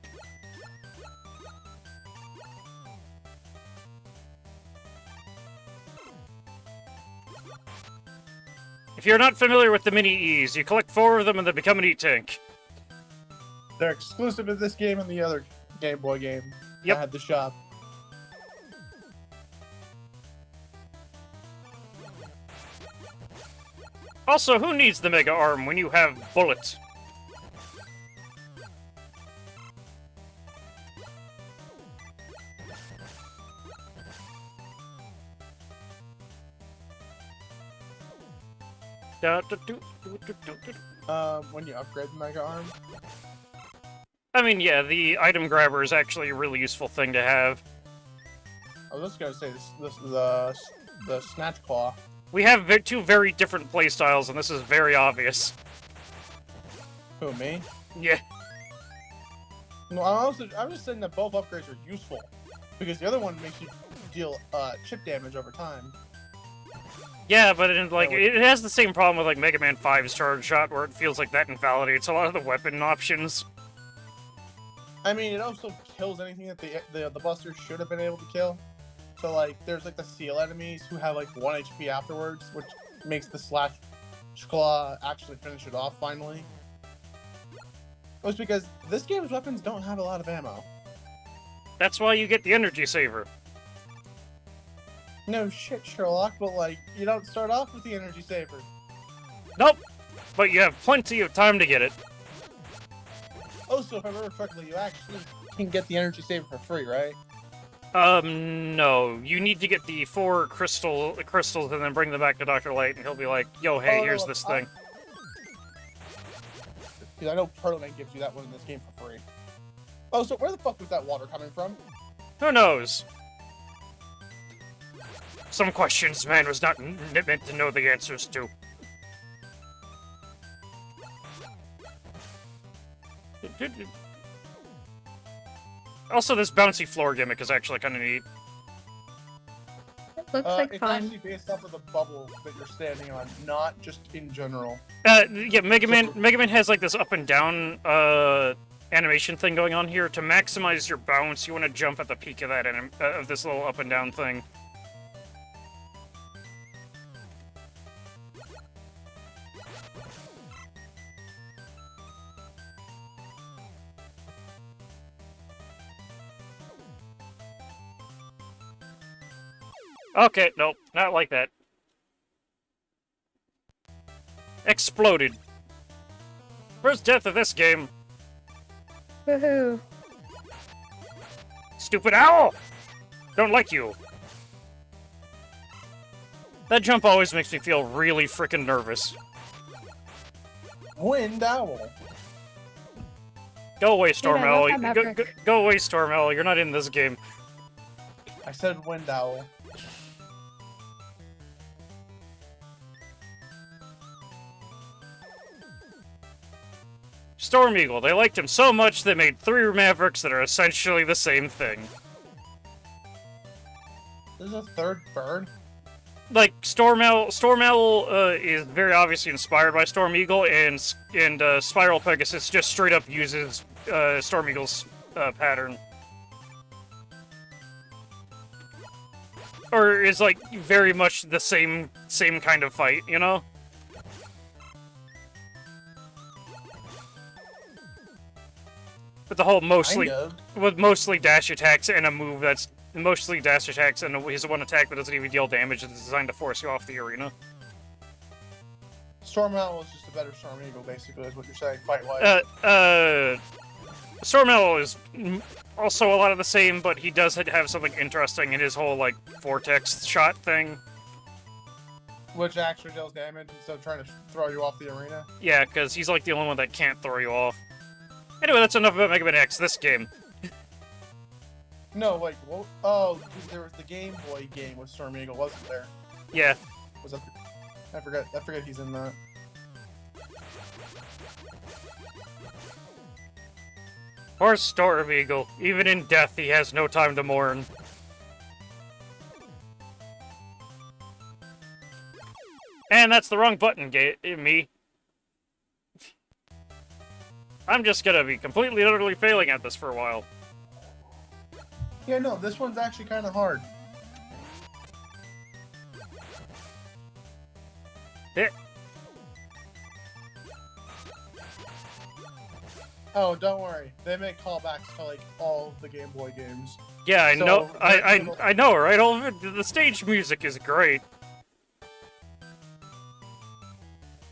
S3: If you're not familiar with the Mini-E's, you collect 4 of them and they become an E-Tank.
S1: They're exclusive to this game and the other Game Boy game.
S3: Yep.
S1: I had the shop.
S3: Also, who needs the Mega Arm when you have Bullet?
S1: When you upgrade the Mega Arm.
S3: I mean, yeah, the item grabber is actually a really useful thing to have.
S1: I was just gonna say the Snatch Claw.
S3: We have 2 very different playstyles, and this is very obvious.
S1: Who, me?
S3: Yeah.
S1: No, I'm just saying that both upgrades are useful, because the other one makes you deal chip damage over time.
S3: Yeah, but like
S1: would-
S3: it has the same problem with like Mega Man 5's Charge Shot, where it feels like that invalidates a lot of the weapon options.
S1: I mean, it also kills anything that the Buster should have been able to kill. So like, there's like the seal enemies who have like 1 HP afterwards, which makes the Slash Claw actually finish it off finally. It was because this game's weapons don't have a lot of ammo.
S3: That's why you get the Energy Saver.
S1: No shit, Sherlock, but like, you don't start off with the Energy Saver.
S3: Nope. But you have plenty of time to get it.
S1: Also, if I remember correctly, you actually can get the Energy Saver for free, right?
S3: No. You need to get the 4 crystals and then bring them back to Dr. Light, and he'll be like, yo, hey,
S1: Oh,
S3: here's
S1: no,
S3: this thing.
S1: Because I know Turtle Man gives you that one in this game for free. Oh, so where the fuck was that water coming from?
S3: Who knows? Some questions man was not meant to know the answers to. Also, this bouncy floor gimmick is actually kind of neat.
S2: It looks like
S1: It's
S2: fun.
S1: actually based off of the bubble that you're standing on, not just in general.
S3: Yeah, Mega Man has like this up and down animation thing going on here. To maximize your bounce, you want to jump at the peak of that of this little up and down thing. Okay, nope, not like that. Exploded. First death of this game.
S2: Woohoo.
S3: Stupid owl! Don't like you. That jump always makes me feel really freaking nervous.
S1: Wind Owl.
S3: Go away, Storm
S2: I
S3: Owl.
S2: love that Maverick.
S3: Go away, Storm Owl. You're not in this game.
S1: I said Wind Owl.
S3: Storm Eagle. They liked him so much they made 3 Mavericks that are essentially the same thing.
S1: There's a third bird.
S3: Like Storm Owl is very obviously inspired by Storm Eagle, and Spiral Pegasus just straight up uses Storm Eagle's pattern, or is like very much the same kind of fight, you know? With the whole mostly
S1: Kind of.
S3: with mostly dash attacks and a move that's mostly dash attacks and his one attack that doesn't even deal damage and is designed to force you off the arena.
S1: Storm Owl is just a better Storm Eagle, basically, is what you're saying, fight-wise.
S3: Storm Owl is also a lot of the same, but he does have something interesting in his whole, like, vortex shot thing.
S1: Which actually deals damage instead of trying to throw you off the arena.
S3: Yeah, because he's, like, the only one that can't throw you off. Anyway, that's enough about Mega Man X this game.
S1: No, like, well, oh, there was the Game Boy game with Storm Eagle, wasn't there?
S3: Yeah.
S1: Was that? I forget he's in that.
S3: Poor Storm Eagle. Even in death, he has no time to mourn. And that's the wrong button, me. I'm just gonna be completely and utterly failing at this for a while.
S1: Yeah, no, this one's actually kind of hard.
S3: Eh.
S1: Oh, don't worry. They make callbacks to, like, all of the Game Boy games.
S3: Yeah, I
S1: So,
S3: know. I know, right? All of it, the stage music is great.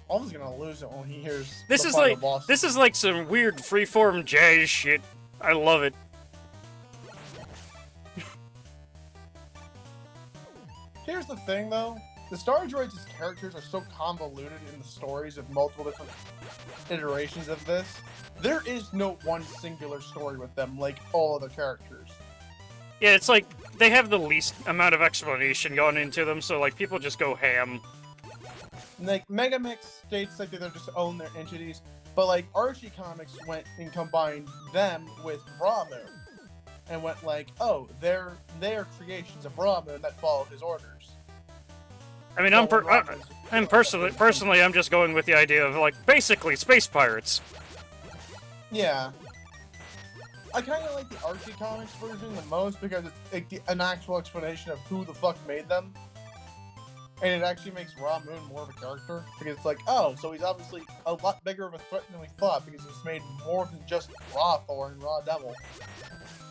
S1: Alden's gonna lose it when he hears
S3: This
S1: the
S3: is
S1: final
S3: like
S1: boss.
S3: this is like some weird freeform jazz shit. I love it.
S1: Here's the thing, though. The Star Droids' characters are so convoluted in the stories of multiple different iterations of this. There is no one singular story with them like all other characters.
S3: Yeah, it's like they have the least amount of explanation going into them, so like people just go ham.
S1: Like, Megamix states like they just own their entities, but like Archie Comics went and combined them with Ramu, and went like, oh, they're creations of Ramu that follow his orders.
S3: I mean,
S1: So when Ramu's-
S3: I'm personally, I'm just going with the idea of like basically space pirates.
S1: Yeah. I kind of like the Archie Comics version the most because it's like an actual explanation of who the fuck made them. And it actually makes Ra Moon more of a character. Because it's like, oh, so he's obviously a lot bigger of a threat than we thought because he's made more than just Ra Thor and Ra Devil.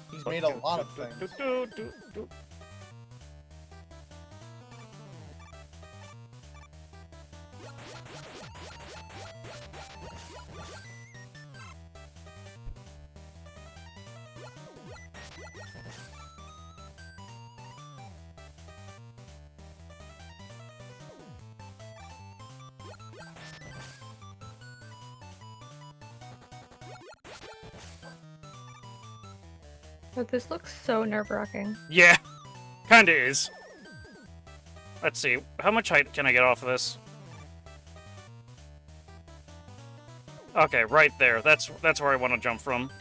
S1: He's made a lot of things.
S2: But this looks so nerve-wracking.
S3: Yeah, kinda is. Let's see, how much height can I get off of this? Okay, right there. That's where I want to jump from.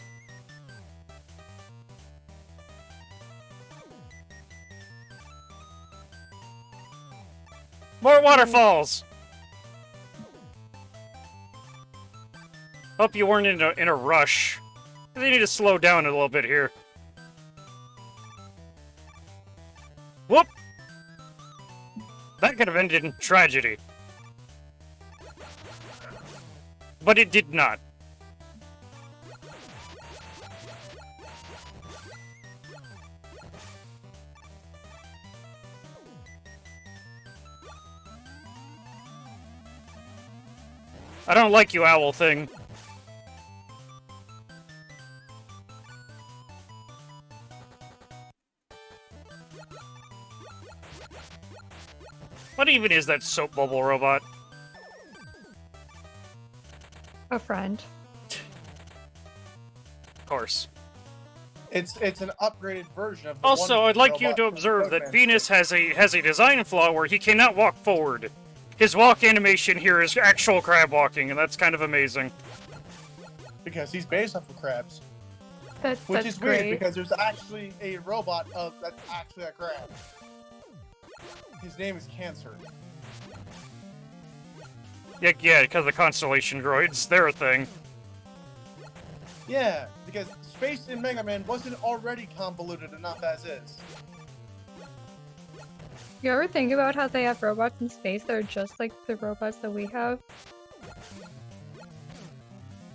S3: More waterfalls! Hope you weren't in a rush. You need to slow down a little bit here. Whoop! That could have ended in tragedy. But it did not. I don't like you, owl thing. What even is that soap bubble robot?
S2: A friend.
S3: Of course.
S1: It's an upgraded version of the
S3: Also,
S1: one
S3: I'd like you
S1: robot
S3: to
S1: from
S3: observe that
S1: Eggman
S3: Venus
S1: story.
S3: has a design flaw where he cannot walk forward. His walk animation here is actual crab walking, and that's kind of amazing.
S1: Because he's based off of crabs.
S2: Which
S1: Which
S2: that's
S1: is weird
S2: great.
S1: because there's actually a robot that's actually a crab. His name is Cancer.
S3: Yeah, because the constellation droids, they're a thing.
S1: Yeah, because space in Mega Man wasn't already convoluted enough as is.
S2: You ever think about how they have robots in space that are just like the robots that we have?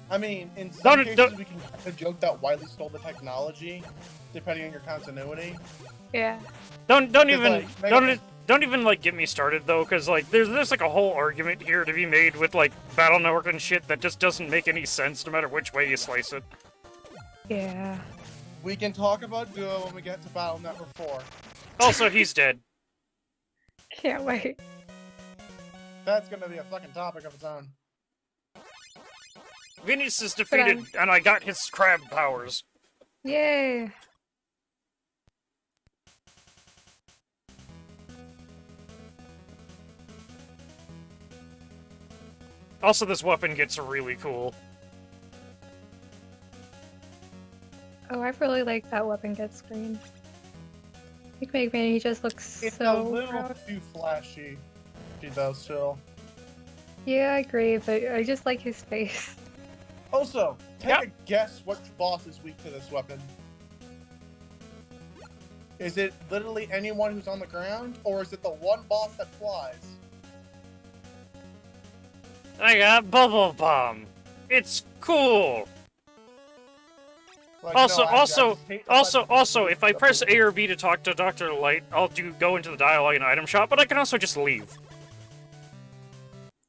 S1: I mean, in some cases
S3: don't-
S1: we can kind of joke that Wily stole the technology, depending on your continuity.
S2: Yeah.
S3: Don't even
S1: like, Mega-
S3: don't even like get me started though, because like there's like a whole argument here to be made with like Battle Network and shit that just doesn't make any sense no matter which way you slice it.
S2: Yeah.
S1: We can talk about Duo when we get to Battle Network 4.
S3: Also, he's dead.
S2: Can't wait.
S1: That's gonna be a fucking topic of its own.
S3: Venus is defeated, and I got his crab powers.
S2: Yay.
S3: Also, this weapon gets really cool.
S2: Oh, I really like that weapon gets screen. Like Mega Man, he just looks
S1: It's
S2: so
S1: a little
S2: proud.
S1: too flashy, though, still.
S2: Yeah, I agree, but I just like his face.
S1: Also, take
S3: Yep.
S1: a guess which boss is weak to this weapon. Is it literally anyone who's on the ground, or is it the one boss that flies?
S3: I got Bubble Bomb. It's cool.
S1: Like,
S3: Also,
S1: no, I just hate the fact that
S3: if I press A or B to talk to Dr. Light, I'll go into the dialogue and item shop, but I can also just leave.
S1: just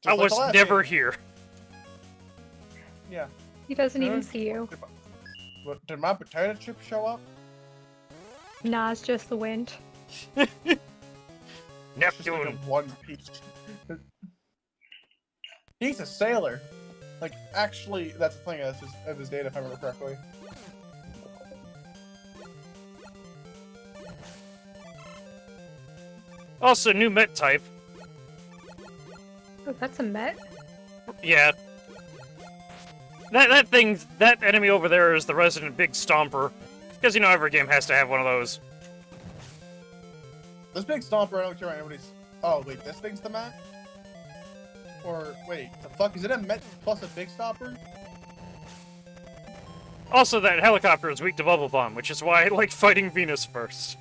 S3: I
S1: like
S3: was
S1: the last
S3: never
S1: game.
S3: here.
S1: Yeah.
S2: He doesn't even
S1: Huh?
S2: see you.
S1: Did my potato chip show up?
S2: Nah, it's just the wind.
S1: It's just like a
S3: Neptune.
S1: one piece. He's a sailor. Like, actually, that's the thing of his data, if I remember correctly.
S3: Also, new Met type.
S2: Oh, that's a Met?
S3: Yeah. That enemy over there is the resident Big Stomper. Because, you know, every game has to have one of those.
S1: This big stomper, I don't care what anybody's... Oh, wait, this thing's the Met? Or, wait, the fuck? Is it a Met plus a big stomper?
S3: Also, that helicopter is weak to Bubble Bomb, which is why I like fighting Venus first.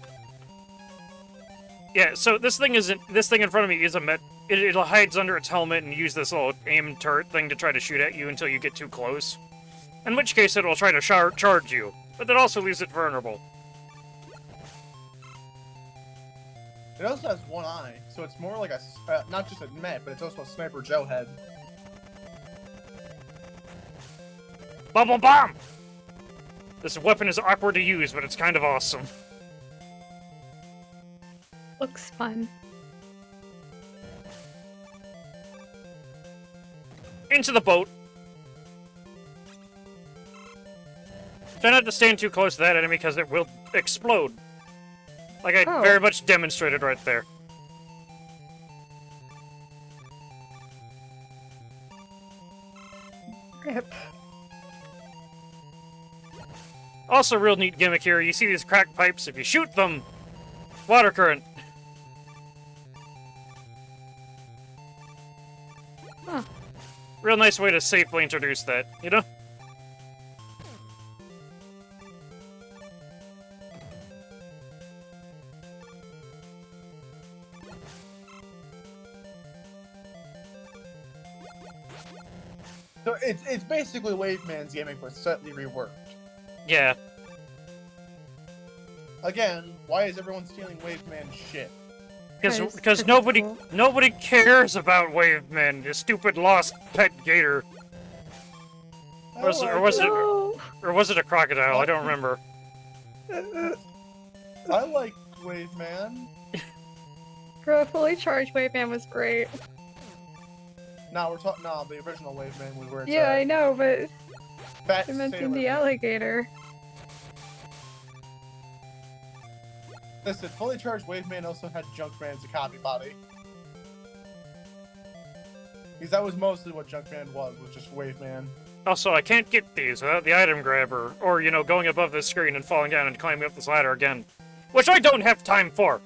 S3: Yeah, so this thing in front of me is a Met. It hides under its helmet and use this little aim turret thing to try to shoot at you until you get too close. In which case, it will try to charge you, but that also leaves it vulnerable.
S1: It also has one eye, so it's more like a... not just a Met, but it's also a Sniper Joe head.
S3: Bubble Bomb! This weapon is awkward to use, but it's kind of awesome.
S2: Looks fun.
S3: Into the boat. Try not to stand too close to that enemy because it will explode. Like I
S2: Oh.
S3: very much demonstrated right there.
S2: Rip.
S3: Also, real neat gimmick here. You see these cracked pipes? If you shoot them, water current.
S2: Huh.
S3: Real nice way to safely introduce that, you know?
S1: So it's basically Wave Man's gimmick, but slightly reworked.
S3: Yeah.
S1: Again, why is everyone stealing Wave Man's shit?
S3: Because nobody cares about Waveman, you stupid lost pet gator. Or was
S2: No.
S3: it a crocodile? I don't remember.
S1: I like Wave Man.
S2: Bro, fully charged Wave Man was great.
S1: No, we're talking. No, the original Wave Man was where it's
S2: Yeah, I know, but
S1: Fat
S2: I mentioned
S1: Sailor
S2: the
S1: Man.
S2: alligator.
S1: Listen, fully charged Wave Man also had Junkman as a copy body. Because that was mostly what Junkman was just Wave Man.
S3: Also, I can't get these without the item grabber, or, you know, going above the screen and falling down and climbing up this ladder again. Which I don't have time for!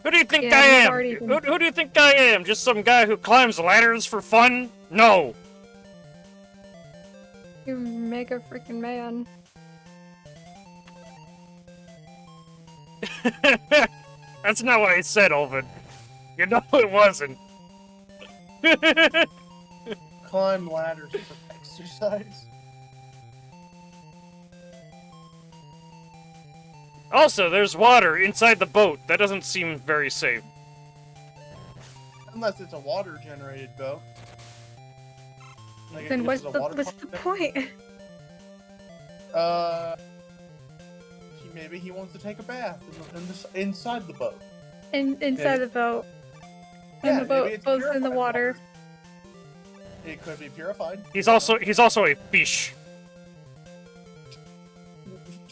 S3: Who do you think
S2: Yeah,
S3: I
S2: he's
S3: am?
S2: already been-
S3: Who do you think I am? Just some guy who climbs ladders for fun? No!
S2: You mega freaking man.
S3: That's not what I said, Olvin. You know it wasn't.
S1: Climb ladders for exercise.
S3: Also, there's water inside the boat. That doesn't seem very safe.
S1: Unless it's a water-generated boat. Like, it
S2: Then
S1: uses
S2: what's
S1: a
S2: the
S1: water
S2: what's the
S1: pump.
S2: point?
S1: Maybe he wants to take a bath inside the boat.
S2: Inside the boat.
S1: Yeah,
S2: And the boat
S1: maybe it's
S2: goes in the
S1: purified
S2: water.
S1: It could be purified.
S3: He's also a fish.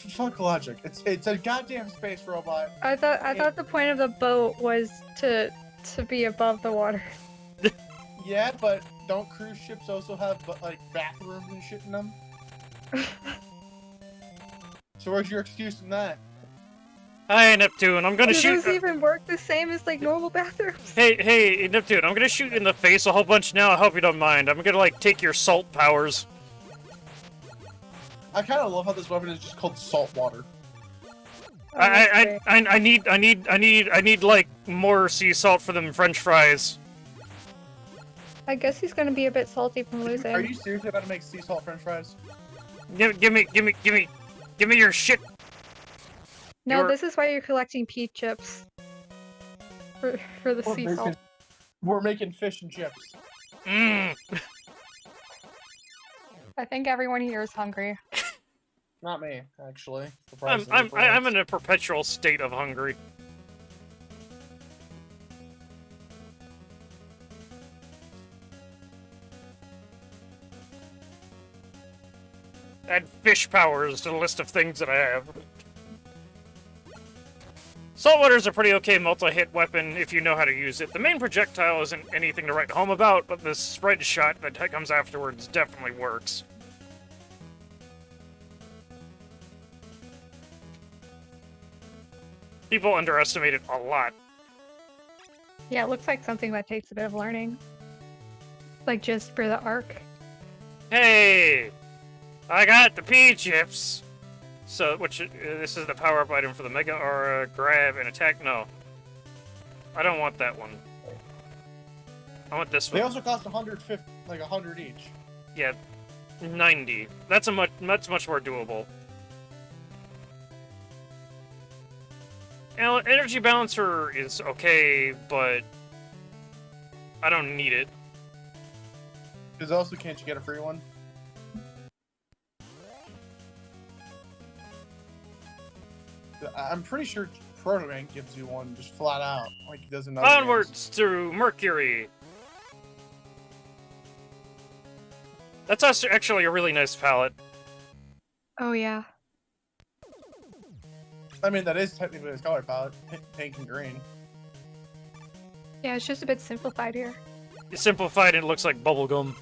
S1: Fuck logic. It's a goddamn space robot.
S2: I thought the point of the boat was to be above the water.
S1: Yeah, but don't cruise ships also have like bathrooms and shit in them? So where's your excuse in that?
S3: Hey, Neptune, I'm gonna
S2: Do
S3: shoot.
S2: those even work the same as like normal bathrooms?
S3: Hey, Neptune, I'm gonna shoot you in the face a whole bunch now. I hope you don't mind. I'm gonna like take your salt powers.
S1: I kind of love how this weapon is just called salt water.
S2: Oh, that's great.
S3: I need like more sea salt for them French fries.
S2: I guess he's gonna be a bit salty from losing.
S1: Are you seriously about to make sea salt French fries?
S3: Give me your shit.
S2: No,
S3: You're-
S2: this is why you're collecting pea chips. For the sea salt.
S1: We're making fish and chips.
S3: Mmm.
S2: I think everyone here is hungry.
S1: Not me, actually.
S3: I'm
S1: surprisingly, perhaps.
S3: in a perpetual state of hungry. Add fish powers to the list of things that I have. Saltwater's a pretty okay multi-hit weapon if you know how to use it. The main projectile isn't anything to write home about, but the spread shot that comes afterwards definitely works. People underestimate it a lot.
S2: Yeah, it looks like something that takes a bit of learning. Like just for the arc.
S3: Hey! I got the pea chips! So, this is the power-up item for the Mega Aura, grab, and attack? No. I don't want that one. I want this
S1: They
S3: one.
S1: also cost 150, like 100 each.
S3: Yeah, 90. That's much more doable. Energy Balancer is okay, but I don't need it.
S1: Because also, can't you get a free one? I'm pretty sure Proto-Ink gives you one just flat out, like he does in other games.
S3: Onwards to Mercury! That's actually a really nice palette.
S2: Oh yeah.
S1: I mean, that is technically his color palette, pink and green.
S2: Yeah, it's just a bit simplified here.
S3: It's simplified and it looks like bubblegum.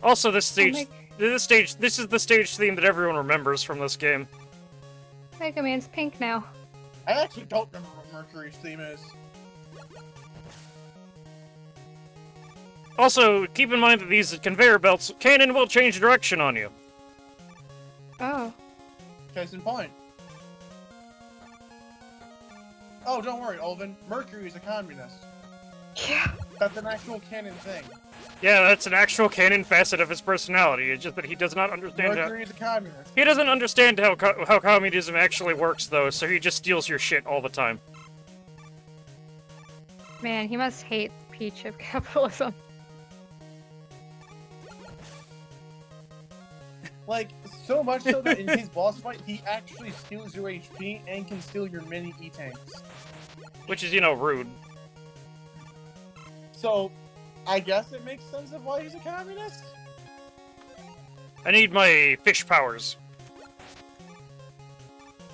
S3: Also, this is the stage theme that everyone remembers from this game.
S2: Mega Man's pink now.
S1: I actually don't remember what Mercury's theme is.
S3: Also, keep in mind that these conveyor belts can and will change direction on you.
S2: Oh.
S1: Case in point. Oh, don't worry, Olvin. Mercury is a communist.
S2: Yeah.
S1: That's an actual canon thing.
S3: Yeah, that's an actual canon facet of his personality. It's just that he does not understand how...
S1: Mercury's a communist.
S3: He doesn't understand how communism actually works, though, so he just steals your shit all the time.
S2: Man, he must hate peach of capitalism.
S1: Like, so much so that in his boss fight, he actually steals your HP and can steal your mini E-tanks.
S3: Which is, you know, rude.
S1: So, I guess it makes sense of why he's a communist?
S3: I need my fish powers.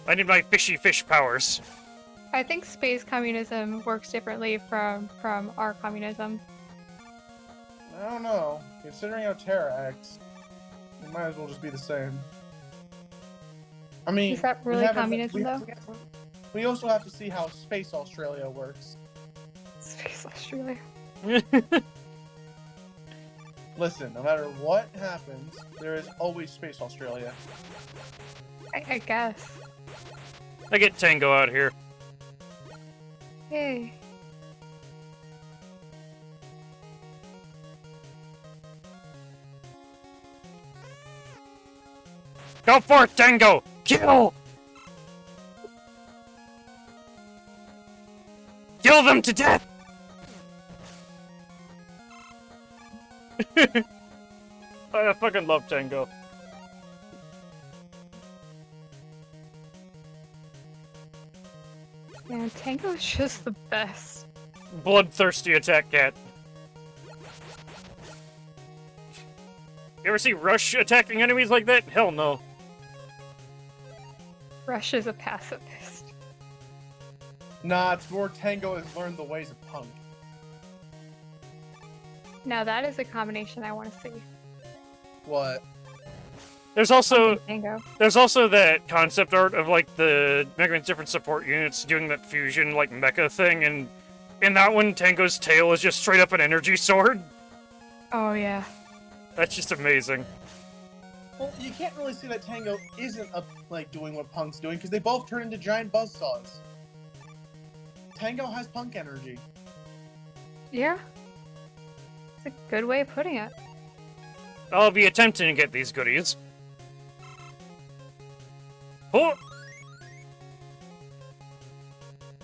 S3: I need my fishy fish powers.
S2: I think space communism works differently from our communism.
S1: I don't know. Considering how Terra acts, it might as well just be the same. I mean,
S2: Is that really communism, though?
S1: We also have to see how Space Australia works.
S2: Space Australia.
S1: Listen, no matter what happens, there is always Space Australia.
S2: I guess.
S3: I get Tango out here.
S2: Yay.
S3: Go forth, Tango! Kill! Kill them to death! I fucking love Tango.
S2: Man, Tango is just the best.
S3: Bloodthirsty attack cat. You ever see Rush attacking enemies like that? Hell no.
S2: Rush is a pacifist.
S1: Nah, it's more Tango has learned the ways of punk.
S2: Now that is a combination I want to see.
S1: What?
S3: There's also
S2: Tango.
S3: that concept art of like the Mega Man's different support units doing that fusion like mecha thing, and in that one Tango's tail is just straight up an energy sword.
S2: Oh yeah.
S3: That's just amazing.
S1: Well, you can't really see that Tango isn't like doing what Punk's doing because they both turn into giant buzzsaws. Tango has Punk energy.
S2: Yeah. It's a good way of putting it.
S3: I'll be attempting to get these goodies. Oh!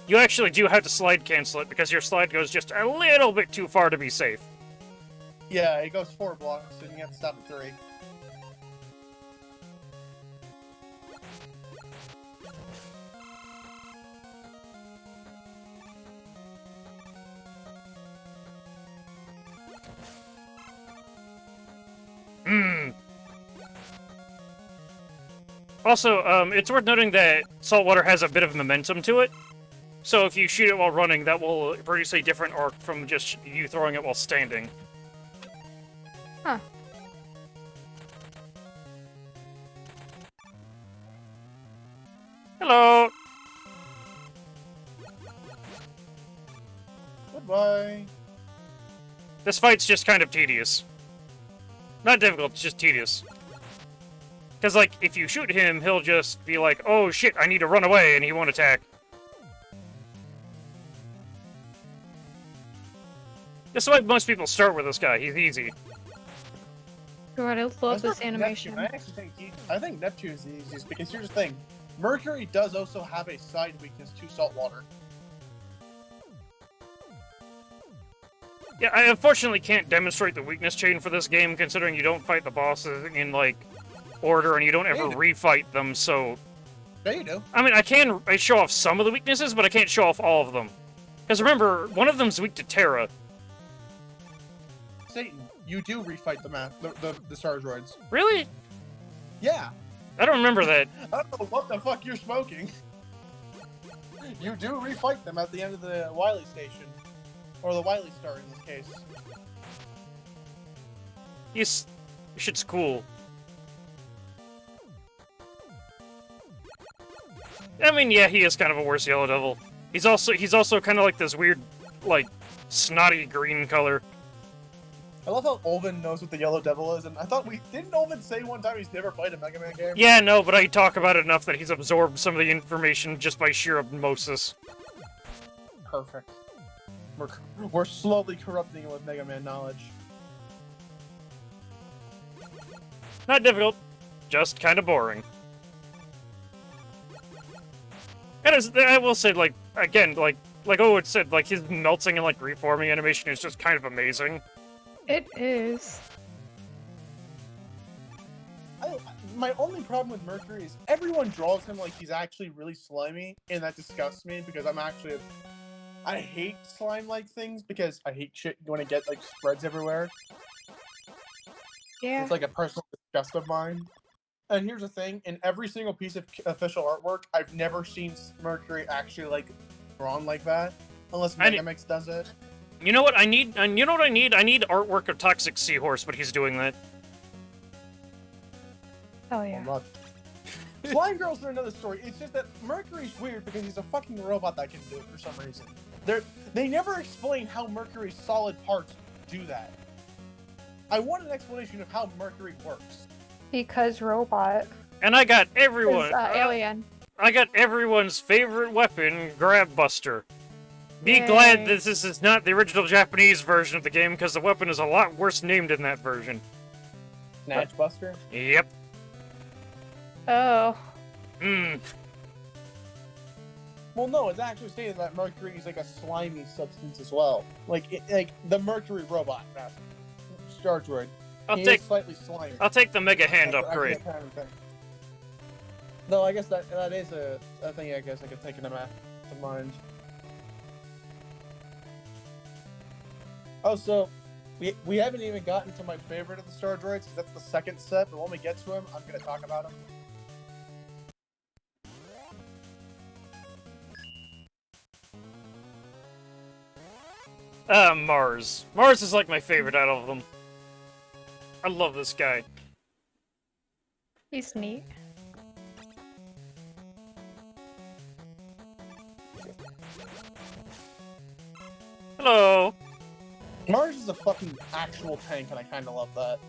S3: You actually do have to slide cancel it because your slide goes just a little bit too far to be safe.
S1: Yeah, it goes 4 blocks, so you have to stop at 3.
S3: Also, it's worth noting that saltwater has a bit of momentum to it. So if you shoot it while running, that will produce a different arc from just you throwing it while standing.
S2: Huh.
S3: Hello!
S1: Goodbye.
S3: This fight's just kind of tedious. Not difficult, it's just tedious. Because, like, if you shoot him, he'll just be like, oh shit, I need to run away, and he won't attack. That's why most people start with this guy, he's easy.
S2: God, I love this animation.
S1: I think Neptune's the easiest because here's the thing. Mercury does also have a side weakness to saltwater.
S3: Yeah, I unfortunately can't demonstrate the weakness chain for this game, considering you don't fight the bosses in, like, order, and you don't ever refight them, so...
S1: Yeah, you do.
S3: I mean, I show off some of the weaknesses, but I can't show off all of them. Because remember, one of them's weak to Terra.
S1: Satan, you do refight the Star Droids.
S3: Really?
S1: Yeah.
S3: I don't remember that.
S1: I don't know what the fuck you're smoking. You do refight them at the end of the Wily station. Or the Wily Star in this case.
S3: This shit's cool. I mean, yeah, he is kind of a worse Yellow Devil. He's also kind of like this weird, like, snotty green color.
S1: I love how Olvin knows what the Yellow Devil is, and I thought didn't Olvin say one time he's never played a Mega Man game?
S3: Yeah, no, but I talk about it enough that he's absorbed some of the information just by sheer osmosis.
S1: Perfect. We're slowly corrupting him with Mega Man knowledge.
S3: Not difficult, just kind of boring. And I will say, like, again, like Owen said, like, his melting and, like, reforming animation is just kind of amazing.
S2: It is.
S1: My only problem with Mercury is everyone draws him like he's actually really slimy, and that disgusts me because I hate slime-like things because I hate shit when it gets, like, spreads everywhere.
S2: Yeah.
S1: It's like a personal disgust of mine. And here's the thing, in every single piece of official artwork, I've never seen Mercury actually, like, drawn like that. Unless Megamix does it.
S3: You know what I need? You know what I need? I need artwork of Toxic Seahorse, but he's doing that.
S2: Oh yeah.
S1: Well, Slime Girls are another story. It's just that Mercury's weird because he's a fucking robot that can do it for some reason. They never explain how Mercury's solid parts do that. I want an explanation of how Mercury works.
S2: Because robot
S3: And I got
S2: is
S3: everyone.
S2: alien.
S3: I got everyone's favorite weapon, Grab Buster. Be
S2: Yay.
S3: glad that this is not the original Japanese version of the game, because the weapon is a lot worse named in that version.
S1: Snatch Buster?
S3: Yep.
S2: Oh.
S3: Hmm.
S1: Well, no, it's actually stated that Mercury is like a slimy substance as well. Like the Mercury robot, Star Droid.
S3: I'll
S1: He
S3: take
S1: is slightly slimy.
S3: I'll take the Mega Hand
S1: I
S3: upgrade.
S1: can't kind of thing. Though I guess that is a thing I guess I could take into mind. Oh, so we haven't even gotten to my favorite of the Star Droids. That's the second set, but when we get to him, I'm gonna talk about him.
S3: Mars. Mars is like my favorite out of them. I love this guy.
S2: He's neat.
S3: Hello.
S1: Mars is a fucking actual tank, and I kind of love that.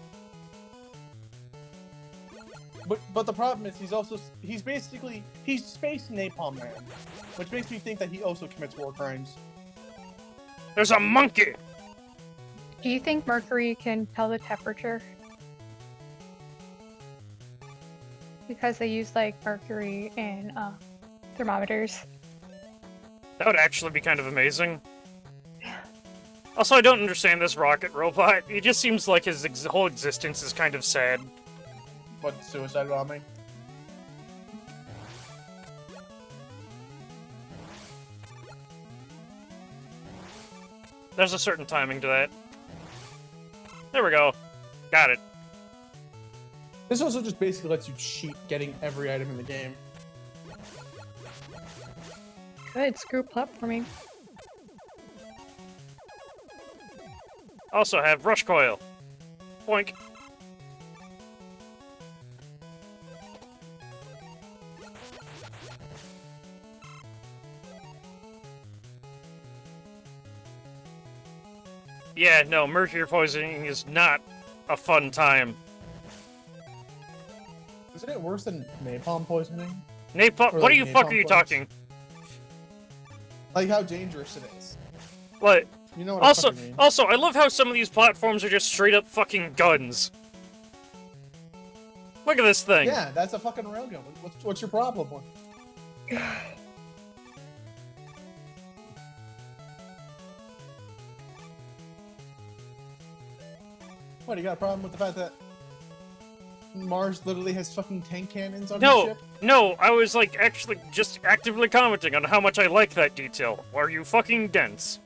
S1: But the problem is he's basically Space Napalm Man, which makes me think that he also commits war crimes.
S3: There's a monkey.
S2: Do you think Mercury can tell the temperature? Because they use like mercury in thermometers.
S3: That would actually be kind of amazing. Also, I don't understand this rocket robot. He just seems like his whole existence is kind of sad.
S1: What, suicide bombing?
S3: There's a certain timing to that. There we go. Got it.
S1: This also just basically lets you cheat getting every item in the game.
S2: Good, screw platforming.
S3: Also have Rush Coil. Boink. Yeah, no, mercury poisoning is not a fun time.
S1: Isn't it worse than napalm poisoning?
S3: Napalm?
S1: Or
S3: What
S1: like
S3: are you fuck
S1: napalm
S3: are you
S1: flames?
S3: talking?
S1: Like how dangerous it is.
S3: What?
S1: You know what I fucking mean.
S3: Also, I love how some of these platforms are just straight up fucking guns. Look at this thing.
S1: Yeah, that's a fucking railgun. What's your problem with? What, you got a problem with the fact that Mars literally has fucking tank cannons on his
S3: No,
S1: ship?
S3: no, I was like actually just actively commenting on how much I like that detail. Are you fucking dense?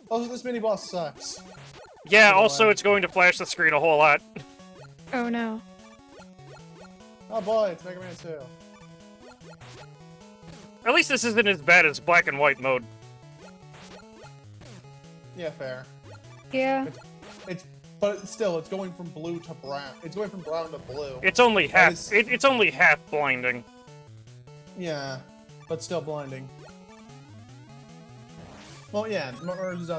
S1: Also, this mini boss sucks.
S3: Yeah,
S1: Oh,
S3: also
S1: wow.
S3: it's going to flash the screen a whole lot.
S2: Oh no.
S1: Oh boy, it's Mega Man 2.
S3: At least this isn't as bad as black and white mode.
S1: Yeah, fair.
S2: Yeah.
S1: But still, it's going from blue to brown. It's going from brown to blue.
S3: It's only
S1: That
S3: half.
S1: is-
S3: It's only half blinding.
S1: Yeah, but still blinding. Well, yeah, Mars is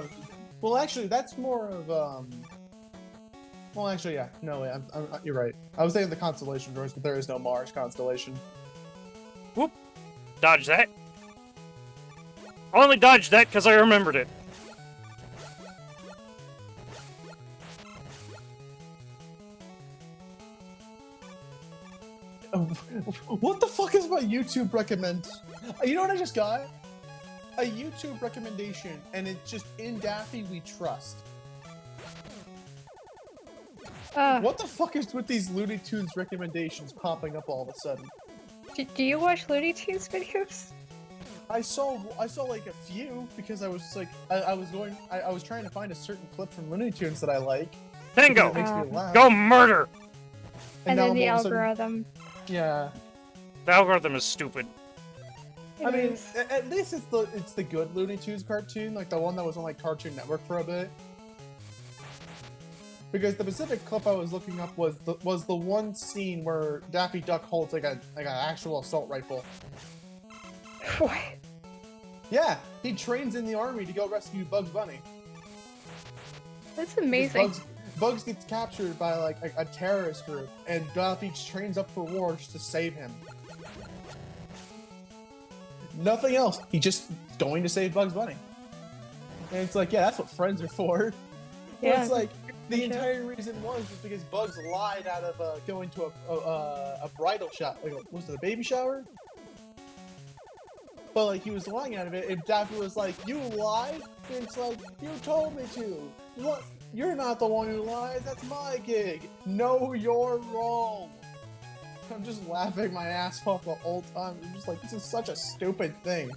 S1: well, actually, that's more of well, actually, yeah. No, wait, you're right. I was thinking the constellation droids, but there is no Mars constellation.
S3: Whoop. Dodge that. I only dodged that because I remembered it.
S1: What the fuck is my YouTube recommend? You know what I just got? A YouTube recommendation, and it's just in Daffy we trust. What the fuck is with these Looney Tunes recommendations popping up all of a sudden?
S2: Do you watch Looney Tunes videos?
S1: I saw like a few because I was like I was trying to find a certain clip from Looney Tunes that I like.
S3: Tango,
S1: It makes me laugh.
S3: go murder.
S2: And
S1: now
S2: then the
S1: all of a sudden-
S2: algorithm.
S1: yeah.
S3: The algorithm is stupid.
S1: I mean,
S2: is.
S1: at least it's the good Looney Tunes cartoon, like the one that was on like Cartoon Network for a bit. Because the specific clip I was looking up was the one scene where Daffy Duck holds like an actual assault rifle.
S2: What?
S1: Yeah, he trains in the army to go rescue Bugs Bunny.
S2: That's
S1: Because
S2: amazing.
S1: Bugs gets captured by like a terrorist group, and Daffy trains up for war just to save him. Nothing else. He just going to save Bugs Bunny. And it's like, yeah, that's what friends are for. But
S2: Yeah.
S1: it's like the
S2: Sure.
S1: entire reason was because Bugs lied out of going to a bridal shop. Like, was it a baby shower? But like he was lying out of it, and Daffy was like, "You lied?" And it's like, "You told me to. What? You're not the one who lies. That's my gig. No, you're wrong." I'm just laughing my ass off the whole time. I'm just like, this is such a stupid thing.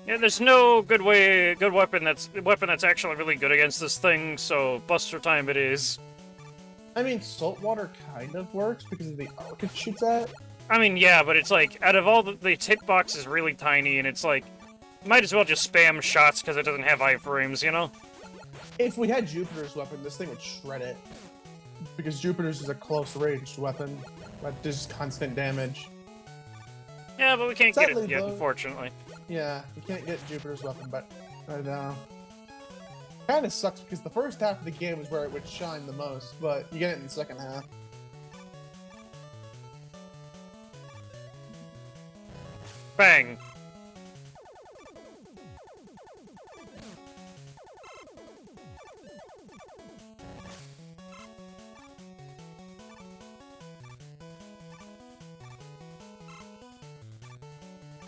S3: Yeah, there's no good weapon that's actually really good against this thing. So Buster time it is.
S1: I mean, saltwater kind of works because of the arc it shoots at.
S3: I mean, yeah, but it's like, out of all the hitbox is really tiny, and it's like, might as well just spam shots because it doesn't have iframes, you know?
S1: If we had Jupiter's weapon, this thing would shred it. Because Jupiter's is a close-range weapon that does constant damage.
S3: Yeah, but we can't get
S1: Sadly,
S3: it yet,
S1: though-
S3: unfortunately.
S1: Yeah, you can't get Jupiter's weapon, but I know. Kind of sucks because the first half of the game is where it would shine the most, but you get it in the second half.
S3: Bang.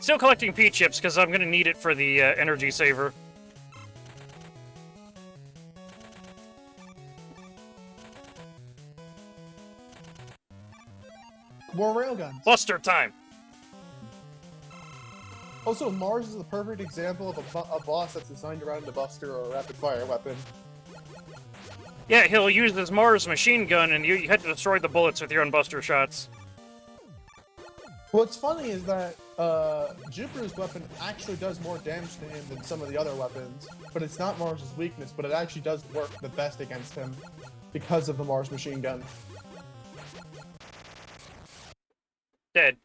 S3: Still collecting P-chips because I'm gonna need it for the energy saver.
S1: More railguns.
S3: Buster time.
S1: Also, Mars is the perfect example of a boss that's designed around a Buster or a rapid-fire weapon.
S3: Yeah, he'll use his Mars machine gun, and you have to destroy the bullets with your own Buster shots.
S1: What's funny is that Jupiter's weapon actually does more damage to him than some of the other weapons, but it's not Mars's weakness, but it actually does work the best against him because of the Mars machine gun.
S3: Dead.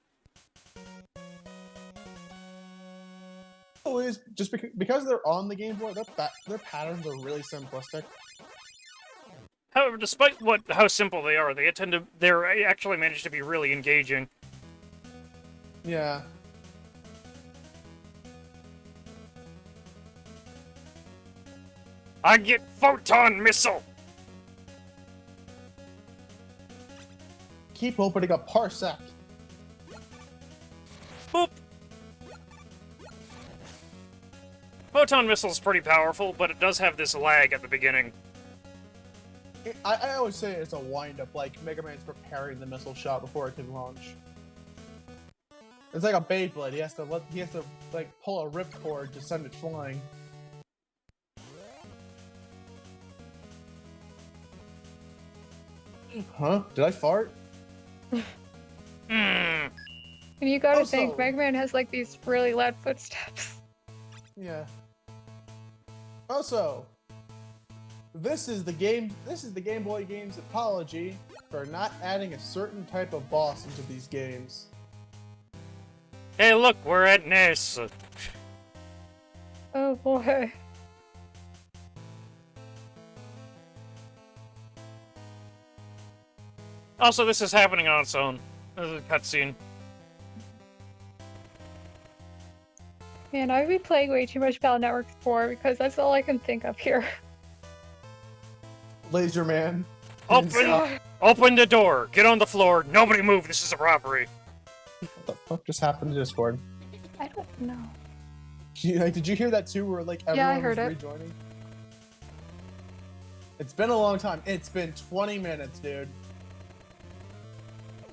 S1: Is just because they're on the Game Boy, their patterns are really simplistic.
S3: However, despite how simple they are, they're actually managed to be really engaging.
S1: Yeah.
S3: I get photon missile.
S1: Keep opening up Parsec.
S3: Boop. Photon missile's pretty powerful, but it does have this lag at the beginning.
S1: I always say it's a wind-up, like Mega Man's preparing the missile shot before it can launch. It's like a Beyblade. He has to like pull a ripcord to send it flying. Huh? Did I fart?
S3: Hmm.
S2: And you gotta
S1: Also-
S2: think, Mega Man has like these really loud footsteps.
S1: Yeah. Also, this is the Game Boy Game's apology for not adding a certain type of boss into these games.
S3: Hey, look, we're at NASA.
S2: Oh boy.
S3: Also, this is happening on its own. This is a cutscene.
S2: Man, I've been playing way too much Battle Network 4 because that's all I can think of here.
S1: Laser Man.
S3: Open the door. Get on the floor. Nobody move. This is a robbery.
S1: What the fuck just happened to Discord?
S2: I don't know.
S1: Did you hear that too? Where like everyone
S2: Yeah, I heard
S1: was
S2: it.
S1: rejoining? It's been a long time. It's been 20 minutes, dude.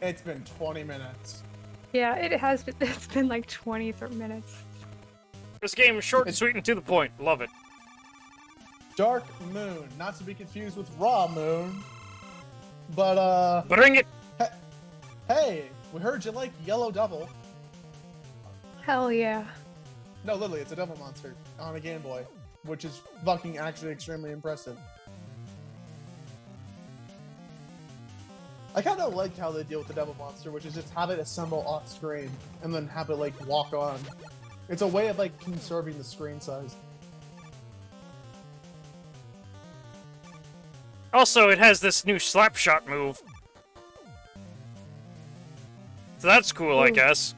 S1: It's been 20 minutes.
S2: Yeah, it has been. It's been like 20 minutes.
S3: This game is short and sweet and to the point. Love it.
S1: Dark Moon, not to be confused with Raw Moon. But
S3: Bring it.
S1: hey, we heard you like Yellow Devil.
S2: Hell yeah.
S1: No, literally, it's a devil monster on a Game Boy, which is fucking actually extremely impressive. I kind of like how they deal with the devil monster, which is just have it assemble off screen and then have it like walk on. It's a way of like conserving the screen size.
S3: Also, it has this new slapshot move. So that's cool, I
S2: Ooh.
S3: guess.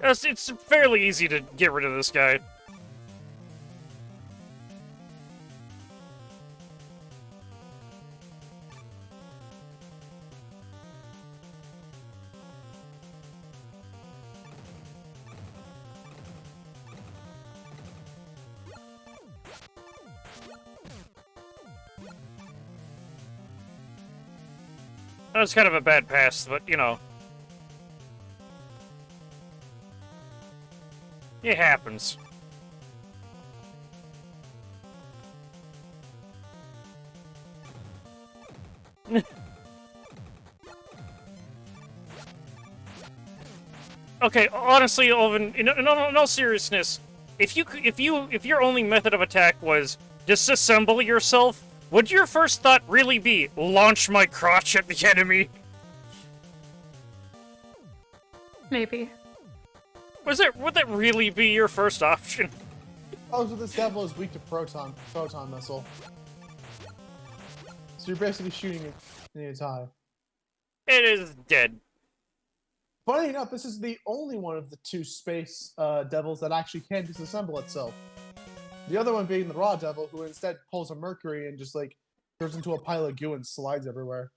S3: It's fairly easy to get rid of this guy. That was kind of a bad pass, but you know. It happens. Okay, honestly, Olvin, in all seriousness, if your only method of attack was disassemble yourself, would your first thought really be launch my crotch at the enemy?
S2: Maybe.
S3: Would that really be your first option?
S1: Oh, so this devil is weak to proton missile. So you're basically shooting it in its eye.
S3: It is dead.
S1: Funny enough, this is the only one of the two space devils that actually can disassemble itself. The other one being the Raw Devil, who instead pulls a Mercury and just like turns into a pile of goo and slides everywhere.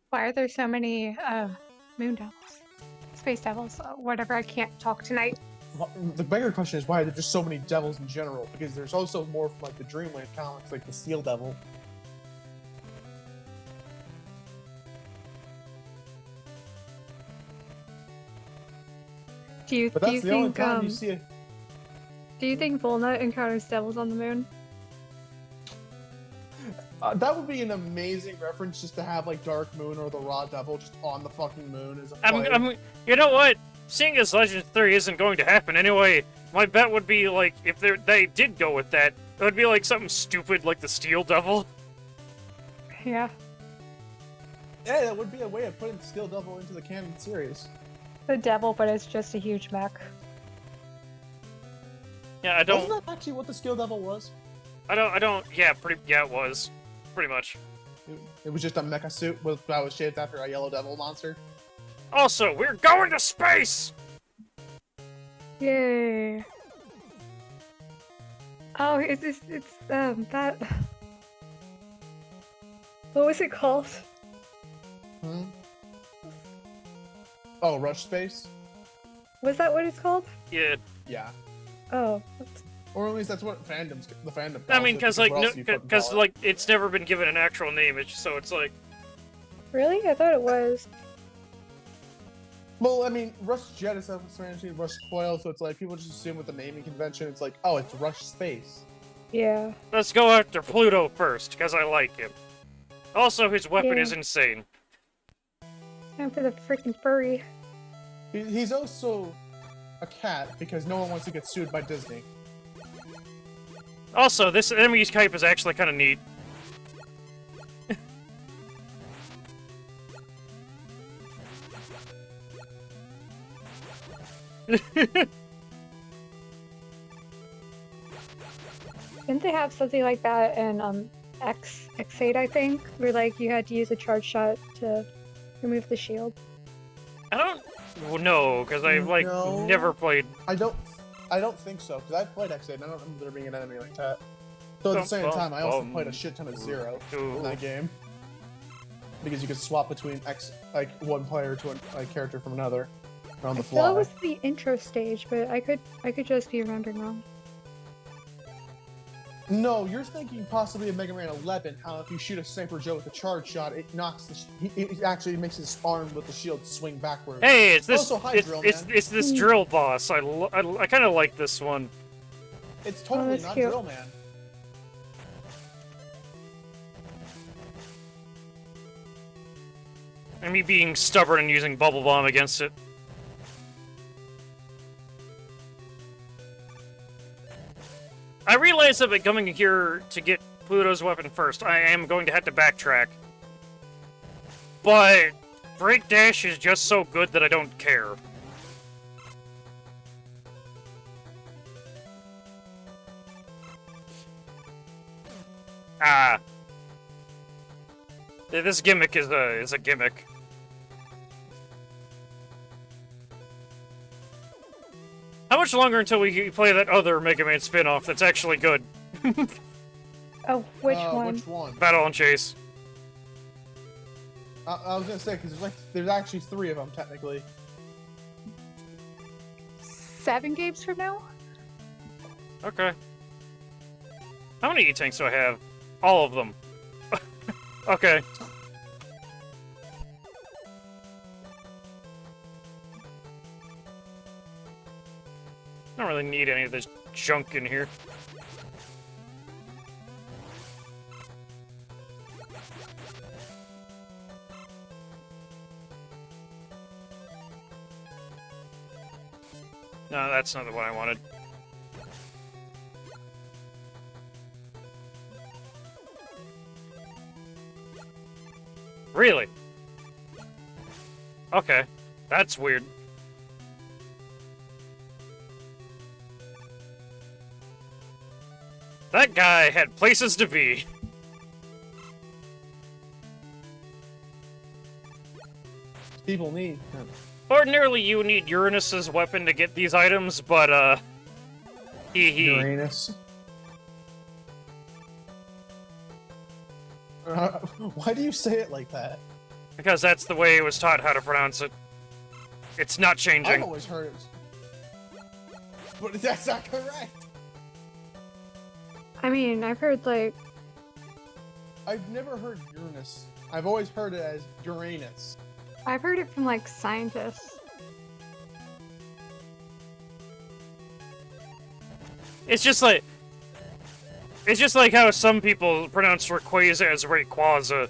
S2: Why are there so many moon devils? Space devils, whatever, I can't talk tonight.
S1: Well, the bigger question is why are there just so many devils in general? Because there's also more from like the Dreamland comics, like the Steel Devil.
S2: Do you
S1: But that's the only
S2: think
S1: time you see it.
S2: do you think Volnut encounters devils on the moon?
S1: That would be an amazing reference just to have like Dark Moon or the Raw Devil just on the fucking moon as a player.
S3: You know what? Seeing as Legend 3 isn't going to happen anyway, my bet would be like if they did go with that, it would be like something stupid like the Steel Devil.
S2: Yeah.
S1: Yeah, that would be a way of putting Steel Devil into the canon series.
S2: The devil, but it's just a huge mech.
S3: Yeah, I don't.
S1: Wasn't that actually what the Steel Devil was?
S3: I don't. Yeah, it was pretty much.
S1: It was just a mecha suit that was shaped after a Yellow Devil monster.
S3: Also, we're going to space.
S2: Yay. Oh, it's that. What was it called?
S1: Hmm? Oh, Rush Space?
S2: Was that what it's called?
S3: Yeah.
S1: Yeah.
S2: Oh.
S1: Or at least that's what the fandom calls
S3: I mean,
S1: it,
S3: because
S1: what else do you fucking call it?
S3: like it's never been given an actual name. So it's like.
S2: Really? I thought it was.
S1: Well, I mean, Rush Jet is self-explanatory, Rush Coil, so it's like people just assume with the naming convention, it's like, oh, it's Rush Space.
S2: Yeah.
S3: Let's go after Pluto first, because I like him. Also, his weapon
S2: Yeah.
S3: is insane.
S2: Time for the freaking furry.
S1: He's also a cat because no one wants to get sued by Disney.
S3: Also, this enemy's type is actually kind of neat.
S2: Didn't they have something like that in X8, I think? Where like you had to use a charge shot to remove the shield?
S3: I don't Well, no, because I've like
S1: No.
S3: never played.
S1: I don't think so, because I've played X8 and I don't remember there being an enemy like that. So at the same time, I also played a shit ton of Zero in that game. Because you could swap between one player to a character from another on the
S2: I feel it
S1: fly.
S2: was the intro stage, but I could just be remembering wrong.
S1: No, you're thinking possibly of Mega Man 11. How if you shoot a Sniper Joe with a charge shot, it knocks it actually makes his arm with the shield swing backwards.
S3: Hey, it's this.
S1: Also, hi, Drill Man.
S3: It's this drill boss. I kind of like this one.
S1: It's totally
S2: that's
S1: not
S2: cute.
S1: Drill Man.
S3: And me being stubborn and using Bubble Bomb against it. I realize that by coming here to get Pluto's weapon first, I am going to have to backtrack. But Break Dash is just so good that I don't care. Ah. This gimmick is a gimmick. How much longer until we play that other Mega Man spin-off that's actually good?
S2: Oh, which one?
S1: Which one?
S3: Battle and Chase.
S1: I was gonna say because there's actually 3 of them technically.
S2: 7 games from now?
S3: Okay. How many E-Tanks do I have? All of them. Okay. I don't really need any of this junk in here. No, that's not the one I wanted. Really? Okay. That's weird. That guy had places to be.
S1: People need.
S3: Ordinarily, you need Uranus's weapon to get these items, but,
S1: Uranus. Why do you say it like that?
S3: Because that's the way it was taught how to pronounce it. It's not
S1: I've
S3: changing.
S1: always heard it. But that's not correct.
S2: I mean, I've heard like
S1: I've never heard Uranus. I've always heard it as Uranus.
S2: I've heard it from like scientists.
S3: It's just like how some people pronounce Rayquaza as Rayquaza.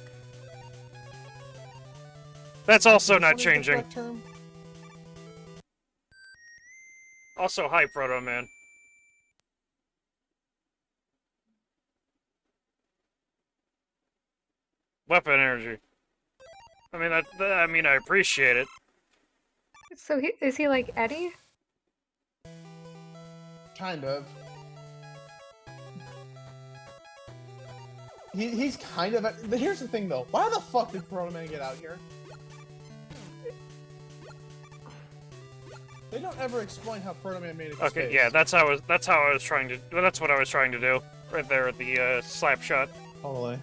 S3: That's also not
S1: What is the
S3: changing.
S1: correct term?
S3: Also, hi, Proto Man. Weapon energy. I mean, I appreciate it.
S2: So is he like Eddie?
S1: Kind of. He's kind of. But here's the thing, though. Why the fuck did Proto Man get out here? They don't ever explain how Proto Man made it to
S3: Okay,
S1: space.
S3: yeah, that's what I was trying to do. Right there at the slap shot.
S1: Totally.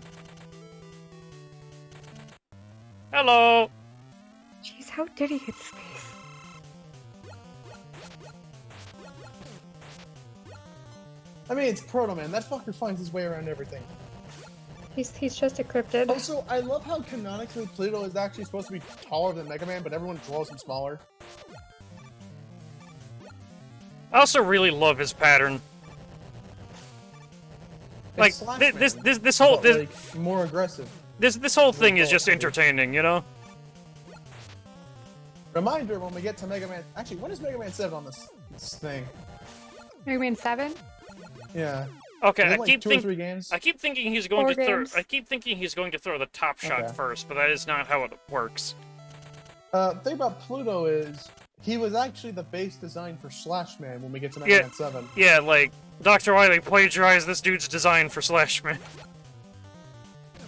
S3: Hello.
S2: Jeez, how did he hit space?
S1: I mean, it's Proto Man. That fucker finds his way around everything.
S2: He's just a cryptid.
S1: Also, I love how canonically Pluto is actually supposed to be taller than Mega Man, but everyone draws him smaller.
S3: I also really love his pattern. Like
S1: It's Slash
S3: this
S1: Man,
S3: whole
S1: but, like, more aggressive.
S3: this whole thing is just entertaining, you know?
S1: Reminder when we get to Mega Man. Actually, when is Mega Man 7 on this thing?
S2: Mega Man 7?
S1: Yeah.
S3: Okay,
S1: Is it
S3: I
S1: like
S3: keep
S1: 2 or 3 games.
S3: I keep thinking he's going
S2: 4
S3: to throw.
S2: games.
S3: I keep thinking he's going to throw the top shot
S1: Okay.
S3: first, but that is not how it works.
S1: Thing about Pluto is he was actually the base design for Slash Man when we get to Mega Man 7.
S3: Yeah, like Dr. Wily plagiarized this dude's design for Slash Man.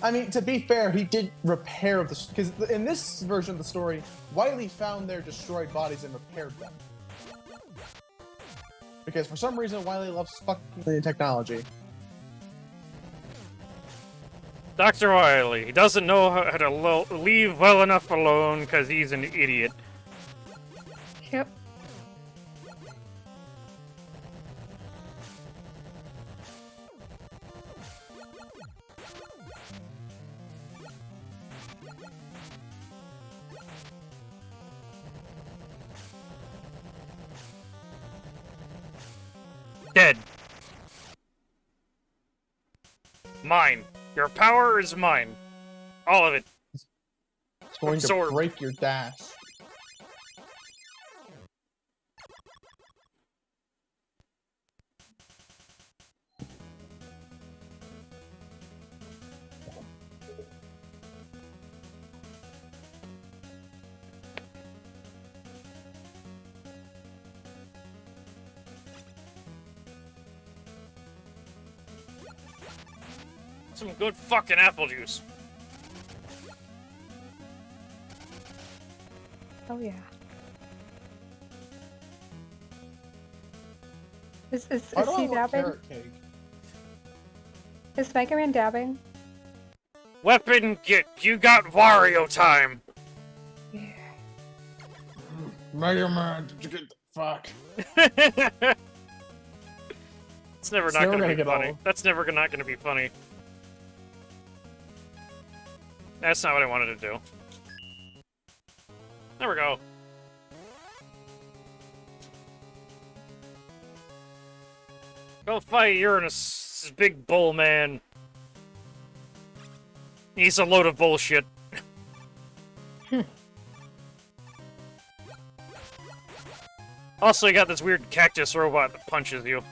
S1: I mean, to be fair, he did repair the because in this version of the story, Wily found their destroyed bodies and repaired them. Because for some reason, Wily loves fucking technology.
S3: Dr. Wily, he doesn't know how to leave well enough alone because he's an idiot.
S2: Yep.
S3: Dead. Mine. Your power is mine. All of it.
S1: It's going
S3: Absorb.
S1: to break your dash.
S3: Some good fucking apple juice.
S2: Oh yeah. Is
S1: Why do I
S2: he
S1: want
S2: dabbing?
S1: carrot cake?
S2: Is Mega Man dabbing?
S3: Weapon get. You got Wario time.
S2: Yeah.
S1: Mega Man, did you get the fuck?
S3: It's never
S1: It's
S3: not
S1: never
S3: gonna
S1: gonna
S3: be
S1: get
S3: funny.
S1: old.
S3: That's never not gonna be funny. That's not what I wanted to do. There we go. Go fight Uranus, big bull man. He's a load of bullshit. Also, you got this weird cactus robot that punches you.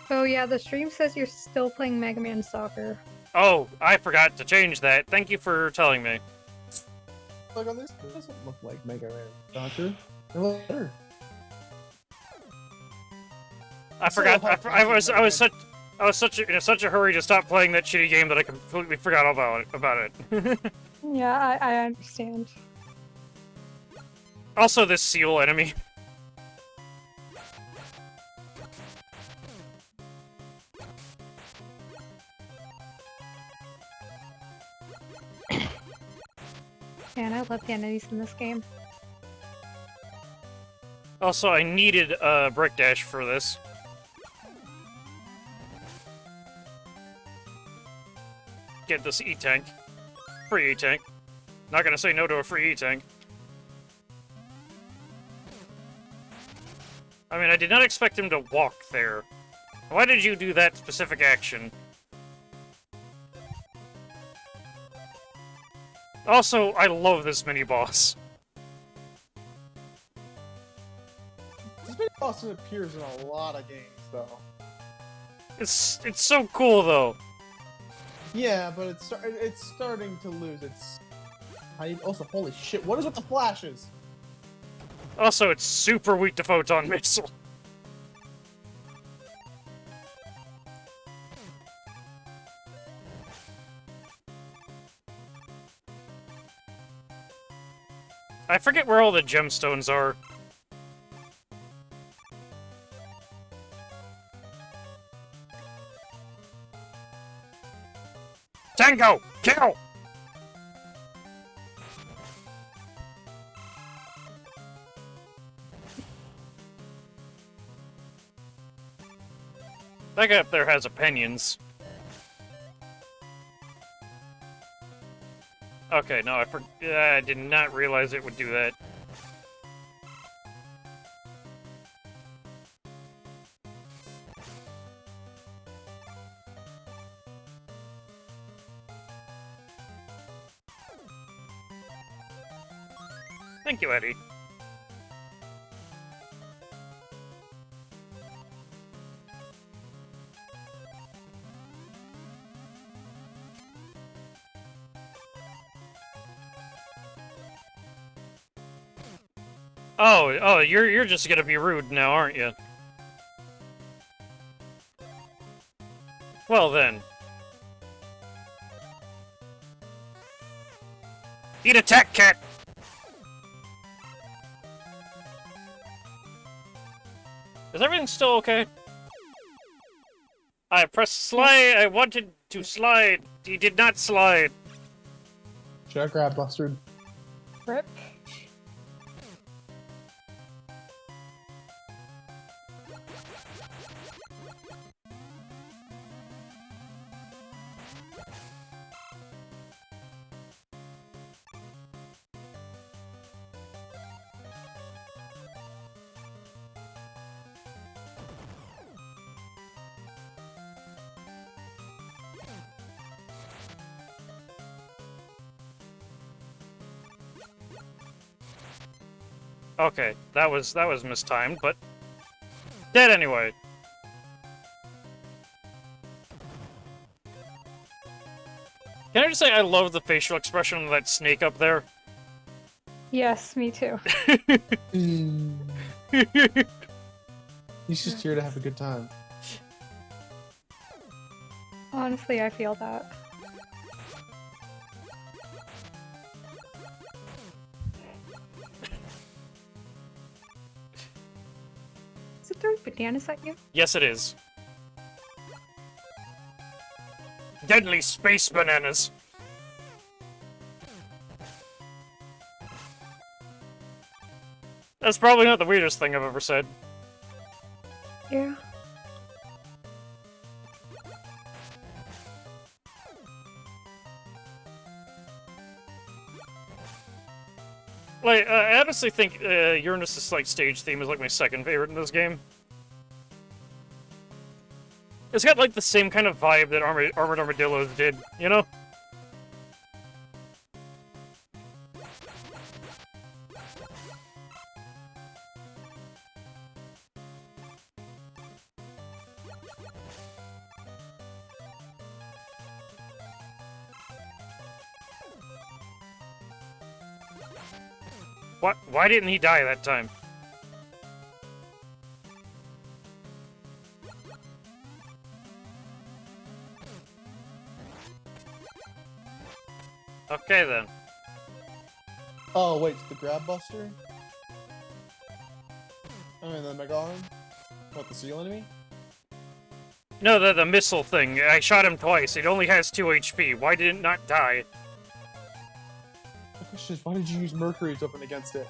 S2: Oh yeah, the stream says you're still playing Mega Man Soccer.
S3: Oh, I forgot to change that. Thank you for telling me.
S1: Look on this. It doesn't look like Mega Man Doctor. It looks better.
S3: I forgot. I was in such a hurry to stop playing that shitty game that I completely forgot about it.
S2: Yeah, I understand.
S3: Also, this seal enemy.
S2: Man, I love the enemies in this game.
S3: Also, I needed a brick dash for this. Get this E-Tank. Free E-Tank. Not gonna say no to a free E-Tank. I mean, I did not expect him to walk there. Why did you do that specific action? Also, I love this mini-boss.
S1: This big boss appears in a lot of games, though.
S3: It's so cool, though.
S1: Yeah, but it's starting to lose its. Also, holy shit! What is with the flashes?
S3: Also, it's super weak to Photon Missile. I forget where all the gemstones are. Tango! Kill! That guy up there has opinions. Okay, no, I did not realize it would do that. Thank you, Eddie. Oh, you're just gonna be rude now, aren't you? Well then. Eat attack, cat! Is everything still okay? I pressed slide. I wanted to slide. He did not slide.
S1: Should I grab Mustard?
S2: Rip.
S3: Okay, that was mistimed, but dead anyway. Can I just say I love the facial expression of that snake up there?
S2: Yes, me too.
S1: He's just here to have a good time.
S2: Honestly, I feel that. Is it throwing bananas at you?
S3: Yes, it is. Deadly space bananas. That's probably not the weirdest thing I've ever said.
S2: Yeah.
S3: Like, I honestly think Uranus' like stage theme is like my second favorite in this game. It's got like the same kind of vibe that Armored Armadillos did, you know? What? Why didn't he die that time? Okay then.
S1: Oh wait, the Grab Buster? I mean the Mega Arm? What, the seal enemy?
S3: No, the missile thing. I shot him twice. It only has 2 HP. Why did it not die?
S1: The question is, why did you use Mercury's weapon against it?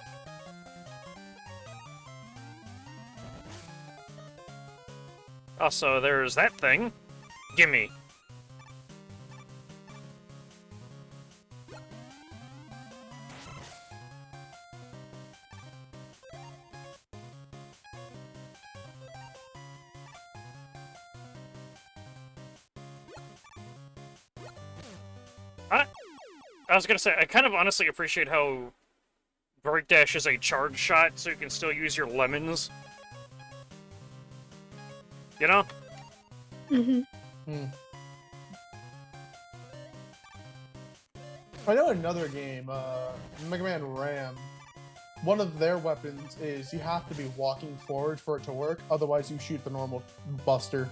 S3: Also, there's that thing. Gimme. I was gonna say, I kind of honestly appreciate how Break Dash is a charge shot, so you can still use your lemons. You know?
S2: Mm-hmm.
S1: I know another game, Mega Man Ram, one of their weapons is you have to be walking forward for it to work, otherwise you shoot the normal buster.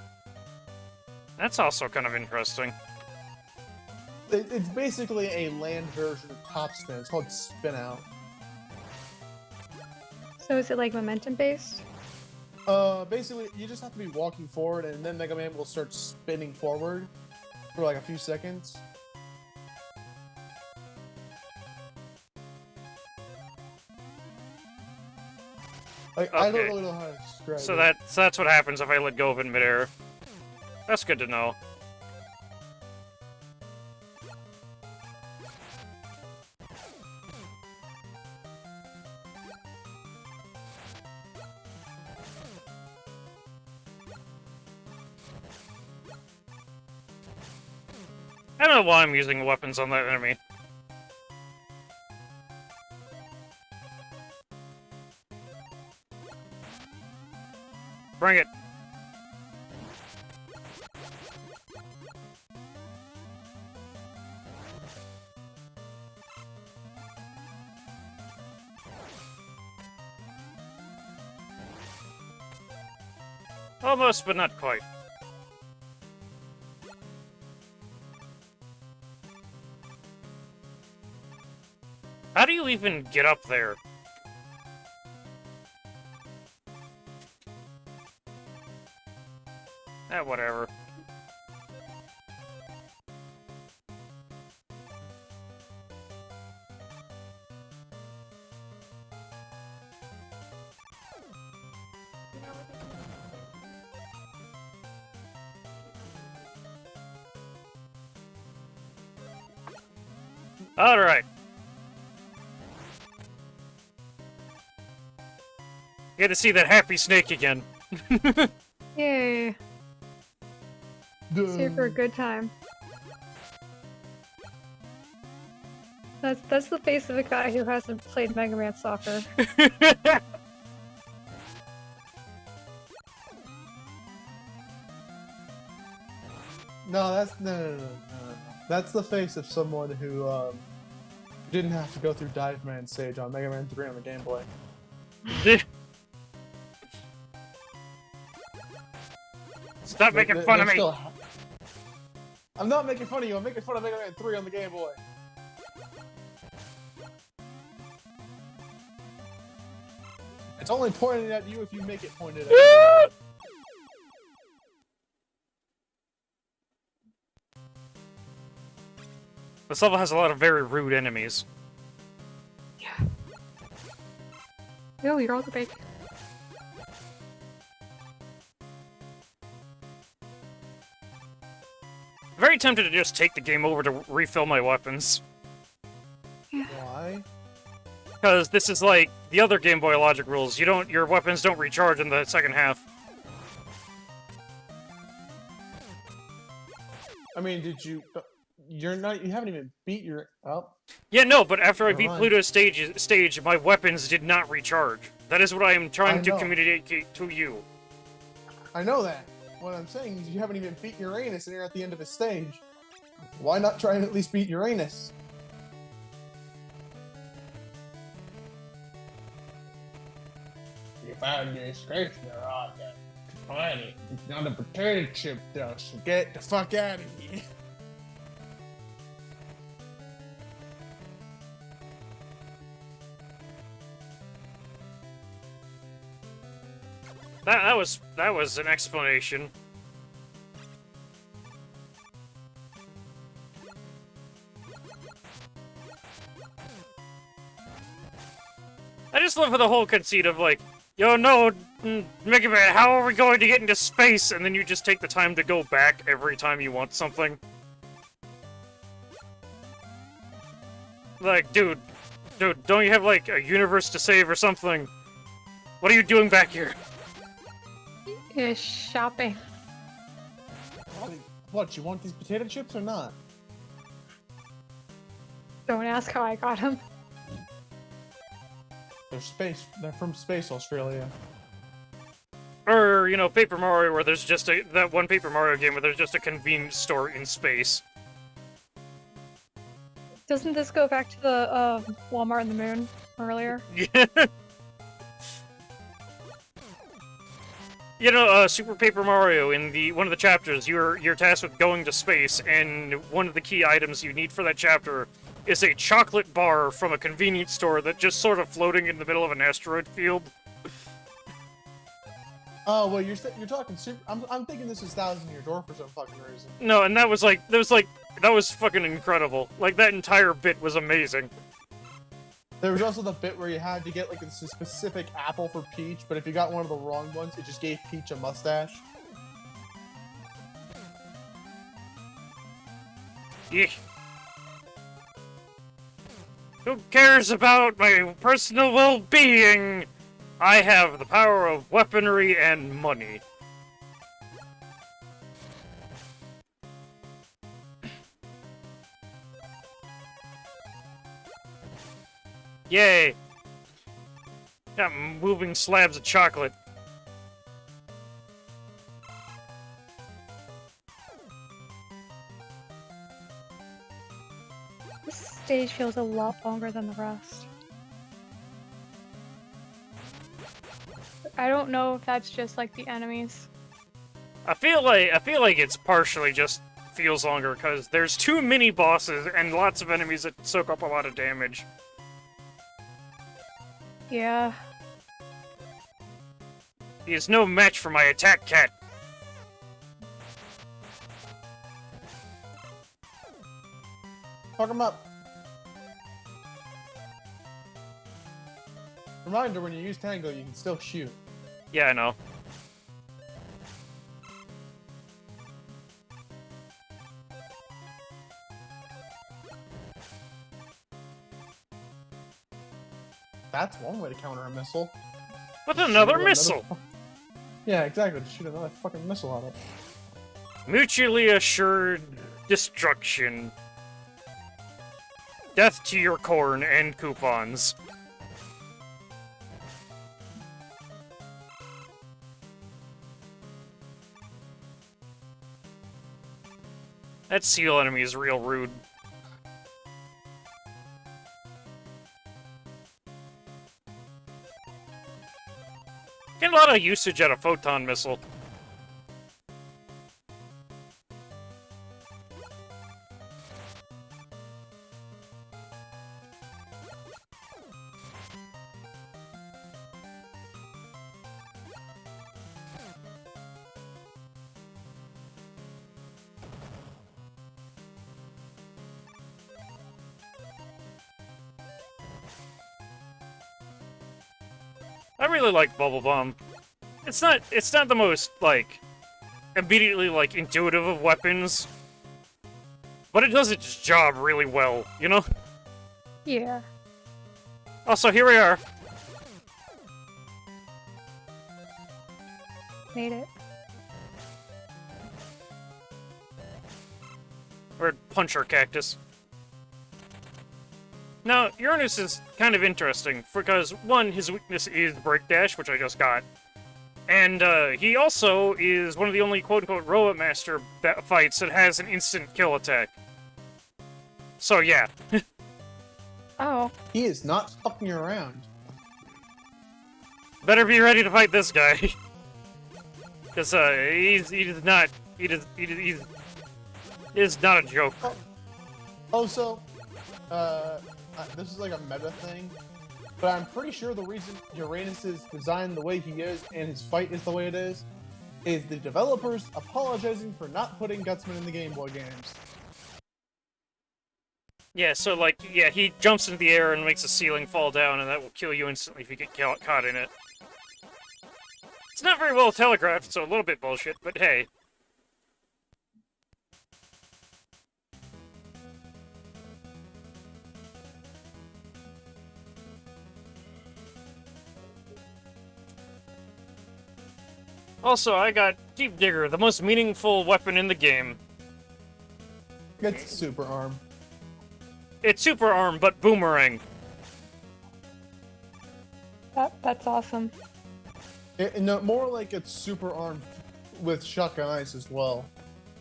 S3: That's also kind of interesting.
S1: It's basically a land version of Top Spin. It's called Spin Out.
S2: So is it like momentum based?
S1: Basically, you just have to be walking forward, and then Mega Man will start spinning forward for like a few seconds. Like, I don't
S3: Okay.
S1: really know how to describe
S3: So
S1: it.
S3: that's what happens if I let go of it in midair. That's good to know. I don't know why I'm using weapons on that enemy. Bring it. Almost, but not quite. you even get up there? Whatever. Alright. Get to see that happy snake again.
S2: Yay. It's here for a good time. That's the face of a guy who hasn't played Mega Man Soccer.
S1: No, no. That's the face of someone who didn't have to go through Dive Man stage on Mega Man 3 on the Game Boy.
S3: Stop making fun of me!
S1: I'm not making fun of you, I'm making fun of Mega Man 3 on the Game Boy. It's only pointed at you if you make it pointed at you.
S3: This level has a lot of very rude enemies.
S2: Yeah. Yo, you're all the big.
S3: Very tempted to just take the game over to refill my weapons.
S1: Why?
S3: Because this is like the other Game Boy Logic rules. Your weapons don't recharge in the second half.
S1: I mean, did you... you haven't even beat your... Oh.
S3: Yeah, no, but after I beat
S1: mind.
S3: Pluto's stage, my weapons did not recharge. That is what I am trying to
S1: know.
S3: communicate to you.
S1: I know that. What I'm saying is you haven't even beat Uranus and you're at the end of his stage. Why not try and at least beat Uranus? You found your stationer on the planet. It's not a potato chip though, so get the fuck out of here.
S3: That was an explanation. I just love the whole conceit of like, yo, no, Mega Man, how are we going to get into space? And then you just take the time to go back every time you want something. Like, dude, don't you have like a universe to save or something? What are you doing back here?
S2: Yeah, shopping.
S1: What, you want these potato chips or not?
S2: Don't ask how I got him.
S1: They're from Space Australia.
S3: Or, you know, Paper Mario, where there's just that one Paper Mario game where there's just a convenience store in space.
S2: Doesn't this go back to the Walmart in the moon earlier?
S3: Yeah. You know, Super Paper Mario, in one of the chapters, you're tasked with going to space, and one of the key items you need for that chapter is a chocolate bar from a convenience store that just sort of floating in the middle of an asteroid field.
S1: Oh well, you're talking super. I'm thinking this is Thousand Year Door for some fucking reason.
S3: No, and that was fucking incredible. Like, that entire bit was amazing.
S1: There was also the bit where you had to get like a specific apple for Peach, but if you got one of the wrong ones, it just gave Peach a mustache.
S3: Yeah. Who cares about my personal well-being? I have the power of weaponry and money. Yay! Got moving slabs of chocolate.
S2: This stage feels a lot longer than the rest. I don't know if that's just like the enemies.
S3: I feel like it's partially just feels longer because there's too many bosses and lots of enemies that soak up a lot of damage.
S2: Yeah.
S3: He is no match for my attack cat.
S1: Fuck him up. Reminder, when you use Tango, you can still shoot.
S3: Yeah, I know.
S1: That's one way to counter a missile.
S3: But
S1: Shoot
S3: another missile!
S1: Yeah, exactly. Just shoot another fucking missile at it.
S3: Mutually assured destruction. Death to your corn and coupons. That seal enemy is real rude. Get a lot of usage out of photon missile. I really like Bubble Bomb. It's not the most, like, immediately, like, intuitive of weapons. But it does its job really well, you know?
S2: Yeah.
S3: Also, here we are.
S2: Made it.
S3: We're Puncher Cactus. Now, Uranus is kind of interesting, because, one, his weakness is Break Dash, which I just got. And, he also is one of the only quote-unquote Robot Master fights that has an instant kill attack. So, yeah.
S2: Oh.
S1: He is not fucking around.
S3: Better be ready to fight this guy. Because, he's not a joke.
S1: Also, this is like a meta thing, but I'm pretty sure the reason Uranus is designed the way he is and his fight is the way it is the developers apologizing for not putting Gutsman in the Game Boy games.
S3: Yeah, so, like, yeah, he jumps into the air and makes the ceiling fall down, and that will kill you instantly if you get caught in it. It's not very well telegraphed, so a little bit bullshit, but hey. Also, I got Deep Digger, the most meaningful weapon in the game.
S1: It's super arm.
S3: It's super arm, but boomerang.
S2: That's awesome.
S1: No, more like it's super arm with shotgun ice as well.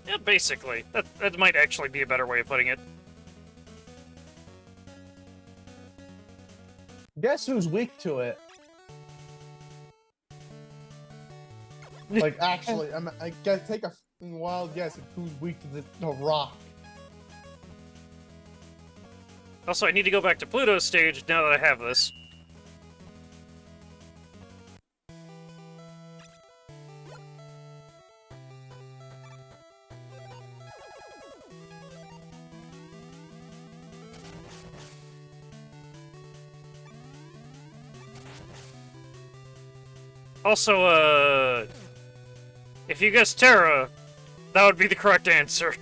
S3: Yeah, basically. That might actually be a better way of putting it.
S1: Guess who's weak to it? Like, actually, I gotta take a wild guess at who's weak to the rock.
S3: Also, I need to go back to Pluto's stage now that I have this. Also, if you guessed Terra, that would be the correct answer.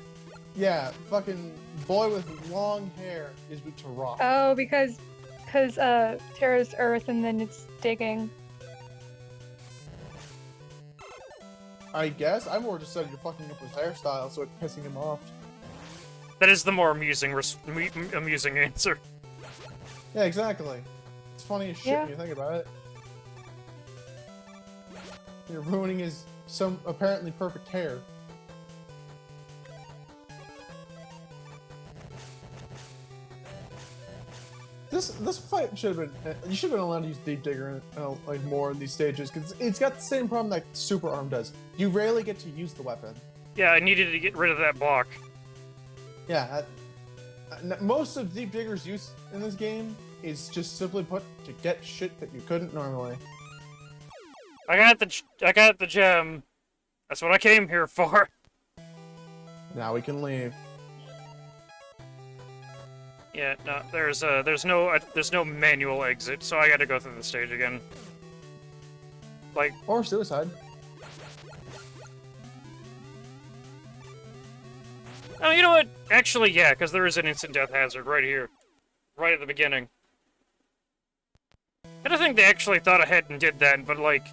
S1: Yeah, fucking boy with long hair is weak to rock.
S2: Oh, because Terra's Earth and then it's digging.
S1: I guess. I more just said you're fucking up his hairstyle, so it's pissing him off.
S3: That is the more amusing answer.
S1: Yeah, exactly. It's funny as shit
S2: Yeah.
S1: when you think about it. You're ruining his some apparently perfect hair. This fight should have been. You should have been allowed to use Deep Digger like more in these stages because it's got the same problem that Super Arm does. You rarely get to use the weapon.
S3: Yeah, I needed to get rid of that block.
S1: Yeah, most of Deep Digger's use in this game is just simply put to get shit that you couldn't normally.
S3: I got the gem. That's what I came here for.
S1: Now we can leave.
S3: Yeah, no, there's no manual exit, so I gotta go through the stage again. Like,
S1: Or suicide.
S3: oh, you know what? Actually, yeah, because there is an instant death hazard right here. Right at the beginning. I don't think they actually thought ahead and did that, but like,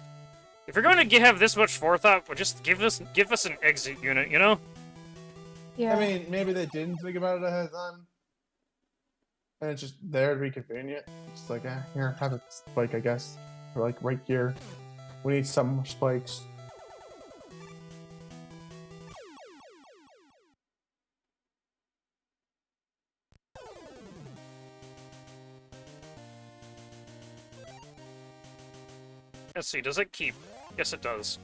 S3: if you're going to have this much forethought, well, just give us an exit unit, you know?
S2: Yeah.
S1: I mean, maybe they didn't think about it ahead of time. And it's just there to be convenient. It's like, here, have a spike, I guess. Or like right here. We need some more spikes.
S3: Let's see, does it keep? Yes, it does.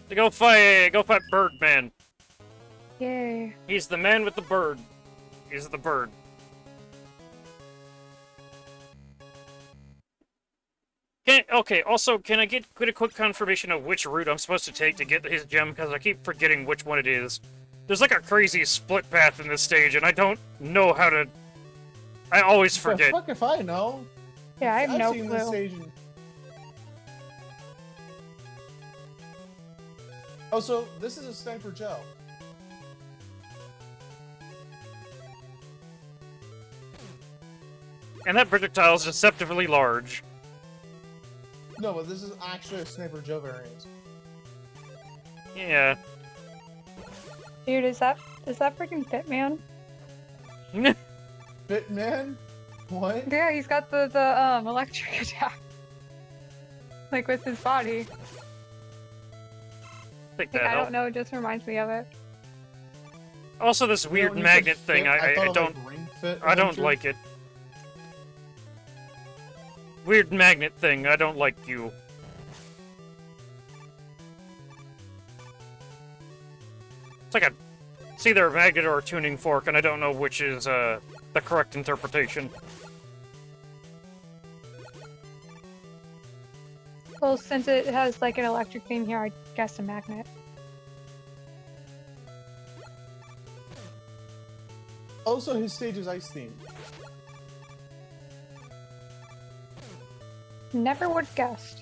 S3: Go fight Birdman.
S2: Yay.
S3: He's the man with the bird. He's the bird. Okay, also, can I get a quick confirmation of which route I'm supposed to take to get his gem? Because I keep forgetting which one it is. There's like a crazy split path in this stage, and I don't know how to... I always forget.
S1: The fuck if I know?
S2: Yeah, I have
S1: I've
S2: no
S1: seen this
S2: clue.
S1: stage in... Oh, so this is a Sniper Joe.
S3: And that projectile is deceptively large.
S1: No, but this is actually a Sniper Joe variant.
S3: Yeah.
S2: Dude, is that freaking Bitman?
S1: Bitman? What?
S2: Yeah, he's got the electric attack. Like with his body.
S3: Take
S2: Like,
S3: that
S2: I
S3: out.
S2: don't know, it just reminds me of it.
S3: Also, this weird
S1: when you said
S3: magnet thing,
S1: fit,
S3: I
S1: thought of,
S3: don't...
S1: like, Ring Fit
S3: I don't
S1: Adventure.
S3: like it. Weird magnet thing, I don't like you. It's like it's either a magnet or a tuning fork, and I don't know which is, the correct interpretation.
S2: Well, since it has like an electric thing here, I guess a magnet.
S1: Also, his stage is ice themed.
S2: Never would have guessed.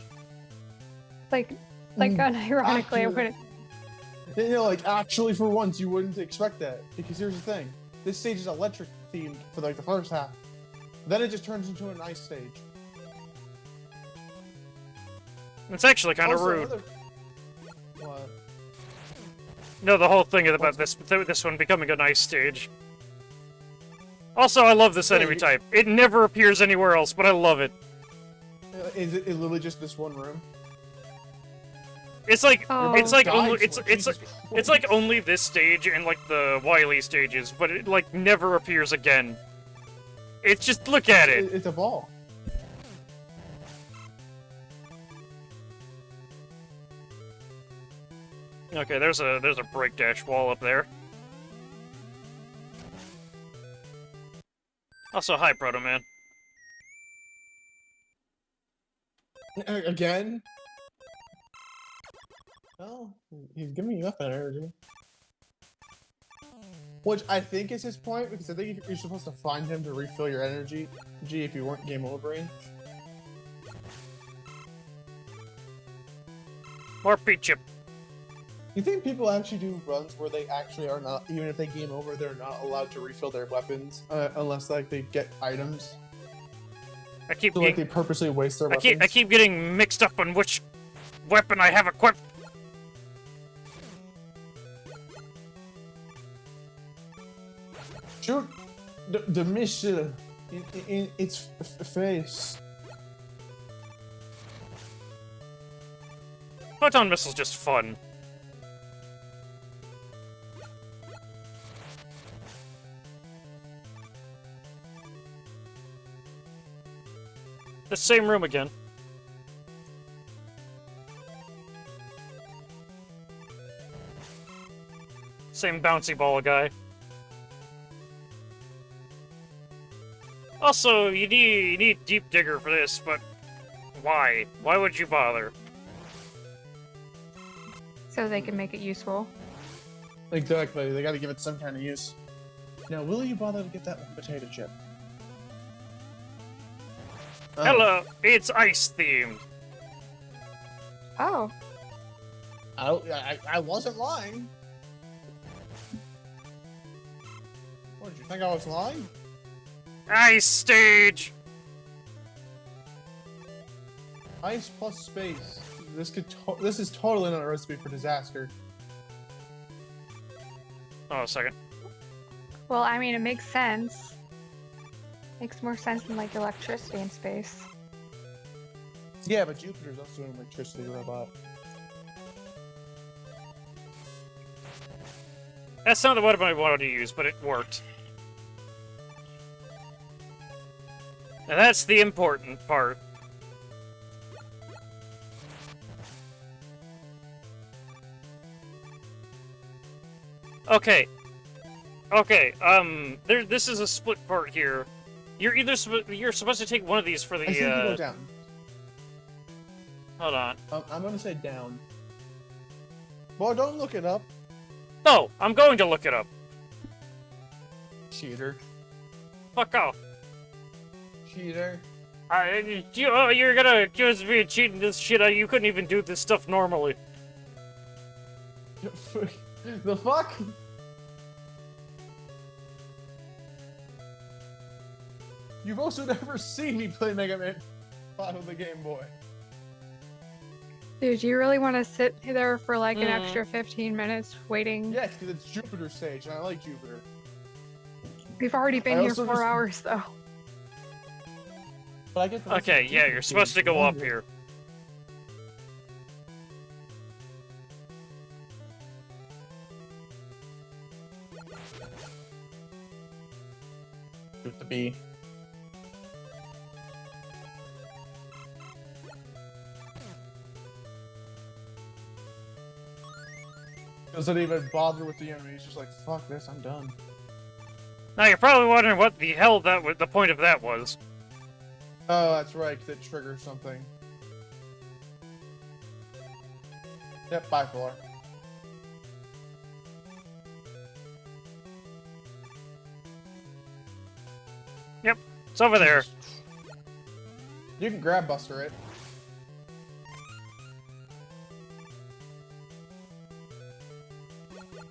S2: Like unironically, I
S1: Actually-
S2: wouldn't.
S1: You know, like, actually, for once, you wouldn't expect that. Because here's the thing. This stage is electric themed for, like, the first half. Then it just turns into an ice stage.
S3: It's actually kind of
S1: Also,
S3: rude.
S1: another- What?
S3: No, the whole thing about this one becoming a nice stage. Also, I love this
S1: Yeah,
S3: enemy
S1: you-
S3: type. It never appears anywhere else, but I love it.
S1: Is it literally just this one room?
S3: It's like
S2: Oh.
S3: it's like
S1: Died
S3: only
S1: for
S3: it's
S1: it,
S3: it's
S1: Jesus
S3: it's like only this stage and like the Wily stages, but it like never appears again. It's just look at it.
S1: It's a ball.
S3: Okay, there's a break dash wall up there. Also, hi, Proto Man.
S1: Again? Well, he's giving you up that energy. Which I think is his point, because I think you're supposed to find him to refill your energy if you weren't game overing.
S3: More P-chip.
S1: You think people actually do runs where they actually are not, even if they game over, they're not allowed to refill their weapons unless like they get items?
S3: I keep
S1: So like
S3: getting,
S1: they purposely waste their weapons?
S3: I keep getting mixed up on which weapon I have equipped.
S1: Shoot the missile in its face.
S3: Photon missile's just fun. The same room again. Same bouncy ball guy. Also, you need Deep Digger for this, but why? Why would you bother?
S2: So they can make it useful.
S1: Exactly. They got to give it some kind of use. Now, will you bother to get that one potato chip? Oh.
S3: Hello, it's ice themed.
S2: Oh,
S1: I wasn't lying. What, did you think I was lying?
S3: Ice stage.
S1: Ice plus space. This is totally not a recipe for disaster.
S3: Oh, a second.
S2: well, I mean, it makes sense. Makes more sense than like electricity in space.
S1: Yeah, but Jupiter's also an electricity robot.
S3: That's not what I wanted to use, but it worked. And that's the important part. Okay. Okay, this is a split part here. You're supposed to take one of these for the,
S1: I think you go down.
S3: Hold on.
S1: I'm gonna say down. Boy, don't look it up.
S3: No, I'm going to look it up.
S1: Cheater.
S3: Fuck off.
S1: Cheater.
S3: You're gonna accuse me of cheating this shit. You couldn't even do this stuff normally.
S1: The fuck? You've also never seen me play Mega Man 5 on the Game Boy.
S2: Dude, you really want to sit there for like an extra 15 minutes waiting?
S1: Yes, because it's Jupiter stage, and I like Jupiter.
S2: We've already been here 4 hours, though.
S1: But I get the
S3: Okay, yeah, you're supposed to go up here.
S1: With the B. Doesn't even bother with the enemy. He's just like, fuck this, I'm done.
S3: Now you're probably wondering what the hell the point of that was.
S1: Oh, that's right, 'cause it triggers something. Yep, bye, Floor.
S3: Yep, it's over there.
S1: You can grab Buster it.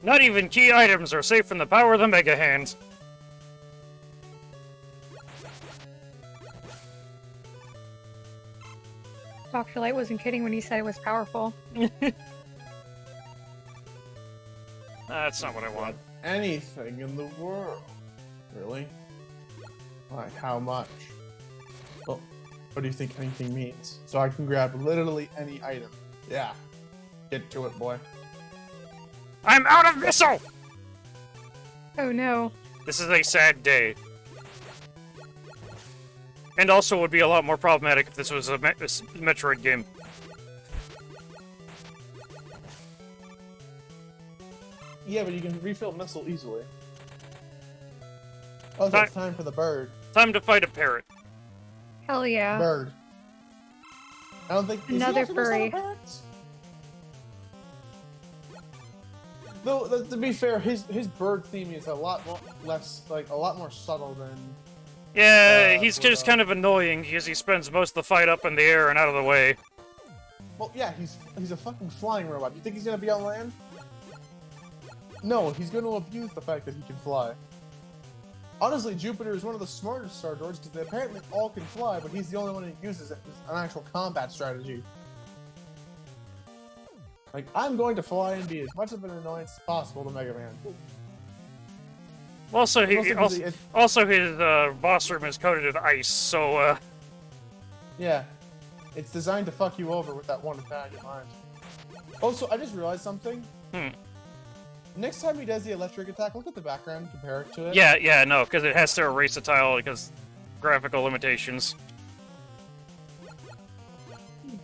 S3: Not even key items are safe from the power of the Mega Hands.
S2: Dr. Light wasn't kidding when he said it was powerful.
S3: That's not what I want.
S1: Anything in the world. Really? Like, how much? Well, what do you think anything means? So I can grab literally any item. Yeah. Get to it, boy.
S3: I'm out of missile!
S2: Oh no.
S3: This is a sad day. And also would be a lot more problematic if this was a Metroid game.
S1: Yeah, but you can refill missile easily. Oh, so it's time for the bird.
S3: Time to fight a parrot.
S2: Hell yeah.
S1: Bird. I don't think
S2: Another furry.
S1: Though, to be fair, his bird theme is a lot more subtle than.
S3: Yeah, he's just kind of annoying because he spends most of the fight up in the air and out of the way.
S1: Well, yeah, he's a fucking flying robot. You think he's gonna be on land? No, he's gonna abuse the fact that he can fly. Honestly, Jupiter is one of the smartest Star Droids because they apparently all can fly, but he's the only one who uses it as an actual combat strategy. Like, I'm going to fly and be as much of an annoyance as possible to Mega Man.
S3: Also, his boss room is coated in ice, so
S1: yeah, it's designed to fuck you over with that one attack in mind. Also, I just realized something. Next time he does the electric attack, look at the background and compare it to it.
S3: Yeah, no, because it has to erase the tile because graphical limitations.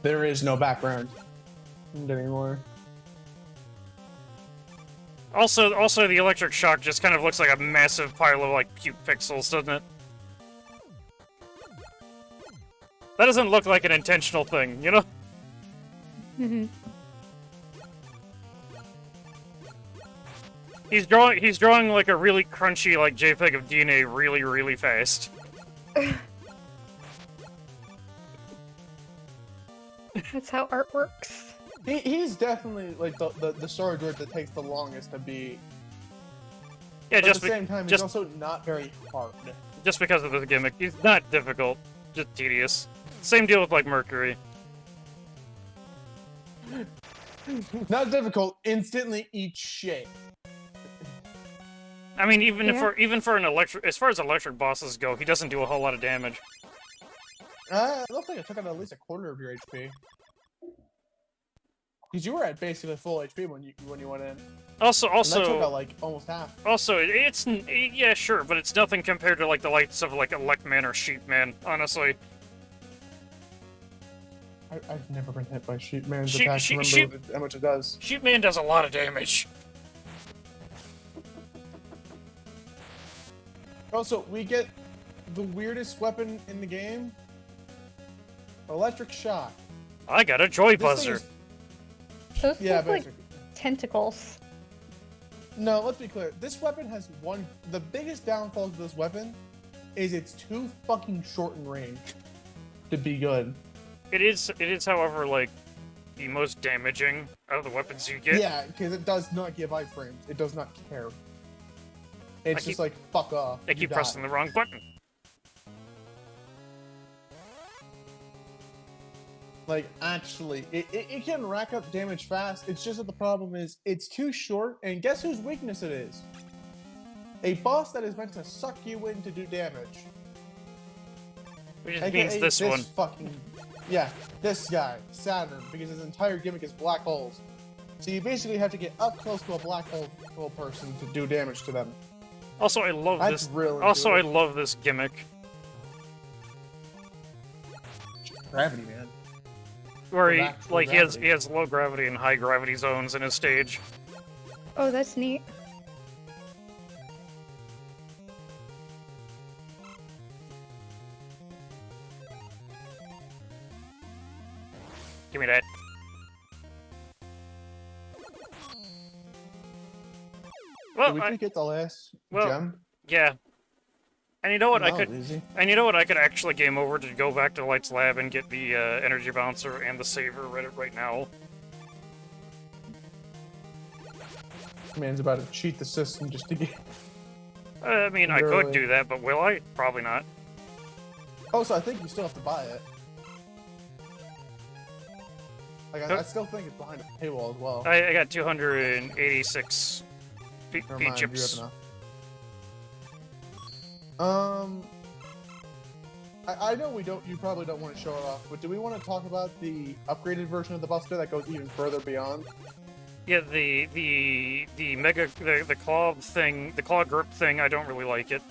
S1: There is no background anymore.
S3: Also, the electric shock just kind of looks like a massive pile of, like, puke pixels, doesn't it? That doesn't look like an intentional thing, you know?
S2: Mhm.
S3: He's drawing like a really crunchy, like, JPEG of DNA really, really fast.
S2: That's how art works.
S1: He's definitely like the sword droid that takes the longest to beat.
S3: Yeah,
S1: But at the same time, he's also not very hard.
S3: just because of the gimmick. He's not difficult, just tedious. Same deal with, like, Mercury.
S1: Not difficult. Instantly eat shit.
S3: I mean, even
S2: Yeah.
S3: even for an electric, as far as electric bosses go, he doesn't do a whole lot of damage.
S1: It looks like I took out at least a quarter of your HP. Because you were at basically full HP when you went in.
S3: Also,
S1: And that took out like almost half.
S3: yeah, sure, but it's nothing compared to, like, the likes of, like, Electman or Sheepman, honestly.
S1: I've never been hit by Sheepman's
S3: Sheep-
S1: attack.
S3: sheep-
S1: Remember how much it does.
S3: Sheepman does a lot of damage.
S1: Also, we get the weirdest weapon in the game. Electric shock.
S3: I got a joy
S1: This thing
S3: buzzer.
S1: is-
S2: Those
S1: Yeah,
S2: look like
S1: basically.
S2: tentacles.
S1: No, let's be clear. This weapon has the biggest downfall to this weapon is it's too fucking short in range to be good.
S3: It is, however, like, the most damaging of the weapons you get.
S1: Yeah, because it does not give iframes. It does not care. It's
S3: I
S1: just
S3: keep-
S1: like, fuck off.
S3: I
S1: you
S3: keep
S1: die.
S3: pressing the wrong button.
S1: Like, actually, it can rack up damage fast. It's just that the problem is it's too short, and guess whose weakness it is? A boss that is meant to suck you in to do damage.
S3: Which just
S1: AKA
S3: means this one.
S1: Yeah, this guy, Saturn, because his entire gimmick is black holes. So you basically have to get up close to a black hole person to do damage to them.
S3: Also, I love
S1: That's
S3: this.
S1: really
S3: Also, I
S1: good.
S3: love this gimmick.
S1: Gravity, man.
S3: Where
S1: Of
S3: he,
S1: actual
S3: like,
S1: gravity.
S3: he has low gravity and high gravity zones in his stage.
S2: Oh, that's neat.
S3: Give me that. Well,
S1: Did we get the last
S3: well,
S1: gem?
S3: yeah. And you know what?
S1: No,
S3: I could.
S1: easy.
S3: And you know what? I could actually game over to go back to Light's lab and get the energy bouncer and the saver right now.
S1: Man's about to cheat the system just to get.
S3: I mean, I
S1: Really?
S3: could do that, but will I? Probably not.
S1: Also, I think you still have to buy it. Like, I still think it's behind a paywall as well.
S3: I got 286
S1: Never
S3: P
S1: mind, you
S3: chips.
S1: have enough. I know you probably don't want to show it off, but do we want to talk about the upgraded version of the Buster that goes even further beyond?
S3: Yeah, the mega the claw thing, the claw grip thing. I don't really like it.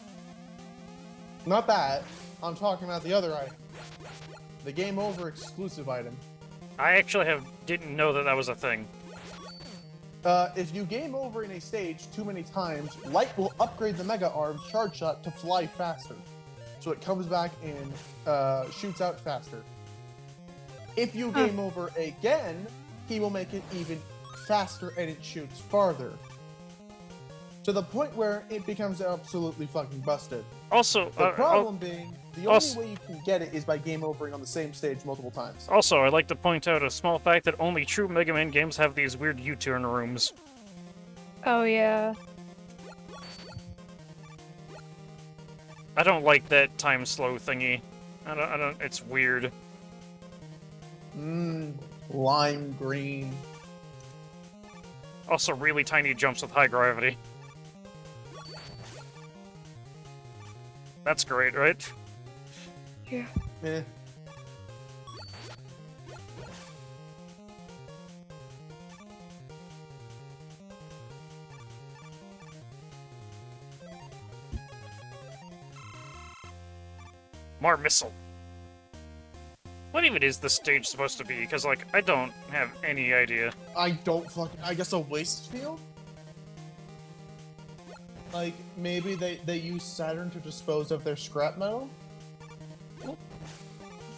S1: Not that. I'm talking about the other item. The Game Over exclusive item.
S3: I actually didn't know that was a thing.
S1: If you game over in a stage too many times, Light will upgrade the Mega Arm Charge Shot to fly faster. So it comes back and shoots out faster. If you game over again, he will make it even faster and it shoots farther. To the point where it becomes absolutely fucking busted.
S3: Also,
S1: The problem being, the only
S3: also-
S1: way you can get it is by game overing on the same stage multiple times.
S3: also, I'd like to point out a small fact that only true Mega Man games have these weird U-turn rooms.
S2: Oh yeah.
S3: I don't like that time slow thingy. I don't. It's weird.
S1: Lime green.
S3: Also, really tiny jumps with high gravity. That's great, right?
S2: Yeah.
S1: Eh.
S3: More missile. What even is this stage supposed to be? Because, like, I don't have any idea.
S1: I guess a waste field? Like, maybe they use Saturn to dispose of their scrap metal?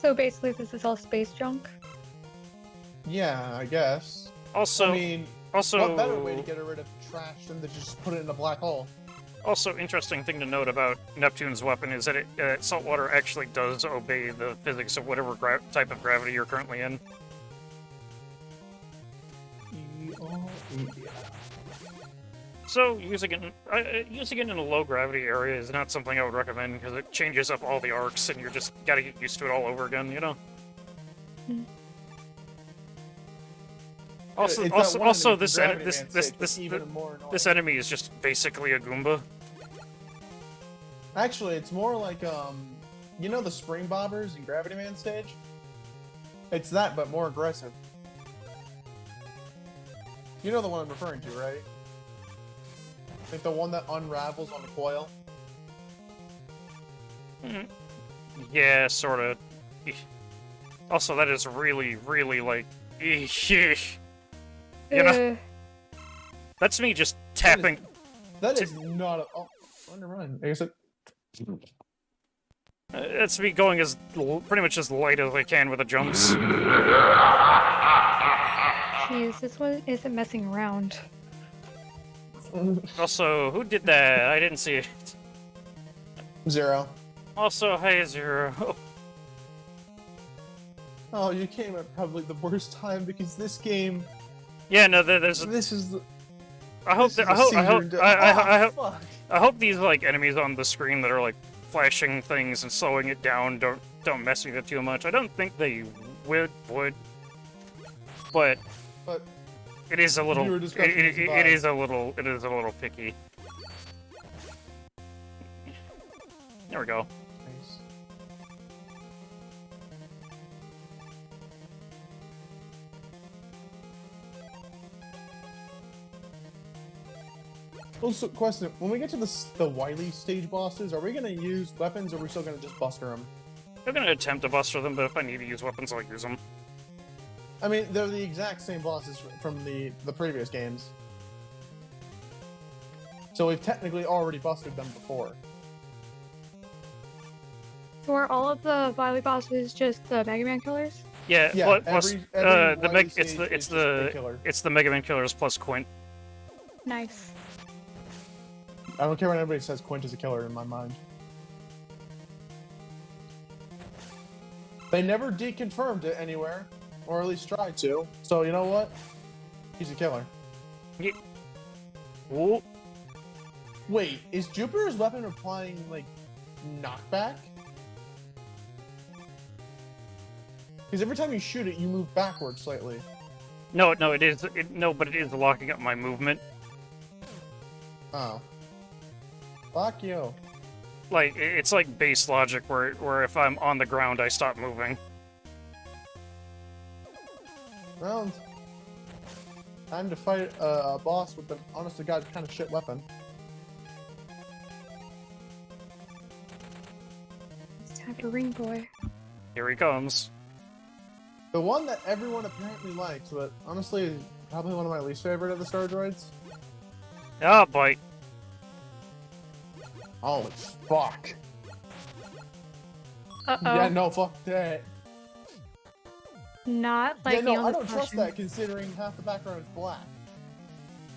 S2: So basically, this is all space junk.
S1: Yeah, I guess.
S3: Also,
S1: I mean,
S3: also,
S1: what better way to get rid of trash than to just put it in a black hole?
S3: Also, interesting thing to note about Neptune's weapon is that saltwater actually does obey the physics of whatever type of gravity you're currently in. So using it in a low gravity area is not something I would recommend because it changes up all the arcs and you're just gotta get used to it all over again, you know.
S2: Mm.
S3: Also, this
S1: this
S3: enemy is just basically a Goomba.
S1: Actually, it's more like you know the spring bobbers in Gravity Man stage? It's that, but more aggressive. You know the one I'm referring to, right? Like the one that unravels on the coil.
S3: Yeah, sorta. Also, that is really, really like. You know, that's me just tapping.
S1: That is not a. Oh, never mind. I guess it.
S3: That's me going as pretty much as light as I can with the jumps.
S2: Jeez, this one isn't messing around.
S3: Also, who did that? I didn't see it.
S1: Zero.
S3: Also, hey, Zero.
S1: Oh, you came at probably the worst time because this game.
S3: Yeah, no, there's.
S1: This is the.
S3: I hope these like enemies on the screen that are like flashing things and slowing it down don't mess with it too much. I don't think they would, but it is a little. It is a little picky. There we go.
S1: Nice. Also, question: when we get to the Wily stage bosses, are we gonna use weapons, or are we still gonna just buster them?
S3: I'm gonna attempt to buster them, but if I need to use weapons, I'll use them.
S1: I mean, they're the exact same bosses from the previous games, so we've technically already busted them before.
S2: So are all of the Wily bosses just the Mega Man killers?
S3: Yeah,
S1: Yeah,
S3: plus
S1: every
S3: the
S1: Wily
S3: Meg,
S1: stage is just a killer.
S3: it's the Mega Man killers plus Quint.
S2: Nice.
S1: I don't care when anybody says Quint is a killer in my mind. They never deconfirmed it anywhere, or at least tried to. So you know what? He's a killer.
S3: Yeah. Whoa.
S1: Wait, is Jupiter's weapon applying like knockback? Because every time you shoot it, you move backwards slightly.
S3: No, it is. But it is locking up my movement.
S1: Oh. Fuck you.
S3: Like it's like base logic, where if I'm on the ground, I stop moving.
S1: Round. Time to fight a boss with an honest to god kind of shit weapon.
S2: It's time for Ring Boy.
S3: Here he comes.
S1: The one that everyone apparently likes, but honestly, is probably one of my least favorite of the Star Droids.
S3: Oh boy.
S1: Oh, fuck.
S2: Uh-oh.
S1: Yeah, no, fuck that.
S2: Not like
S1: Yeah, no, I don't trust that considering half the background is black.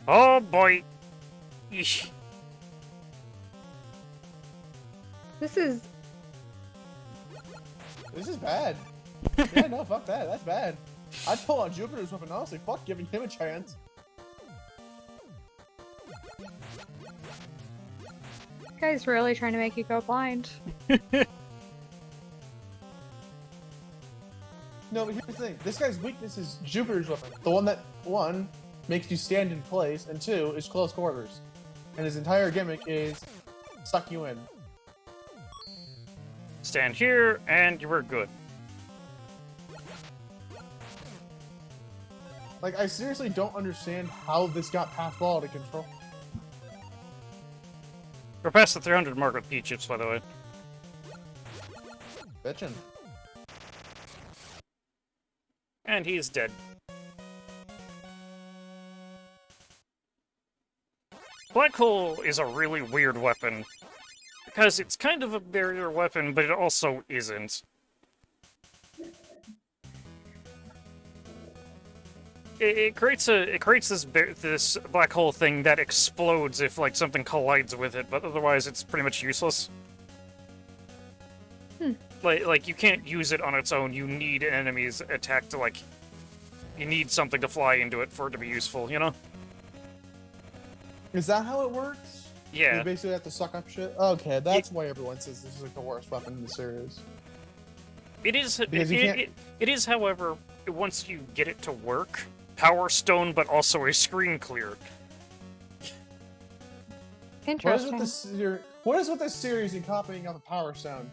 S3: Oh boy. Eesh.
S2: This is
S1: bad. Yeah, no, fuck that. That's bad. I'd pull out Jupiter's weapon, honestly. Fuck giving him a chance.
S2: this guy's really trying to make you go blind.
S1: No, but here's the thing. This guy's weakness is Jupiter's weapon. The one that, one, makes you stand in place, and two, is close quarters. And his entire gimmick is suck you in.
S3: Stand here, and you were good.
S1: Like, I seriously don't understand how this got past ball to control.
S3: We're past the 300 mark with P-chips, by the way.
S1: Bitchin'.
S3: And he's dead. Black Hole is a really weird weapon. Because it's kind of a barrier weapon, but it also isn't. It creates this black hole thing that explodes if like something collides with it, but otherwise it's pretty much useless. Like you can't use it on its own. You need an enemy's attack to like. You need something to fly into it for it to be useful, you know?
S1: Is that how it works?
S3: Yeah.
S1: You basically have to suck up shit? Okay, that's why everyone says this is like the worst weapon in the series.
S3: It is.
S1: Because you can't-
S3: It is, however, once you get it to work, Power Stone, but also a screen clear.
S2: Interesting.
S1: What is with this series and copying of a Power Stone?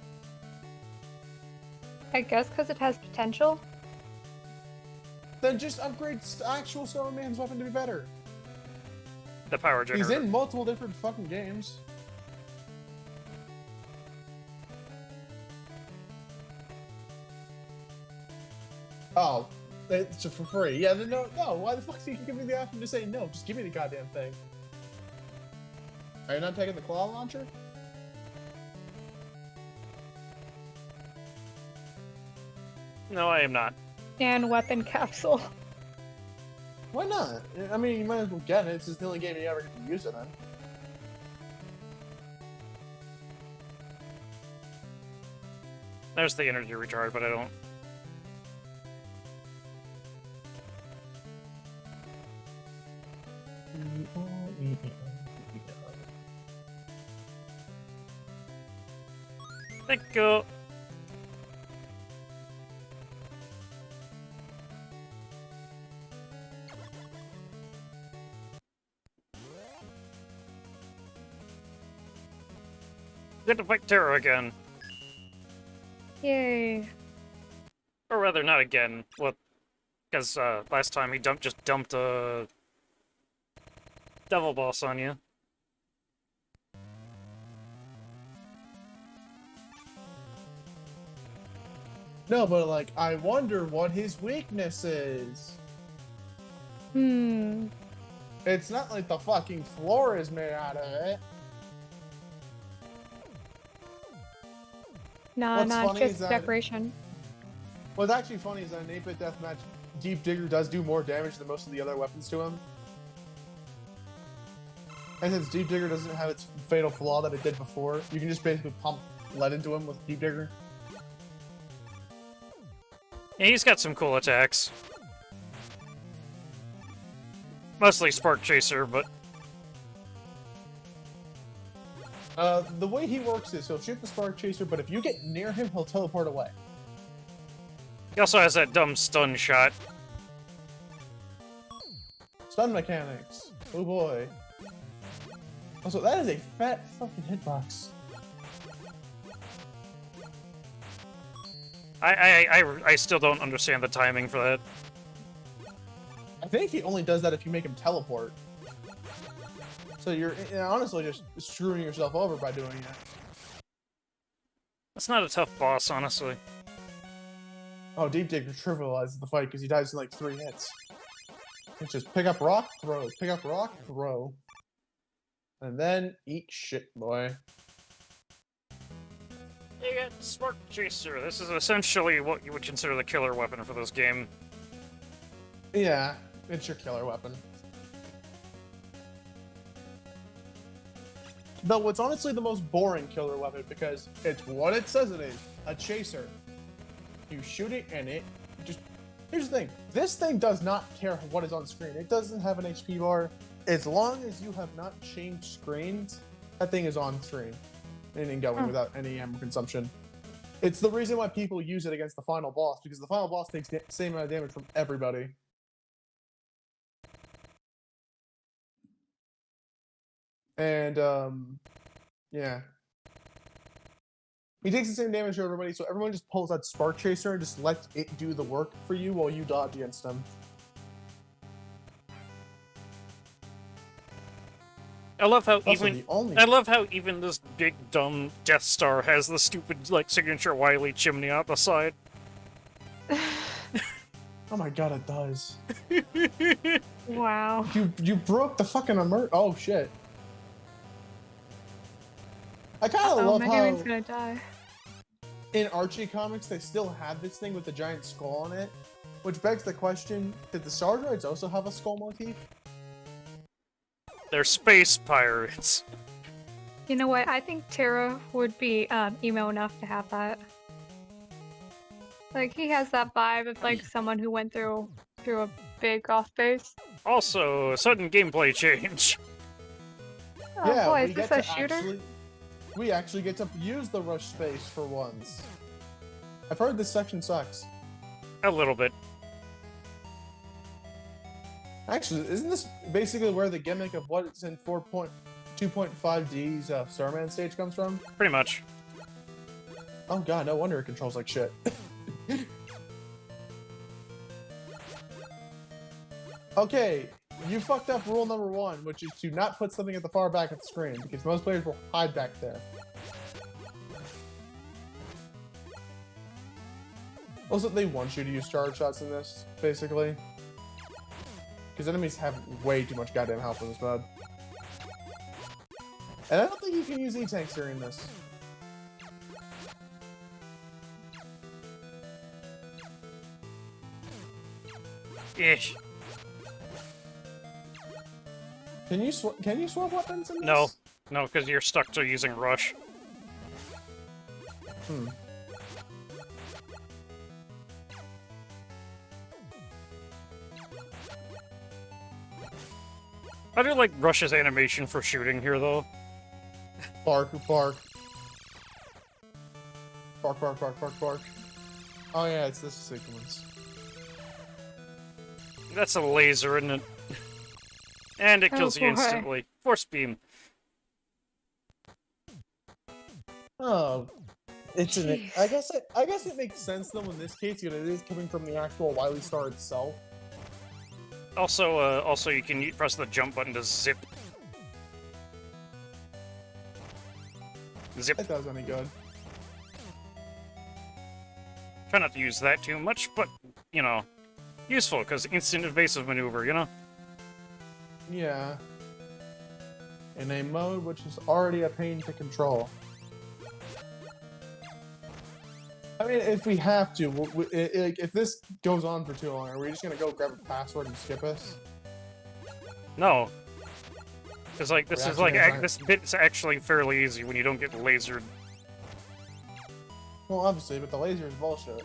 S2: I guess because it has potential.
S1: Then just upgrade actual Stone Man's weapon to be better.
S3: The power
S1: He's
S3: generator.
S1: in multiple different fucking games. Oh, it's for free. Yeah, no. Why the fuck do you give me the option to say no? Just give me the goddamn thing. Are you not taking the claw launcher?
S3: No, I am not.
S2: And weapon capsule.
S1: Why not? I mean, you might as well get it. It's just the only game you ever get to use it in.
S3: There's the energy recharge, but I don't. Thank you. Get to fight Terra again.
S2: Yay.
S3: Or rather, not again. Well, because last time he just dumped a devil boss on you.
S1: No, but like, I wonder what his weakness is.
S2: Hmm.
S1: It's not like the fucking floor is made out of it.
S2: Nah,
S1: What's
S2: not
S1: funny
S2: just
S1: is that-
S2: decoration.
S1: What's actually funny is that in 8-Bit Deathmatch, Deep Digger does do more damage than most of the other weapons to him. And since Deep Digger doesn't have its fatal flaw that it did before, you can just basically pump lead into him with Deep Digger.
S3: Yeah, he's got some cool attacks. Mostly Spark Chaser, but
S1: The way he works is he'll shoot the Spark Chaser, but if you get near him, he'll teleport away.
S3: he also has that dumb stun shot.
S1: Stun mechanics. Oh boy. Also, that is a fat fucking hitbox.
S3: I still don't understand the timing for that.
S1: I think he only does that if you make him teleport. So you're honestly just screwing yourself over by doing it.
S3: That's not a tough boss, honestly.
S1: Oh, Deep Digger trivializes the fight because he dies in like 3 hits. It's just pick up rock, throw. Pick up rock, throw. And then eat shit, boy.
S3: You got Spark Chaser. This is essentially what you would consider the killer weapon for this game.
S1: Yeah, it's your killer weapon. Though it's honestly the most boring killer weapon because it's what it says it is, a chaser. You shoot it and it just... Here's the thing, this thing does not care what is on screen. It doesn't have an HP bar. As long as you have not changed screens, that thing is on screen and going without any ammo consumption. It's the reason why people use it against the final boss, because the final boss takes the same amount of damage from everybody. And, yeah. He takes the same damage to everybody, so everyone just pulls that Spark Chaser and just lets it do the work for you while you dodge against him.
S3: I love how
S1: Also,
S3: even
S1: the only...
S3: I love how even this big dumb Death Star has the stupid like signature Wily chimney out the side.
S1: Oh my god, it does.
S2: Wow.
S1: You broke the fucking Oh shit. I kind of
S2: Oh,
S1: love
S2: Mega
S1: how
S2: Man's gonna die.
S1: in Archie comics they still have this thing with the giant skull on it, which begs the question: did the Star Droids also have a skull motif?
S3: They're space pirates.
S2: You know what? I think Terra would be emo enough to have that. Like he has that vibe of like someone who went through a big goth phase.
S3: Also, sudden gameplay change.
S2: Oh
S1: Yeah,
S2: boy,
S1: we
S2: is this
S1: get
S2: a
S1: to
S2: shooter?
S1: we actually get to use the rush space for once. I've heard this section sucks.
S3: A little bit.
S1: Actually, isn't this basically where the gimmick of what's in 4.2.5D's Starman stage comes from?
S3: Pretty much.
S1: Oh god, no wonder it controls like shit. Okay, you fucked up rule number 1, which is to not put something at the far back of the screen, because most players will hide back there. Also, they want you to use charge shots in this, basically. Because enemies have way too much goddamn health in this mode. And I don't think you can use E-tanks during this.
S3: Ish.
S1: Can you swap weapons in this?
S3: No. No, because you're stuck to using rush.
S1: Hmm.
S3: I do like Rush's animation for shooting here, though.
S1: Bark, bark. Bark, bark, bark, bark, bark. Oh yeah, it's this sequence.
S3: That's a laser, isn't it? And it kills you
S2: boy.
S3: instantly. Force beam.
S1: Oh, it's an.
S2: Jeez.
S1: I guess it makes sense though in this case because it is coming from the actual Wily Star itself.
S3: Also, you can press the jump button to zip. Zip.
S1: If that was any good.
S3: Try not to use that too much, but, you know, useful, because instant evasive maneuver, you know?
S1: Yeah. In a mode which is already a pain to control. I mean, if we have to, if this goes on for too long, are we just gonna go grab a password and skip us?
S3: No. Because, like, this
S1: We're
S3: is, like,
S1: actually gonna
S3: this bit's actually fairly easy when you don't get lasered.
S1: Well, obviously, but the laser is bullshit.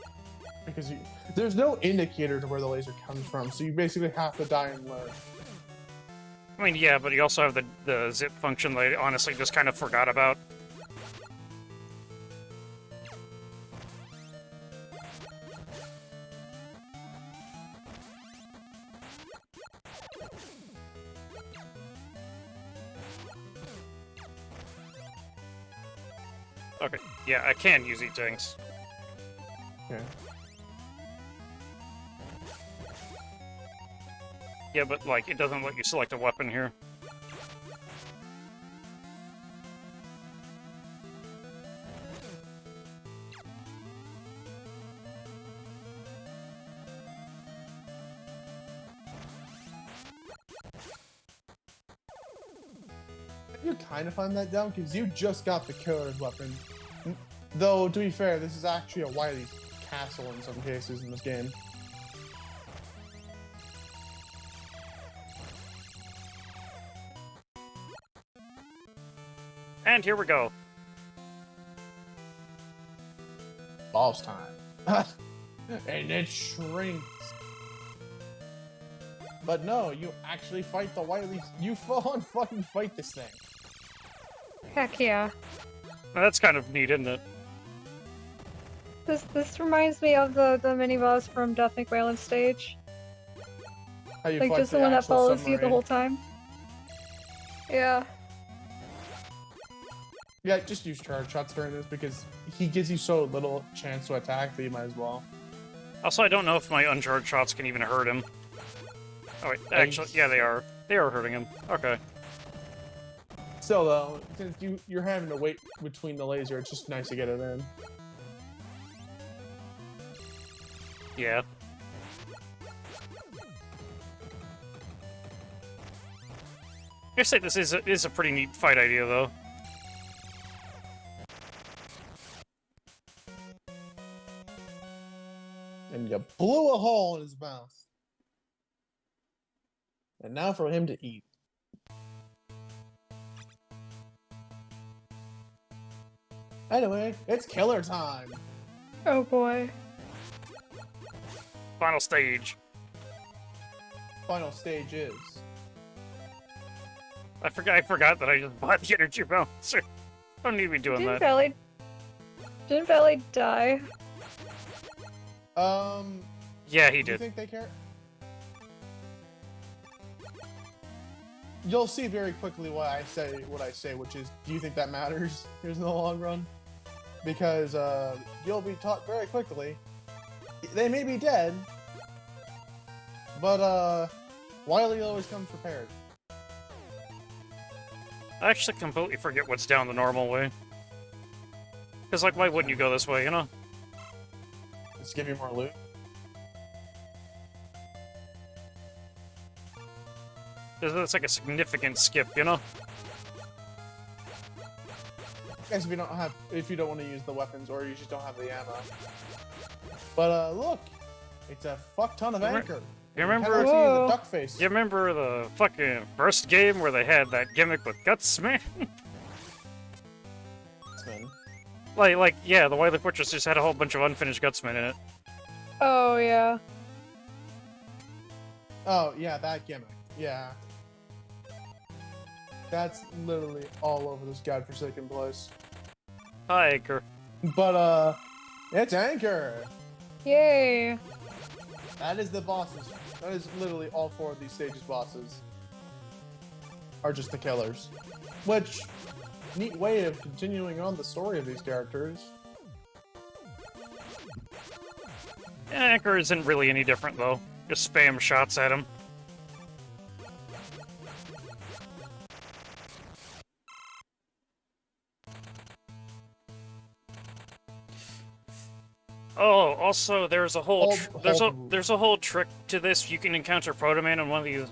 S1: Because there's no indicator to where the laser comes from, so you basically have to die and learn.
S3: I mean, yeah, but you also have the zip function that I honestly just kind of forgot about. Okay, yeah, I can use E-tanks.
S1: Okay.
S3: Yeah, but, like, it doesn't let you select a weapon here.
S1: You kind of find that dumb because you just got the killer's weapon. Though, to be fair, this is actually a Wily castle in some cases in this game.
S3: And here we go.
S1: Boss time. And it shrinks. But no, you actually fight the Wily. You full on fucking fight this thing.
S2: Heck yeah.
S3: Now, that's kind of neat, isn't it?
S2: This reminds me of the mini boss from Death McWhalen stage.
S1: How you
S2: Like
S1: fight
S2: just the one that
S1: actual
S2: follows you the
S1: submarine.
S2: whole time. Yeah.
S1: Yeah, just use charge shots during this because he gives you so little chance to attack that you might as well.
S3: Also, I don't know if my uncharged shots can even hurt him. Oh wait, actually, yeah, they are. They are hurting him. Okay.
S1: Still though, since you're having to wait between the laser, it's just nice to get it in.
S3: Yeah. I say this is a pretty neat fight idea, though.
S1: And you blew a hole in his mouth. And now for him to eat. Anyway, it's killer time.
S2: Oh boy.
S3: Final stage.
S1: Final stage is.
S3: I forgot that I just bought the energy balancer. Don't need to be doing
S2: Didn't
S3: that.
S2: Belly die?
S3: Yeah, he
S1: Do you
S3: did.
S1: think they care? You'll see very quickly what I say, which is, do you think that matters in the long run? Because you'll be taught very quickly. They may be dead, but Wily always comes prepared.
S3: I actually completely forget what's down the normal way. Because, like, why wouldn't you go this way, you know?
S1: Just give you more loot.
S3: It's like a significant skip, you know?
S1: I guess if you don't want to use the weapons or you just don't have the ammo. But look, it's a fuck ton of anchor.
S3: You remember?
S1: Kinda see the
S2: Whoa.
S1: duck face.
S3: You remember the fucking first game where they had that gimmick with Guts, man? Yeah, the Wily Fortress just had a whole bunch of unfinished Gutsmen in it.
S2: Oh yeah.
S1: Oh yeah, that gimmick. Yeah. That's literally all over this godforsaken place.
S3: Hi, Anchor.
S1: But it's Anchor.
S2: Yay.
S1: That is the bosses. That is literally all 4 of these stages bosses. Are just the killers. Which, neat way of continuing on the story of these characters.
S3: Anchor isn't really any different, though. Just spam shots at him. Oh, also, there's a whole there's a whole trick to this. You can encounter Proto Man in one of these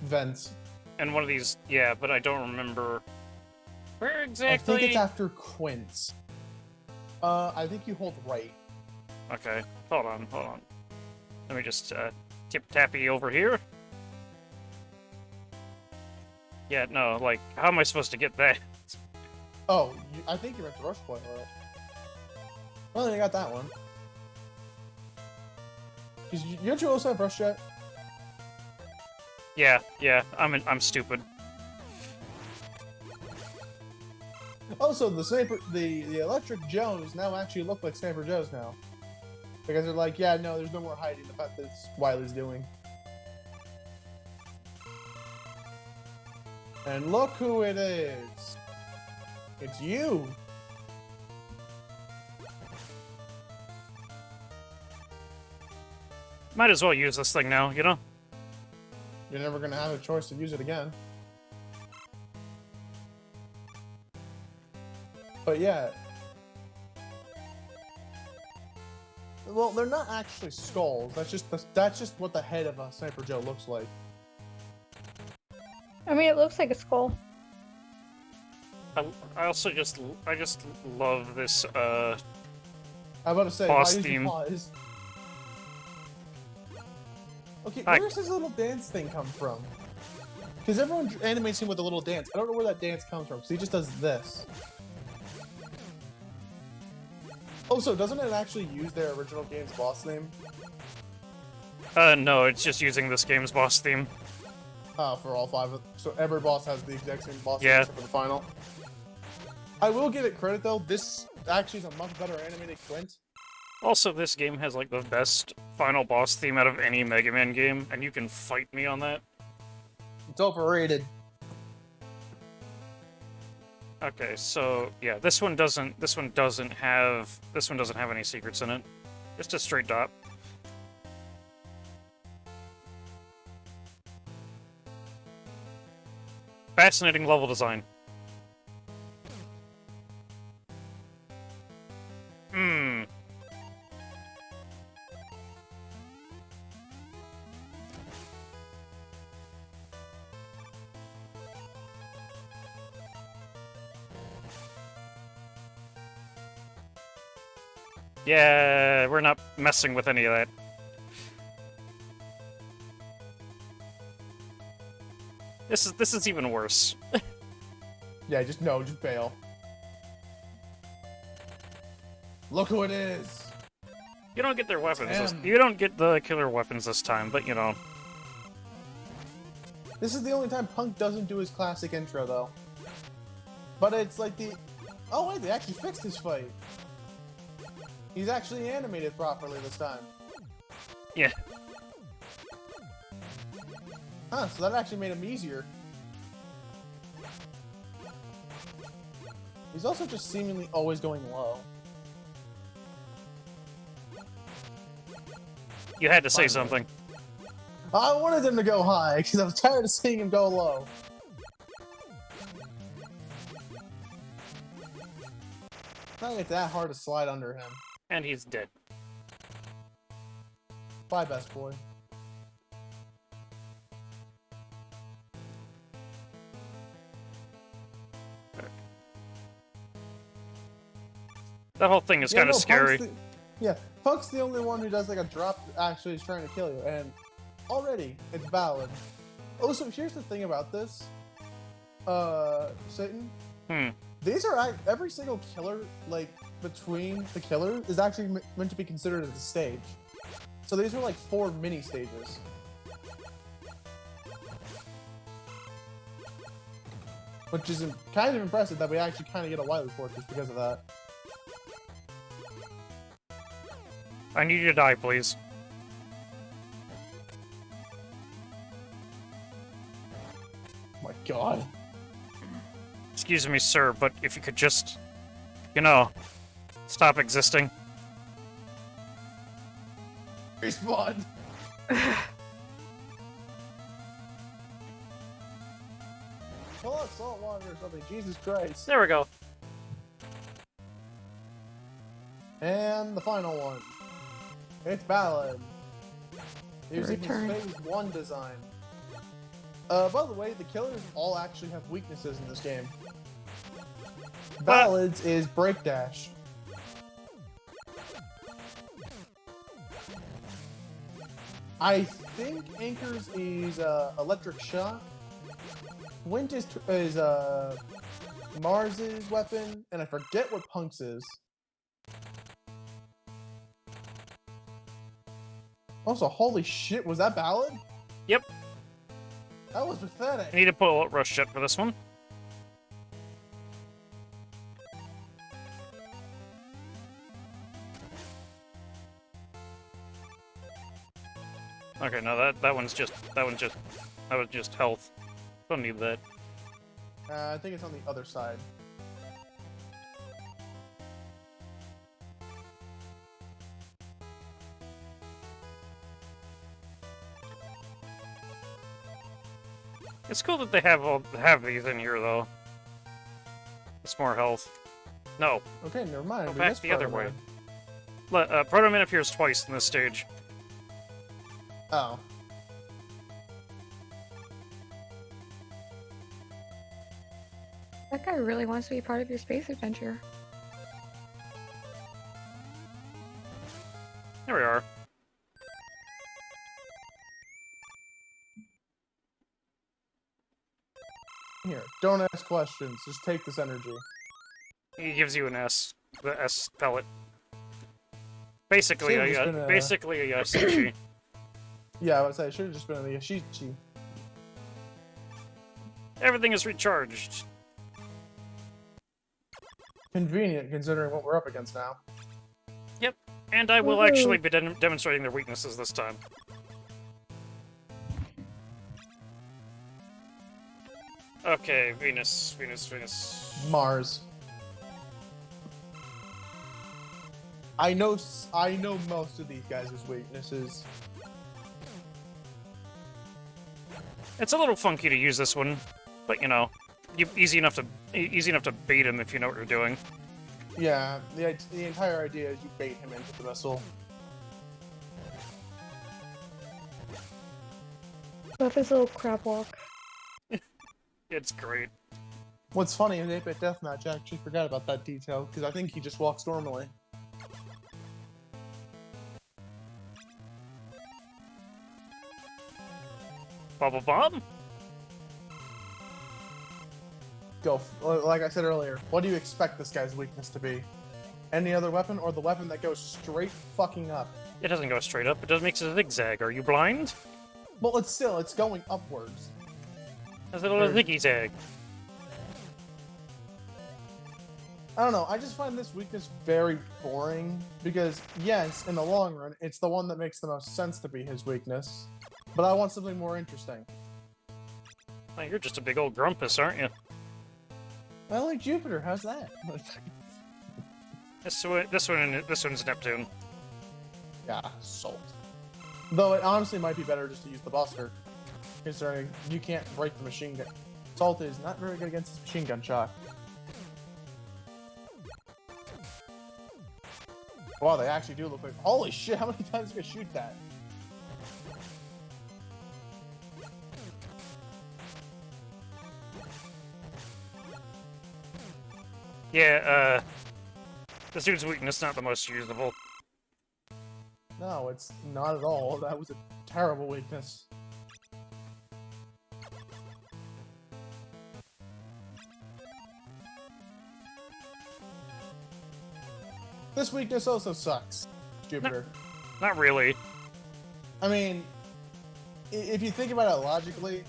S1: Vents.
S3: yeah, but I don't remember where
S1: I
S3: exactly.
S1: think it's after Quince. I think you hold right.
S3: Okay, hold on. Let me just tip-tappy over here. Yeah, no, like, how am I supposed to get that?
S1: Oh, I think you meant the rush point. Well, then you got that one. Because you also have rush jet.
S3: Yeah, I'm stupid.
S1: Also, the Electric Joes now actually look like Sniper Joes now. Because they're like, yeah, no, there's no more hiding the fact that Wily's doing. And look who it is. It's you.
S3: Might as well use this thing now, you know?
S1: You're never gonna have a choice to use it again. But yeah. Well, they're not actually skulls. That's just what the head of a Sniper Joe looks like.
S2: I mean, it looks like a skull.
S3: I just love this,
S1: I'm about to say,
S3: boss
S1: why did you
S3: theme.
S1: pause? Okay,
S3: Hi.
S1: where does this little dance thing come from? Because everyone animates him with a little dance. I don't know where that dance comes from, because he just does this. Oh, so doesn't it actually use their original game's boss name?
S3: No, it's just using this game's boss theme.
S1: For all 5 so every boss has the exact same boss
S3: Yeah.
S1: name except for the final. I will give it credit though, this actually is a much better animated Quint.
S3: Also, this game has, like, the best final boss theme out of any Mega Man game, and you can fight me on that.
S1: It's overrated.
S3: Okay, so yeah, this one doesn't have any secrets in it. Just a straight dot. Fascinating level design. Hmm. Yeah, we're not messing with any of that. This is even worse.
S1: Yeah, just bail. Look who it is!
S3: You don't get their weapons.
S1: Damn.
S3: You don't get the killer weapons this time, but you know.
S1: This is the only time Punk doesn't do his classic intro, though. But it's like the... Oh wait, they actually fixed his fight. He's actually animated properly this time.
S3: Yeah.
S1: Huh, so that actually made him easier. He's also just seemingly always going low.
S3: You had to say
S1: Finally.
S3: something.
S1: I wanted him to go high, because I was tired of seeing him go low. It's not like that hard to slide under him.
S3: And he's dead.
S1: Bye, best boy.
S3: That whole thing is kind of
S1: no,
S3: scary.
S1: Punk's the only one who does like a drop that actually is trying to kill you, and already it's valid. Also, here's the thing about this, Satan. These are every single killer, like between the killers, is actually meant to be considered as a stage. So these are like 4 mini stages. Which is kind of impressive that we actually kind of get a Wily Fortress because of that.
S3: I need you to die, please.
S1: Oh my god.
S3: Excuse me, sir, but if you could just, you know, stop existing.
S1: Respawn! Pull out salt water or something, Jesus Christ.
S3: There we go.
S1: And the final one. It's Ballad. Using his
S2: Return.
S1: phase 1 design. By the way, the killers all actually have weaknesses in this game. Ballads is Break Dash. I think Anchor's is Electric Shock. Wind is Mars's weapon, and I forget what Punk's is. Also, holy shit, was that Ballad?
S3: Yep.
S1: That was pathetic.
S3: I need to pull out Rush Jet for this one. Okay, no, that was just health. Don't need that.
S1: I think it's on the other side.
S3: It's cool that they have these in here though. It's more health. No,
S1: Okay, never mind.
S3: go
S1: we
S3: back
S1: missed
S3: the other
S1: Proto
S3: way.
S1: Man.
S3: Proto Man appears twice in this stage.
S1: Oh.
S2: That guy really wants to be part of your space adventure.
S3: There we are.
S1: Here, don't ask questions. Just take this energy.
S3: He gives you an S, the S pellet. Basically,
S1: Should've just been a-
S3: basically a Yasushi.
S1: Yeah, I would say it should have just been the Yashichi.
S3: Everything is recharged.
S1: Convenient considering what we're up against now.
S3: Yep, and I will
S2: Woohoo.
S3: actually be demonstrating their weaknesses this time. Okay, Venus.
S1: Mars. I know most of these guys' weaknesses.
S3: It's a little funky to use this one, but you know, easy enough to bait him if you know what you're doing.
S1: Yeah, the entire idea is you bait him into the missile.
S2: Love his little crab walk.
S3: It's great.
S1: What's funny is 8-Bit Deathmatch, I actually forgot about that detail, because I think he just walks normally.
S3: Bubble bomb?
S1: Go. Like I said earlier, what do you expect this guy's weakness to be? Any other weapon, or the weapon that goes straight fucking up?
S3: It doesn't go straight up. It does makes a zigzag. Are you blind?
S1: Well, it's going upwards.
S3: That's a little ziggy-zag.
S1: I don't know. I just find this weakness very boring because, yes, in the long run, it's the one that makes the most sense to be his weakness. But I want something more interesting.
S3: Oh, you're just a big old grumpus, aren't you?
S1: I like Jupiter. How's that?
S3: This one's Neptune.
S1: Yeah, salt. Though it honestly might be better just to use the Buster, considering you can't break the machine gun. Salt is not very good against this machine gun shot. Wow, they actually do look like. Holy shit! How many times can I shoot that?
S3: Yeah, this dude's weakness not the most usable.
S1: No, it's not at all. That was a terrible weakness. This weakness also sucks, Jupiter.
S3: Not really.
S1: I mean, if you think about it logically,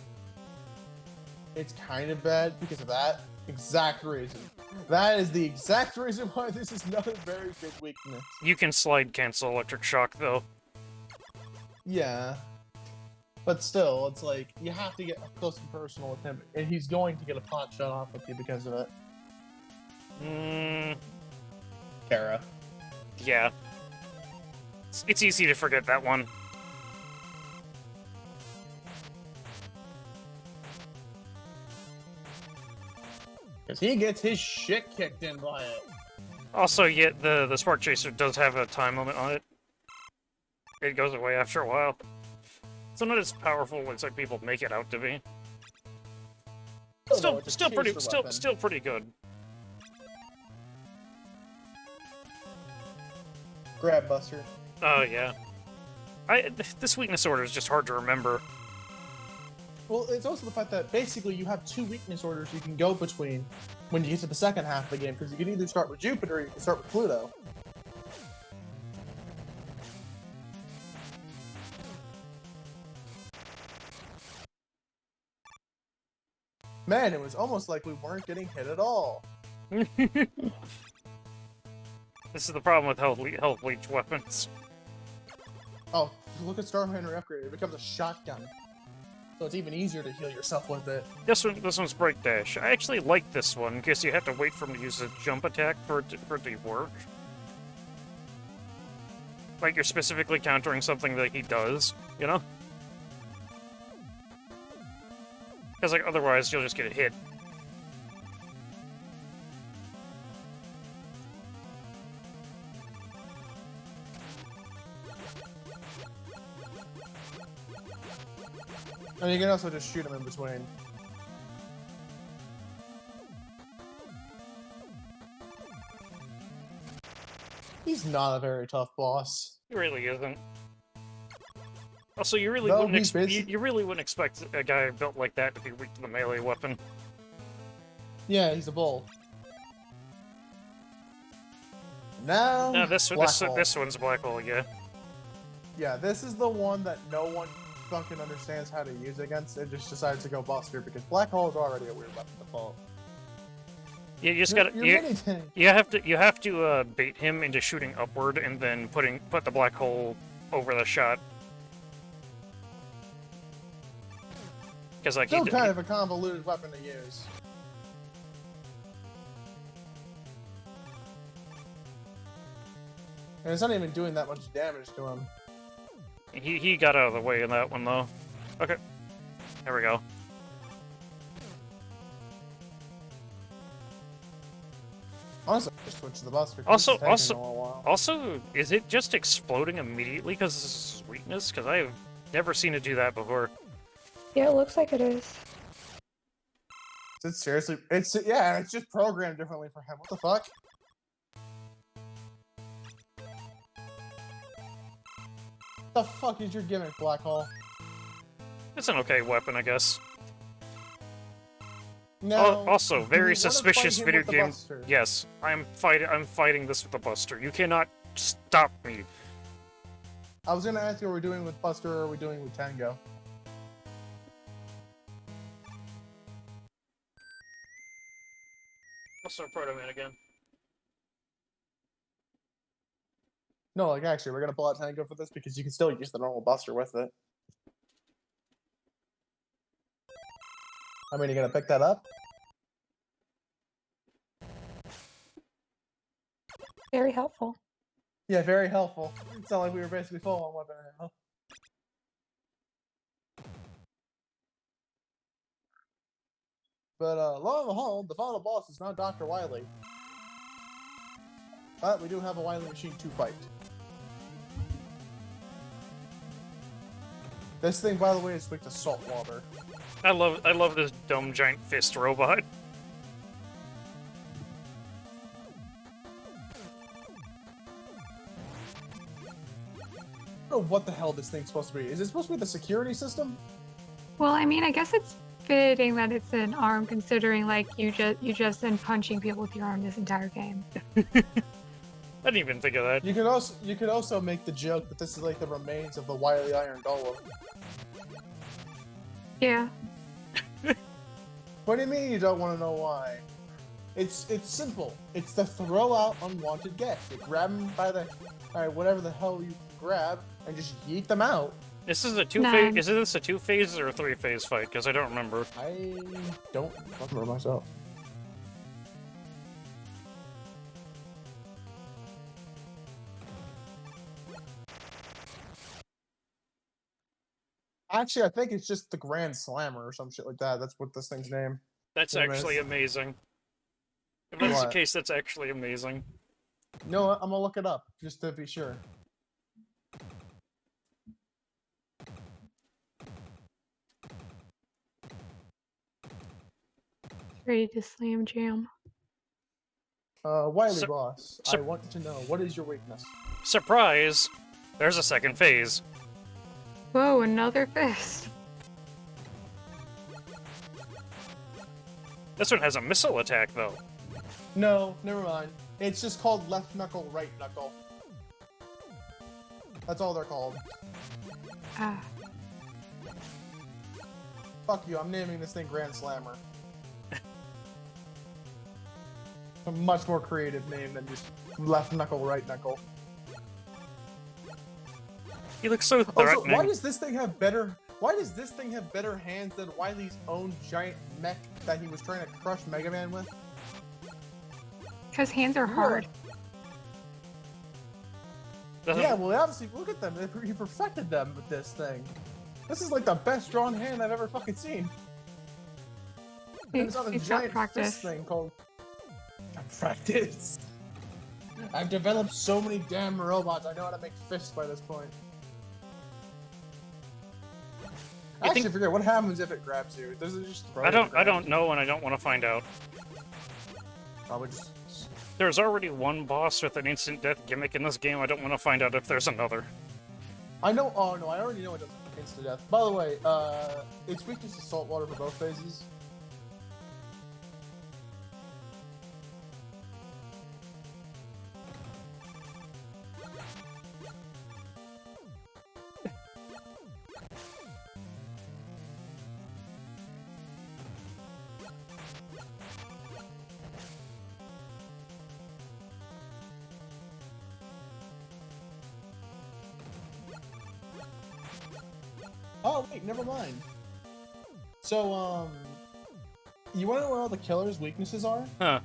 S1: it's kind of bad because of that exact reason. That is the exact reason why this is not a very good weakness.
S3: You can slide cancel electric shock, though.
S1: Yeah. But still, it's like, you have to get up close and personal with him, and he's going to get a pot shot off with you because of it. Kara.
S3: Yeah. It's easy to forget that one.
S1: Because he gets his shit kicked in by it.
S3: Also, yet the Spark Chaser does have a time limit on it. It goes away after a while. It's not as powerful as like people make it out to be.
S1: No, it's a
S3: Still pretty,
S1: chaser weapon.
S3: still pretty good.
S1: Grab Buster.
S3: Oh yeah. This weakness order is just hard to remember.
S1: Well, it's also the fact that basically you have two weakness orders you can go between when you get to the second half of the game, because you can either start with Jupiter or you can start with Pluto. Man, it was almost like we weren't getting hit at all.
S3: This is the problem with health leech weapons.
S1: Oh, look at Star Henry upgrade. It becomes a shotgun. So it's even easier to heal yourself with it.
S3: This one's Break Dash. I actually like this one, because you have to wait for him to use a jump attack for it to work. Like, you're specifically countering something that he does, you know? Because, like, otherwise you'll just get hit.
S1: And you can also just shoot him in between. He's not a very tough boss.
S3: He really isn't. Also, you really
S1: No,
S3: wouldn't
S1: he's busy.
S3: you really wouldn't expect a guy built like that to be weak to the melee weapon.
S1: Yeah, he's a bull. Now,
S3: No, this
S1: Black Hole.
S3: one's Black Hole, yeah.
S1: Yeah, this is the one that no one fucking understands how to use against and just decides to go Buster because Black Hole is already a weird weapon default.
S3: You just gotta
S1: You're mini-tank.
S3: you have to bait him into shooting upward and then put the Black Hole over the shot. Because like
S1: Still kind of a convoluted weapon to use. And it's not even doing that much damage to him.
S3: he got out of the way in that one though. Okay, there we go.
S1: Honestly, I just switched to the Buster.
S3: Also, is it just exploding immediately because this is weakness? Because I've never seen it do that before.
S2: Yeah, it looks like it is.
S1: It's seriously, yeah, it's just programmed differently for him. What the fuck? The fuck is your gimmick, Black Hole?
S3: It's an okay weapon, I guess.
S1: Now,
S3: Also,
S1: do we
S3: very
S1: wanna
S3: suspicious
S1: fight him
S3: video
S1: with the
S3: game.
S1: Buster?
S3: Yes, I'm fighting this with the Buster. You cannot stop me.
S1: I was gonna ask you, are we doing with Buster or are we doing with Tango?
S3: I'll start Proto Man again.
S1: No, like actually, we're gonna pull out Tango for this because you can still use the normal Buster with it. I mean, you gonna pick that up?
S2: Very helpful.
S1: Yeah, very helpful. It's not like we were basically full on weapon now. But lo and behold, the final boss is not Dr. Wily. But we do have a Wily machine to fight. This thing, by the way, is weak to salt water.
S3: I love this dumb giant fist robot.
S1: I don't know what the hell this thing's supposed to be. Is it supposed to be the security system?
S2: Well, I mean, I guess it's fitting that it's an arm, considering like you just been punching people with your arm this entire game.
S3: I didn't even think of that.
S1: You could also make the joke that this is like the remains of the Wily Iron Golem.
S2: Yeah.
S1: What do you mean you don't want to know why? It's simple. It's the throw out unwanted guests. You grab them by the whatever the hell you can grab and just yeet them out.
S3: This is a two-phase. Is this a two-phase or a three-phase fight? Because I don't remember.
S1: I don't remember myself. Actually, I think it's just the Grand Slammer or some shit like that. That's what this thing's name.
S3: That's
S1: Wait a
S3: actually
S1: minute.
S3: amazing. If that's the
S1: What?
S3: case, that's actually amazing.
S1: No, I'm gonna look it up just to be sure.
S2: Ready to slam jam.
S1: Wily
S3: Sur-
S1: boss,
S3: sur-
S1: I want to know, what is your weakness?
S3: Surprise! There's a second phase.
S2: Whoa, another fist.
S3: This one has a missile attack, though.
S1: No, never mind. It's just called left knuckle, right knuckle. That's all they're called.
S2: Ah.
S1: Fuck you, I'm naming this thing Grand Slammer. A much more creative name than just left knuckle, right knuckle.
S3: He looks so
S1: Also,
S3: threatening.
S1: why does this thing have better hands than Wily's own giant mech that he was trying to crush Mega Man with?
S2: Because hands are hard.
S3: Doesn't-
S1: Yeah, well, obviously, look at them. He perfected them with this thing. This is like the best drawn hand I've ever fucking seen. And it's on a
S2: It's not
S1: giant
S2: practice.
S1: fist thing called practice. I've developed so many damn robots. I know how to make fists by this point. Actually, I forget what happens if it grabs you. Does it just throw
S3: I
S1: you to the
S3: don't
S1: ground?
S3: know, and I don't want to find out.
S1: Probably just.
S3: There's already one boss with an instant death gimmick in this game. I don't want to find out if there's another.
S1: I know. Oh no, I already know it doesn't instant death. By the way, it's weakness to salt water for both phases. Oh wait, never mind. So you want to know what all the killer's weaknesses are?
S3: Huh.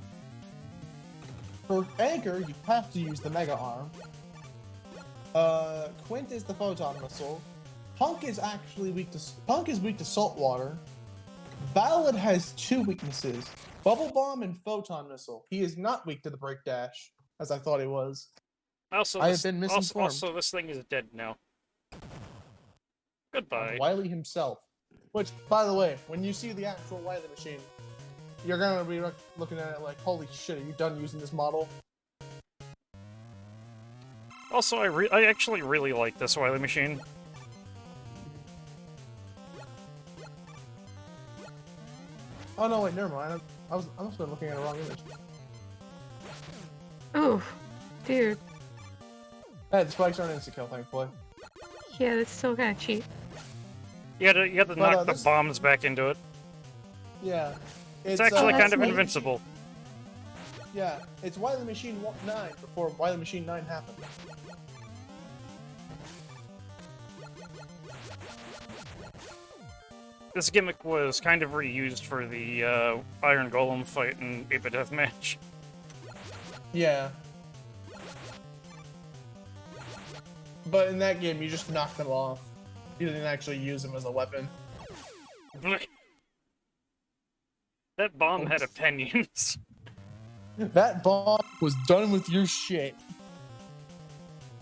S1: For Anchor, you have to use the Mega Arm. Quint is the Photon Missile. Punk is weak to salt water. Ballad has two weaknesses: Bubble Bomb and Photon Missile. He is not weak to the Break Dash, as I thought he was.
S3: Also,
S1: I have
S3: this,
S1: been misinformed.
S3: Also, this thing is dead now. Goodbye.
S1: Wily himself. Which, by the way, when you see the actual Wily machine, you're gonna be looking at it like, holy shit, are you done using this model?
S3: Also, I actually really like this Wily machine.
S1: Oh no, wait, never mind. I must have been looking at the wrong image.
S2: Oh, dude.
S1: Hey, the spikes aren't insta-kill, thankfully.
S2: Yeah, that's still kind of cheap.
S3: You had to knock the
S1: this-
S3: bombs back into it.
S1: Yeah.
S3: It's actually
S2: that's
S3: kind of
S2: neat.
S3: invincible.
S1: Yeah, it's Wily Machine 9 before Wily Machine 9 happened.
S3: This gimmick was kind of reused for the Iron Golem fight in Ape Deathmatch.
S1: Yeah. But in that game, you just knocked them off. You didn't actually use them as a weapon.
S3: That bomb had opinions.
S1: That bomb was done with your shit.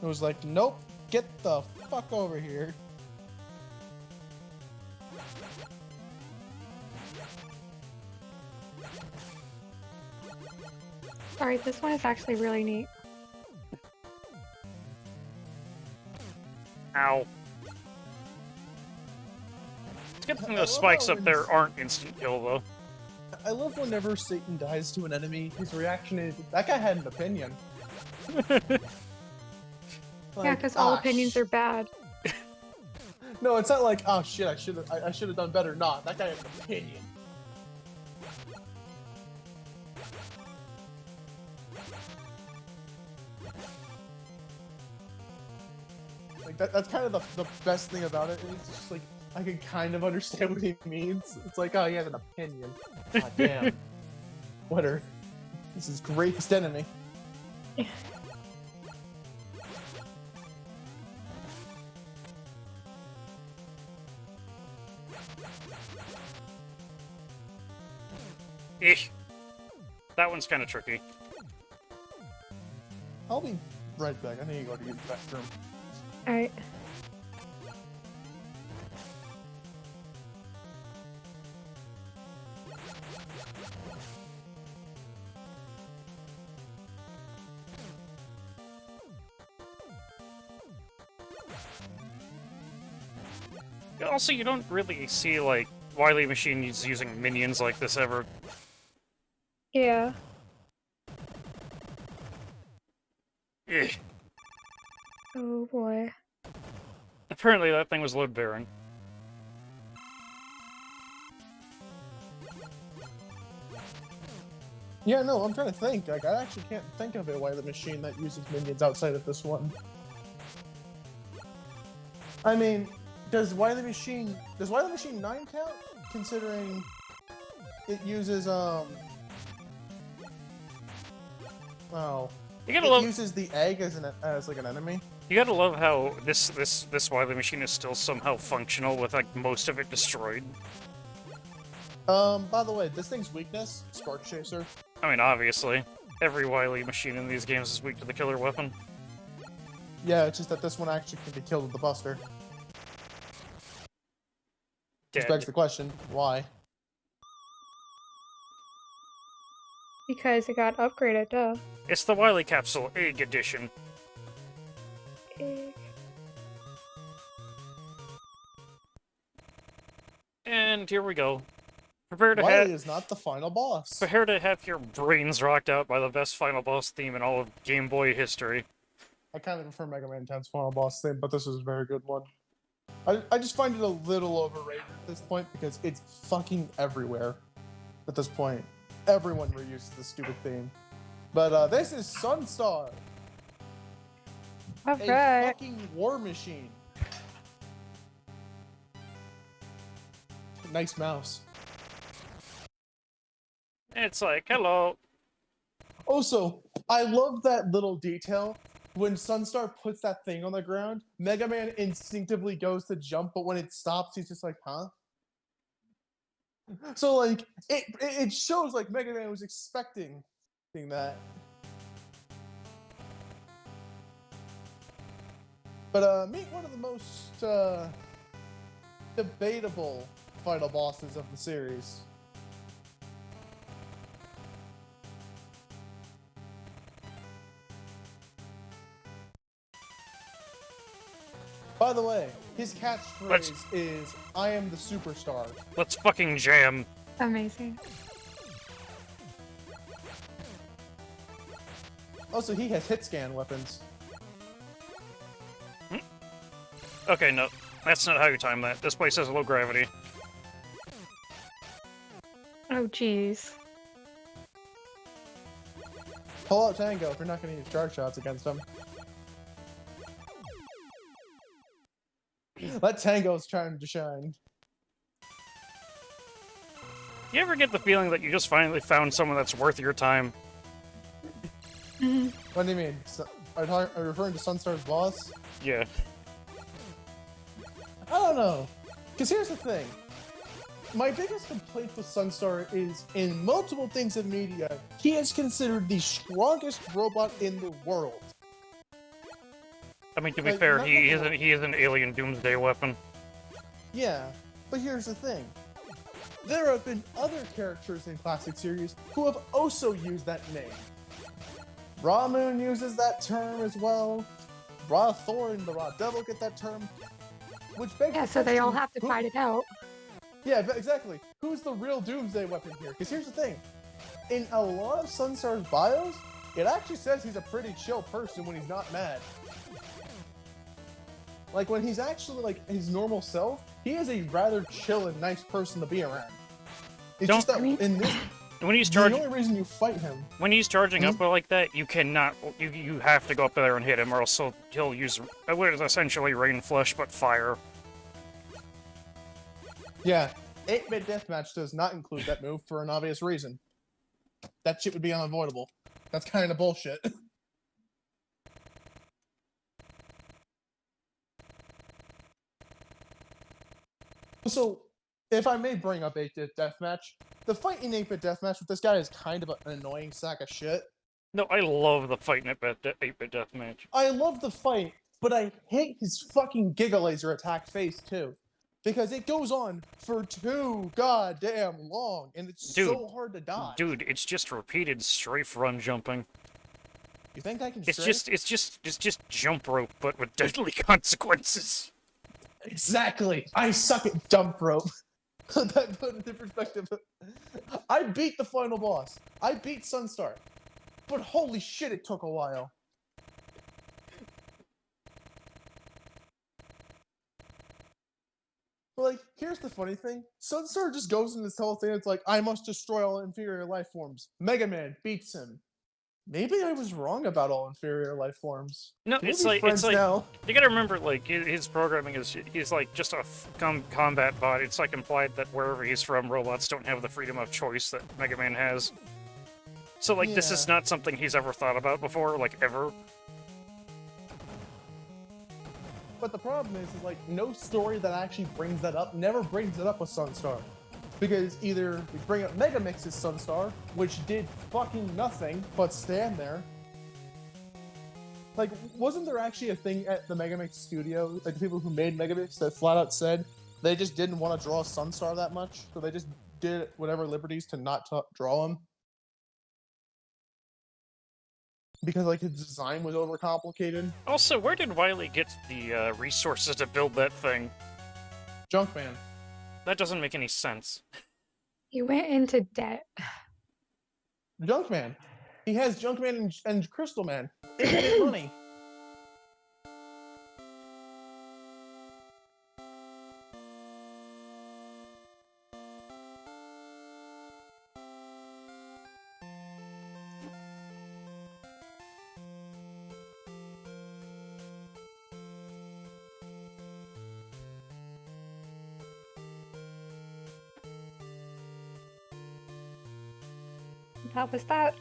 S1: It was like, nope, get the fuck over here.
S2: Alright, this one is actually really neat.
S3: Ow. It's a good thing
S1: I
S3: those
S1: love
S3: spikes
S1: how
S3: up there
S1: it's-
S3: aren't instant kill, though.
S1: I love whenever Satan dies to an enemy, his reaction is, that guy had an opinion.
S2: Yeah, because all opinions are bad.
S1: No, it's not like, oh shit, I should have done better. Nah, that guy had an opinion. Like that's kind of the best thing about it. It's just like I can kind of understand what he means. It's like, oh, he has an opinion. God damn. What are this is greatest enemy.
S3: Eh. That one's kind of tricky.
S1: I'll be right back. I need to go to use the bathroom.
S2: Alright.
S3: Also, you don't really see, like, Wily Machines using minions like this ever.
S2: Yeah.
S3: Eh.
S2: Oh boy.
S3: Apparently that thing was load-bearing.
S1: Yeah, no, I'm trying to think. Like, I actually can't think of a Wily Machine that uses minions outside of this one. I mean, does Wily Machine 9 count? Considering it uses oh,
S3: You gotta
S1: it
S3: love,
S1: uses the egg as like an enemy.
S3: you gotta love how this Wily Machine is still somehow functional with, like, most of it destroyed.
S1: By the way, this thing's weakness, Spark Chaser.
S3: I mean, obviously, every Wily Machine in these games is weak to the killer weapon.
S1: Yeah, it's just that this one actually can be killed with the Buster. Which
S3: Dead.
S1: begs the question, why?
S2: Because it got upgraded, duh.
S3: It's the Wily Capsule Egg Edition.
S2: Eh.
S3: And here we go. Prepare to
S1: Wily is not the final boss.
S3: prepare to have your brains rocked out by the best final boss theme in all of Game Boy history.
S1: I kind of prefer Mega Man 10's final boss thing, but this is a very good one. I just find it a little overrated at this point because it's fucking everywhere at this point. Everyone reuses this stupid theme. But this is Sunstar, a
S2: Alright.
S1: fucking war machine. Nice mouse.
S3: It's like, hello.
S1: Also, I love that little detail. When Sunstar puts that thing on the ground, Mega Man instinctively goes to jump, but when it stops, he's just like, huh? So, like, it shows, like, Mega Man was expecting that. But, meet one of the most, debatable final bosses of the series. By the way, his catchphrase is, I am the superstar.
S3: Let's fucking jam.
S2: Amazing.
S1: Also, he has hit scan weapons.
S3: Okay, no. That's not how you time that. This place has low gravity.
S2: Oh, jeez.
S1: Pull out Tango if you're not going to use charge shots against him. Let Tango's trying to shine.
S3: You ever get the feeling that you just finally found someone that's worth your time?
S1: What do you mean? Are you referring to Sunstar's boss?
S3: Yeah.
S1: I don't know. Because here's the thing. My biggest complaint with Sunstar is, in multiple things of media, he is considered the strongest robot in the world.
S3: I mean, to be
S1: Like,
S3: fair,
S1: not
S3: he
S1: like-
S3: is an alien doomsday weapon.
S1: Yeah, but here's the thing. There have been other characters in Classic Series who have also used that name. Ramoon uses that term as well. Ra Thor and the Ra Devil get that term. Which begs
S2: Yeah,
S1: the
S2: so they all
S1: question,
S2: have to
S1: who-
S2: fight it out.
S1: Yeah, exactly. Who's the real Doomsday weapon here? Because here's the thing. In a lot of Sunstar's bios, it actually says he's a pretty chill person when he's not mad. Like, when he's actually, like, his normal self, he is a rather chill and nice person to be around. It's
S3: Don't-
S1: just that
S2: I mean-
S1: in this,
S3: When he's
S1: the
S3: charging,
S1: only reason you fight him...
S3: charging up like that, you cannot. You have to go up there and hit him, or else he'll use what is essentially rain flesh but fire.
S1: Yeah, 8-bit deathmatch does not include that move for an obvious reason. That shit would be unavoidable. That's kind of bullshit. So, if I may bring up 8-bit deathmatch, the fight in 8-bit deathmatch with this guy is kind of an annoying sack of shit.
S3: No, I love the fight in 8-bit deathmatch.
S1: I love the fight, but I hate his fucking Giga Laser attack phase too. Because it goes on for too goddamn long, and it's
S3: Dude,
S1: so hard to dodge.
S3: Dude, it's just repeated strafe run jumping.
S1: You think I can
S3: It's
S1: strafe?
S3: just jump rope, but with deadly consequences.
S1: Exactly. I suck at jump rope. That put into perspective. I beat the final boss. I beat Sunstar. But holy shit, it took a while. But like, here's the funny thing. Sunstar just goes into this whole thing. It's like, I must destroy all inferior life forms. Mega Man beats him. Maybe I was wrong about all inferior life forms.
S3: No,
S1: Can we
S3: it's
S1: be
S3: like
S1: friends now?
S3: you gotta remember, like his programming is he's like just a combat bot. It's like implied that wherever he's from, robots don't have the freedom of choice that Mega Man has. So like this is
S1: Yeah.
S3: not something he's ever thought about before, like ever.
S1: But the problem is like no story that actually brings that up never brings it up with Sunstar. Because either we bring up Megamix's Sunstar, which did fucking nothing but stand there. Like, wasn't there actually a thing at the Megamix studio, like the people who made Megamix, that flat out said they just didn't want to draw Sunstar that much, so they just did whatever liberties to not draw him? Because like his design was overcomplicated.
S3: Also, where did Wily get the resources to build that thing?
S1: Junkman.
S3: That doesn't make any sense.
S2: He went into debt.
S1: Junkman. He has Junkman and Crystal Man. Infinite money.
S2: That was that.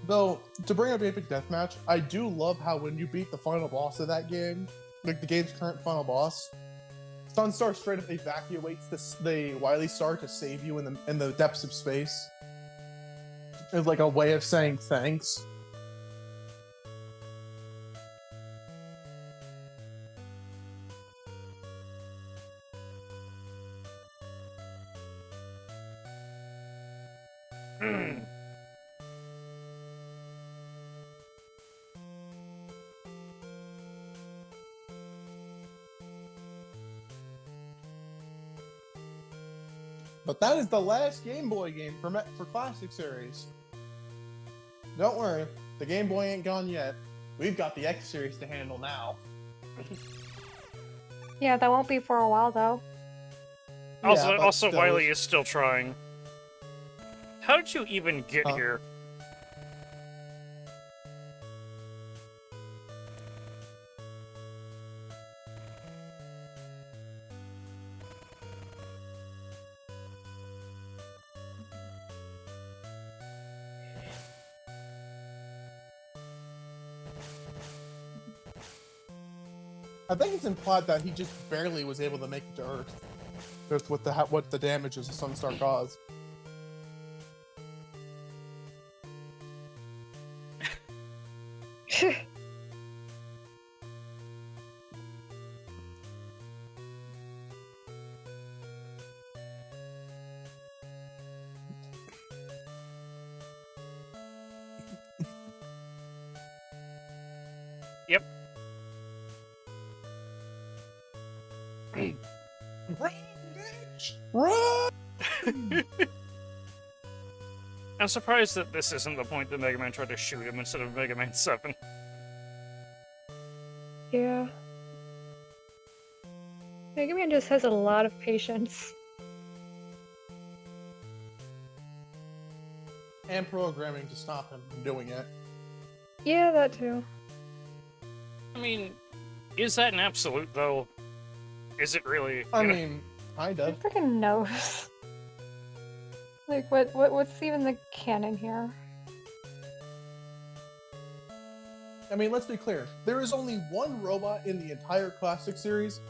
S1: Though, to bring up Epic Deathmatch, I do love how when you beat the final boss of that game, like the game's current final boss, Sunstar straight up evacuates the Wily Star to save you in the depths of space. As like a way of saying thanks. But that is the last Game Boy game for Classic Series. Don't worry, the Game Boy ain't gone yet. We've got the X Series to handle now.
S2: Yeah, that won't be for a while though.
S3: Also,
S1: Yeah, but
S3: also
S1: still.
S3: Wily is still trying. How did you even get here?
S1: I think it's implied that he just barely was able to make it to Earth. Just with what the damages the Sunstar caused.
S3: Yep.
S1: Run, bitch! Run!
S3: I'm surprised that this isn't the point that Mega Man tried to shoot him instead of Mega Man 7.
S2: Yeah. Mega Man just has a lot of patience.
S1: And programming to stop him from doing it.
S2: Yeah, that too.
S3: I mean, is that an absolute, though? Is it really?
S1: I
S3: you know?
S1: mean, kind
S2: Who
S1: of.
S2: freaking knows? Like, what's even the canon here?
S1: I mean, let's be clear. There is only one robot in the entire Classic series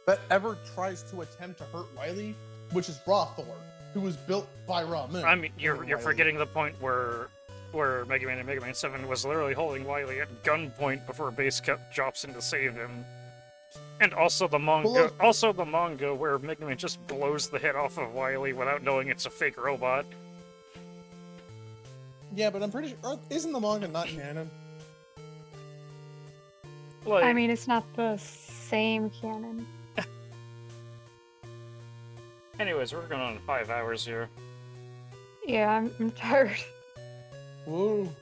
S1: that ever tries to attempt to hurt Wily, which is Rothor, who was built by Ramu.
S3: I mean, you're
S1: Wily.
S3: forgetting the point where Mega Man and Mega Man 7 was literally holding Wily at gunpoint before Base Cut drops in to save him. And also the manga, where Mega Man just blows the head off of Wily without knowing it's a fake robot.
S1: Yeah, but I'm pretty sure isn't the manga not canon?
S3: Like,
S2: I mean, it's not the same canon.
S3: anyways, we're going on 5 hours here.
S2: Yeah, I'm tired.
S1: Woo!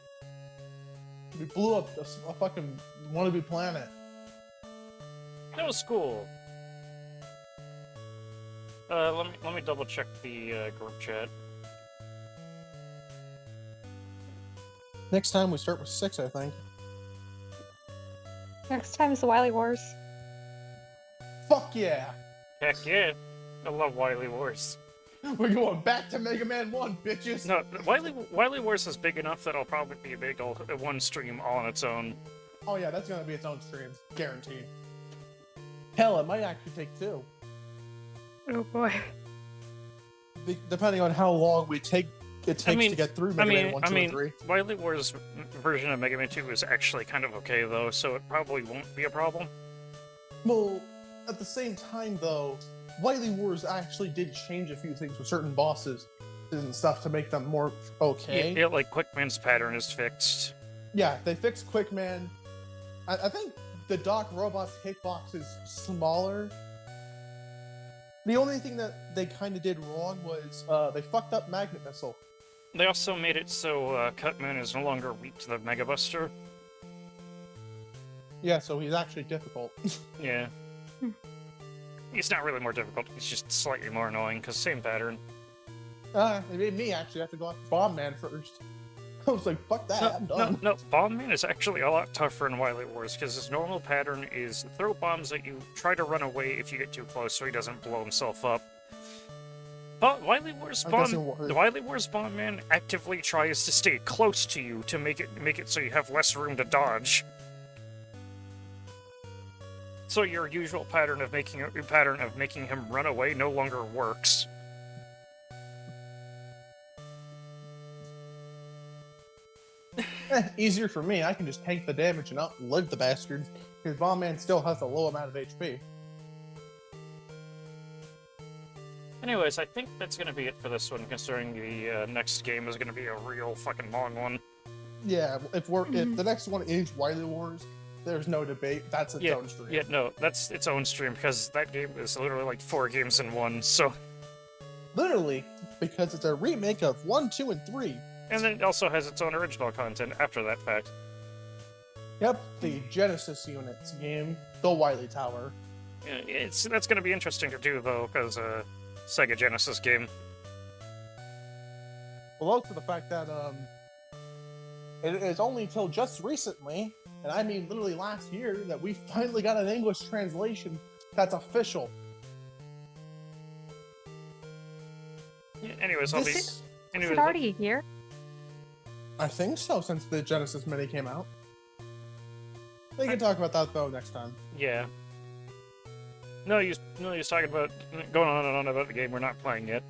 S1: We blew up a fucking wannabe planet.
S3: That was cool. Let me double check the group chat.
S1: Next time we start with 6, I think.
S2: Next time is the Wily Wars.
S1: Fuck yeah!
S3: Heck yeah, I love Wily Wars.
S1: We're going back to Mega Man 1, bitches!
S3: No, Wily Wars is big enough that I'll probably be a big one stream all on its own.
S1: Oh yeah, that's gonna be its own stream. Guaranteed. Hell, it might actually take 2.
S2: Oh boy.
S1: Depending on how long it takes to get through Mega Man 1, 2, and 3.
S3: Wily Wars version of Mega Man 2 is actually kind of okay though, so it probably won't be a problem.
S1: Well, at the same time though, Wily Wars actually did change a few things with certain bosses and stuff to make them more okay.
S3: Yeah, like Quickman's pattern is fixed.
S1: Yeah, they fixed Quickman. I think the Doc Robot's hitbox is smaller. The only thing that they kind of did wrong was they fucked up Magnet Missile.
S3: They also made it so Cutman is no longer weak to the Mega Buster.
S1: Yeah, so he's actually difficult.
S3: Yeah. He's not really more difficult, he's just slightly more annoying, because same pattern.
S1: It made me actually have to go after Bomb Man first. I was like, fuck that, I'm done.
S3: No, Bomb Man is actually a lot tougher in Wily Wars, because his normal pattern is throw bombs at you, try to run away if you get too close so he doesn't blow himself up. But Wily Wars Bomb Man actively tries to stay close to you to make it so you have less room to dodge. So your usual pattern of making him run away no longer works.
S1: Easier for me, I can just tank the damage and outlive the bastards, because Bomb Man still has a low amount of HP.
S3: Anyways, I think that's gonna be it for this one, considering the next game is gonna be a real fucking long one.
S1: Yeah, if the next one is Wily Wars, there's no debate. That's its own stream.
S3: Yeah, no, that's its own stream, because that game is literally like 4 games in one, so...
S1: Literally, because it's a remake of 1, 2, and 3.
S3: And then it also has its own original content after that fact.
S1: Yep, the Genesis Units game, The Wily Tower.
S3: That's going to be interesting to do, though, because Sega Genesis game.
S1: Well, also the fact that it is only until just recently, and I mean literally last year, that we finally got an English translation that's official.
S3: Yeah, anyways,
S2: Is it already a year?
S1: I think so, since the Genesis Mini came out. We can talk about that though next time.
S3: Yeah. No, he's talking about going on and on about the game we're not playing yet.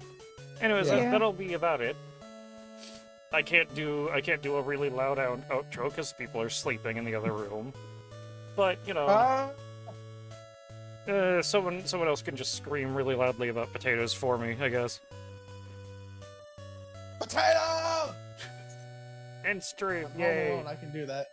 S3: Anyways,
S1: Yeah.
S3: that'll be about it. I can't do a really loud outro because people are sleeping in the other room. But you know, someone else can just scream really loudly about potatoes for me, I guess.
S1: Potato!
S3: And stream,
S1: Home
S3: yay!
S1: Alone, I can do that.